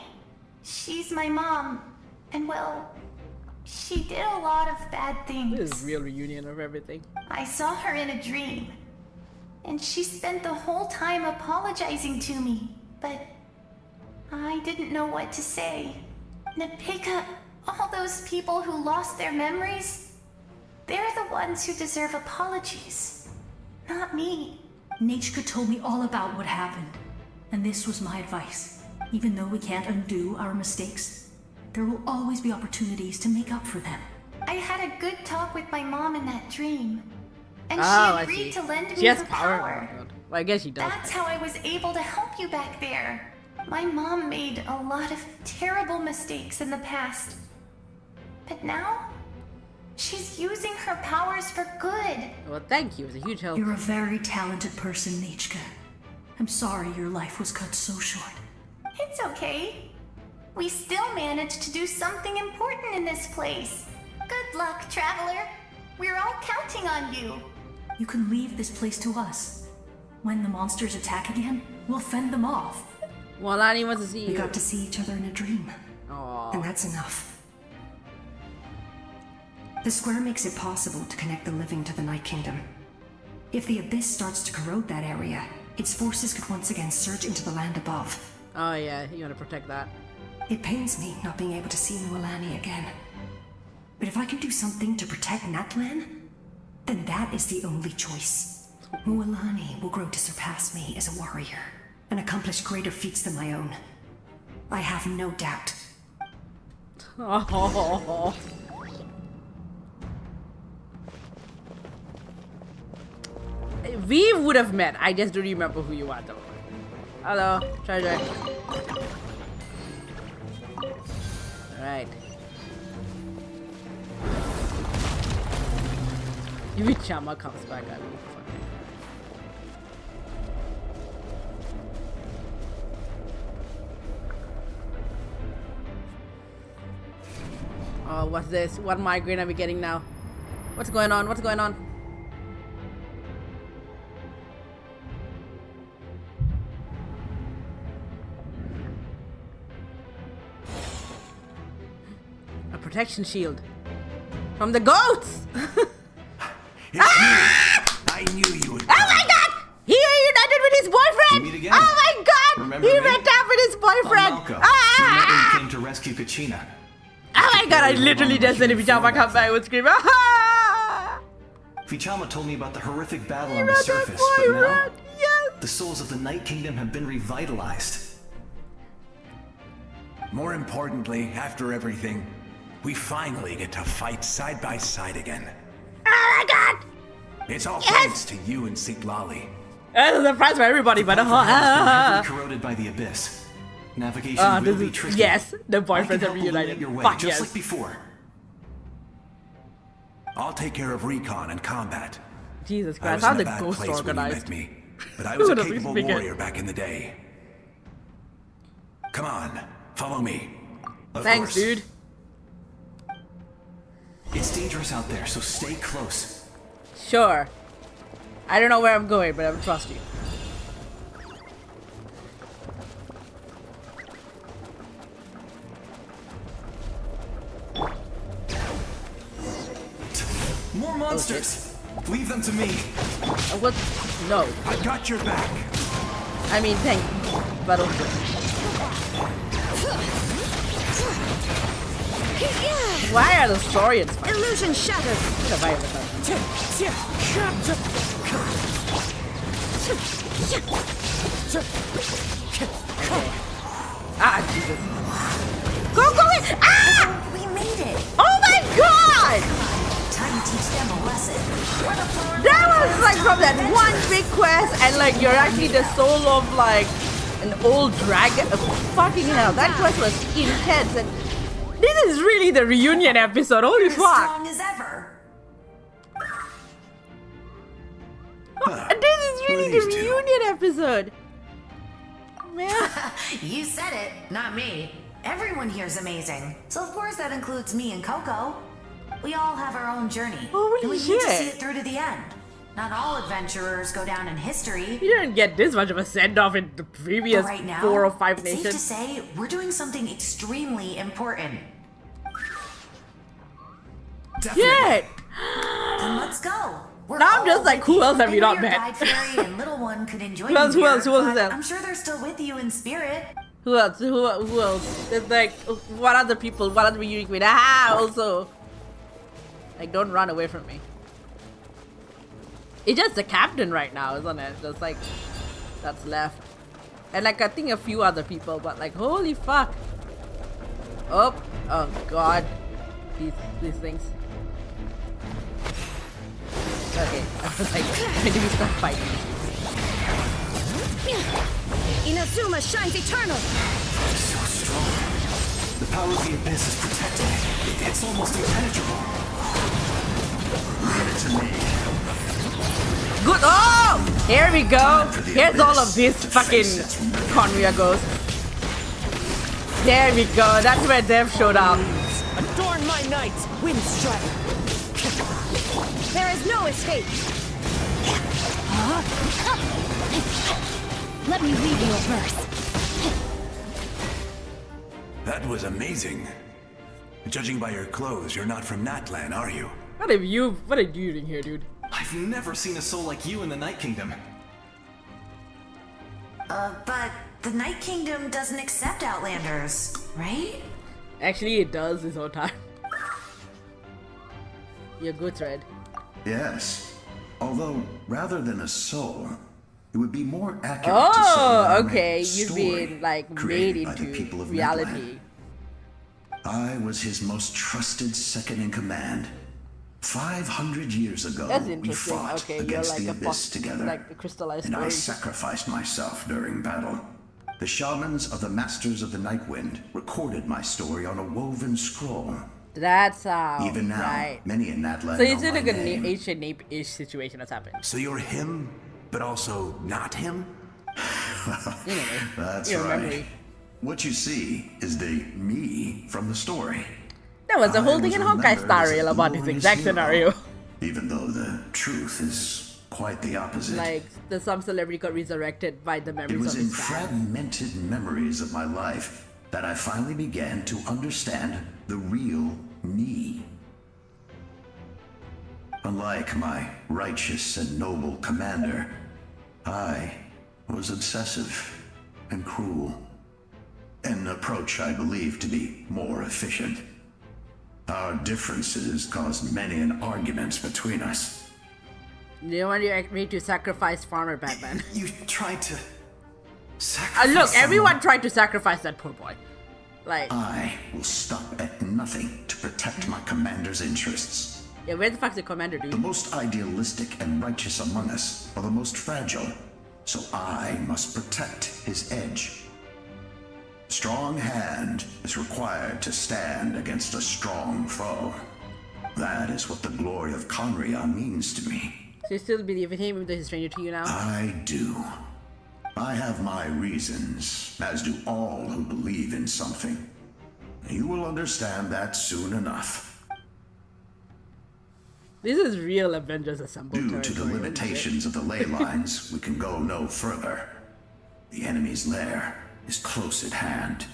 She's my mom. And well, she did a lot of bad things. This is a real reunion of everything. I saw her in a dream. And she spent the whole time apologizing to me. But I didn't know what to say. Napika, all those people who lost their memories, they're the ones who deserve apologies. Not me. Nachka told me all about what happened. And this was my advice. Even though we can't undo our mistakes, there will always be opportunities to make up for them. I had a good talk with my mom in that dream. And Oh, she I agreed see. to lend She me has her power. power. Oh, God. Well, I guess she does. That's how I was able to help you back there. My mom made a lot of terrible mistakes in the past. But now, she's using her powers for good. Well, thank you. It was a huge help. You're a very talented person, Nachka. I'm sorry your life was cut so short. It's okay. We still managed to do something important in this place. Good luck, Traveler. We're all counting on you. You can leave this place to us. When the monsters attack again, we'll fend them off. Walani wants to see you. We got to see each other in a dream. Aww. And that's enough. The square makes it possible to connect the living to the Night Kingdom. If the abyss starts to corrode that area, its forces could once again surge into the land above. Oh yeah, you want to protect that. It pains me not being able to see Mualani again. But if I can do something to protect Natlan, then that is the only choice. Mualani will grow to surpass me as a warrior and accomplish greater feats than my own. I have no doubt. Oh. We would have met. I just don't remember who you are though. Hello, treasure. Alright. If Chama comes back, I will fucking. Oh, what's this? What migraine are we getting now? What's going on? What's going on? protection shield. From the goats! I knew you would. Oh my god! He reunited with his boyfriend! You meet again. Oh my god! Remember he me? met up with his boyfriend! Malco. Ah! We met when you came to rescue Kachina. Oh my god, I literally just said if Vichama come back, I would scream. Vichama told me about the horrific battle on the surface, but now the souls of the Night Kingdom have been revitalized. More importantly, after everything, we finally get to fight side by side again. Oh my god! It's all thanks to you and Sitlali. That's a surprise for everybody, but heavily corroded by the abyss. Navigation will be tricky. Yes, the boyfriends I can are help reunited. illuminate your way, Fuck just yes. like before. I'll take care of recon and combat. Jesus I Christ, was how in the a bad ghosts place when you organized? met me, but I was a Who doesn't capable speak it? warrior back in the day. Come on, follow me. Of Thanks, course. dude. It's dangerous out there, so stay close. Sure. I don't know where I'm going, but I will trust you. More monsters! Leave them to me. What? No. I got your back. I mean, thank you, but also. Why are the Saurians fighting? Illusion shattered. What have I ever done? Ah, Jesus. Go in! Ah! We made it. Oh my god! Time to teach them a lesson. That was like from that one big quest, and like you're actually the soul of like an old dragon. Fucking hell, that quest was intense, and this is really the reunion episode. Holy fuck! Strong as ever. This is really the reunion episode. Man. You said it, not me. Everyone here's amazing. So of course that includes me and Coco. We all have our own journey. Holy and we need shit. to see it through to the end. Not all adventurers go down in history. You didn't get this much of a send-off in the previous But right now, 4 or 5 it's safe to nations. say we're doing something extremely important. Shit! Then let's go. We're Now I'm all just like, with who else have I you know not your met? Guide Fairy and Little One could enjoy Who else, you who else, here, who else is but there? I'm sure they're still with you in spirit. Who else? Who else? There's like, what other people? What other unique with? Ah, also. Like, don't run away from me. It's just the captain right now, isn't it? Just like, that's left. And like, I think a few other people, but like, holy fuck. Oh god. These things. Okay, I was like, when do we start fighting? Inazuma shines eternal. So strong. The power of the abyss is protecting it. It's almost impenetrable. Leave it to me. Good. Oh! Here we go. Here's all of this fucking Conria ghosts. There we go. That's where Dev showed up. Adorn my knights, Windstrike. There is no escape. Let me leave you a verse. That was amazing. Judging by your clothes, you're not from Natlan, are you? What are you doing here, dude? I've never seen a soul like you in the Night Kingdom. But the Night Kingdom doesn't accept Outlanders, right? Actually, it does this whole time. You're good, Red. Yes. Although, rather than a soul, it would be more accurate to say Oh, that okay. a You've story been like made created by the into people of reality. Natlan. I was his most trusted second in command. 500 years ago, That's we interesting. fought Okay, you're against like the a abyss together, like a crystallized and I story. sacrificed myself during battle. The shamans of the Masters of the Night Wind recorded my story on a woven scroll. That's how. Even now, right. many in Natlan So it's know in my like a name. ancient nape-ish situation that's happened. So you're him, but also not him? That's your right. memory. What you see is the me from the story. There was a I whole thing in remembered Honkai as Star a Rail about this glorious exact hero, scenario. Even though the truth is quite the opposite. Like, some celebrity got resurrected by the It memories was of in his dad. fragmented memories of my life that I finally began to understand the real me. Unlike my righteous and noble commander, I was obsessive and cruel. An approach I believe to be more efficient. Our differences caused many an arguments between us. You want me to sacrifice Farmer Batman? You tried to sacrifice look, everyone someone. tried to sacrifice that poor boy. Like, I will stop at nothing to protect my commander's interests. yeah, where the fuck's the commander, dude? The most idealistic and righteous among us are the most fragile, so I must protect his edge. Strong hand is required to stand against a strong foe. That is what the glory of Conria means to me. So you still believe in him even though he's a stranger to you now? I do. I have my reasons, as do all who believe in something. You will understand that soon enough. This is real Avengers Assemble Due to the territory, limitations of the ley lines, we can go no further. The enemy's lair is close at hand.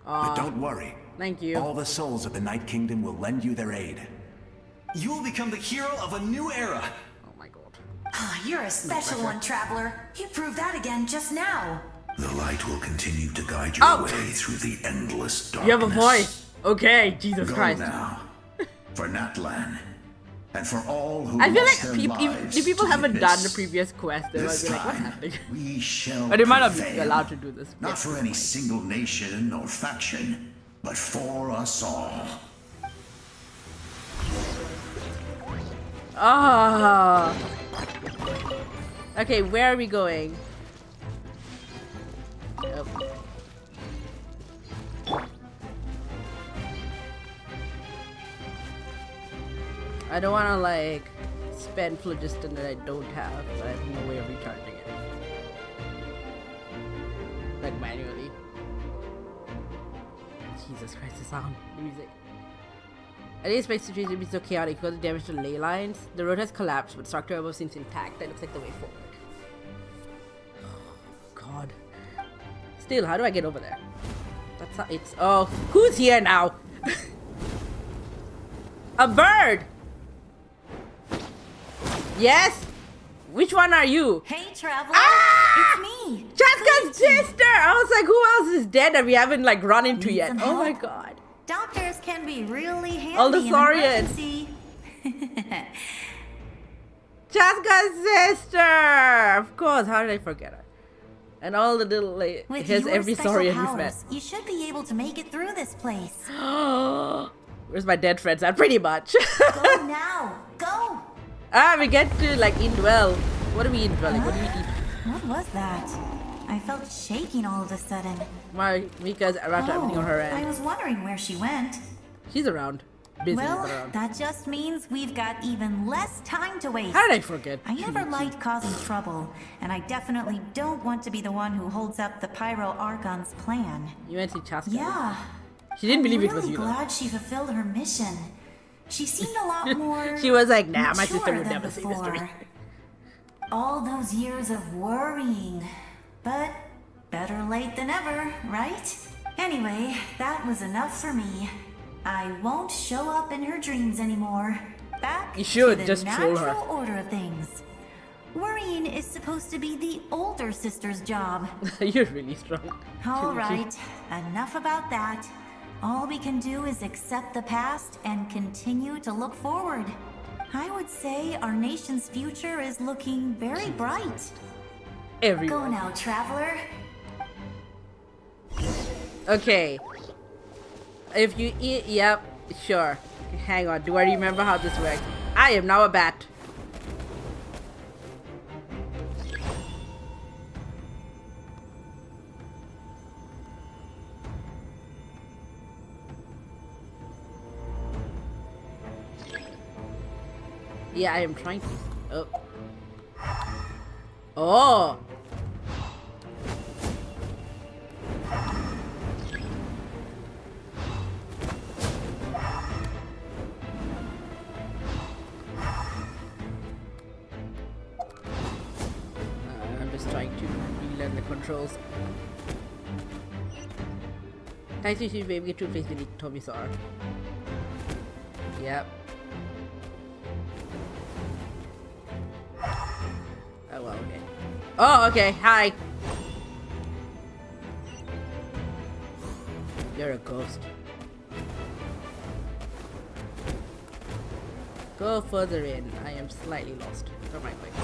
But don't worry. Thank you. All the souls of the Night Kingdom will lend you their aid. You will become the hero of a new era. You're a special one, Traveler. You proved that again just now. The light will continue to guide your way through the endless darkness. You have a voice. Okay, Jesus Go Christ. now, for Natlan, and for all who I feel lost like their lives if people to the haven't done the abyss. previous quest, they might This be like, what's time, happening? we shall But they might not be prevail. allowed to do this. Not for any single nation or faction, but for us all. Ah. Okay, where are we going? Yep. I don't want to like spend phlogiston that I don't have, but I have no way of recharging it. Like manually. Jesus Christ, the sound, the music. I didn't expect the situation to be so chaotic because of the damage to ley lines. The road has collapsed, but structure above seems intact. That looks like the way forward. Oh, God. Still, how do I get over there? That's how it's. Oh, who's here now? A bird! Yes? Which one are you? Hey, Traveler. Ah! It's me. Chaska's sister! I was like, who else is dead that we haven't like run into Need yet? some Oh my help? God. Doctors can be really handy All the in an Saurians. emergency. Chaska's sister! Of course, how did I forget her? And all the little, like, With here's your every special Saurian we've met. powers, you should be able to make it through this place. Where's my dead friends at? Pretty much. Go now. Go. We get to like indwell. What do we indwell? Like, what do we eat? What was that? I felt shaking all of a sudden. Mika's around everything on her I end. was wondering where she went. She's around. Busy, Well, but around. that just means we've got even less time to waste. How did I forget? I never liked causing trouble, and I definitely don't want to be the one who holds up the Pyro Archon's plan. You went to Chaska. Yeah. She didn't believe I'm it was really you. though. glad she fulfilled her mission. She seemed a lot more. She was like, nah, my sister mature would than never say this to me. before. All those years of worrying, but better late than ever, right? Anyway, that was enough for me. I won't show up in her dreams anymore. Back You should to the just troll her. natural order of things. Worrying is supposed to be the older sister's job. You're really strong. All right, enough about that. All we can do is accept the past and continue to look forward. I would say our nation's future is looking very bright. Everyone. Go now, Traveler. Okay. If you eat, yep, sure. Hang on, do I remember how this works? I am now a bat. Yeah, I am trying to. Oh. Oh. I'm just trying to relearn the controls. Thanks to you, baby. Get to place the Tomisar. Yep. Oh, well, okay. Oh, okay. Hi. You're a ghost. Go further in. I am slightly lost. Where am I going?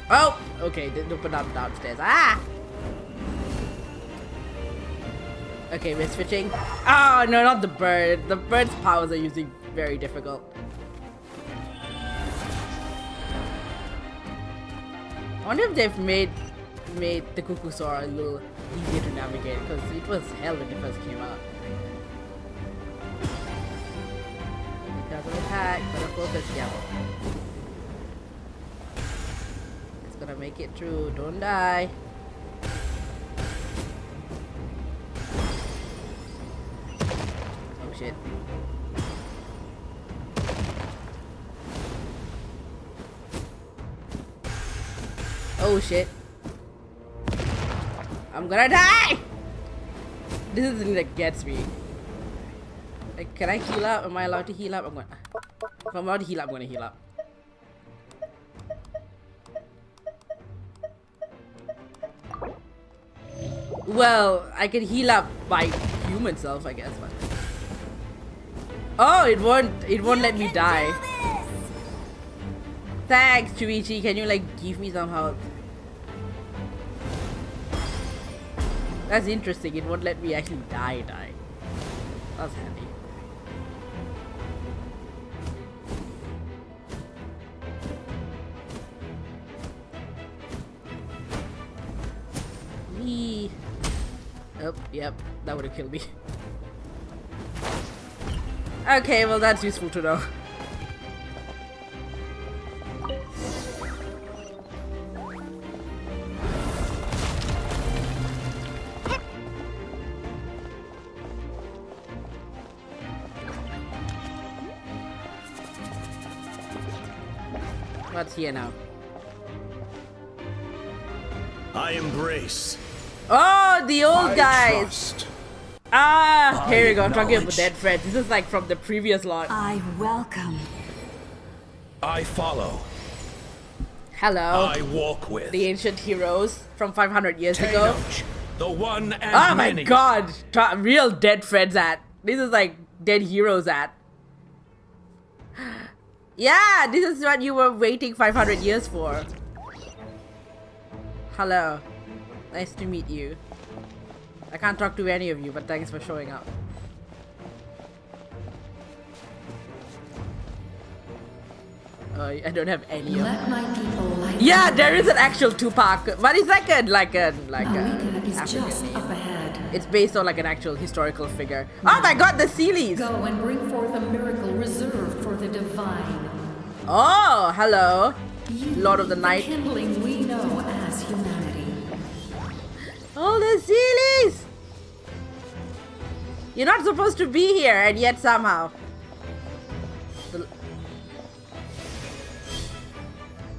Oh! Okay, didn't open up downstairs. Ah! Okay, we're switching. Oh, no, not the bird. The bird's powers are usually very difficult. I wonder if they've made the Cuckoo Soar a little easier to navigate, because it was hell when it first came out. Because of attack, but of course it's yellow. It's gonna make it through. Don't die. Oh shit. Oh shit. I'm gonna die! This is the thing that gets me. Like, can I heal up? Am I allowed to heal up? If I'm allowed to heal up, I'm gonna heal up. Well, I can heal up by human self, I guess, but... Oh, it won't let me die. Thanks, Chuichi. Can you, like, give me some health? That's interesting. It won't let me actually die. That's handy. Wee. Oh, yep. That would have killed me. Okay, well, that's useful to know. What's here now? I embrace. Oh, the old guys. Trust. Ah, here I we go. I'm talking about acknowledge. dead friends. This is like from the previous lot. I welcome. I follow. Hello. I walk with. The ancient heroes from 500 years ago. Tenoch, the one and Oh my many. god. Real dead friends at. This is like dead heroes at. Yeah, this is what you were waiting 500 years for. Hello. Nice to meet you. I can't talk to any of you, but thanks for showing up. Oh, I don't have any of Let my people light. Yeah, there is an actual Tupac, but it's like a Marika is African just name. up ahead. It's based on like an actual historical figure. Oh my god, the Sealies! Go and bring forth a miracle reserved for the divine. Oh, hello. You, Lord of the the Night. kindling we know as humanity. Oh, the Sealies! You're not supposed to be here, and yet somehow.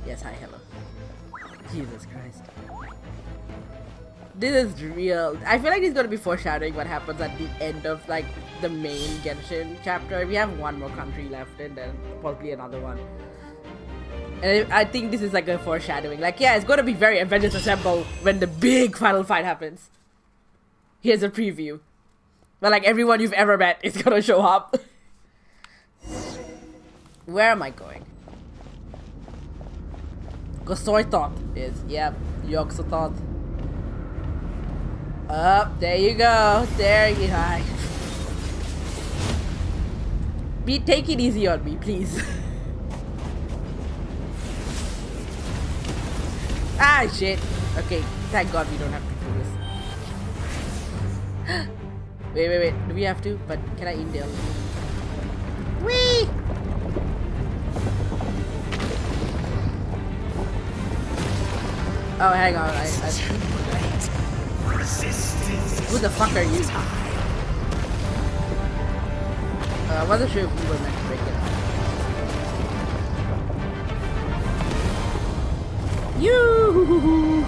Yes, hi, hello. Jesus Christ. This is real. I feel like it's gonna be foreshadowing what happens at the end of like the main Genshin chapter. We have one more country left and then probably another one. And I think this is like a foreshadowing. Like, yeah, it's gonna be very Avengers Assemble when the big final fight happens. Here's a preview. But like everyone you've ever met is gonna show up. Where am I going? Gosoithot is, yep, Yogg-Sothoth. Up, there you go. There you go. Take it easy on me, please. Ah, shit. Okay, thank God we don't have to do this. Wait. Do we have to? But can I indel? Whee! Oh, hang on. Who the fuck are you? I wasn't sure if we were meant to break it. You.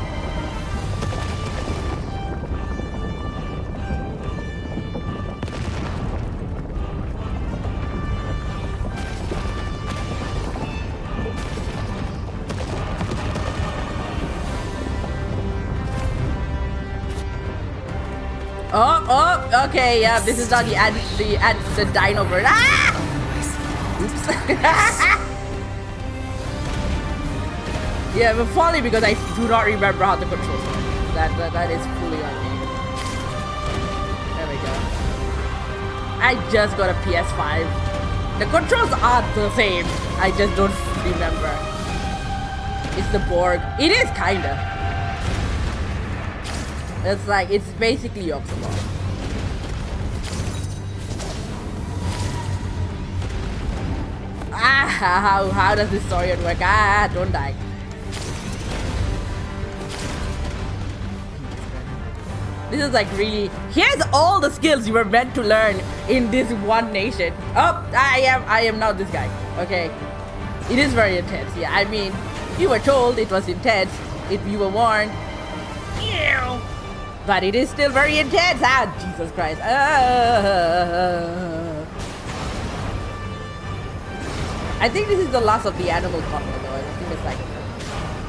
Oh, okay, yeah, this is not the dino bird. Ah! Oops. Yeah, but funny because I do not remember how the controls work. That is fully on me. There we go. I just got a PS5. The controls are the same. I just don't remember. It's the Borg. It is kinda. It's like, it's basically Oxalon. Ah, how does this story work? Ah, don't die. This is like really, here's all the skills you were meant to learn in this one nation. Oh, I am now this guy. Okay. It is very intense. Yeah, I mean, you were told it was intense if you were warned. Ew. But it is still very intense. Ah, Jesus Christ. I think this is the last of the animal combo though. I don't think there's like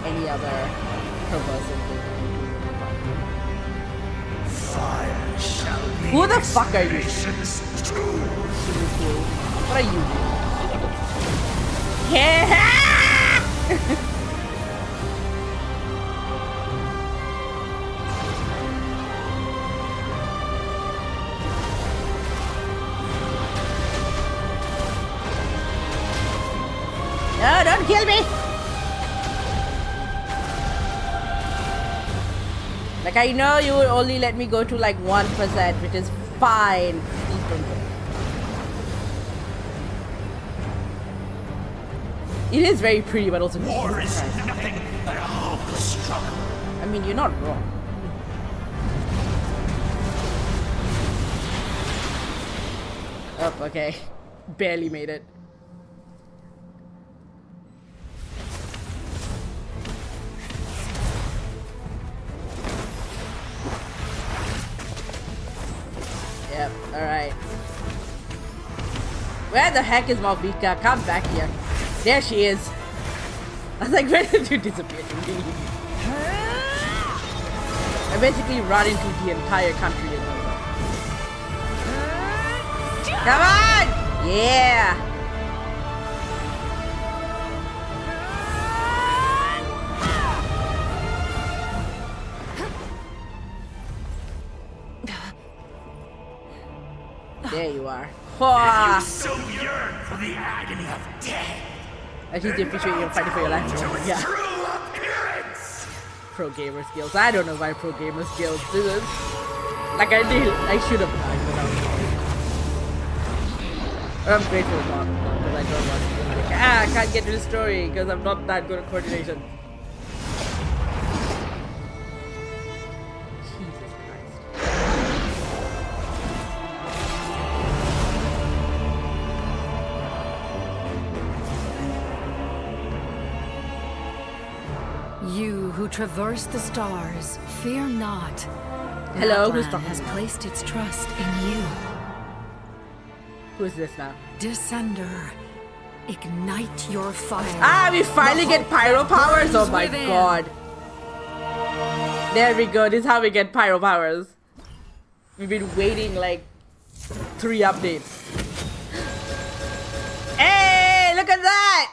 any other perversive thing. Fire shall be. Who the fuck are you? What are you? Yeah. No, don't kill me! Like, I know you will only let me go to like 1%, which is fine. Please don't go. It is very pretty, but also war is nothing but a hopeless struggle. I mean, you're not wrong. Oh, okay. Barely made it. Yep, alright. Where the heck is Malvika? Come back here. There she is. I was like, where did you disappear? I basically run into the entire country as well. Come on! Yeah! There you are. You so yearn for the agony of death. I just appreciate you fighting for your life. Yeah. Pro gamer skills. I don't know why pro gamer skills. This is like I should have died, but I'm grateful not because I don't want to be like, I can't get to the story because I'm not that good at coordination. Jesus Christ. You who traverse the stars, fear not. Hello, who's Natlan talking? has placed its trust in you. Who is this now? Descender, ignite your fire. Ah, we finally get pyro powers. Oh my god. There we go. This is how we get pyro powers. We've been waiting like 3 updates. Hey, look at that!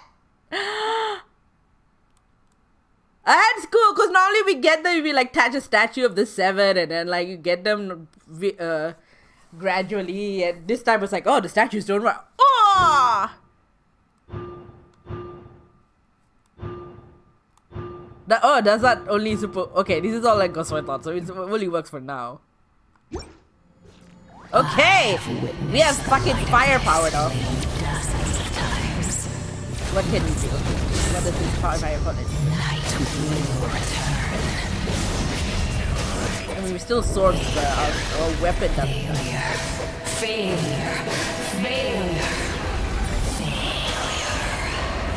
That's cool, because normally we get them, we like attach a statue of the 7 and then like you get them gradually, and this time it's like, oh, the statues don't work. Oh! Does that only super... Okay, this is all like Ghost I thought, so it only works for now. Okay! We have fucking firepower now. What can we do? What does this fire call it? I mean, we still source our weapon that Failure.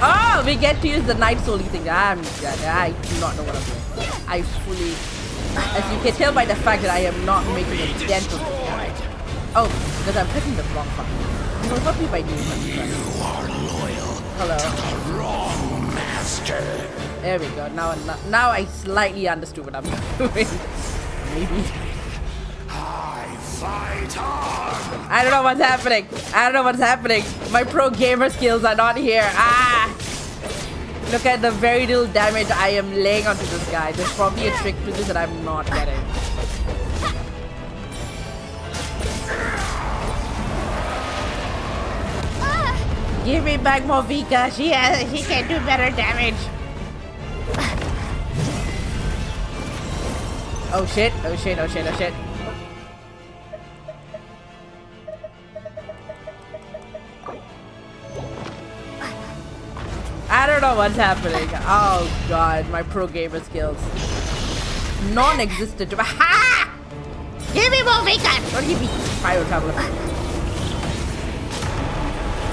Oh, we get to use the Night Soul thing. I do not know what I'm doing. I fully... As you can tell by the fact that I am not making a dent of the point. Oh, because I'm pressing the wrong button. You know, what if I do something? You are loyal Hello. to the wrong master. There we go. Now I slightly understood what I'm doing. Maybe. I Fight on! I don't know what's happening. I don't know what's happening. My pro gamer skills are not here. Ah! Look at the very little damage I am laying onto this guy. There's probably a trick to this that I'm not getting. Give me back more Vika. She can do better damage. Oh shit, oh shit, oh shit, oh shit. I don't know what's happening. Oh god, my pro gamer skills. Non-existent. Ha! Give me more Vika! Don't give me Fire Tablet.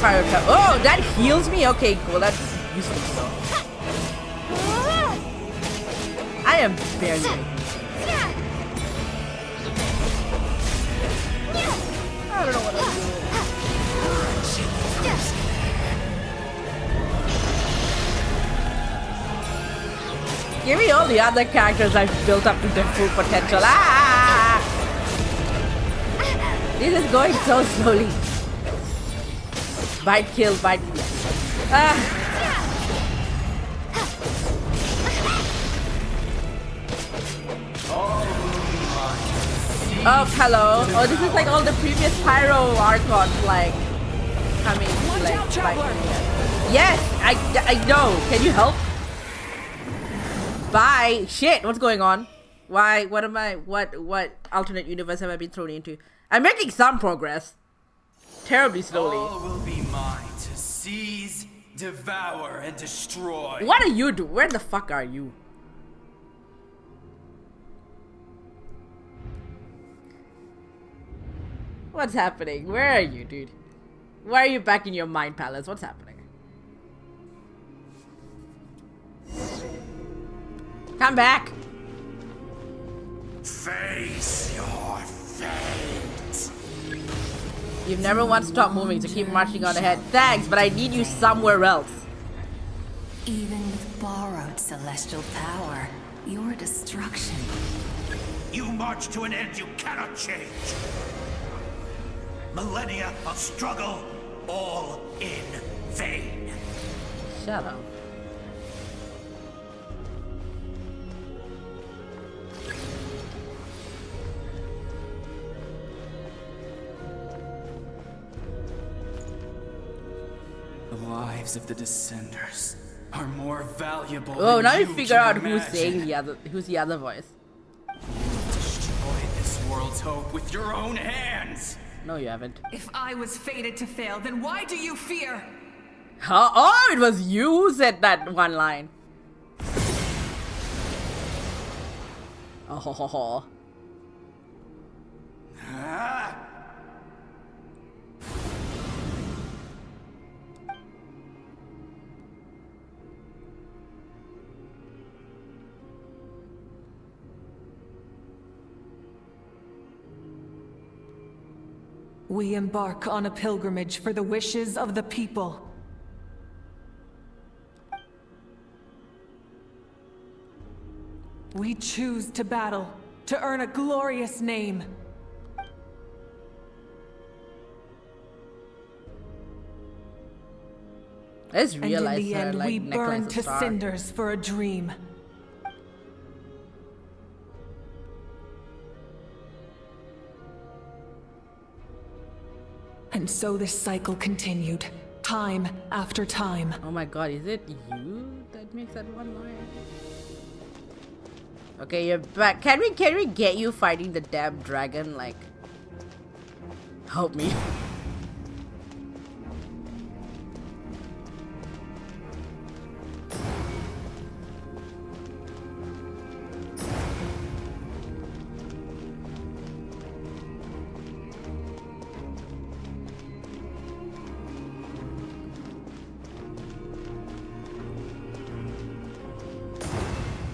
Fire Tablet. Oh, that heals me? Okay, cool. That's useful stuff. I am barely making it. I don't know what I'm doing. Give me all the other characters I've built up to their full potential. Ah! This is going so slowly. Bite kill, bite kill. Ah! Oh, hello. Oh, this is like all the previous Pyro Archons, like, coming, like, yes, I know. Can you help? Bye. Shit, what's going on? Why, what am I, what alternate universe have I been thrown into? I'm making some progress. Terribly slowly. All will be mine to seize, devour, and destroy. What are you doing? Where the fuck are you? What's happening? Where are you, dude? Why are you back in your mind palace? What's happening? Come back! Face your fate. You've never once stopped moving, so keep marching on ahead. Thanks, but I need you somewhere else. Even with borrowed celestial power, your destruction. You march to an end you cannot change. Millennia of struggle, all in vain. Shut up. The lives of the Descenders are more valuable. Oh, than now you you figure can out who's imagine. saying who's the other voice. Destroy this world's hope with your own hands. No, you haven't. If I was fated to fail, then why do you fear? Huh? Oh, it was you who said that one line. Oh ho ho ho. We embark on a pilgrimage for the wishes of the people. We choose to battle, to earn a glorious name. I just And in realized the her, end, like, we necklace burn is to star. cinders for a dream. And so this cycle continued, time after time. Oh my god, is it you that makes that one line? Okay, you're back. Can we get you fighting the damn dragon? Like, help me.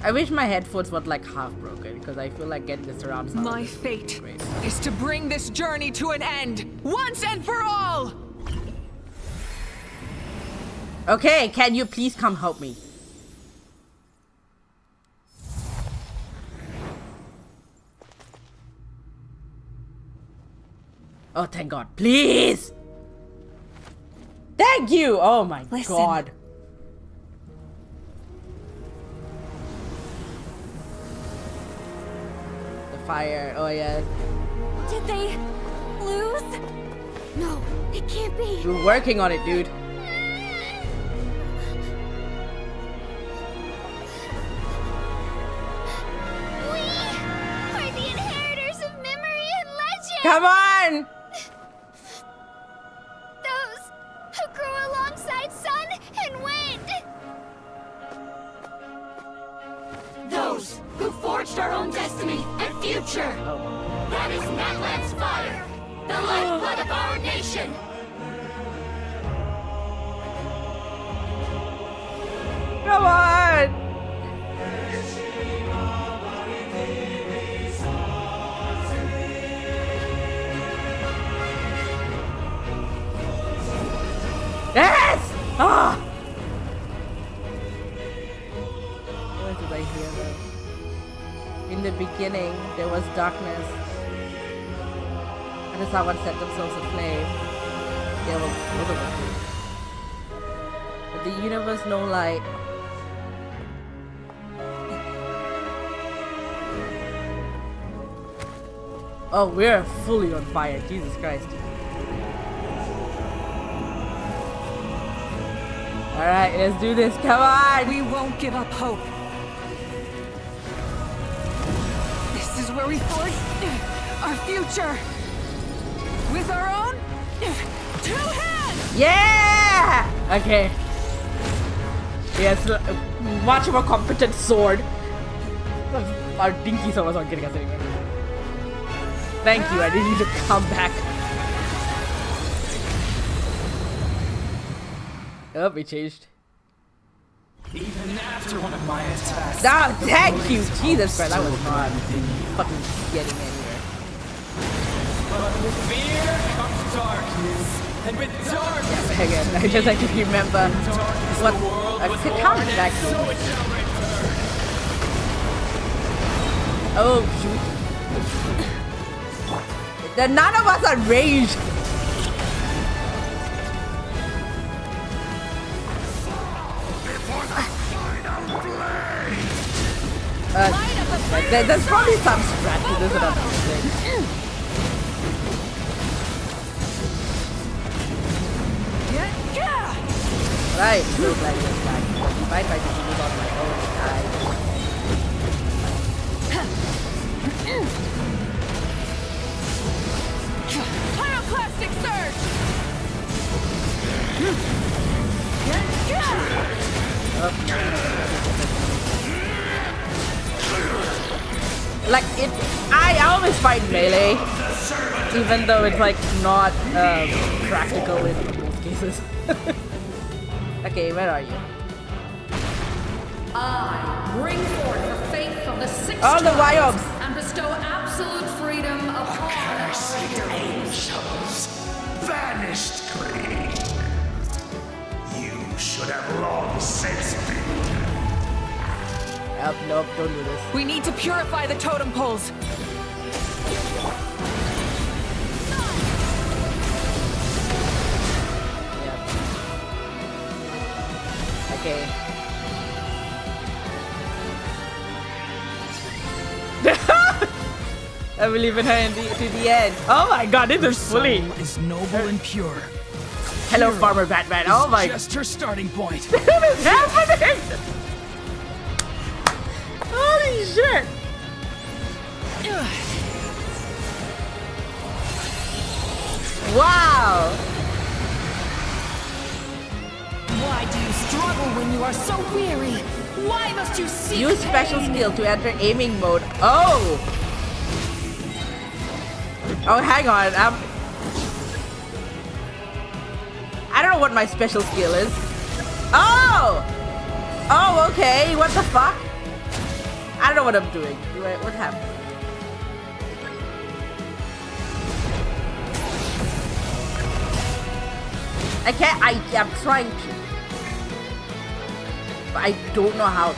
I wish my headphones were like half broken because I feel like getting the surround sound. My fate is to bring this journey to an end, once and for all! Okay, can you please come help me? Oh, thank God. Please! Thank you! Oh my God. The fire. Oh, yeah. Did they lose? No, it can't be. We're working on it, dude. We're the inheritors of memory and legend! Come on! Those who grew alongside sun and wind! Those who forged our own destiny and future! That is Natlan's fire! The lifeblood of our nation! Come on! Yes! Ah! Where did I hear that? In the beginning, there was darkness. And someone set themselves aflame. There was otherwise. But the universe no light. Oh, we're fully on fire. Jesus Christ. Alright, let's do this. Come on! We won't give up hope. This is where we forge our future. With our own 2 hands! Yeah! Okay. Yes, much more competent sword. Our dinky swords aren't getting us anywhere. Thank you, I didn't need to come back. Oh, we changed. Even after one of my attacks. Ah, thank you! Jesus Christ, that was not fucking getting anywhere. But with fear comes darkness. And with darkness. Yes, again, I just like to remember what comes back to. Oh, shoot. None of us are ranged. There's probably some strat to this, but I'm not saying. Right, so glad you're back. You might try to do this on my own time. Pyroclastic surge! Like it, I always fight melee, even though it's like not practical in most cases. Okay, where are you? I bring forth the faith of the 6 Oh, the Wyobs! and bestow absolute freedom upon Accursed angels, vanished clean. You should have long since been. Nope, don't do this. We need to purify the totem poles. Okay. I believe in her to the end. Oh my God, this is fully. Is noble and pure. Hello, Farmer Batman. Oh my. Just her starting point. What is happening? Holy shit! Wow! Why do you struggle when you are so weary? Why must you seek Use special skill to enter aiming mode. Oh! Oh, hang on. I don't know what my special skill is. Oh! Oh, okay. What the fuck? I don't know what I'm doing. Wait, what happened? I can't. I'm trying to. But I don't know how.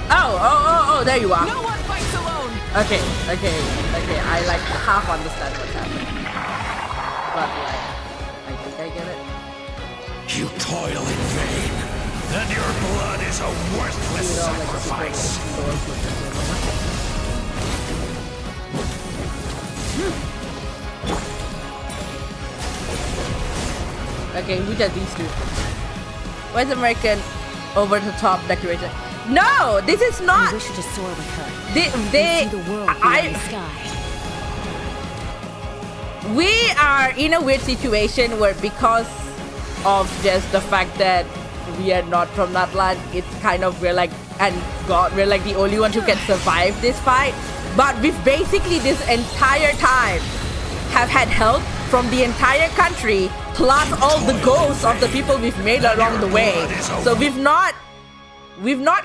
Oh, there you are. No one fights alone. Okay. I like half understand what's happening. but like, I think I get it. You toil in vain, and your blood is a worthless sacrifice. Okay, which are these two? Where's American over-the-top decoration? No, this is not. I wish to soar with her. They see the world beyond the sky. We are in a weird situation where, because of just the fact that we are not from that land, it's kind of we're like the only ones who can survive this fight. But we've basically this entire time have had help from the entire country, plus all the ghosts of the people we've made along the way. So we've not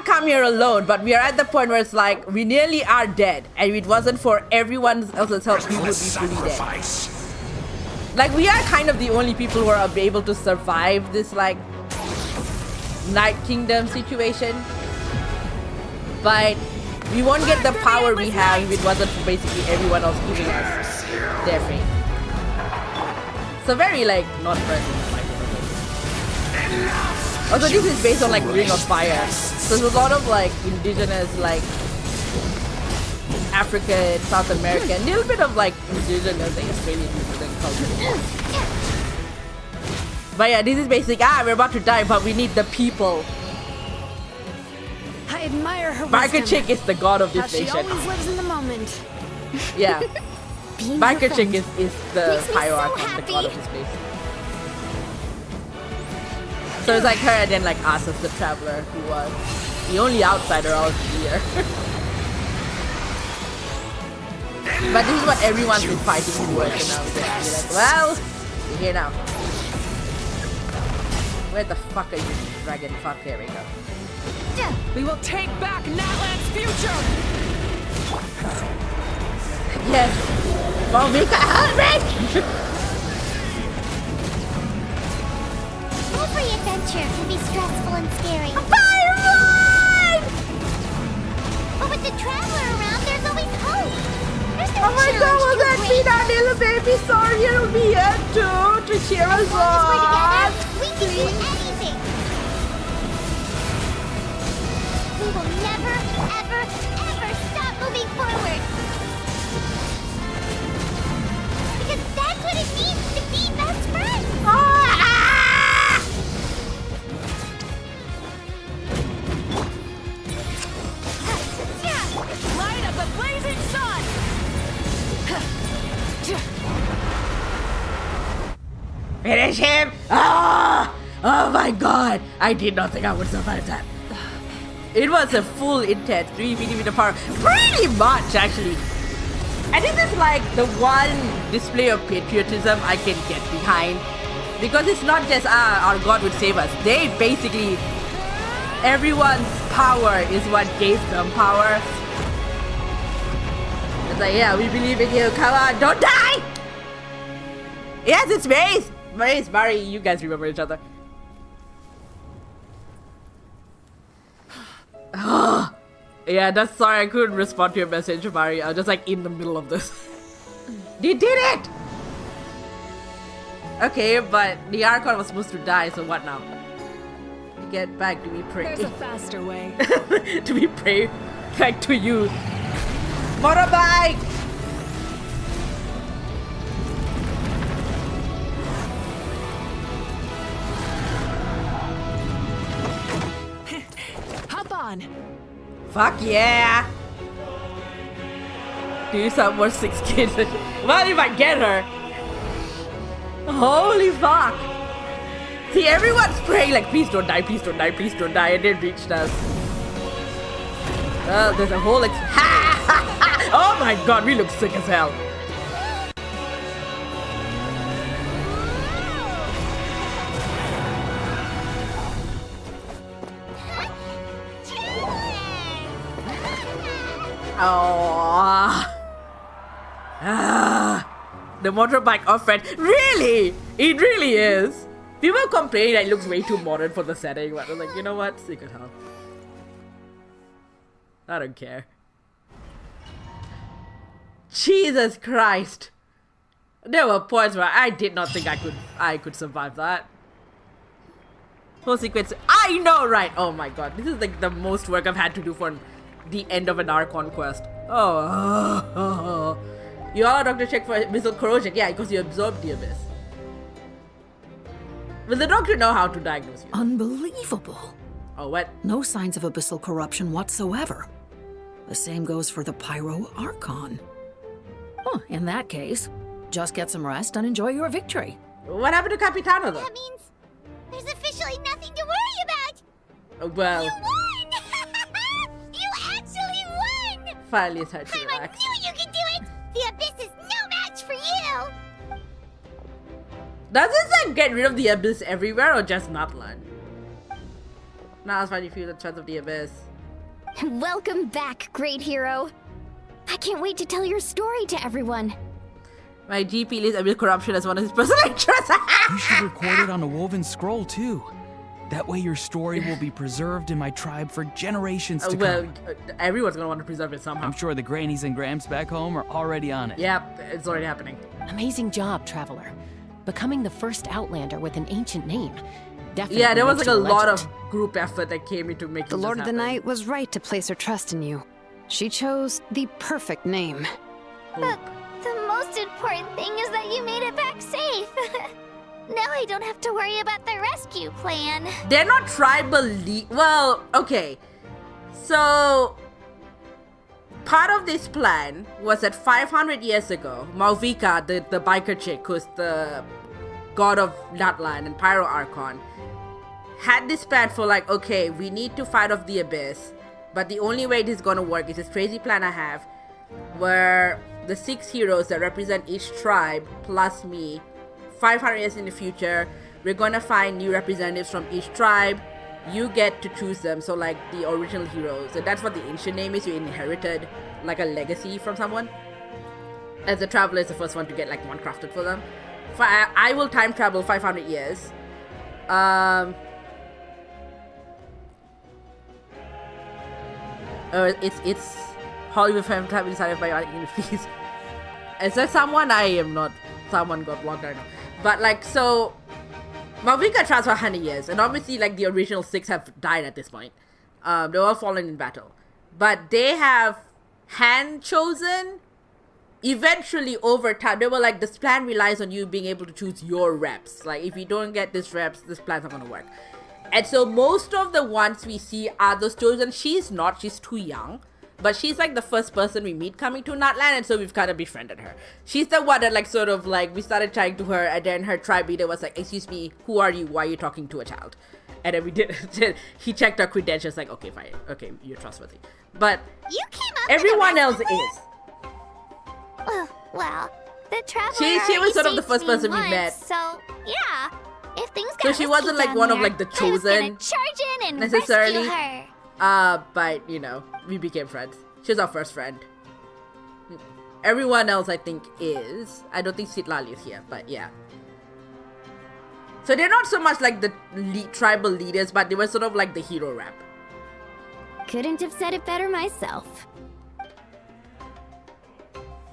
come here alone, but we are at the point where it's like we nearly are dead, and if it wasn't for everyone else's help, we would be fully dead. Like, we are kind of the only people who are able to survive this like Night Kingdom situation, but we won't get the power we have if it wasn't for basically everyone else giving us their faith. So very like not present. Also, this is based on like Ring of Fire, so there's a lot of like indigenous, like African, South American, a little bit of like indigenous, like Australian culture. But yeah, this is basic. We're about to die, but we need the people. I admire her Biker wisdom. Chick is the god of this How she nation. always lives in the moment. Yeah. Being Biker her Chick friend is the makes me so hierarch and the happy. god of this place. So it's like her and then like us as the traveler, who was the only outsider out here. But this is what everyone's been fighting towards, and now we're like, well, we're here now. Where the fuck are you, dragon? Fuck, there we go. We will take back Natlan's future! Yes! Well, Mika, help me! Every adventure can be stressful and scary. But with the traveler around, there's always hope. There's no Oh my god, will that challenge be too that little baby Sorry will be here too to cheer us As long as we're on? together, we can do anything. We will never, ever, ever stop moving forward. Because that's what it means to be best friends. Light of the blazing sun! Finish him! Ah! Oh my god! I did not think I would survive that. It was a full intense 3 power. Pretty much, actually. And this is like the one display of patriotism I can get behind. Because it's not just, our god would save us. They basically, everyone's power is what gave them power. It's like, yeah, we believe in you. Come on, don't die! Yes, it's Mace! Mace, Mari, you guys remember each other. Yeah, that's sorry I couldn't respond to your message, Mari. I was just like in the middle of this. You did it! Okay, but the Archon was supposed to die, so what now? To get back to be prey. There's a faster way. To be prey back to you. Motorbike! Hop on. Fuck yeah! Do some more 6 kids. What if I get her? Holy fuck! See, everyone's praying like, please don't die, please don't die, please don't die, and it reached us. Well, there's a whole oh my god, we look sick as hell. Oh. The motorbike off-road. Really? It really is. People complain that it looks way too modern for the setting, but I was like, you know what? Sick as hell. I don't care. Jesus Christ. There were points where I did not think I could survive that. Whole sequence. I know, right? Oh my god. This is like the most work I've had to do for the end of an Archon quest. Oh. You are a doctor check for abyssal corrosion. Yeah, because you absorbed the abyss. Will the doctor know how to diagnose you? Unbelievable. Oh, what? No signs of abyssal corruption whatsoever. The same goes for the Pyro Archon. Oh, in that case, just get some rest and enjoy your victory. What happened to Capitano, though? That means there's officially nothing to worry about. Well... You won! You actually won! Finally, it's time to Paimon relax. knew you could do it! The Abyss is no match for you! Does this like get rid of the abyss everywhere or just Nutland? Now that's why you feel the threats of the abyss. Welcome back, great hero. I can't wait to tell your story to everyone. My GP lists abyss corruption as one of his personal interests. You should record it on a woven scroll too. That way your story will be preserved in my tribe for generations to come. Everyone's gonna want to preserve it somehow. I'm sure the grannies and gramps back home are already on it. Yep, it's already happening. Amazing job, Traveler. Becoming the first Outlander with an ancient name. Definitely yeah, there was like makes a you lot legend. of group effort that came into making The Lord this of the happen. Night was right to place her trust in you. She chose the perfect name. But the most important thing is that you made it back safe. Now I don't have to worry about the rescue plan. They're not tribal well, okay. So part of this plan was that 500 years ago, Malvika, the biker chick, who's the god of Nutland and Pyro Archon, had this plan for like, okay, we need to fight off the abyss, but the only way this is gonna work is this crazy plan I have, where the 6 heroes that represent each tribe plus me, 500 years in the future, we're gonna find new representatives from each tribe. You get to choose them, so like the original heroes, and that's what the ancient name is. You inherited like a legacy from someone. As the traveler is the first one to get like one crafted for them. I will time travel 500 years. It's Hollywood film time decided by fees. Is there someone? I am not. Someone got blocked, I know. But like, so Malvika travels for 100 years, and obviously like the original 6 have died at this point. They were all fallen in battle, but they have hand chosen. Eventually, over time, they were like, this plan relies on you being able to choose your reps. Like, if you don't get this reps, this plan's not gonna work. And so most of the ones we see are those chosen. She's not, she's too young. But she's like the first person we meet coming to Nutland, and so we've kind of befriended her. She's the one that like sort of like, we started chatting to her, and then her tribe leader was like, excuse me, who are you? Why are you talking to a child? And then we did, he checked our credentials, like, okay, fine, okay, you're trustworthy. But you came up everyone else is. Well, the traveler she was sort of the saved first me person we once, met. So yeah, if things got So she wasn't risky like down one of there, like the I was gonna chosen charge in and necessarily. rescue her. But you know, we became friends. She's our first friend. Everyone else I think is. I don't think Sitlali is here, but yeah. So they're not so much like the tribal leaders, but they were sort of like the hero rep. Couldn't have said it better myself.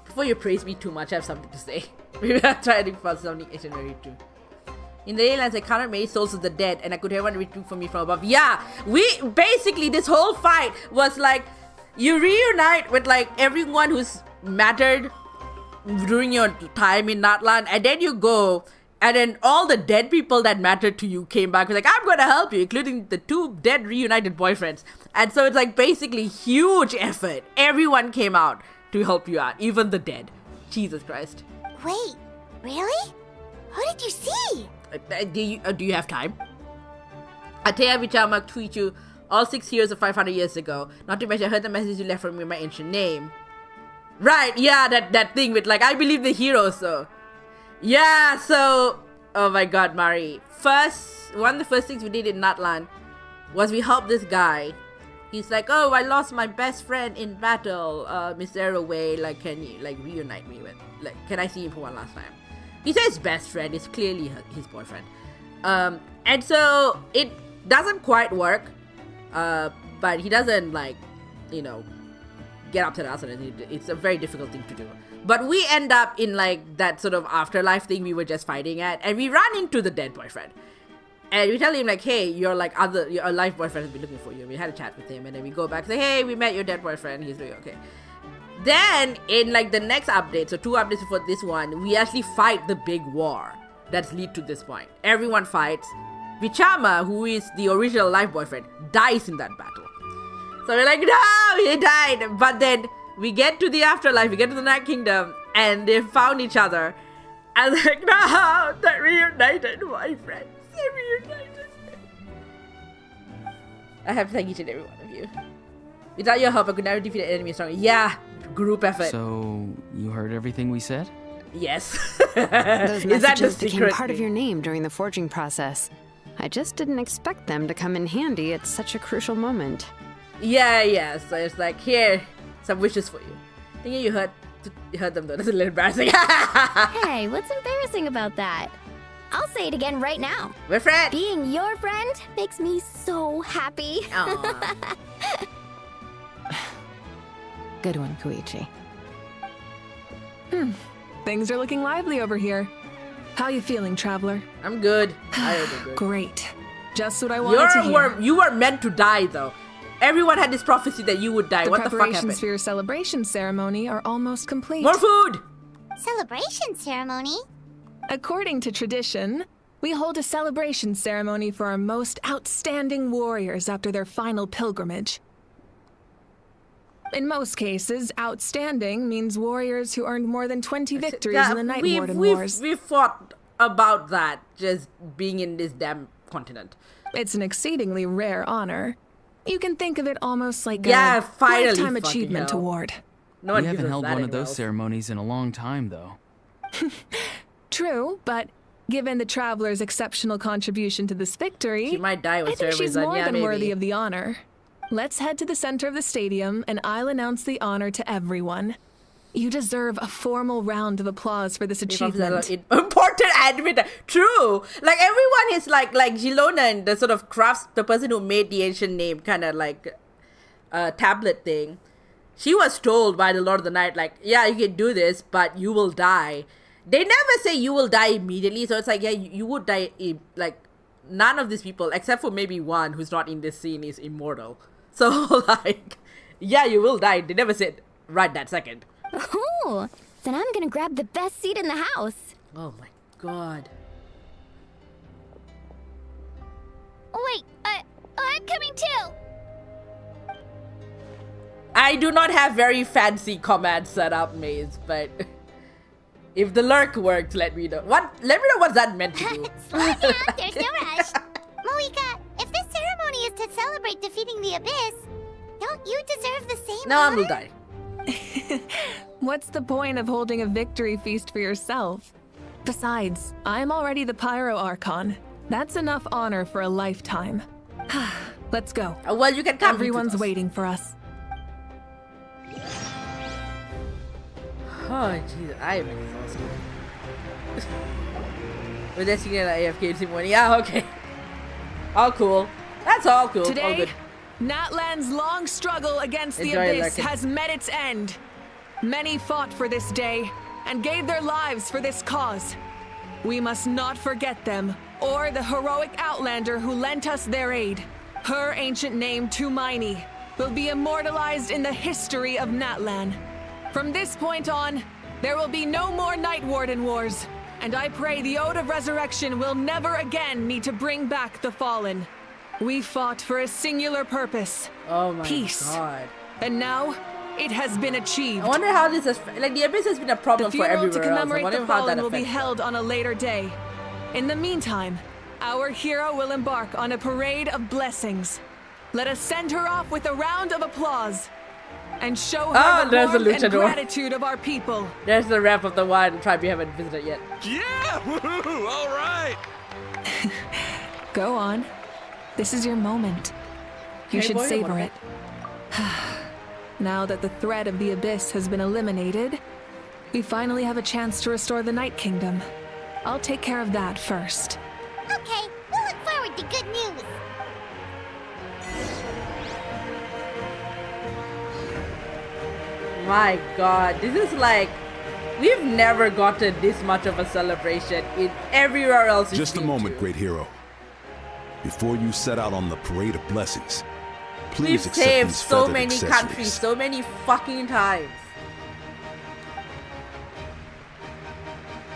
Before you praise me too much, I have something to say. Maybe I'll try to find something itinerary too. In the Leylands, I counted many souls of the dead, and I could hear one retreat from me from above. Yeah, we basically, this whole fight was like, you reunite with like everyone who's mattered during your time in Nutland, and then you go, and then all the dead people that mattered to you came back. Like, I'm gonna help you, including the 2 dead reunited boyfriends. And so it's like basically huge effort. Everyone came out to help you out, even the dead. Jesus Christ. Wait, really? Who did you see? Do you have time? Atea Vichama tweet you all 6 years of 500 years ago. Not to mention, I heard the message you left for me in my ancient name. Right, yeah, that thing with like, I believe the heroes, so. Yeah, so, oh my god, Mari. One of the first things we did in Nutland was we helped this guy. He's like, oh, I lost my best friend in battle. Is there a way, like, can you, like, reunite me with, like, can I see him for one last time? He says best friend, it's clearly his boyfriend. And so, it doesn't quite work. But he doesn't, like, you know, get up to the outside. It's a very difficult thing to do. But we end up in like that sort of afterlife thing we were just fighting at, and we run into the dead boyfriend. And we tell him like, hey, your life boyfriend has been looking for you. We had a chat with him, and then we go back and say, hey, we met your dead boyfriend. He's doing okay. Then in like the next update, so 2 updates before this one, we actually fight the big war that's lead to this point. Everyone fights. Vichama, who is the original life boyfriend, dies in that battle. So we're like, no, he died. But then we get to the afterlife, we get to the Night Kingdom, and they found each other. And they're like, no, they're reunited, my friends. They're reunited. I have to thank each and every one of you. Without your help, I could never defeat an enemy stronger. Yeah, group effort. So, you heard everything we said? Yes. Those Is that the messages became secret part of thing? your name during the forging process. I just didn't expect them to come in handy at such a crucial moment. Yeah. So it's like, here, some wishes for you. I think you heard them though. That's a little embarrassing. Hey, what's embarrassing about that? I'll say it again right now. We're friends. Being your friend makes me so happy. Good one, Koichi. Things are looking lively over here. How you feeling, traveler? I'm good. I'm good. Great. Just what I wanted to hear. You were meant to die though. Everyone had this prophecy that you would die. The What the fuck preparations happened? for your celebration ceremony are almost complete. More food! Celebration ceremony? According to tradition, we hold a celebration ceremony for our most outstanding warriors after their final pilgrimage. In most cases, outstanding means warriors who earned more than 20 victories in the Night Warden Wars. We fought about that just being in this damn continent. It's an exceedingly rare honor. You can think of it almost like Yeah, a finally, lifetime fucking achievement hell. award. No we one haven't gives us held that one of anywhere those else. ceremonies in a long time, though. True, but given the traveler's exceptional contribution to this victory, She might die when I think she's ceremony's done. more Yeah, than maybe. worthy of the honor. Let's head to the center of the stadium, and I'll announce the honor to everyone. You deserve a formal round of applause for this achievement. Important admit. True. Like everyone is like Gilona and the sort of the person who made the ancient name kind of like tablet thing. She was told by the Lord of the Night, like, yeah, you can do this, but you will die. They never say you will die immediately, so it's like, yeah, you would die. Like, none of these people, except for maybe one who's not in this scene, is immortal. So, like, yeah, you will die. They never said right that second. Ooh, then I'm gonna grab the best seat in the house. Oh my god. Wait, I'm coming too. I do not have very fancy commands set up, Maze, but if the lurk works, let me know. Let me know what that meant to do. Slow down, there's no rush. Moika, if this ceremony is to celebrate defeating the Abyss, don't you deserve the same No, honor? I will die. What's the point of holding a victory feast for yourself? Besides, I'm already the Pyro Archon. That's enough honor for a lifetime. Let's go. Well, you can come. Everyone's waiting for us. Oh, jeez, I am exhausted. We're just gonna AFK ceremony. Yeah, okay. All cool. That's all cool. All Today, good. Natlan's long struggle against the Enjoy it, Abyss Larkin. has met its end. Many fought for this day and gave their lives for this cause. We must not forget them or the heroic Outlander who lent us their aid. Her ancient name, Tumaini, will be immortalized in the history of Natlan. From this point on, there will be no more Night Warden Wars, and I pray the Ode of Resurrection will never again need to bring back the fallen. We fought for a singular purpose. Oh my peace. god. And now, it has been achieved. I wonder how this has, like, the Abyss has been a problem The for funeral everywhere to else. I commemorate wonder the how that fallen will be affects held on a later day. In the meantime, our hero will embark on a parade of blessings. Let us send her off with a round of applause and show her the there's the warmth and luchador. gratitude of our people. There's the rep of the one tribe we haven't visited yet. Yeah! Woohoo! All right! Go on. This is your moment. You Hey, should boy, savor what it. Now that the threat of the Abyss has been eliminated, we finally have a chance to restore the Night Kingdom. I'll take care of that first. Okay, we'll look forward to good news. My god, this is like, we've never gotten this much of a celebration in everywhere else. Just a moment, great hero. Before you set out on the parade of blessings, please we've accept saved these so feathered many accessories. countries, so many fucking times.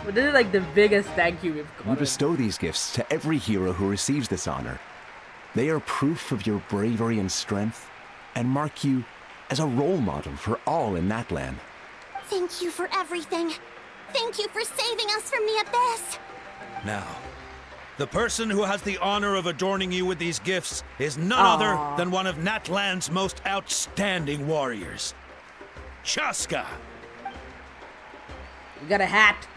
But this is like the biggest thank you we've We gotten. bestow these gifts to every hero who receives this honor. They are proof of your bravery and strength, and mark you as a role model for all in Natlan. Thank you for everything. Thank you for saving us from the abyss. Now, the person who has the honor of adorning you with these gifts is none other than one of Natlan's most outstanding warriors, Chaska. You got a hat.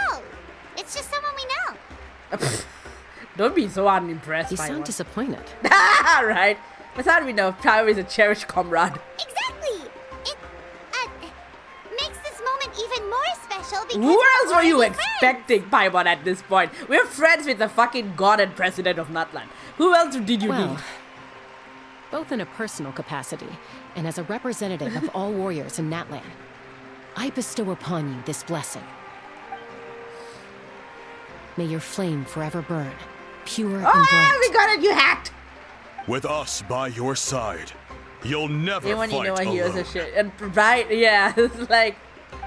Oh, it's just someone we know. Don't be so unimpressed You by sound one. disappointed. Right? But how do we know Pyro is a cherished comrade? Exactly. It makes this moment even more special because Who else were you already expecting, Paimon, at this point? We're friends with the fucking god and president of Natlan. Who else did you Well, need? both in a personal capacity and as a representative of all warriors in Natlan, I bestow upon you this blessing. May your flame forever burn, pure and bright. We got it, you hacked! With us by your side, you'll never Anyone you fight know what heroes alone. and shit. And right, yeah, it's like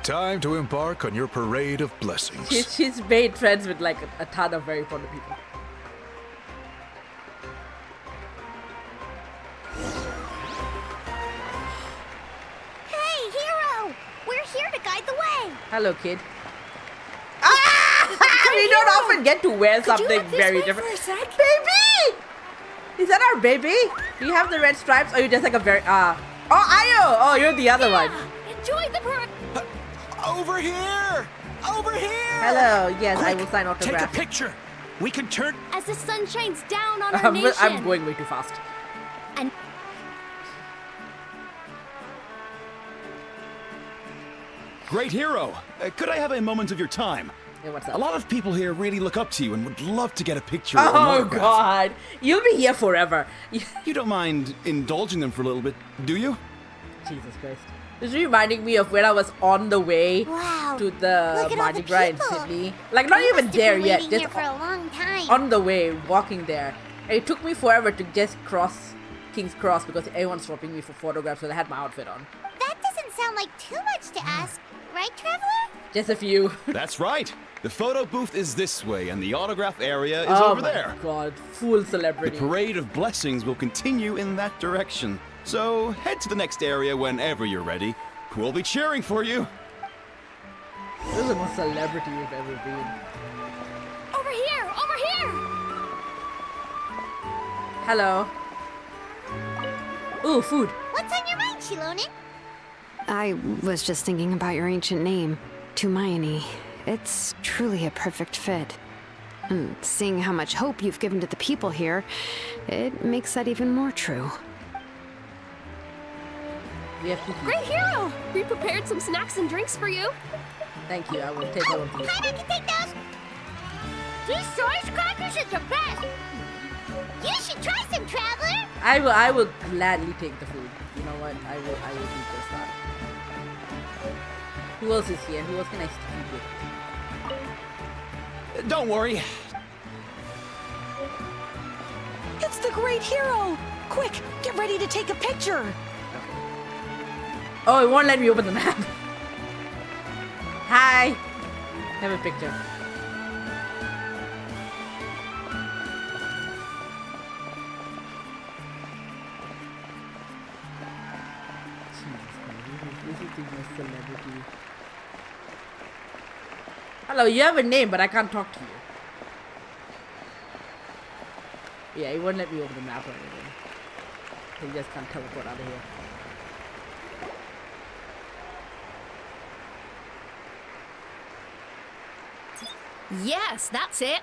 Time to embark on your parade of blessings. she's made friends with like a ton of very important people. Hey, hero! We're here to guide the way. Hello, kid. We don't often get to wear something very different. Baby! Is that our baby? Do you have the red stripes? Or are you just like a very Oh, Ayo! Oh, you're the other one. Enjoy the parade. Over here! Over here! Hello. Yes, I Quick, will sign Take a autograph. picture. We can turn. As the sun shines down on our nation. I'm going way too fast. And Great hero, could I have a moment of your time? Yeah, what's A up? lot of people here really look up to you and would love to get a picture or an Oh autograph. god. You'll be here forever. You don't mind indulging them for a little bit, do you? Jesus Christ. This is reminding me of when I was on the way Wow. to Look the at all Mardi the Gras in people. Sydney. Like, not We even must have there been yet. waiting Just here for a long time. on the way, walking there. And it took me forever to just cross King's Cross because everyone's stopping me for photographs because I had my outfit on. That doesn't sound like too much to ask, right, Traveler? Just a few. That's right. The photo booth is this way and the autograph area is Oh over my there. god, full The celebrity. parade of blessings will continue in that direction. So head to the next area whenever you're ready. We'll be cheering for you. This is the most celebrity we've ever been. over here! Over here! Hello. Ooh, food. What's on your mind, Shilonin? I was just thinking about your ancient name, Tumayani. It's truly a perfect fit. And seeing how much hope you've given to the people here, it makes that even more true. We have cookies. Great hero! We prepared some snacks and drinks for you. Thank you. I will take all of these. Paimon can take those. These source crackers are the best. You should try some, Traveler. I will gladly take the food. You know what? I will eat this stuff. Who else is here? Who else can I speak with? Don't worry. It's the great hero! Quick, get ready to take a picture! Oh, it won't let me open the map. Hi. Have a picture. This is the most celebrity. Hello, you have a name, but I can't talk to you. Yeah, it won't let me open the map or anything. You just can't teleport out of here. Yes, that's it.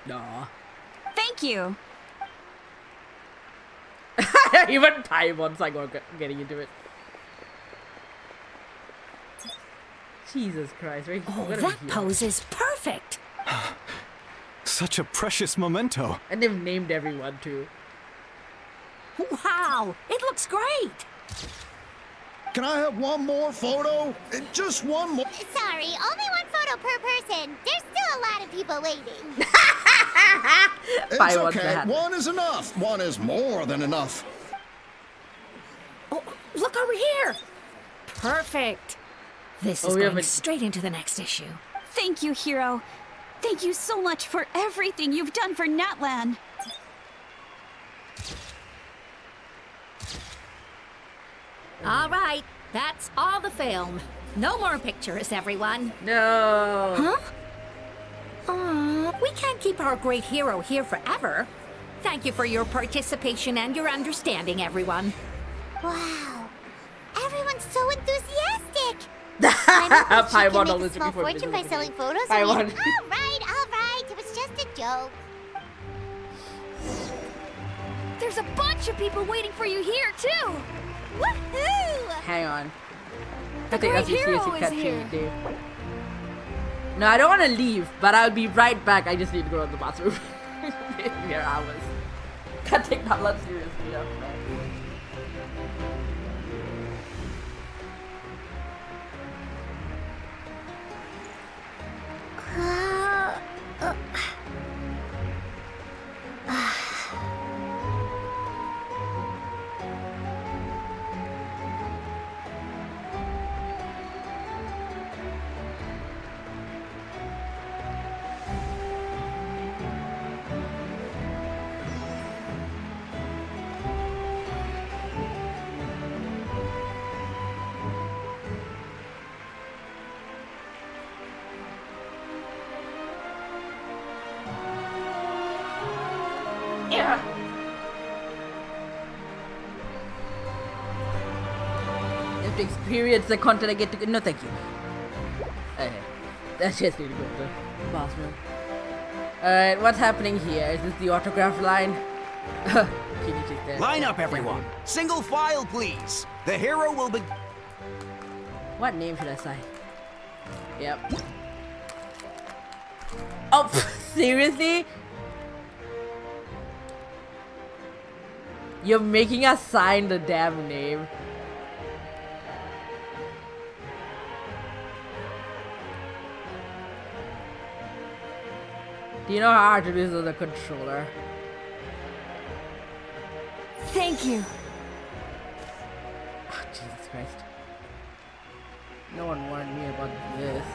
No. Thank you. Even Paimon's like getting into it. Jesus Christ, right? Oh, that pose is perfect! Such a precious memento. And they've named everyone too. Wow! Wow! It looks great! Can I have one more photo? Just one more. Sorry, only one photo per person. There's still a lot of people waiting. It's okay. One is enough. One is more than enough. Oh, look over here! Perfect. This is going straight into the next issue. Thank you, Hero. Thank you so much for everything you've done for Natlan. All right, that's all the film. No more pictures, everyone. No. Huh? We can't keep our great hero here forever. Thank you for your participation and your understanding, everyone. Wow. Everyone's so enthusiastic. I hope she can make a small fortune by selling photos of me. All right. It was just a joke. There's a bunch of people waiting for you here, too. Woohoo! Hang on. The great hero is here. No, I don't want to leave, but I'll be right back. I just need to go to the bathroom. Here hours. Can't take that lot seriously. Yeah. You have to experience the content I get to. No, thank you. Okay. That's just need to go to the bathroom. Alright, what's happening here? Is this the autograph line? Can you take that? Line up, everyone. Single file, please. The hero will be. What name should I say? Yep. Oh, seriously? You're making us sign the damn name. Do you know how hard it is with a controller? Thank you. Oh, Jesus Christ. No one warned me about this.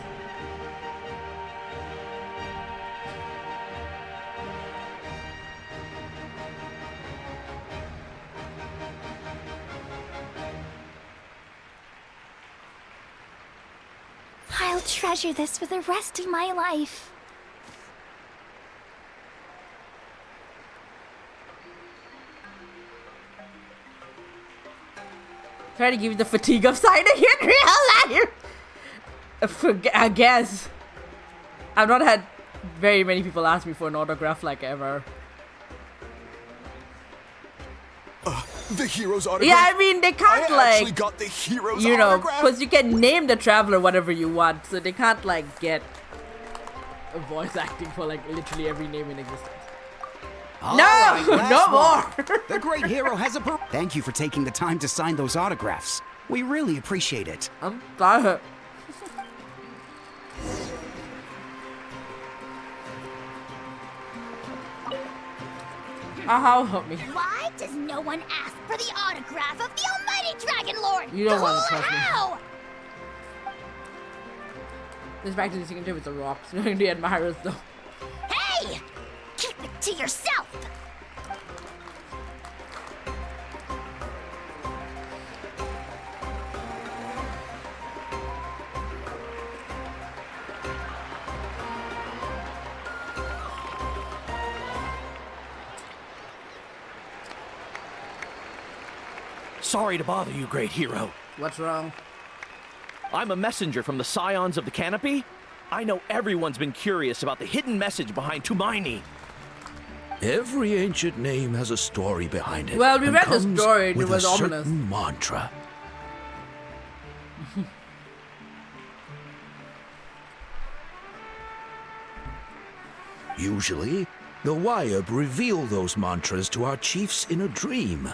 I'll treasure this for the rest of my life. Try to give you the fatigue of signing in real life. I guess. I've not had very many people ask me for an autograph like ever. The hero's autograph? Yeah, I mean, they can't actually got the hero's you know, autograph? because you can name the traveler whatever you want, so they can't like get a voice acting for like literally every name in existence. No more. The great hero has a Thank you for taking the time to sign those autographs. We really appreciate it. I'm sorry. Help me. Why does no one ask for the autograph of the almighty Dragon Lord? You don't want to trust me. How? This back to the second with the rocks. The admirers though. Hey! Keep it to yourself! Sorry to bother you, great hero. What's wrong? I'm a messenger from the Scions of the Canopy. I know everyone's been curious about the hidden message behind Tumaini. Every ancient name has a story behind it. Well, we read the comes story and it with was a ominous. certain mantra. Usually, the Wayab reveal those mantras to our chiefs in a dream.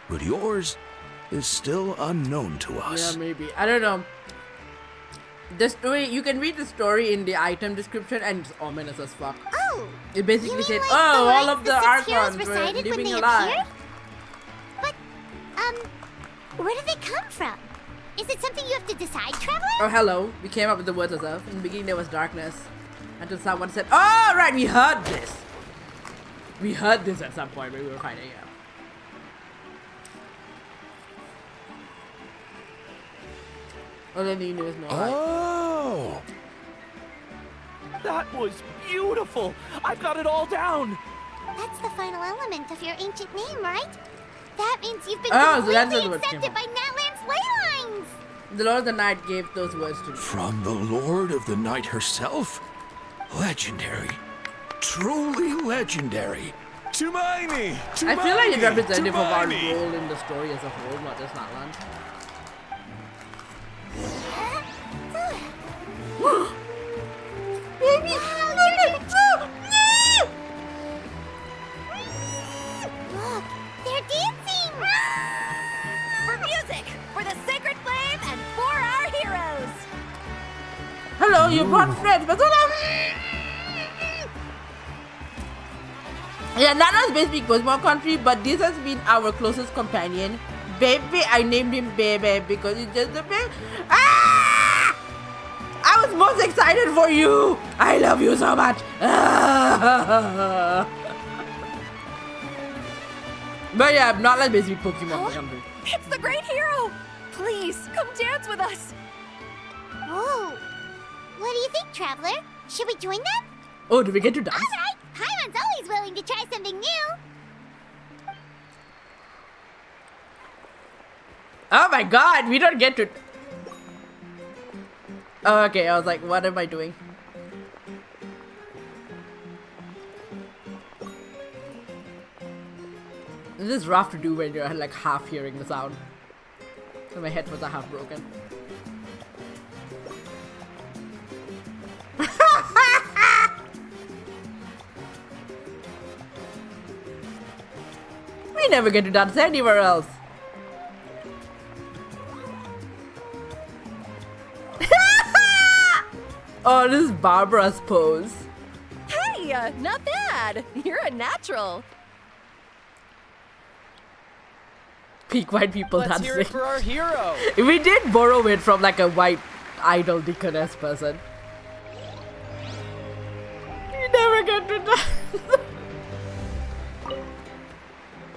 but yours is still unknown to us. Yeah, maybe. I don't know. The story, you can read the story in the item description and it's ominous as fuck. Oh! It basically said, like oh, all lines of the six heroes Archons were recited when living they alive. appeared? But, where do they come from? Is it something you have to decide, Traveler? Oh, hello. We came up with the words ourselves. In the beginning, there was darkness. Until someone said, oh, right, we heard this. We heard this at some point when we were fighting it. Oh, then you knew it was more Oh! That was beautiful! I've got it all down! That's the final element of your ancient name, right? That means you've been Oh, so that's completely what came accepted by Natlan's ley lines! The Lord of the Night gave those words to me. From the Lord of the Night herself? Legendary. Truly legendary. Tumaini! I feel like it's representative of our role in the story as a whole, not just Natlan. Baby! Look, they're dancing! For music, for the sacred flame, and for our heroes! Hello, you brought friends, but yeah, Nana's basically Cosmo Country, but this has been our closest companion. Baby, I named him Baby because he's just a baby. Ah! I was most excited for you. I love you so much. But yeah, not like basically Pokemon Country. It's the great hero! Please, come dance with us! Whoa! What do you think, Traveler? Should we join them? Oh, do we get to dance? Alright! Paimon's always willing to try something new! Oh my god, we don't get to... Oh, okay, I was like, what am I doing? This is rough to do when you're like half hearing the sound. So my headphones are half broken. We never get to dance anywhere else. Oh, this is Barbara's pose. Hey, not bad! You're a natural! Peak white people Let's dancing. hear it for our hero! We did borrow it from like a white idol deaconess person. You never get to dance.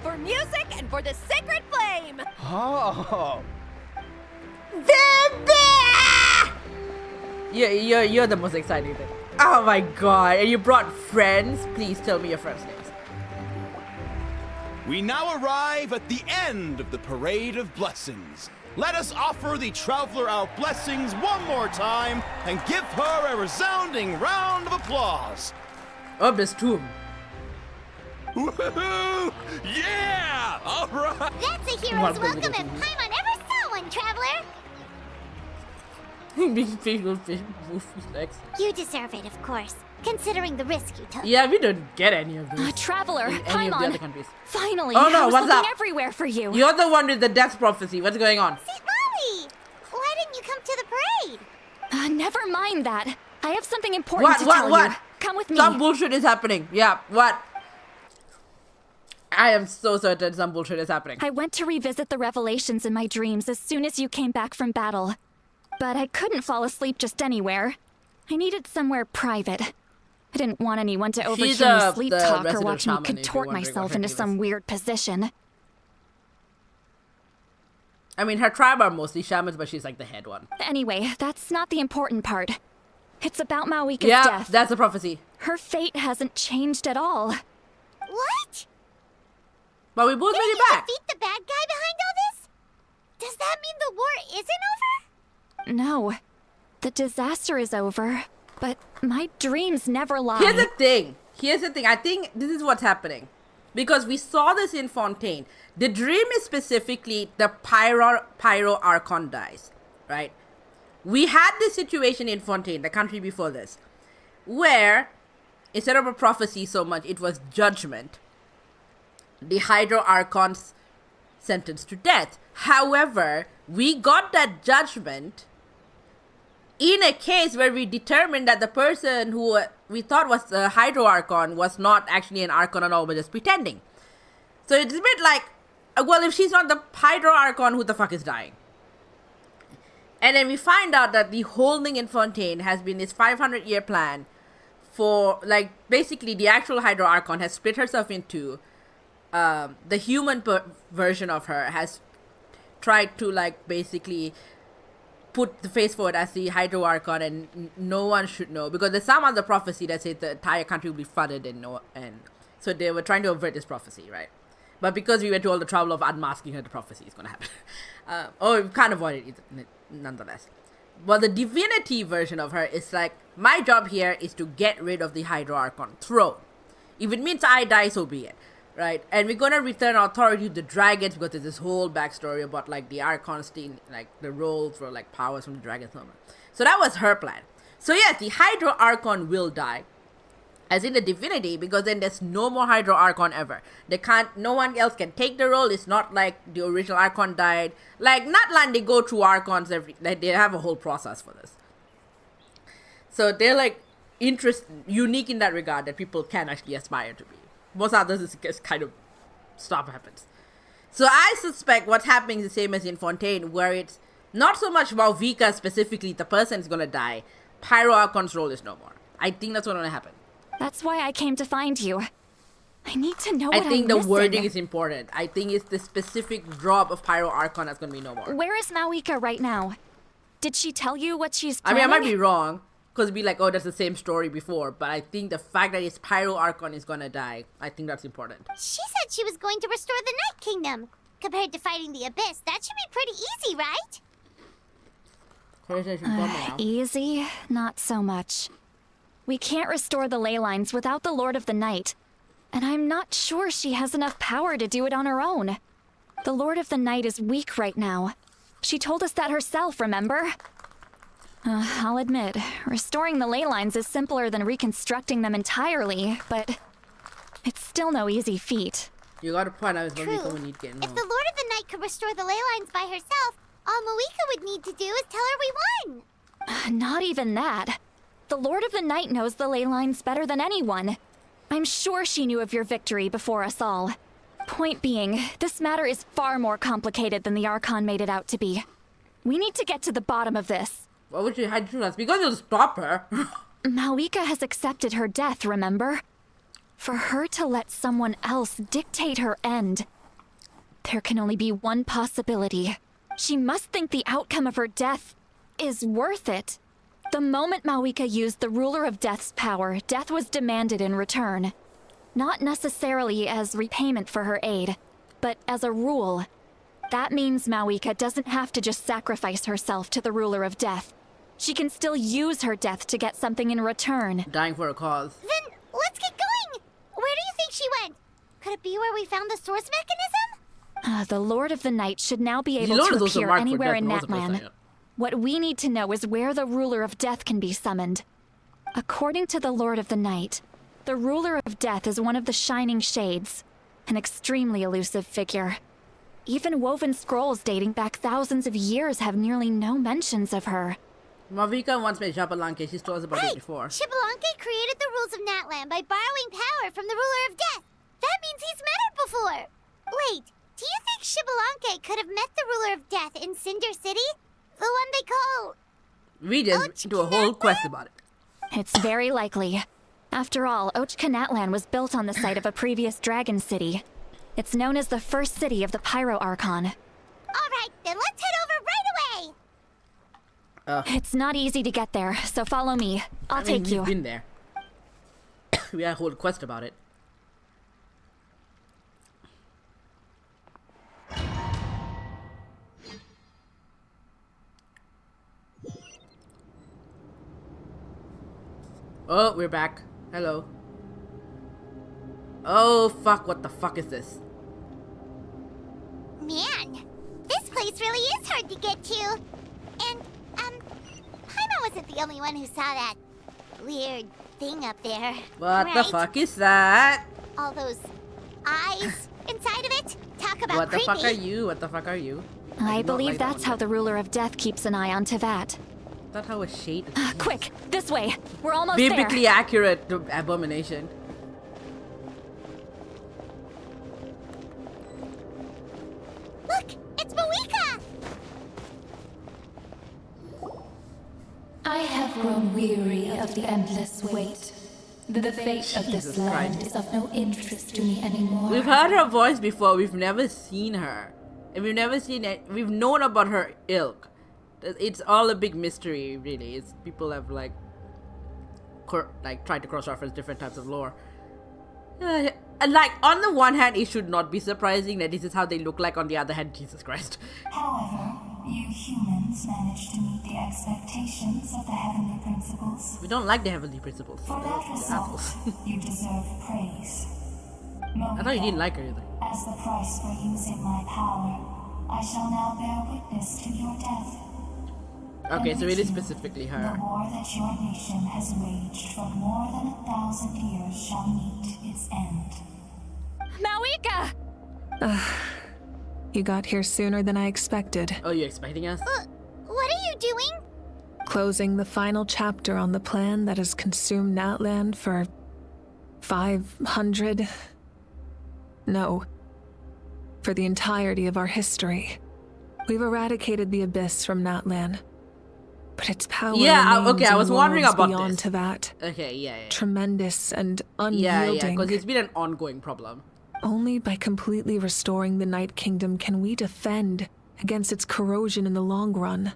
For music and for the sacred flame! Oh! You're the most exciting thing. Oh my god, and you brought friends? Please tell me your friends' names. We now arrive at the end of the Parade of Blessings. Let us offer the Traveler our blessings one more time and give her a resounding round of applause. Oh, this tomb. Woohoo! Yeah! All right! That's a hero's welcome if Paimon ever saw one, Traveler! Big facial next. You deserve it, of course, considering the risk you took. Yeah, we don't get any of this. Traveler, in any of the other Paimon! countries. Finally! Oh no, I was what's looking up? everywhere for you! You're the one with the death prophecy. What's going on? St. Molly! Why didn't you come to the parade? Never mind that. I have something important to tell What? you. Come with me. Some bullshit is happening. Yeah, what? I am so certain some bullshit is happening. I went to revisit the revelations in my dreams as soon as you came back from battle. But I couldn't fall asleep just anywhere. I needed somewhere private. I didn't want anyone to overhear me sleep talk or watch me contort myself into some weird position. I mean, her tribe are mostly shamans, but she's like the head one. Anyway, that's not the important part. It's about Maoika's Yeah, death. that's a prophecy. Her fate hasn't changed at all. What? But we both made it back. Defeat the bad guy behind all this? Does that mean the war isn't over? No. The disaster is over, but my dreams never lie. Here's the thing. I think this is what's happening. Because we saw this in Fontaine. The dream is specifically the Pyro Archon dies, right? We had this situation in Fontaine, the country before this, where instead of a prophecy so much, it was judgment. The Hydro Archons sentenced to death. However, we got that judgment in a case where we determined that the person who we thought was the Hydro Archon was not actually an Archon at all, but just pretending. So it's a bit like, well, if she's not the Hydro Archon, who the fuck is dying? And then we find out that the whole thing in Fontaine has been this 500-year plan for, like, basically the actual Hydro Archon has split herself in two. The human version of her has tried to, like, basically put the face forward as the Hydro Archon, and no one should know, because there's some other prophecy that says the entire country will be flooded, and so they were trying to avert this prophecy, right? But because we went to all the trouble of unmasking her, the prophecy is going to happen. We can't avoid it nonetheless. But the divinity version of her is like, my job here is to get rid of the Hydro Archon throne. If it means I die, so be it. Right? And we're gonna return authority to the dragons, because there's this whole backstory about, like, the Archon stealing, like, the role for, like, powers from the dragons. So that was her plan. So yes, the Hydro Archon will die, as in the divinity, because then there's no more Hydro Archon ever. No one else can take the role. It's not like the original Archon died. Like, Natlan, they go through Archons they have a whole process for this. So they're, like, unique in that regard, that people can actually aspire to be. Most others is just kind of stuff happens. So I suspect what's happening is the same as in Fontaine, where it's not so much about Vika specifically, the person is gonna die. Pyro Archon's role is no more. I think that's what's gonna happen. That's why I came to find you. I need to know what I think I'm the missing. wording is important. I think it's the specific drop of Pyro Archon that's gonna be no more. Where is Mawika right now? Did she tell you what she's planning? I mean, I might be wrong, because it'd be like, oh, that's the same story before. But I think the fact that it's Pyro Archon is gonna die, I think that's important. She said she was going to restore the Night Kingdom. Compared to fighting the Abyss, that should be pretty easy, right? Easy? Not so much. We can't restore the ley lines without the Lord of the Night. And I'm not sure she has enough power to do it on her own. The Lord of the Night is weak right now. She told us that herself, remember? I'll admit, restoring the ley lines is simpler than reconstructing them entirely, but it's still no easy feat. You gotta point out True. If the Lord of the Night could restore the ley lines by herself, all Mawika would need to do is tell her we won. Not even that. The Lord of the Night knows the ley lines better than anyone. I'm sure she knew of your victory before us all. Point being, this matter is far more complicated than the Archon made it out to be. We need to get to the bottom of this. Why would you hide from us? Because you'll stop her. Mawika has accepted her death, remember? For her to let someone else dictate her end, there can only be one possibility. She must think the outcome of her death is worth it. The moment Mawika used the Ruler of Death's power, death was demanded in return. Not necessarily as repayment for her aid, but as a rule. That means Mawika doesn't have to just sacrifice herself to the Ruler of Death. She can still use her death to get something in return. Dying for a cause. Then let's get going! Where do you think she went? Could it be where we found the source mechanism? The Lord of the Night should now be able to appear anywhere in Natlan. What we need to know is where the Ruler of Death can be summoned. According to the Lord of the Night, the Ruler of Death is one of the Shining Shades, an extremely elusive figure. Even woven scrolls dating back thousands of years have nearly no mentions of her. Mawika once made Xabalanque. She's told us about it before. Xabalanque created the rules of Natlan by borrowing power from the Ruler of Death. That means he's met her before. Wait, do you think Xabalanque could have met the Ruler of Death in Cinder City? The one they call... We just do a whole quest about it. It's very likely. After all, Ochka Natlan was built on the site of a previous dragon city. It's known as the first city of the Pyro Archon. Alright, then let's head over right away! It's not easy to get there, so follow me. I'll take you. We've been there. We had a whole quest about it. Oh, we're back. Hello. Oh, fuck. What the fuck is this? Man, this place really is hard to get to. And, Paimon wasn't the only one who saw that weird thing up there. What the fuck is that? All those eyes inside of it? Talk talk about What the creepy. fuck are you? What the fuck are you? I believe that's how the ruler of death keeps an eye on Tevat. That's how a shade. Quick, this way. We're almost Biblically there. accurate to Abomination. Look, it's Moika! I have grown weary of the endless wait. The fate of this land is of no interest to me anymore. We've heard her voice before. We've never seen her, and we've never seen it. We've known about her ilk. It's all a big mystery, really. It's people have like tried to cross-reference different types of lore. And like on the one hand, it should not be surprising that this is how they look like. On the other hand, Jesus Christ. However, you humans managed to meet the expectations of the heavenly principles. We don't like the heavenly principles. For that result, you deserve praise. I thought you didn't like her either. As the price for using my power, I shall now bear witness to your death. Okay, so it is specifically The her. war that your nation has waged for more than 1,000 years shall meet its end. Mawika! You got here sooner than I expected. Oh, you expecting us? What are you doing? Closing the final chapter on the plan that has consumed Natlan for 500... No. For the entirety of our history. We've eradicated the Abyss from Natlan. But its power okay, I was wondering about beyond this. to that. Okay, yeah. Tremendous and Yeah, unyielding. because it's been an ongoing problem. Only by completely restoring the Night Kingdom can we defend against its corrosion in the long run.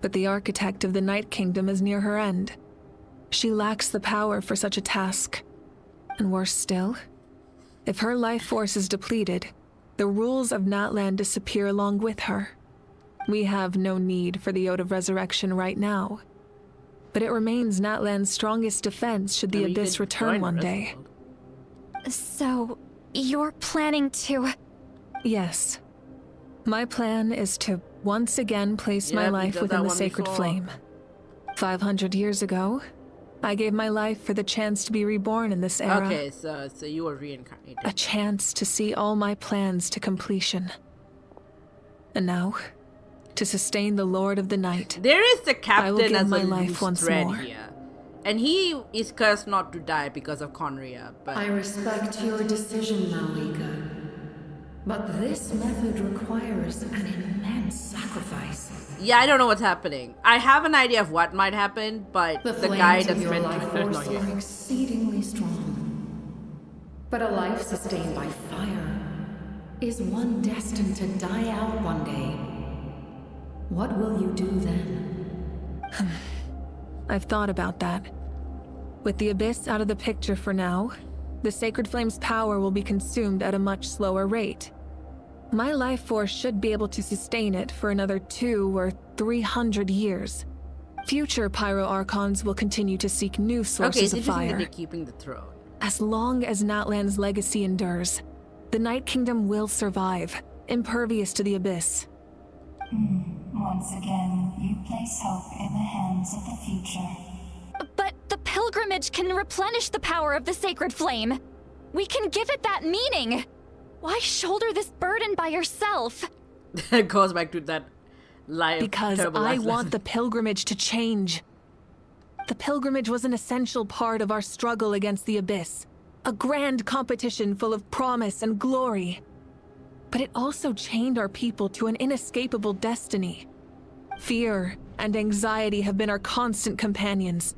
But the architect of the Night Kingdom is near her end. She lacks the power for such a task. And worse still, if her life force is depleted, the rules of Natlan disappear along with her. We have no need for the Ode of Resurrection right now. But it remains Natlan's strongest defense should the Abyss return one day. So, you're planning to... Yes. My plan is to once again place my life within the sacred flame. 500 years ago, I gave my life for the chance to be reborn in this era. Okay, so you were reincarnated. A chance to see all my plans to completion. And now, to sustain the Lord of the Night. There is the I will captain give as my a life loose once thread more. here. And he is cursed not to die because of Conria, but... I respect your decision, Malika. But this method requires an immense sacrifice. Yeah, I don't know what's happening. I have an idea of what might happen, but the guy flames that's of your meant life to... force are exceedingly strong. But a life sustained by fire is one destined to die out one day. What will you do then? I've thought about that. With the Abyss out of the picture for now, the Sacred Flame's power will be consumed at a much slower rate. My life force should be able to sustain it for another 200 or 300 years. Future Pyro Archons will continue to seek new sources of fire. They're keeping the throne. As long as Natlan's legacy endures, the Night Kingdom will survive, impervious to the Abyss. Once again, you place hope in the hands of the future. But the pilgrimage can replenish the power of the sacred flame. We can give it that meaning. Why shoulder this burden by yourself? It goes back to that life. Because I want the pilgrimage to change. The pilgrimage was an essential part of our struggle against the Abyss. A grand competition full of promise and glory. But it also chained our people to an inescapable destiny. Fear and anxiety have been our constant companions.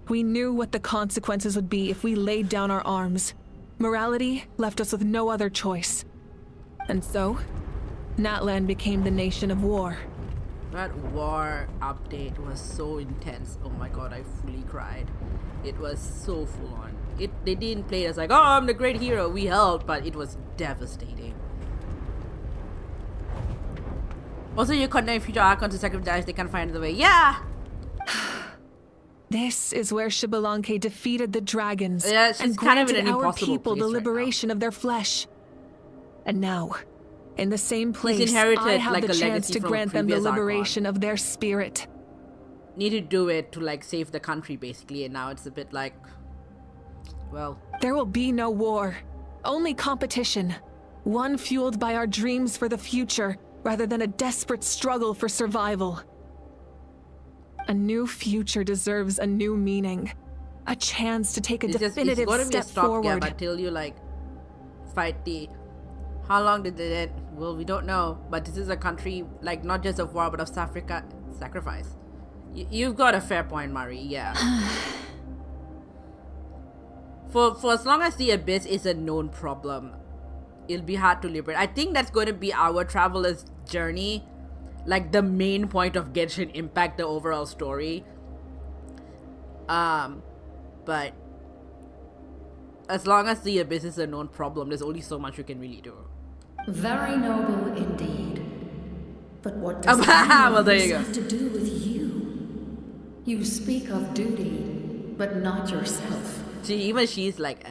We knew what the consequences would be if we laid down our arms. Morality left us with no other choice. And so, Natlan became the nation of war. That war update was so intense. Oh my god, I fully cried. It was so full on. They didn't play it as like, oh, I'm the great hero, we helped, but it was devastating. Also, you condemn future Archons to sacrifice, they can find the way. Yeah! This is where Xbalanque defeated the dragons Yeah, she's and kind of in granted an our impossible people the place right liberation of their flesh. And now, in the same place, inherited, I have like, the a chance legacy to from a grant them the previous Archon. liberation of their spirit. Need to do it to like save the country basically, and now it's a bit like, well, There will be no war, only competition. One fueled by our dreams for the future, rather than a desperate struggle for survival. A new future deserves a new meaning. A chance to take a definitive step forward. Until you like fight the... How long did it end? Well, we don't know. But this is a country, like, not just of war, but of sacrifice. You've got a fair point, Mari, yeah. For as long as the Abyss is a known problem, it'll be hard to liberate. I think that's going to be our traveler's journey. Like, the main point of Genshin Impact, the overall story. But as long as the Abyss is a known problem, there's only so much you can really do. Very noble indeed. But what does this have to do with you? You speak of duty, but not yourself. Even she's like,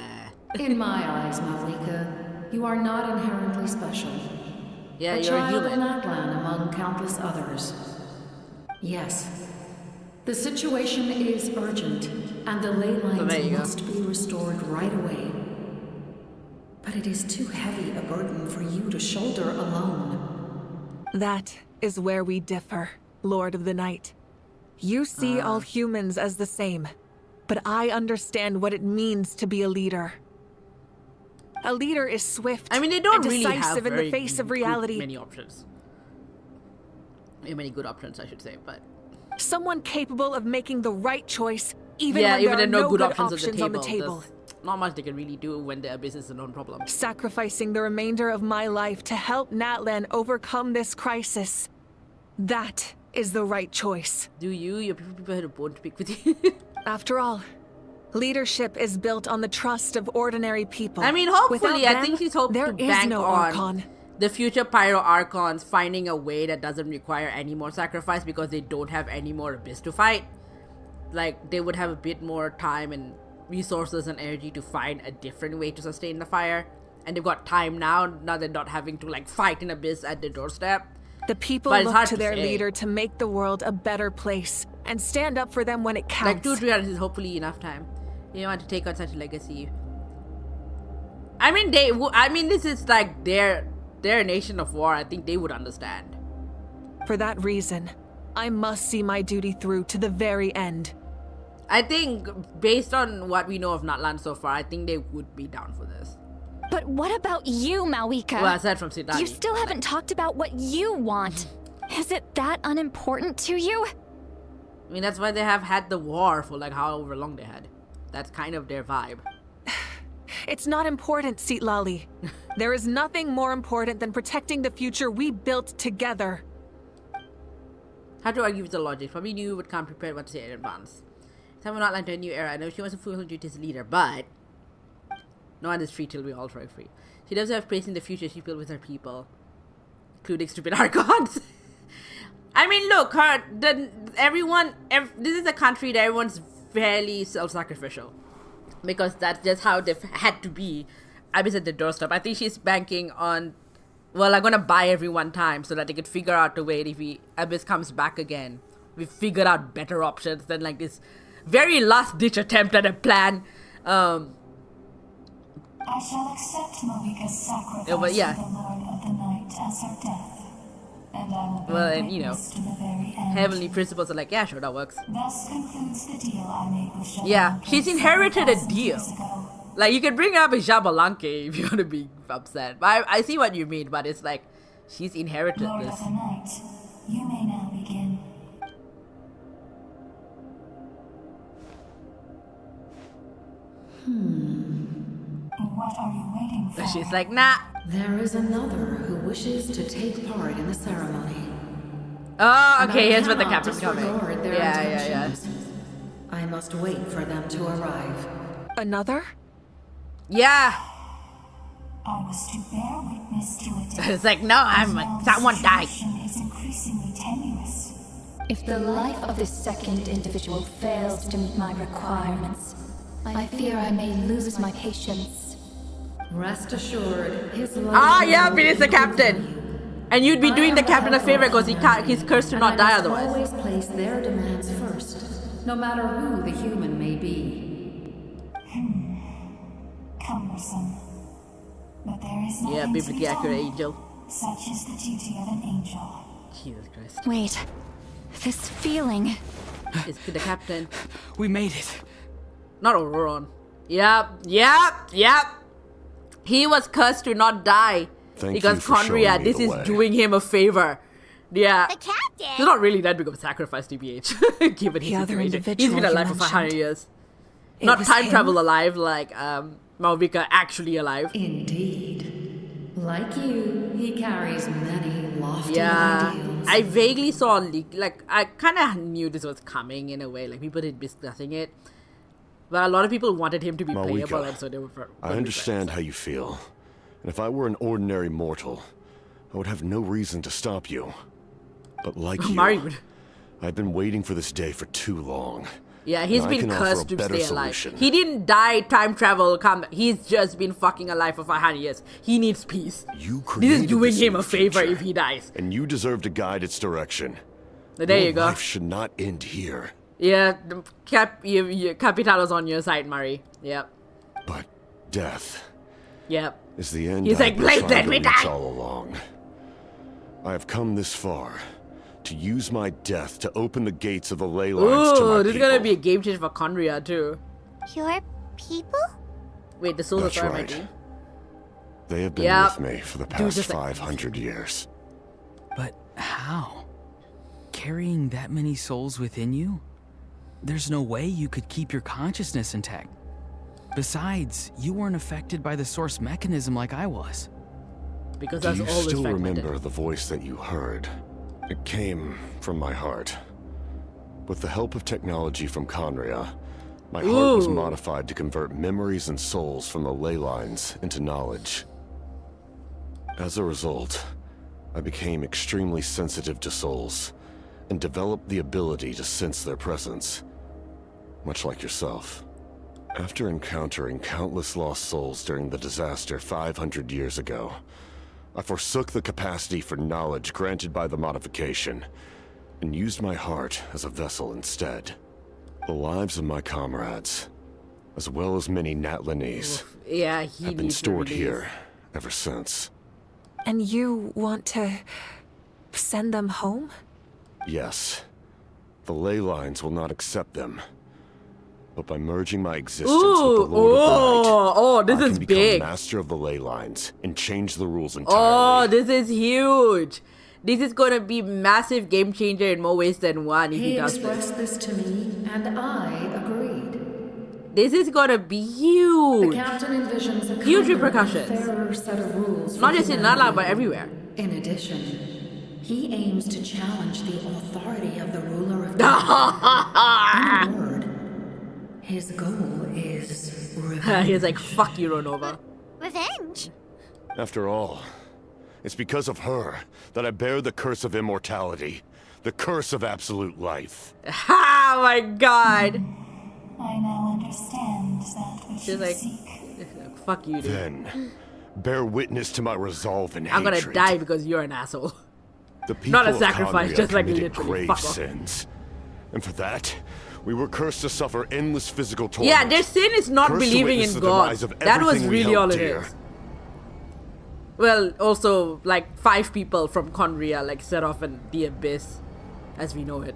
In my eyes, Malika, you are not inherently special. Yeah, a you're child a human. of Natlan among countless others. Yes. The situation is urgent, and the ley lines must be restored right away. But it is too heavy a burden for you to shoulder alone. That is where we differ, Lord of the Night. You see all humans as the same, but I understand what it means to be a leader. A leader is swift I mean, they don't and really decisive have in the face of reality. Many options. Many good options, I should say, but... Someone capable of making the right choice, even when there there are no good options on the table. There's not much they can really do when their business is a known problem. Sacrificing the remainder of my life to help Natlan overcome this crisis. That is the right choice. Do you? Your people had a bone to pick with you. After all, leadership is built on the trust of ordinary people. I mean, hopefully, Without I think she's hoping to bank no on Archon. The future Pyro Archons finding a way that doesn't require any more sacrifice because they don't have any more Abyss to fight. Like, they would have a bit more time and resources and energy to find a different way to sustain the fire. And they've got time now they're not having to, like, fight in Abyss at their doorstep. The people look to their leader to make the world a better place and stand up for them when it counts. Like 2-3 hours is hopefully enough time. You don't want to take on such a legacy. I mean, this is like their nation of war. I think they would understand. For that reason, I must see my duty through to the very end. I think, based on what we know of Natlan so far, I think they would be down for this. But what about you, Malika? Well, aside from Siddhani. You still haven't talked about what you want. Is it that unimportant to you? I mean, that's why they have had the war for like however long they had. That's kind of their vibe. It's not important, Sitlali. There is nothing more important than protecting the future we built together. How to argue with the logic? Probably knew you would come prepared what to say in advance. Time will not land to a new era. I know she wants to fulfill her duty as a leader, but no one is free till we all try free. She does have praise in the future she built with her people, including stupid Archons. I mean, look, this is a country that everyone's fairly self-sacrificial. Because that's just how they've had to be. Abyss at the doorstep. I think she's banking on, well, I'm gonna buy everyone time so that they could figure out a way if Abyss comes back again. We figured out better options than like this very last-ditch attempt at a plan. I shall accept Malika's sacrifice to the Lord of the Night as her death. And I will bear witness to the very end. Heavenly principles are like, yeah, sure, that works. Thus concludes the deal I made with Jabalanque. Yeah, she's inherited a deal. Like, you can bring up a Jabalanque if you want to be upset. But I see what you mean, but it's like, she's inherited Lord this. of the Night, you may now begin. What are you waiting for? She's like, nah. There is another who wishes to take part in the ceremony. Oh, okay, here's what the captain's coming. Yeah. I must wait for them to arrive. Another? Yeah. I was to bear witness to it. It's like, no, someone died. Is increasingly tenuous. If the life of this second individual fails to meet my requirements, I fear I may lose my patience. Rest assured, his life it is the captain. And you'd be doing the captain a favor because he's cursed to not die otherwise. Always place their demands first, no matter who the human may be. Cumbersome. But there is nothing Yeah, to be biblically accurate done. angel. Such is the duty of an angel. Jesus Christ. Wait. This feeling. It's the captain. We made it. Not Auroron. Yep. He was cursed to not die. Thank because you for showing Conria, me this the is way. doing him a favor. Yeah. The captain? It's not really that big of a sacrifice, TBH. Given his other situation. individual He's been alive you for 500 mentioned. years. It Not was time him? travel alive like Malvika actually alive. Indeed. Like you, he carries many lofty Yeah, ideals. I vaguely saw a leak. Like, I kind of knew this was coming in a way. Like, people had been discussing it. But a lot of people wanted him to be Malvika, playable, and so they were. I understand how you feel. And if I were an ordinary mortal, I would have no reason to stop you. But like you, Married. I've been waiting for this day for too long. Yeah, he's And I been can offer cursed a to better stay alive. solution. He didn't die, time travel, come. He's just been fucking alive for 500 years. He needs peace. You This created is doing this him new a favor future, if he dies. and you deserve to guide its direction. There Your you go. life should not end here. Yeah, the Capitalo's on your side, Murray. Yep. But death Yep. is the end He's I've like, been "Please trying let to me reach die." all along. I have come this far to use my death to open the gates of the ley lines to my Ooh, this is people. gonna be a game changer for Conria, too. Your people? Wait, the souls That's of Fire right. Mighty? They have been Yep. with me for the Dude, past just like- 500 years. But how? Carrying that many souls within you? There's no way you could keep your consciousness intact. Besides, you weren't affected by the source mechanism like I was. Because Do that's you always still fragmented. remember the voice that you heard? It came from my heart. With the help of technology from Conria, my heart was Ooh. modified to convert memories and souls from the ley lines into knowledge. As a result, I became extremely sensitive to souls and developed the ability to sense their presence, much like yourself. After encountering countless lost souls during the disaster 500 years ago, I forsook the capacity for knowledge granted by the modification and used my heart as a vessel instead. The lives of my comrades, as well as many Natlanese, Yeah, he have been needs to stored release. here ever since. And you want to send them home? Yes, the ley lines will not accept them. But by merging my existence with the Lord of the Night, this I is can become big. master of the ley lines and change the rules entirely. Oh, this is huge. This is gonna be massive game changer in more ways than one if he He does this. expressed this to me, and I agreed. This is gonna be The huge. captain envisions a Huge kinder and repercussions. fairer set of rules Not for just in humanity. Nala, but everywhere. In addition, he aims to challenge the authority of the ruler of time. In a word, his goal is revenge. He's like, fuck you, Ronova. Revenge? After all, it's because of her that I bear the curse of immortality, the curse of absolute life. Oh my god. I now understand that which She's you like, seek. fuck you, dude. Then, bear witness to my resolve and I'm gonna hatred. die because you're an asshole. The people Not a of sacrifice, Conria just like committed literally. grave Fuck off. sins. And for that, we were cursed to suffer endless physical torment. Yeah, their sin is not Cursed to believing witness in the God. demise of That was everything we really held all it dear. is. Well, also, like, 5 people from Conria, like, set off in the abyss as we know it.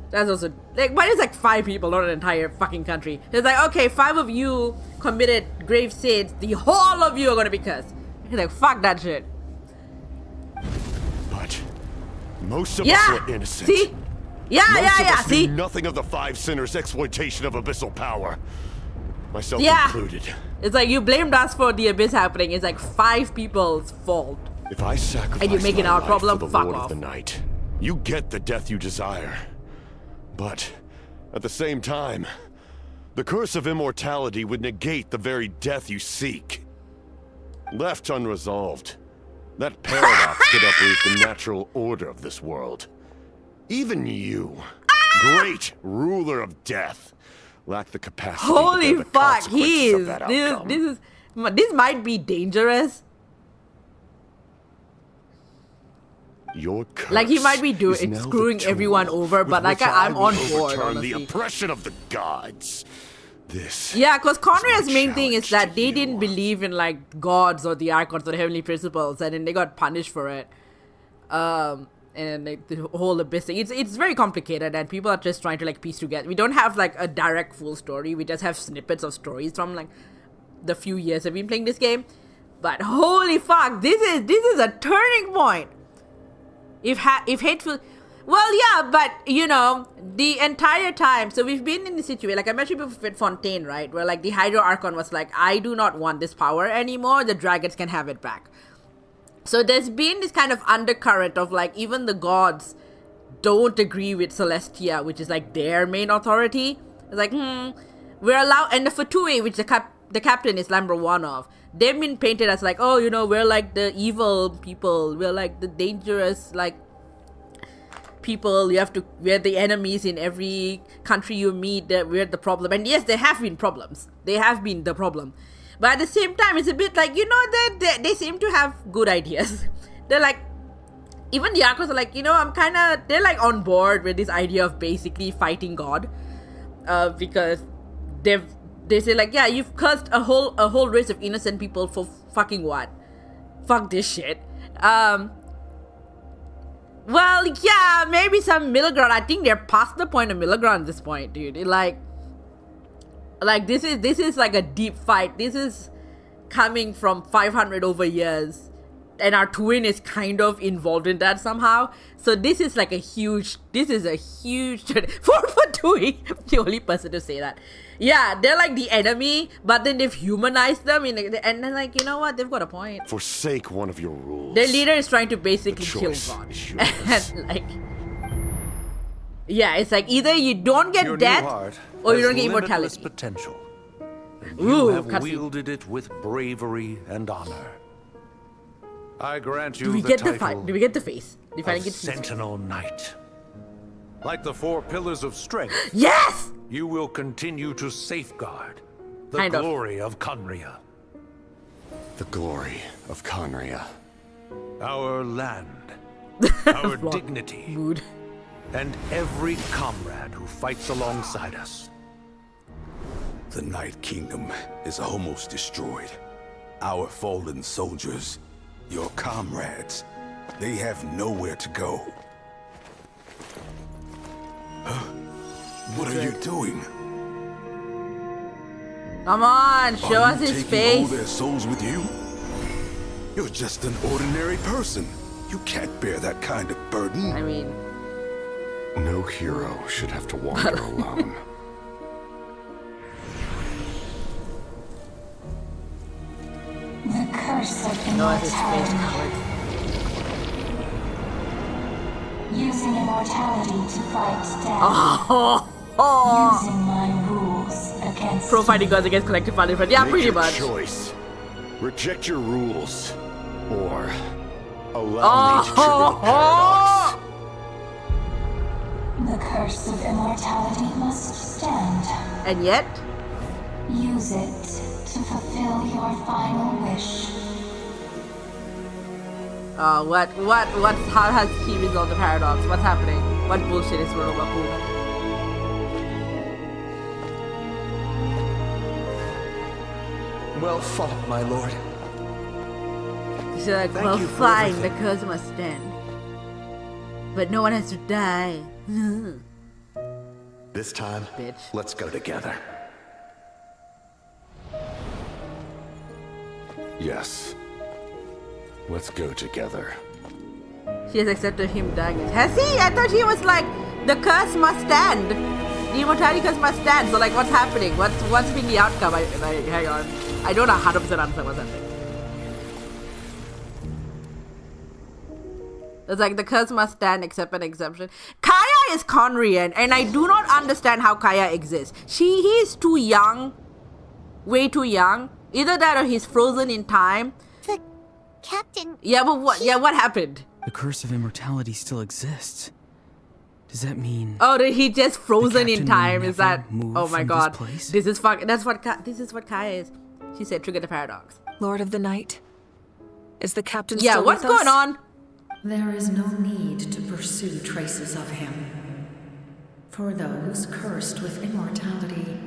That's also, like, why is like 5 people, not an entire fucking country? It's like, okay, 5 of you committed grave sins, the whole of you are gonna be cursed. He's like, fuck that shit. But most of Yeah, us were innocent. see? Yeah, Most yeah, of yeah, us see? knew nothing of the 5 sinners' exploitation of abyssal power. Myself Yeah. included. It's like, you blamed us for the abyss happening. It's like 5 people's fault. If I sacrifice And you're making my our life problem? for the Fuck Lord off. of the Night, you get the death you desire. But at the same time, the curse of immortality would negate the very death you seek. Left unresolved, that paradox could uproot the natural order of this world. Even you, great ruler of death, lack the capacity to Holy bear the fuck, consequences he of is. that This outcome. this might be dangerous. Your curse Like, he might be is now the screwing tool everyone over, with but like, which I'm I will on board, overturn honestly. the oppression of the gods. This. Yeah, because Conrad's main thing is that they didn't believe in like gods or the archons or the heavenly principles, and then they got punished for it. And like the whole abyss thing. It's very complicated, and people are just trying to like piece together. We don't have like a direct full story. We just have snippets of stories from like the few years I've been playing this game. But holy fuck, this is a turning point. If hateful, well, yeah, but you know, the entire time. So we've been in the situation, like I mentioned before with Fontaine, right, where like the Hydro Archon was like, I do not want this power anymore. The dragons can have it back. So there's been this kind of undercurrent of like even the gods don't agree with Celestia, which is like their main authority. It's like, we're allowed, and the Fatui, which the captain is number one of, they've been painted as like, oh, you know, we're like the evil people, we're like the dangerous like people. We're the enemies in every country you meet. We're the problem. And yes, there have been problems. They have been the problem. But at the same time, it's a bit like, you know, they seem to have good ideas. They're like, even the Archons are like, you know, they're like on board with this idea of basically fighting God. Because they say like, yeah, you've cursed a whole race of innocent people for fucking what? Fuck this shit. Well, yeah, maybe some middle ground. I think they're past the point of middle ground at this point, dude. Like this is like a deep fight. This is coming from 500 over years, and our twin is kind of involved in that somehow. So this is a huge for Tui, the only person to say that. Yeah, they're like the enemy, but then they've humanized them, and then like, you know what, they've got a point. Forsake one of your rules. Their leader is trying to basically kill God. And like, yeah, it's like either you don't get death or you don't get immortality. Potential. And Ooh, you have cutscene. wielded it with bravery and honor. I grant you Do we the get the title Do we get the face? Do we finally of get the face? Sentinel Knight. Like the 4 pillars of strength. Yes! You will continue to safeguard the Kind of. glory of Conria. The glory of Conria. Our land. Our dignity. Mood. And every comrade who fights alongside us. The Night Kingdom is almost destroyed. Our fallen soldiers, your comrades, they have nowhere to go. What are you doing? Come on, show Are us you his taking face. all their souls with you? You're just an ordinary person. You can't bear that kind of burden. I mean, no hero should have to wander alone. The curse of show us his face, immortality. Howard. Using immortality to fight death. Using my rules against Pro fighting gods against collective punishment. Yeah, Make pretty your much. choice. Reject your rules, or allow me to trigger the paradox. The curse of immortality must stand. And yet, Use it to fulfill your final wish. how has he resolved the paradox? What's happening? What bullshit is Roma Poo? Well fought, my lord. She's like, Thank well, you for fine, the everything. curse must stand. But no one has to die. This time, Bitch. let's go together. Yes. Let's go together. She has accepted him dying. Has he? I thought he was like, the curse must stand. The immortality curse must stand. So like, what's happening? What's been the outcome? Hang on. I don't 100% understand what's happening. It's like the curse must stand except an exception. Kaya is Conrian, and I do not understand how Kaya exists. He is too young. Way too young. Either that or he's frozen in time. The captain... Yeah, but what? Yeah, what happened? The curse of immortality still exists. Does that mean? Oh, he just frozen in captain time. will Is that? never move Oh my from god. this place? This is fuck. This is what Kaya is. She said, "Trigger the paradox." Lord of the Night, is the captain Yeah, still what's with us? going on? There is no need to pursue traces of him. For those cursed with immortality,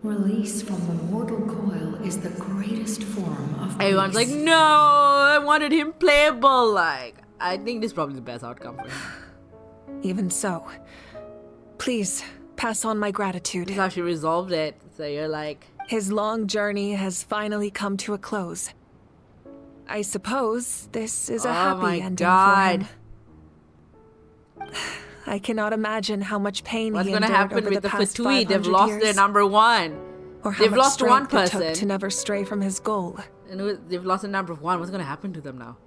Release from the mortal coil is the greatest form of peace. Everyone's like, no, I wanted him playable. Like, I think this is probably the best outcome for him. Even so, please pass on my gratitude. This is how she resolved it. So you're like... His long journey has finally come to a close. I suppose this is a happy ending for him. I cannot imagine how much pain What's he going to endured happen over with the the past Fatui? 500 They've lost years. their number one. Or how They've much lost one strength it person. took to never stray from his goal. And they've lost a number one. What's going to happen to them now?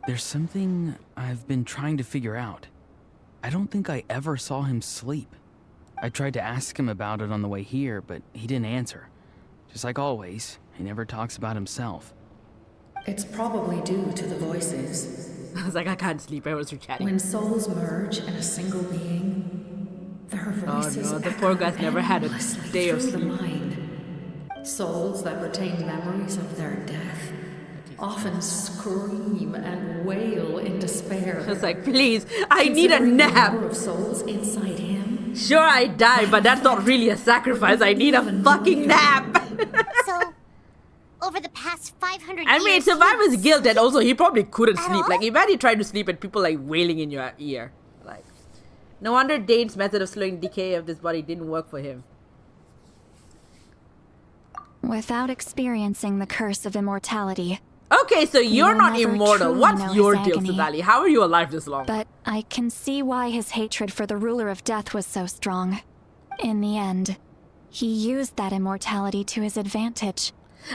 There's something I've been trying to figure out. I don't think I ever saw him sleep. I tried to ask him about it on the way here, but he didn't answer. Just like always, he never talks about himself. It's probably due to the voices. I was like, I can't sleep. I was chatting. When souls merge in a single being, their voices the poor guy's never had a day of through the sleep. mind. Souls that retain memories of their death often scream and wail in despair. I was like, please, I need a nap. The number of souls inside him. Sure, I die, but that's not really a sacrifice. I need a fucking nap. So, over the past 500 I years... mean, survivor's guilt, and also he probably couldn't At sleep. all? Like, imagine you trying to sleep and people like wailing in your ear. Like, no wonder Dane's method of slowing decay of this body didn't work for him. Without experiencing the curse of immortality. Okay, so you're will not never immortal. truly What's know your his deal, agony. Sudali? How are you alive this long? But I can see why his hatred for the ruler of death was so strong. In the end, he used that immortality to his advantage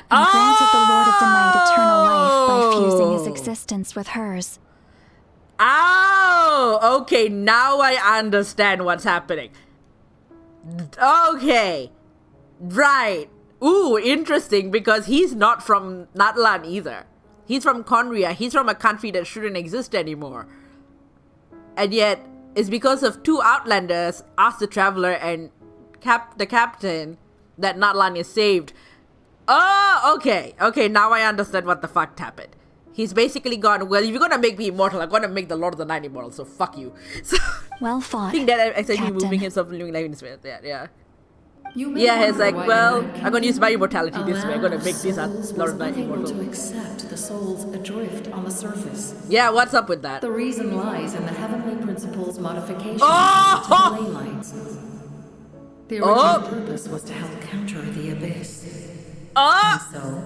and granted the Lord of the Night eternal life by fusing his existence with hers. Oh, okay, now I understand what's happening. Okay, right. Ooh, interesting, because he's not from Natlan either. He's from Conria. He's from a country that shouldn't exist anymore. And yet, it's because of two Outlanders, us the Traveler and the Captain, that Natlan is saved. Oh, okay. Okay, now I understand what the fuck happened. He's basically gone, well, if you're gonna make me immortal, I'm gonna make the Lord of the Night immortal, so fuck you. So, well fought, I think that actually Captain. moving himself and living life in his way. Yeah. You may Yeah, he's wonder like, why well, the Night I'm gonna use my immortality Kingdom this way. I'm gonna allowed make this souls Lord of was the Night unable immortal. to accept the souls adrift on the surface. Yeah, what's up with that? The reason lies in the heavenly principle's modification Oh! to ley lines. The original purpose was to help counter the abyss. And so,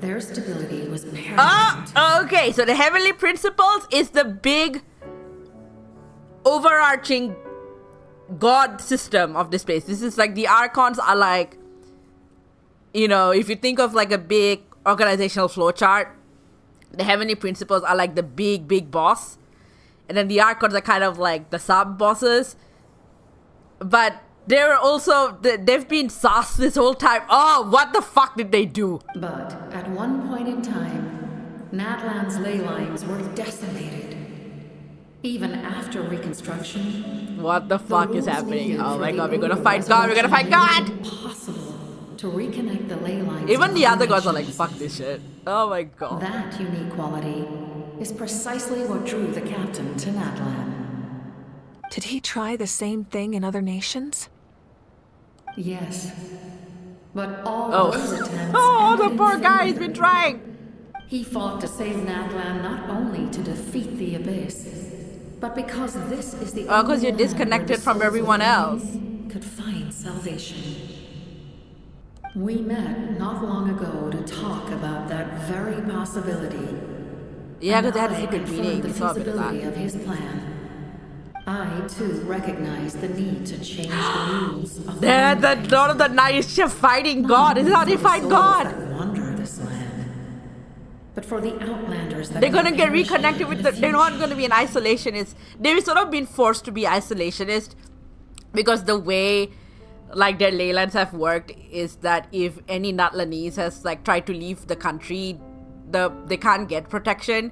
their stability was paramount. Okay, so the Heavenly Principles is the big overarching god system of this place. This is like, the Archons are like, you know, if you think of like a big organizational flowchart, the Heavenly Principles are like the big boss. And then the Archons are kind of like the sub-bosses. But they're also, they've been sus this whole time. Oh, what the fuck did they do? But at one point in time, Natlan's ley lines were decimated. Even after reconstruction, What the fuck is happening? needed Oh for my the god, we're gonna Odin fight God, we're gonna fight God! resurrection made it impossible to reconnect the ley lines. Even the of other gods are like, nations. fuck this shit. Oh my god. That unique quality is precisely what drew the captain to Natlan. Did he try the same thing in other nations? Yes. But all those attempts Oh, ended the in poor guy, failure. he's been trying. He fought to save Natlan not only to defeat the abyss, but because this is the Oh, because only you're land where disconnected the from souls everyone of else. men could find salvation. We met not long ago to talk about that very possibility. Yeah, because And they had a I secret confirmed meeting. the We saw a bit of feasibility that. of his plan. I too recognize the need to change the rules of the They're the land. Lord of the Night is just fighting God. This is how they fight souls God. that wander this land, but for the Outlanders that They're gonna may get perish reconnected in with the they're not future. gonna be an isolationist. They've sort of been forced to be isolationist because the way like their ley lines have worked is that if any Natlanese has like tried to leave the country, they can't get protection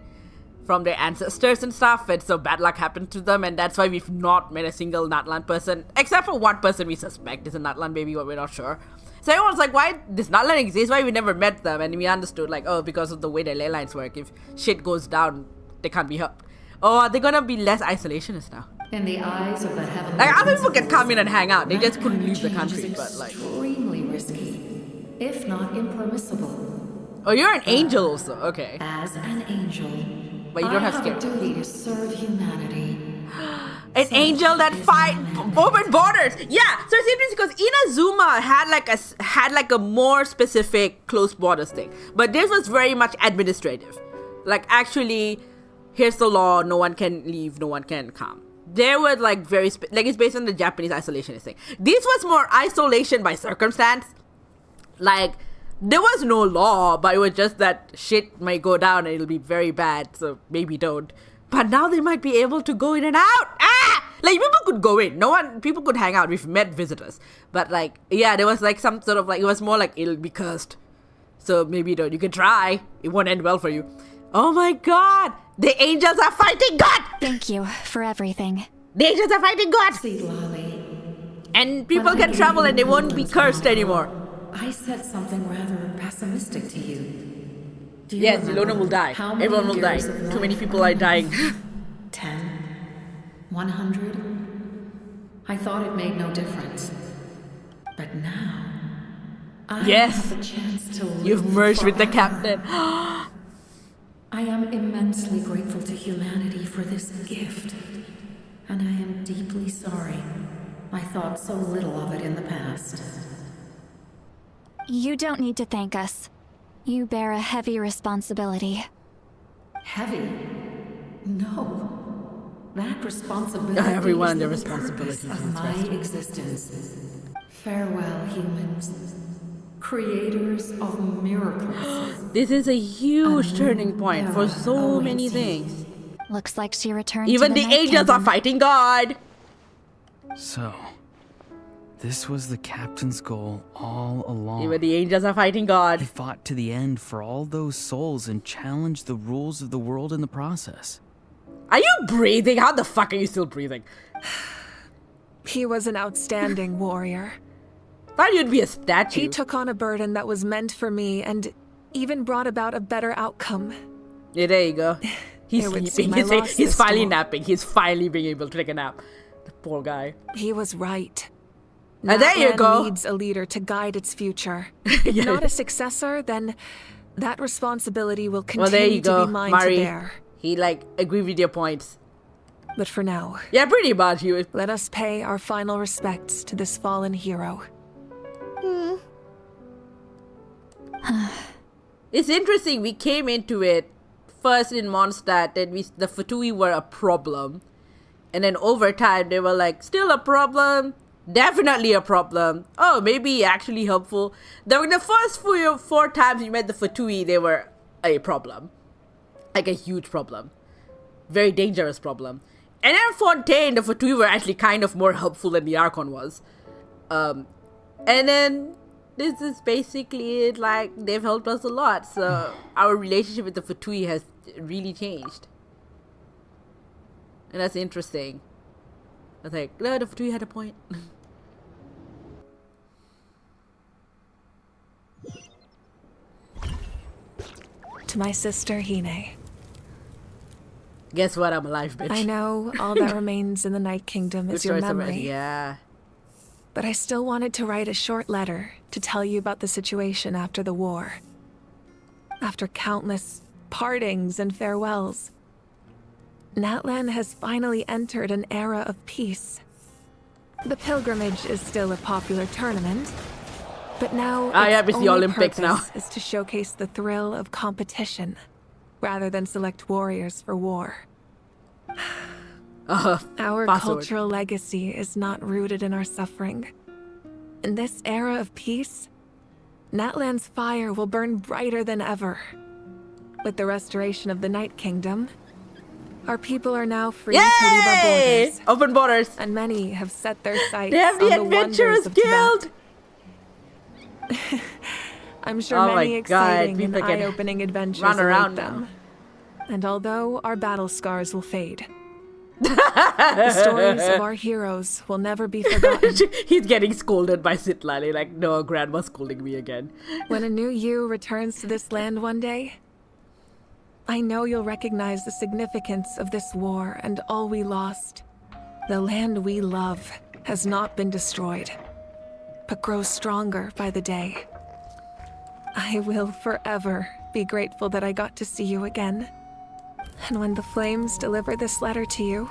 from their ancestors and stuff, and so bad luck happened to them, and that's why we've not met a single Natlan person, except for one person we suspect is a Natlan baby, but we're not sure. So everyone's like, why does Natlan exist? Why we never met them? And we understood, like, oh, because of the way their ley lines work. If shit goes down, they can't be helped. Oh, are they gonna be less isolationist now? In the eyes of the heavenly Like, other people can principles, come in and hang out. They that just couldn't kind of leave the change country, is but like. extremely risky, if not impermissible. Oh, you're an angel also. Okay. As an angel, but you don't have a skin. duty to serve humanity. An angel that fight open borders. Yeah. So it's interesting because Inazuma had like a more specific close borders thing, but this was very much administrative. Like, actually, here's the law. No one can leave. No one can come. There were like very like, it's based on the Japanese isolationist thing. This was more isolation by circumstance. Like, there was no law, but it was just that shit might go down and it'll be very bad, so maybe don't. But now they might be able to go in and out. Like, people could go in. People could hang out. We've met visitors. But like, yeah, there was like some sort of like, it was more like it'll be cursed. So maybe don't. You can try. It won't end well for you. Oh my god! The angels are fighting God! Thank you for everything. The angels are fighting God! See, Lolly. And people can travel and they won't be cursed anymore. I said something rather pessimistic to you. Yes, Ilona will die. Everyone will die. Too many people are dying. 10? 100? I thought it made no difference. But now, I have a chance to live. You've merged with the captain. I am immensely grateful to humanity for this gift. And I am deeply sorry I thought so little of it in the past. You don't need to thank us. You bear a heavy responsibility. Heavy? No. That responsibility everyone is their the responsibilities purpose of my existence. Farewell, humans. Creators of miracles. This is a huge turning point for so many things. Looks like she returned. Even the angels are fighting God. So, this was the captain's goal all along. Even the angels are fighting God. He fought to the end for all those souls and challenged the rules of the world in the process. Are you breathing? How the fuck are you still breathing? He was an outstanding warrior. Thought you'd be a statue. He took on a burden that was meant for me and even brought about a better outcome. Yeah, there you go. He's sleeping. He's finally napping. He's finally being able to take a nap. The poor guy. He was right. There you go. Needs a leader to guide its future. If not a successor, then that responsibility will continue to be mine to bear. He agreed with your points. But for now, yeah, pretty much. Let us pay our final respects to this fallen hero. It's interesting. We came into it first in Mondstadt, and the Fatui were a problem, and then over time they were like, still a problem. Definitely a problem. Oh, maybe actually helpful. Then the first four times you met the Fatui, they were a problem. Like a huge problem. Very dangerous problem. And then Fontaine, the Fatui were actually kind of more helpful than the Archon was. And then this is basically it. Like, they've helped us a lot. So our relationship with the Fatui has really changed. And that's interesting. I was like, no, the Fatui had a point. To my sister, Hine. Guess what? I'm alive, bitch. I know all that remains in the Night Kingdom is your memory. Yeah. But I still wanted to write a short letter to tell you about the situation after the war. After countless partings and farewells, Natlan has finally entered an era of peace. The pilgrimage is still a popular tournament, but now it's the Olympics now. Is to showcase the thrill of competition, rather than select warriors for war. Our cultural legacy is not rooted in our suffering. In this era of peace, Natlan's fire will burn brighter than ever. With the restoration of the Night Kingdom, our people are now free to leave our borders. Open borders. And many have set their sights they have the Adventurers Guild. I'm sure many exciting and eye-opening adventures await them. And although our battle scars will fade, the stories of our heroes will never be forgotten. He's getting scolded by Citlali, like, no, Grandma's scolding me again. When a new you returns to this land one day, I know you'll recognize the significance of this war and all we lost. The land we love has not been destroyed, but grows stronger by the day. I will forever be grateful that I got to see you again. And when the flames deliver this letter to you,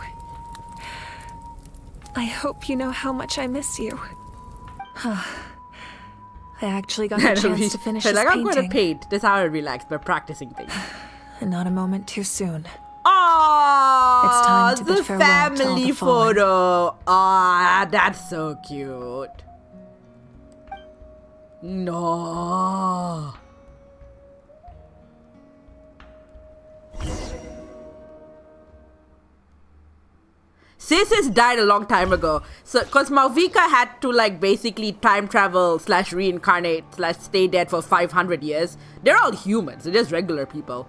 I hope you know how much I miss you. I actually got the chance to finish this painting. I'm going to paint. That's how I relax, by practicing things. And not a moment too soon. Oh, it's time to the bid farewell to all family the fallen. photo. Ah, that's so cute. No. Sis has died a long time ago. So, cause Malvika had to like basically time travel / reincarnate / stay dead for 500 years. They're all humans. They're just regular people.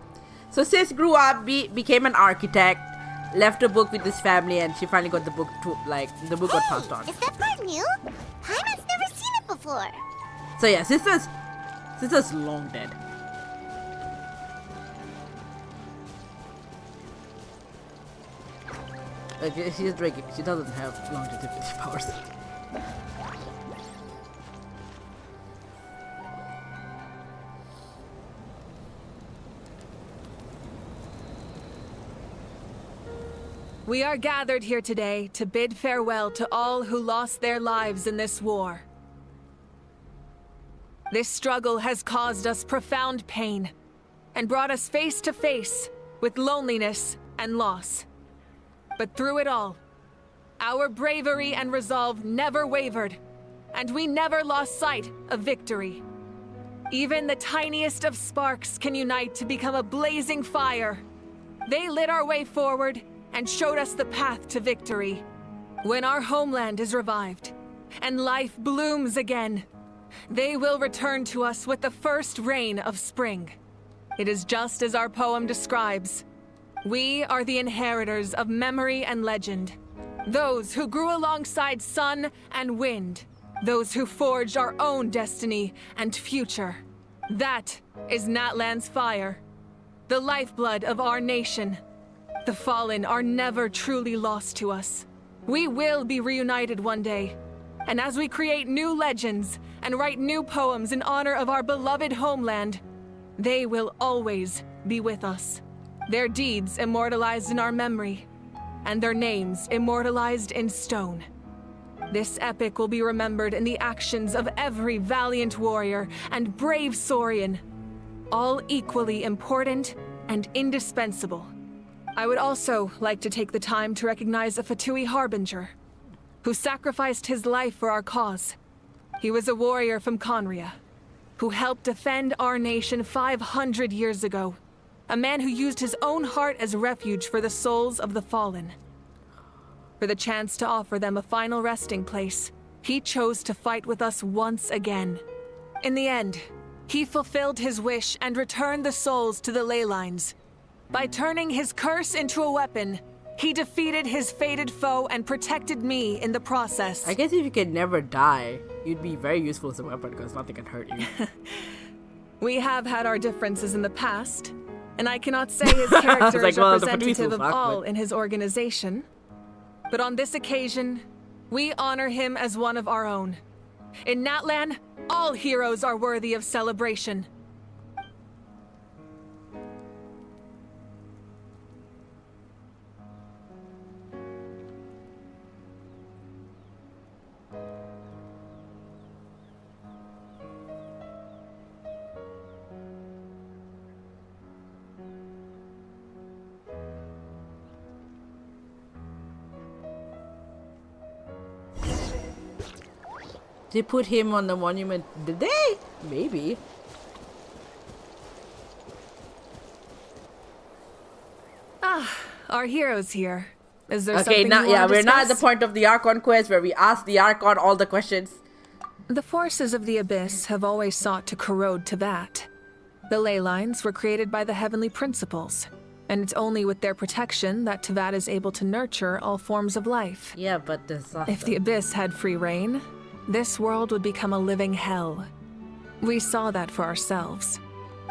So Sis grew up, became an architect, left a book with his family, and she finally got the book to the book got passed on. Is that part new? Paimon's never seen it before. So yeah, Sister's long dead. She's drinking. She doesn't have longevity powers. We are gathered here today to bid farewell to all who lost their lives in this war. This struggle has caused us profound pain and brought us face to face with loneliness and loss. But through it all, our bravery and resolve never wavered, and we never lost sight of victory. Even the tiniest of sparks can unite to become a blazing fire. They lit our way forward and showed us the path to victory. When our homeland is revived and life blooms again, they will return to us with the first rain of spring. It is just as our poem describes. We are the inheritors of memory and legend. Those who grew alongside sun and wind. Those who forged our own destiny and future. That is Natlan's fire. The lifeblood of our nation. The fallen are never truly lost to us. We will be reunited one day. And as we create new legends and write new poems in honor of our beloved homeland, they will always be with us. Their deeds immortalized in our memory, and their names immortalized in stone. This epic will be remembered in the actions of every valiant warrior and brave Saurian, all equally important and indispensable. I would also like to take the time to recognize a Fatui Harbinger, who sacrificed his life for our cause. He was a warrior from Conria, who helped defend our nation 500 years ago. A man who used his own heart as refuge for the souls of the fallen. For the chance to offer them a final resting place, he chose to fight with us once again. In the end, he fulfilled his wish and returned the souls to the ley lines. By turning his curse into a weapon, he defeated his fated foe and protected me in the process. I guess if you could never die, you'd be very useful as a weapon because nothing can hurt you. We have had our differences in the past, and I cannot say his character is representative of all in his organization. But on this occasion, we honor him as one of our own. In Natlan, all heroes are worthy of celebration. They put him on the monument. Did they? Maybe. Our hero's here. Is there okay, something now, you want to we're now at the discuss? point of the Archon quest where we ask the Archon all the questions. The forces of the Abyss have always sought to corrode Tevat. The ley lines were created by the Heavenly Principles, and it's only with their protection that Tevat is able to nurture all forms of life. Yeah, but there's If the Abyss had free reign, this world would become a living hell. We saw that for ourselves.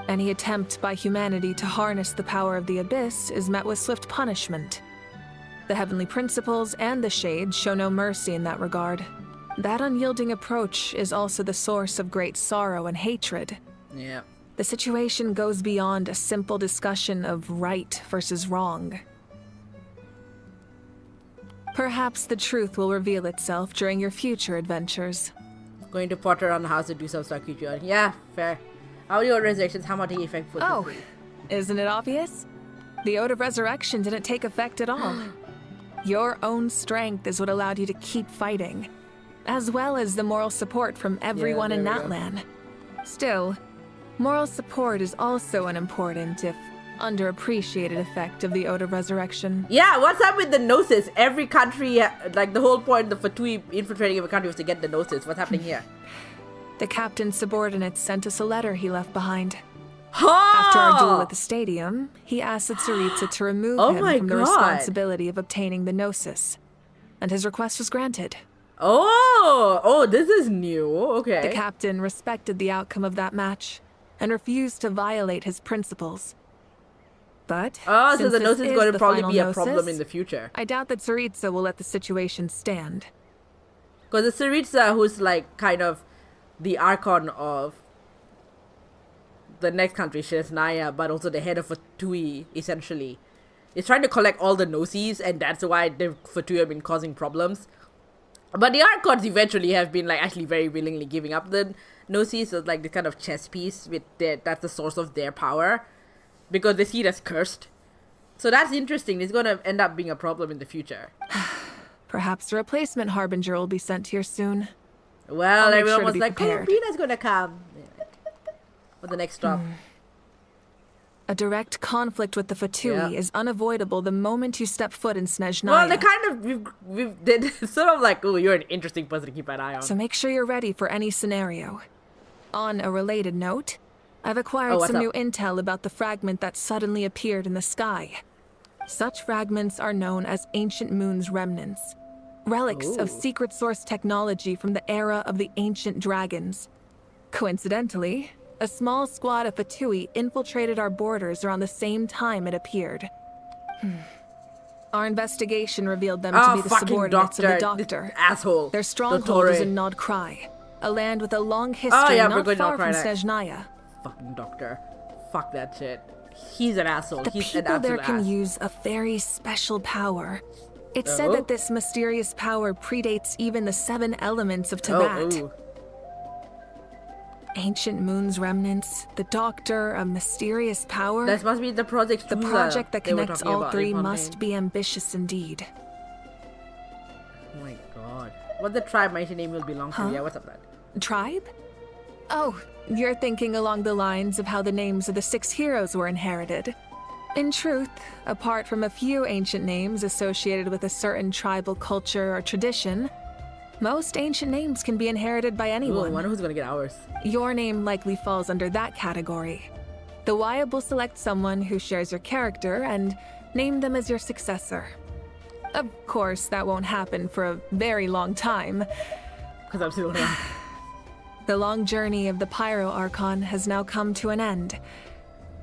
Any attempt by humanity to harness the power of the Abyss is met with swift punishment. The heavenly principles and the shades show no mercy in that regard. That unyielding approach is also the source of great sorrow and hatred. Yeah. The situation goes beyond a simple discussion of right versus wrong. Perhaps the truth will reveal itself during your future adventures. Going to Potter around the house to do some stuff. Yeah, fair. How your resurrections? How much effect for? Oh, isn't it obvious? The Ode of Resurrection didn't take effect at all. Your own strength is what allowed you to keep fighting, as well as the moral support from everyone in Natlan. Still, moral support is also an important, if underappreciated, effect of the Ode of Resurrection. Yeah, what's up with the Gnosis? Every country, like the whole point of Fatui infiltrating every country was to get the Gnosis. What's happening here? The captain's subordinates sent us a letter he left behind. After our duel at the stadium, he asked Tsaritsa to remove him from the responsibility of obtaining the Gnosis, and his request was granted. Oh, this is new. Okay. The captain respected the outcome of that match and refused to violate his principles. But so since the Gnosis is going to probably be a Gnosis, problem in the future. I doubt that Tsaritsa will let the situation stand. Because it's Tsaritsa who's like kind of the Archon of the next country, Naya, but also the head of Fatui, essentially. Is trying to collect all the Gnosis, and that's why the Fatui have been causing problems. But the Archons eventually have been like actually very willingly giving up the Gnosis as like the kind of chess piece with that's the source of their power, because they see it as cursed. So that's interesting. It's going to end up being a problem in the future. Perhaps a replacement Harbinger will be sent here soon. Well, everyone was like, Columbina's going to come. What's the next stop? A direct conflict with the Fatui is unavoidable the moment you step foot in Snezhnaya. Well, they kind of, they're sort of like, oh, you're an interesting person to keep an eye on. So make sure you're ready for any scenario. On a related note, I've acquired some new intel about the fragment that suddenly appeared in the sky. Such fragments are known as Ancient Moon's remnants, relics of secret source technology from the era of the ancient dragons. Coincidentally, a small squad of Fatui infiltrated our borders around the same time it appeared. Our investigation revealed them to be the subordinates of the Doctor. Asshole. Their stronghold is in Nod Krai, a land with a long history not far from Snezhnaya. Fucking Doctor. Fuck that shit. He's an asshole. He's an absolute ass. The people there can use a very special power. It's said that this mysterious power predates even the 7 elements of Tibet. Ancient Moon's remnants, the Doctor, a mysterious power. That must be the project. The project that connects all three must be ambitious indeed. Oh my god. What the tribe my name will belong to? Yeah, what's up that? Tribe? Oh, you're thinking along the lines of how the names of the 6 heroes were inherited. In truth, apart from a few ancient names associated with a certain tribal culture or tradition, most ancient names can be inherited by anyone. I wonder who's gonna get ours. Your name likely falls under that category. The Wyab will select someone who shares your character and name them as your successor. Of course, that won't happen for a very long time. Because I'm still around. The long journey of the Pyro Archon has now come to an end.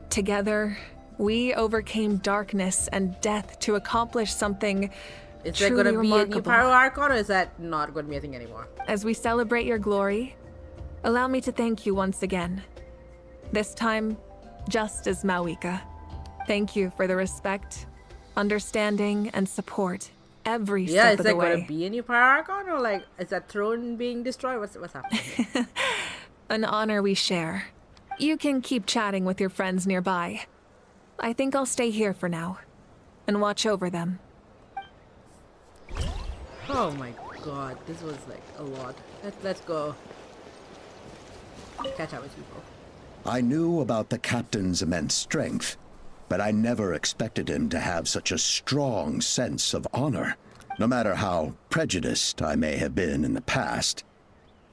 Together, we overcame darkness and death to accomplish something Is there going to be a new Pyro Archon, or is that not going to be a thing anymore? As we celebrate your glory, allow me to thank you once again. This time, just as Mawika. Thank you for the respect, understanding, and support every step of the way. Yeah, is there going to be a new Pyro Archon, or like, is that throne being destroyed? What's happening? An honor we share. You can keep chatting with your friends nearby. I think I'll stay here for now, and watch over them. Oh my god, this was like a lot. Let's go catch up with people. I knew about the captain's immense strength, but I never expected him to have such a strong sense of honor. No matter how prejudiced I may have been in the past,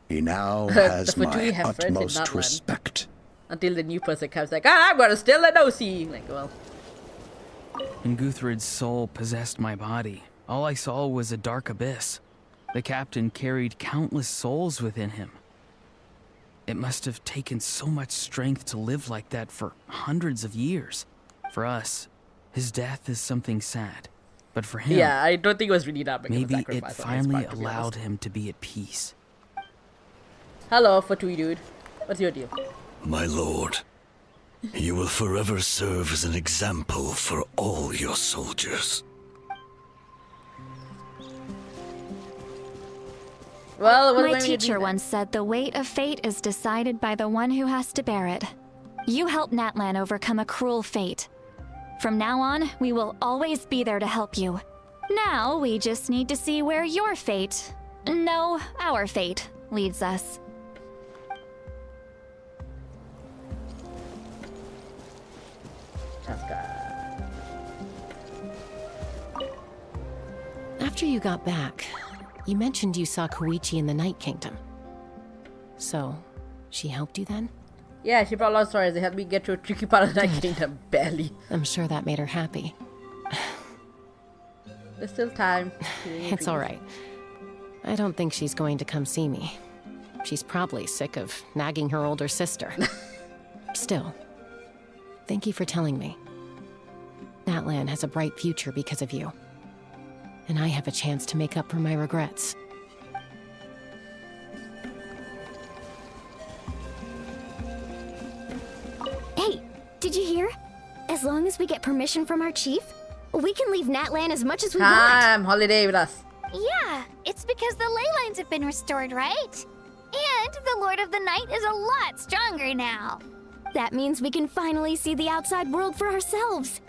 he now has my utmost respect. Until the new person comes like, I'm gonna steal the Nosy! Like, well. And Guthred's soul possessed my body. All I saw was a dark abyss. The captain carried countless souls within him. It must have taken so much strength to live like that for hundreds of years. For us, his death is something sad. But for him, yeah, I don't think it was really that big of a maybe sacrifice. it finally allowed him to be at peace. Hello, Fatui dude. What's your deal? My lord, you will forever serve as an example for all your soldiers. Well, my teacher once said the weight of fate is decided by the one who has to bear it. You helped Natlan overcome a cruel fate. From now on, we will always be there to help you. Now, we just need to see where your fate, no, our fate, leads us. After you got back, you mentioned you saw Koichi in the Night Kingdom. So, she helped you then? Yeah, she brought a lot of stories. They helped me get to a tricky part of the Night Kingdom. Barely. I'm sure that made her happy. There's still time. It's alright. I don't think she's going to come see me. She's probably sick of nagging her older sister. Still, thank you for telling me. Natlan has a bright future because of you. And I have a chance to make up for my regrets. Hey, did you hear? As long as we get permission from our chief, we can leave Natlan as much as we want. Holiday with us. Yeah, it's because the ley lines have been restored, right? And the Lord of the Night is a lot stronger now. That means we can finally see the outside world for ourselves.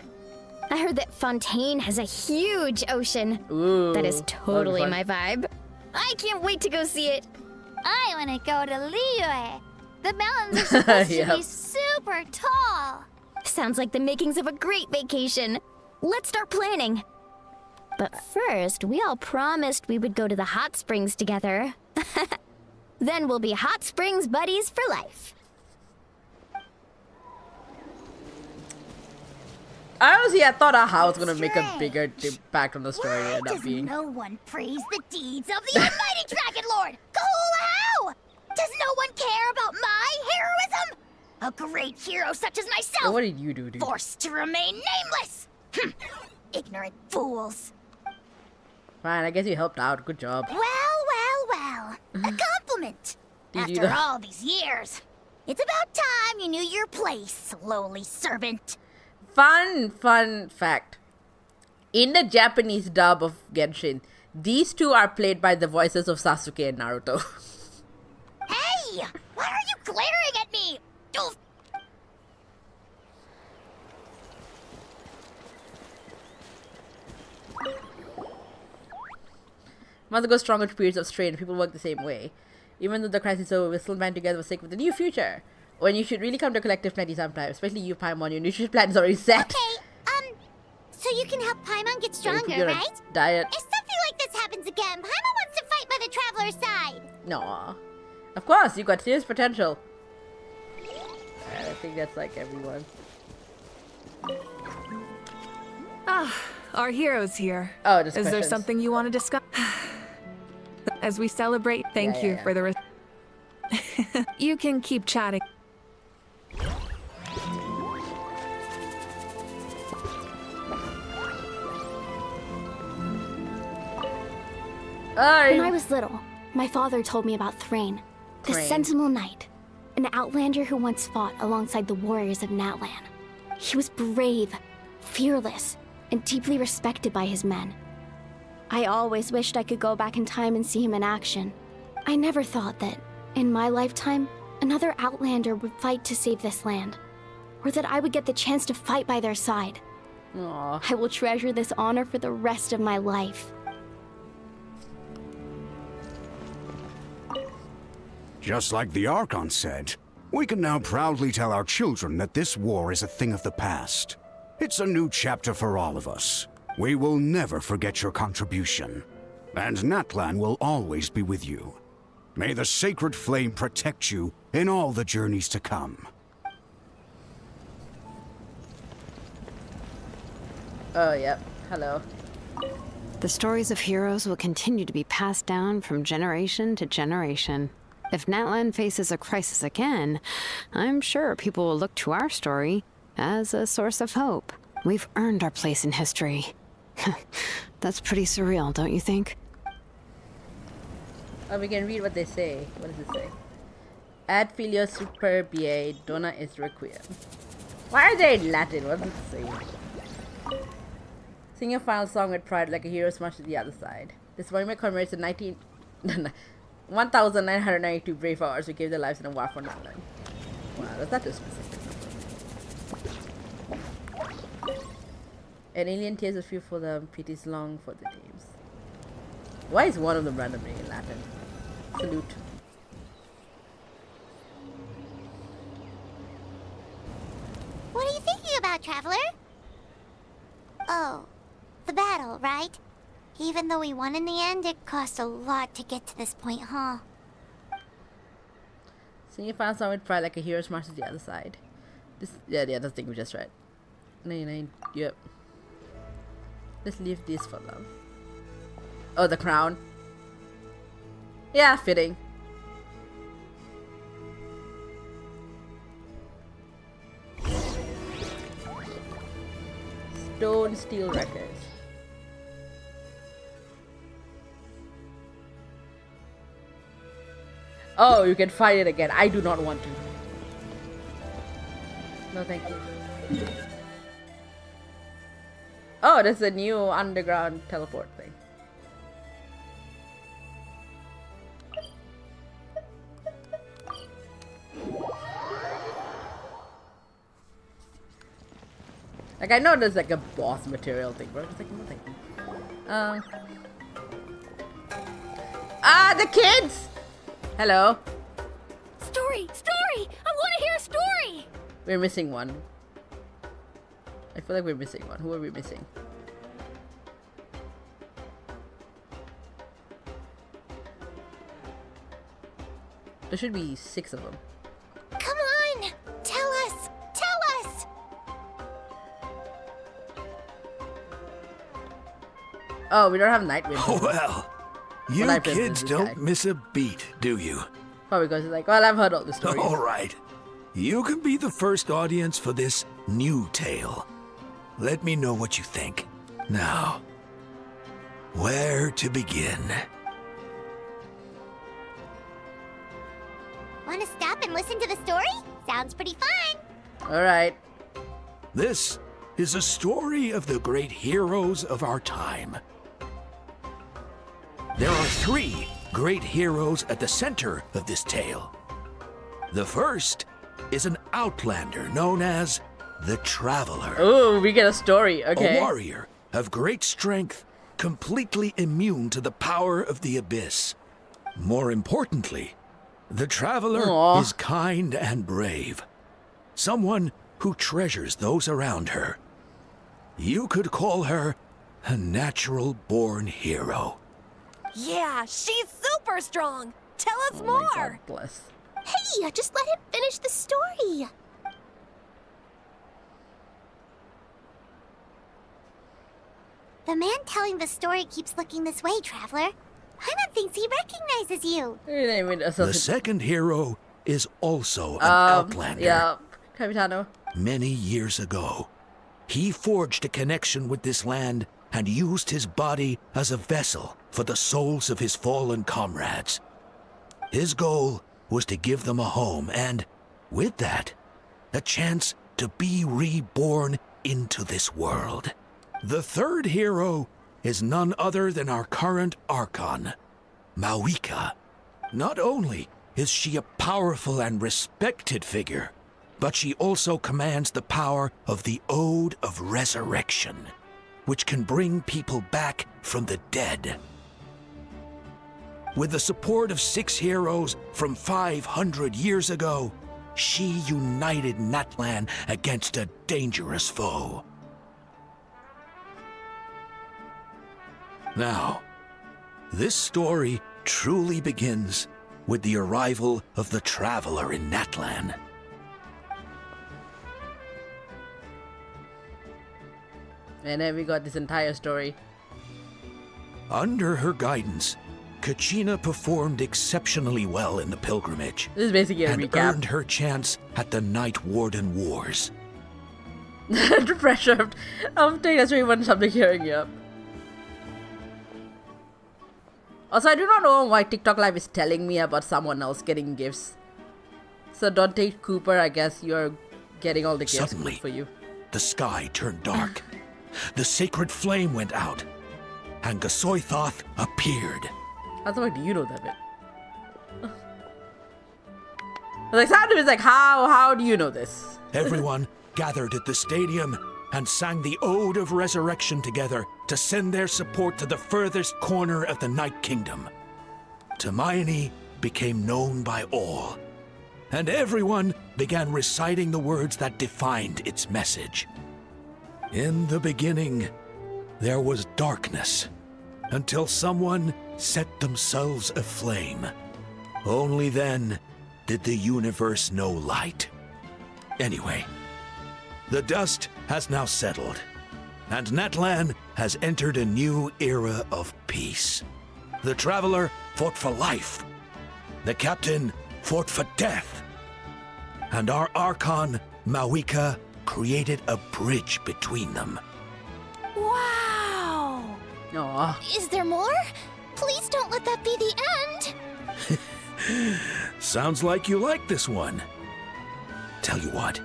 I heard that Fontaine has a huge ocean. Ooh, that is totally my vibe. I can't wait to go see it. I want to go to Liyue. The mountains are supposed to be super tall. Sounds like the makings of a great vacation. Let's start planning. But first, we all promised we would go to the hot springs together. Then we'll be hot springs buddies for life. Honestly, I thought Aha was gonna make a bigger impact on the story. Why Ended up does being. no one praise the deeds of the Almighty Dragon Lord? Cool how? Does no one care about my heroism? A great hero such as myself. What did you do, dude? Forced to remain nameless. Ignorant fools. Fine, I guess you helped out. Good job. Well. A compliment. After all these years. It's about time you knew your place, lowly servant. Fun fact. In the Japanese dub of Genshin, these two are played by the voices of Sasuke and Naruto. Hey! Why are you glaring at me? Oof. Must go stronger to periods of strain. People work the same way. Even though the crisis is over, we still band together for sake of the new future. When you should really come to collective plenty sometime, especially you, Paimon. Your nutrition plan is already set. Okay, so you can help Paimon get stronger, right? Diet. If something like this happens again, Paimon wants to fight by the Traveler's side. No. Of course, you got serious potential. I think that's like everyone. Our hero's here. Oh, just Is there questions. something you want to discuss? As we celebrate, thank you for the You can keep chatting. When I was little, my father told me about Thrain, the Sentinel Knight, an outlander who once fought alongside the warriors of Natlan. He was brave, fearless, and deeply respected by his men. I always wished I could go back in time and see him in action. I never thought that, in my lifetime, another outlander would fight to save this land, or that I would get the chance to fight by their side. Aww. I will treasure this honor for the rest of my life. Just like the Archon said, we can now proudly tell our children that this war is a thing of the past. It's a new chapter for all of us. We will never forget your contribution. And Natlan will always be with you. May the sacred flame protect you in all the journeys to come. Oh, yep. Hello. The stories of heroes will continue to be passed down from generation to generation. If Natlan faces a crisis again, I'm sure people will look to our story as a source of hope. We've earned our place in history. That's pretty surreal, don't you think? Oh, we can read what they say. What does it say? Ad filio superbiae dona est requiem. Why are they in Latin? What does it say? Sing your final song with pride like a hero smashed to the other side. This monument commemorates the 1,992 brave hours who gave their lives in a war for Natlan. Wow, that's not too specific. An alien tears a few for them, pities long for the names. Why is one of them randomly in Latin? Salute. What are you thinking about, Traveler? Oh, the battle, right? Even though we won in the end, it cost a lot to get to this point, huh? Sing your final song with pride like a hero smashed to the other side. This, yeah, that's the thing we just read. 99, yep. Let's leave this for love. Oh, the crown. Yeah, fitting. Stone Steel Records. Oh, you can find it again. I do not want to. No, thank you. Oh, there's a new underground teleport thing. Like, I know there's like a boss material thing, but I'm just like, no thank you. The kids! Hello. Story! I want to hear a story! We're missing one. I feel like we're missing one. Who are we missing? There should be 6 of them. Come on! Tell us! Tell us! Oh, we don't have Nightwind. Oh, well. You kids don't miss a beat, do you? Probably because it's like, well, I've heard all the stories. All right. You can be the first audience for this new tale. Let me know what you think. Now, where to begin? Want to stop and listen to the story? Sounds pretty fun. All right. This is a story of the great heroes of our time. There are 3 great heroes at the center of this tale. The first is an outlander known as the Traveler. Oh, we get a story. Okay. A warrior of great strength, completely immune to the power of the abyss. More importantly, the Traveler is kind and brave. Someone who treasures those around her. You could call her a natural-born hero. Yeah, she's super strong. Tell us more. God bless. Hey, just let him finish the story. The man telling the story keeps looking this way, Traveler. Paimon thinks he recognizes you. The second hero is also an outlander. Yeah, Capitano. Many years ago, he forged a connection with this land and used his body as a vessel for the souls of his fallen comrades. His goal was to give them a home and, with that, a chance to be reborn into this world. The third hero is none other than our current Archon, Mawika. Not only is she a powerful and respected figure, but she also commands the power of the Ode of Resurrection, which can bring people back from the dead. With the support of 6 heroes from 500 years ago, she united Natlan against a dangerous foe. Now, this story truly begins with the arrival of the Traveler in Natlan. And then we got this entire story. Under her guidance, Kachina performed exceptionally well in the pilgrimage. This is basically a and recap. earned her chance at the Night Warden Wars. The pressure of taking a 3-1 something hearing you up. Also, I do not know why TikTok Live is telling me about someone else getting gifts. So don't take Cooper, I guess you're getting all the gifts. Suddenly, for you. The sky turned dark. The sacred flame went out, and Gasoithoth appeared. How the fuck do you know that bit? Like, Sam is like, how do you know this? Everyone gathered at the stadium and sang the Ode of Resurrection together to send their support to the furthest corner of the Night Kingdom. Hermione became known by all, and everyone began reciting the words that defined its message. In the beginning, there was darkness, until someone set themselves aflame. Only then did the universe know light. Anyway, the dust has now settled, and Natlan has entered a new era of peace. The Traveler fought for life. The Captain fought for death. And our Archon, Mawika, created a bridge between them. Wow! Aww. Is there more? Please don't let that be the end. Sounds like you like this one. Tell you what,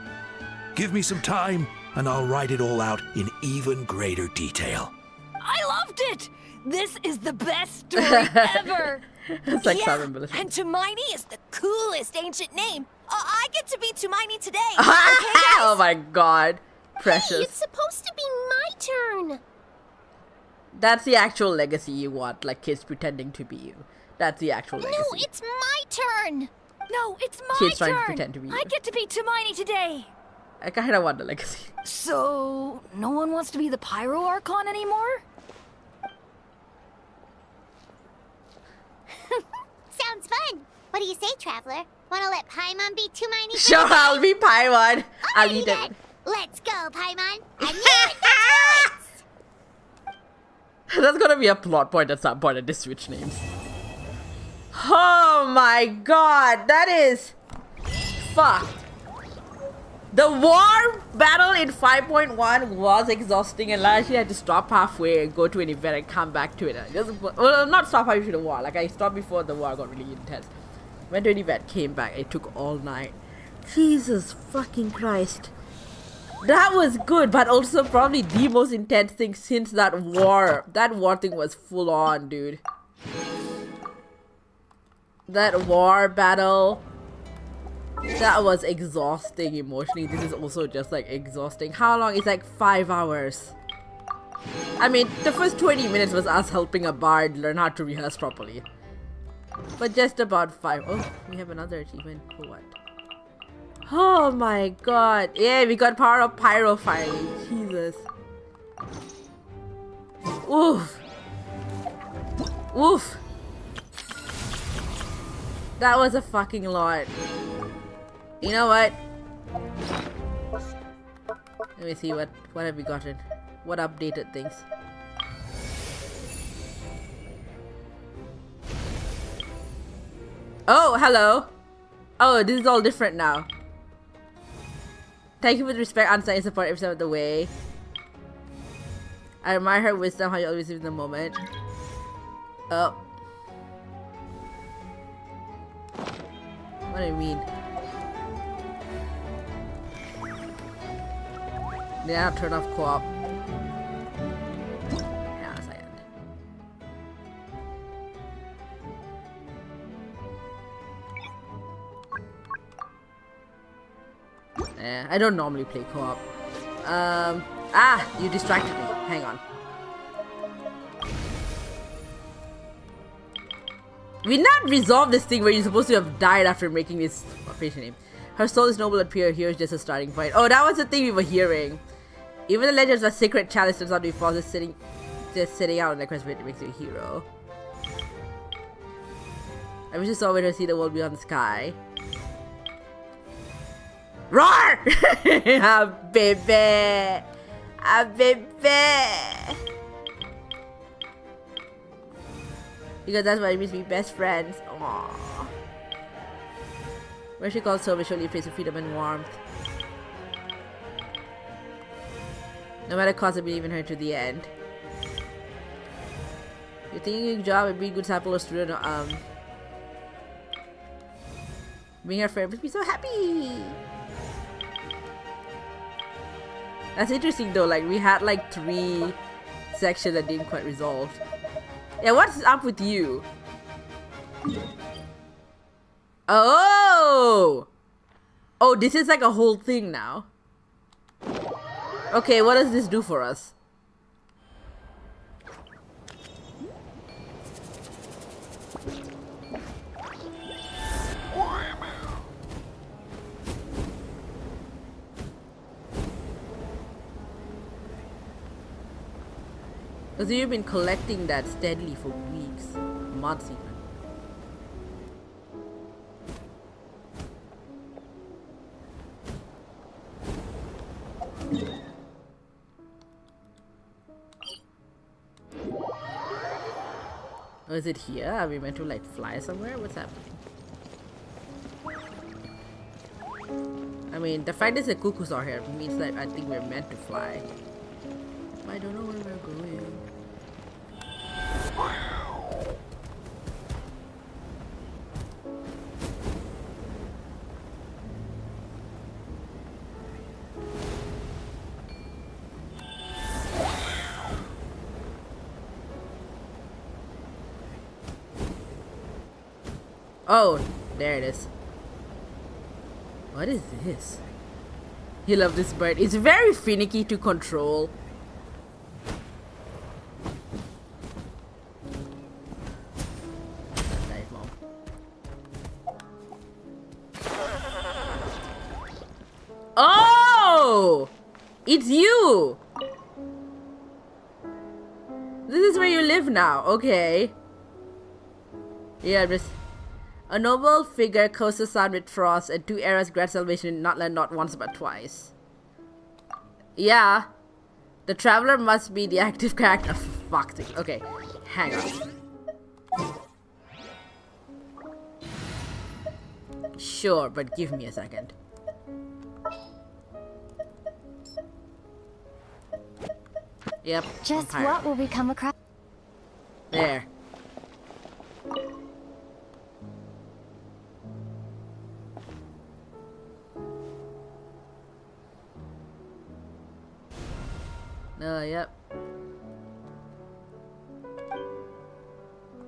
give me some time and I'll write it all out in even greater detail. I loved it! This is the best story ever! It's like yeah, Simon Billis. and Hermione is the coolest ancient name. I get to be Hermione today. Oh my god. Precious. Hey, it's supposed to be my turn. That's the actual legacy you want, like kids pretending to be you. That's the actual legacy. No, it's my turn. No, it's my Kids trying to turn. pretend to be you. I get to be Hermione today. I kinda want the legacy. So, no one wants to be the Pyro Archon anymore? Sounds fun. What do you say, Traveler? Wanna let Paimon be Hermione? Sure, I'll be Paimon. I'll eat it. Let's go, Paimon. I knew it. That's right. That's gonna be a plot point at some point at this switch names. Oh my god, that is... Fuck. The war battle in 5.1 was exhausting, and I actually had to stop halfway and go to an event and come back to it. Well, not stop halfway to the war, like I stopped before the war got really intense. Went to an event, came back, it took all night. Jesus fucking Christ. That was good, but also probably the most intense thing since that war. That war thing was full on, dude. That war battle, that was exhausting emotionally. This is also just like exhausting. How long? It's like 5 hours. I mean, the first 20 minutes was us helping a bard learn how to rehearse properly. But just about 5. Oh, we have another achievement for what? Oh my god. Yeah, we got power of pyro firing. Jesus. Oof. Oof. That was a fucking lot. You know what? Let me see what have we gotten. What updated things. Oh, hello. Oh, this is all different now. Thank you for the respect, answer, and support every step of the way. I admire her wisdom, how you always live in the moment. Oh. What do you mean? Yeah, turn off co-op. Yeah, a second. I don't normally play co-op. You distracted me. Hang on. We not resolved this thing where you're supposed to have died after making this patient name. Her soul is noble and pure. Here is just a starting point. Oh, that was the thing we were hearing. Even the legends of sacred chalice turns out to be false. Just sitting out on the quest makes you a hero. I wish you saw her to see the world beyond the sky. Roar! Ah, baby! Ah, baby! Because that's why it means we best friends. Aww. Where she calls home, surely a place of freedom and warmth. No matter cost, I believe in her to the end. You're doing a good job at being a good sample or student. Being our friend makes me so happy. That's interesting though, like we had like 3 sections that didn't quite resolve. Yeah, what's up with you? Oh! Oh, this is like a whole thing now. Okay, what does this do for us? Because you've been collecting that steadily for weeks, months even. Oh, is it here? Are we meant to like fly somewhere? What's happening? I mean, the fact is the cuckoos are here means that I think we're meant to fly. I don't know where we're going. Oh, there it is. What is this? You love this bird. It's very finicky to control. Oh! It's you! This is where you live now. Okay. Yeah, just... A noble figure coasts the sun with frost, and 2 eras grant salvation in Nutland not once but twice. Yeah. The traveler must be the active character. Fuck it. Okay. Hang on. Sure, but give me a second. Yep. Just what will we come across? There. Yep.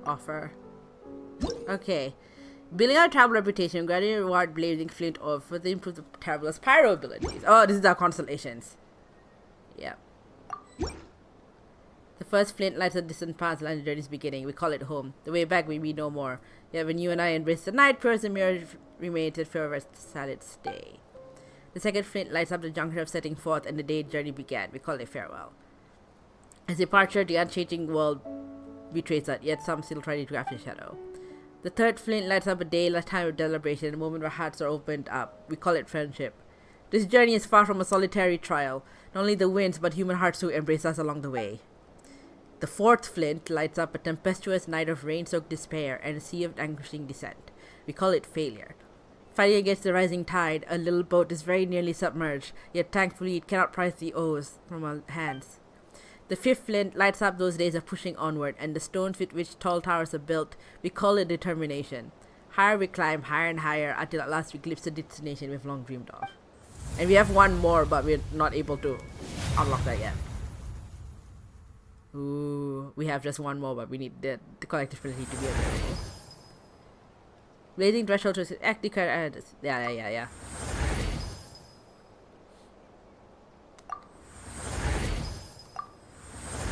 Offer. Okay. Building our travel reputation, granting reward blazing flint or further improve the traveler's pyro abilities. Oh, this is our constellations. Yep. The first flint lights a distant path line the journey's beginning. We call it home. The way back we be no more. Yet when you and I embrace the night, purrs and mirror remains at forever silent stay. The second flint lights up the junction of setting forth and the day journey began. We call it farewell. As departure, the unchanging world betrays us, yet some still try to grasp the shadow. The third flint lights up a day, a time of celebration, a moment where hearts are opened up. We call it friendship. This journey is far from a solitary trial. Not only the winds, but human hearts too embrace us along the way. The fourth flint lights up a tempestuous night of rain-soaked despair and a sea of anguishing descent. We call it failure. Fighting against the rising tide, a little boat is very nearly submerged, yet thankfully it cannot prise the oars from our hands. The fifth flint lights up those days of pushing onward, and the stones with which tall towers are built, we call it determination. Higher we climb, higher and higher, until at last we glimpse the destination we've long dreamed of. And we have one more, but we're not able to unlock that yet. Ooh, we have just one more, but we need the collective ability to be available. Blazing threshold to active character. Yeah.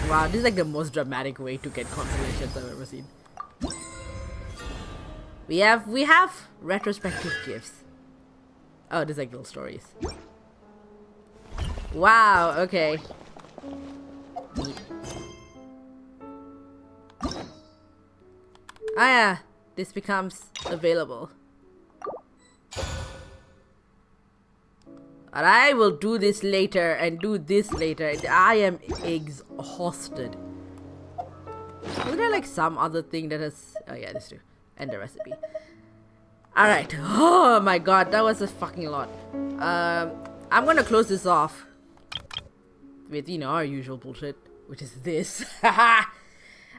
Wow, this is like the most dramatic way to get constellations I've ever seen. We have retrospective gifts. Oh, there's like little stories. Wow, okay. Ah yeah, this becomes available. And I will do this later and do this later. I am exhausted. Is there like some other thing that has... Oh yeah, this too. And the recipe. Alright. Oh my god, that was a fucking lot. I'm gonna close this off with, you know, our usual bullshit, which is this.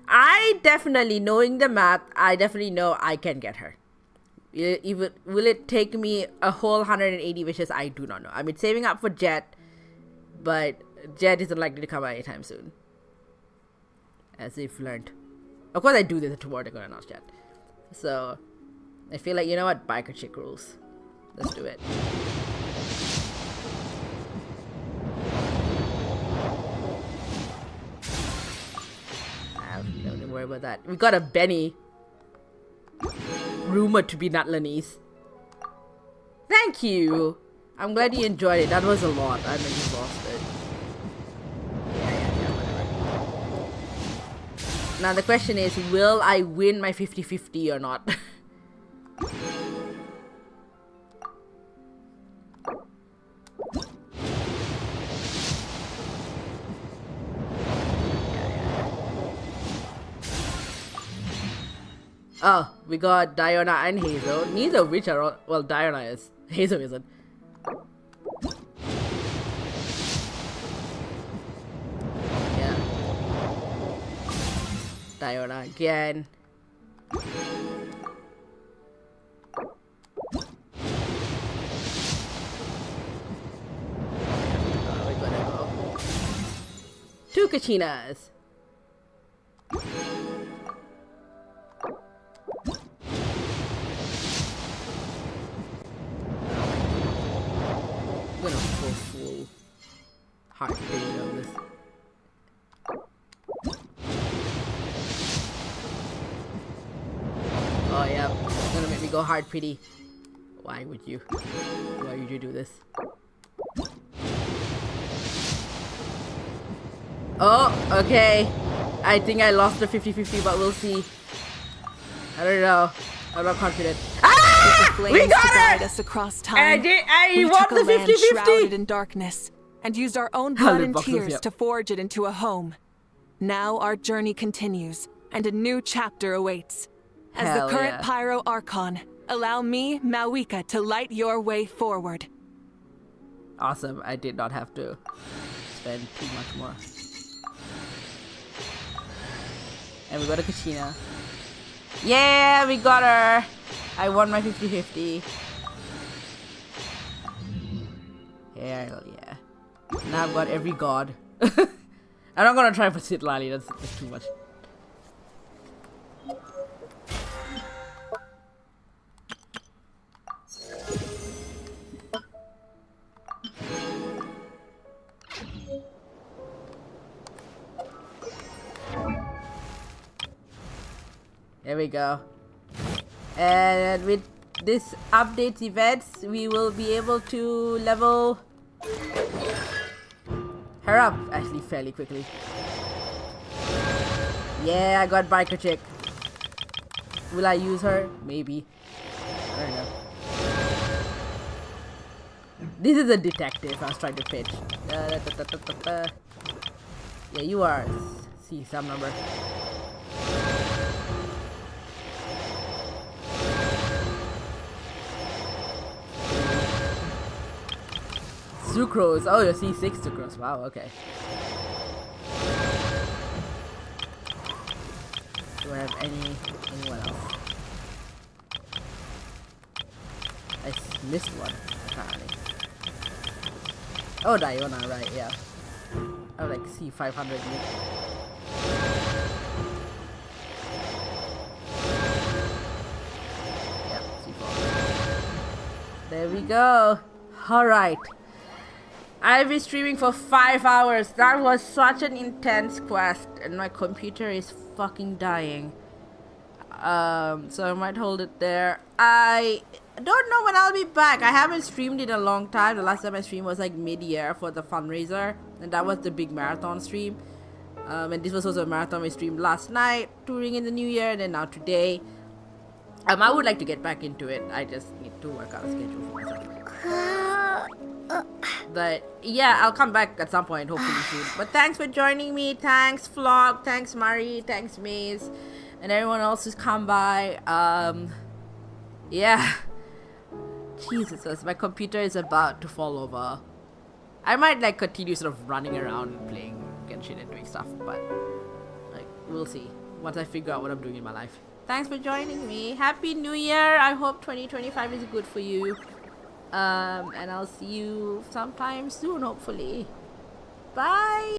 I definitely, knowing the math, I definitely know I can get her. Even will it take me a whole 180 wishes? I do not know. I mean, saving up for Jet, but Jet isn't likely to come out anytime soon. As if learned. Of course, I do this tomorrow. They're gonna announce Jet. So I feel like, you know what, biker chick rules. Let's do it. Don't worry about that. We got a Benny. Rumored to be Natlanese. Thank you. I'm glad you enjoyed it. That was a lot. I'm exhausted. Yeah, whatever. Now the question is, will I win my 50-50 or not? Oh, we got Diana and Hazel. Neither of which are... Well, Diana is. Hazel isn't. Yeah. Diana again. Oh, we gotta go. 2 Kachinas. I'm gonna go full heart pity on this. Oh yeah, it's gonna make me go hard pity. Why would you? Why would you do this? Oh, okay. I think I lost the 50-50, but we'll see. I don't know. I'm not confident. We got it! Us across time. I won the 50-50! Shrouded in darkness, and used our own blood and tears to forge it into a home. Now our journey continues, and a new chapter awaits. As the current Pyro Archon, allow me, Mawika, to light your way forward. Awesome. I did not have to spend too much more. And we got a Kachina. Yeah, we got her! I won my 50-50. Hell yeah. Now I've got every god. I'm not gonna try for Citlali, that's too much. There we go. And with this updates events, we will be able to level her up actually fairly quickly. Yeah, I got biker chick. Will I use her? Maybe. I don't know. This is a detective I was trying to pitch. Yeah, you are. See some number. Sucrose. Oh, you're C6 sucrose. Wow, okay. Do I have anyone else? I missed one, apparently. Oh, Diona, right, yeah. I would like C500. Yeah, C4. There we go. Alright. I've been streaming for 5 hours. That was such an intense quest, and my computer is fucking dying. So I might hold it there. I don't know when I'll be back. I haven't streamed in a long time. The last time I streamed was like mid-year for the fundraiser, and that was the big marathon stream. And this was also a marathon we streamed last night, touring in the new year, and then now today. I would like to get back into it. I just need to work out a schedule for myself. But yeah, I'll come back at some point, hopefully soon. But thanks for joining me. Thanks Vlog, thanks Mari, thanks Maze, and everyone else who's come by. Yeah. Jesus, my computer is about to fall over. I might like continue sort of running around and playing Genshin and doing stuff, but like we'll see. once I figure out what I'm doing in my life. Thanks for joining me. Happy New Year. I hope 2025 is good for you. And I'll see you sometime soon, hopefully. Bye.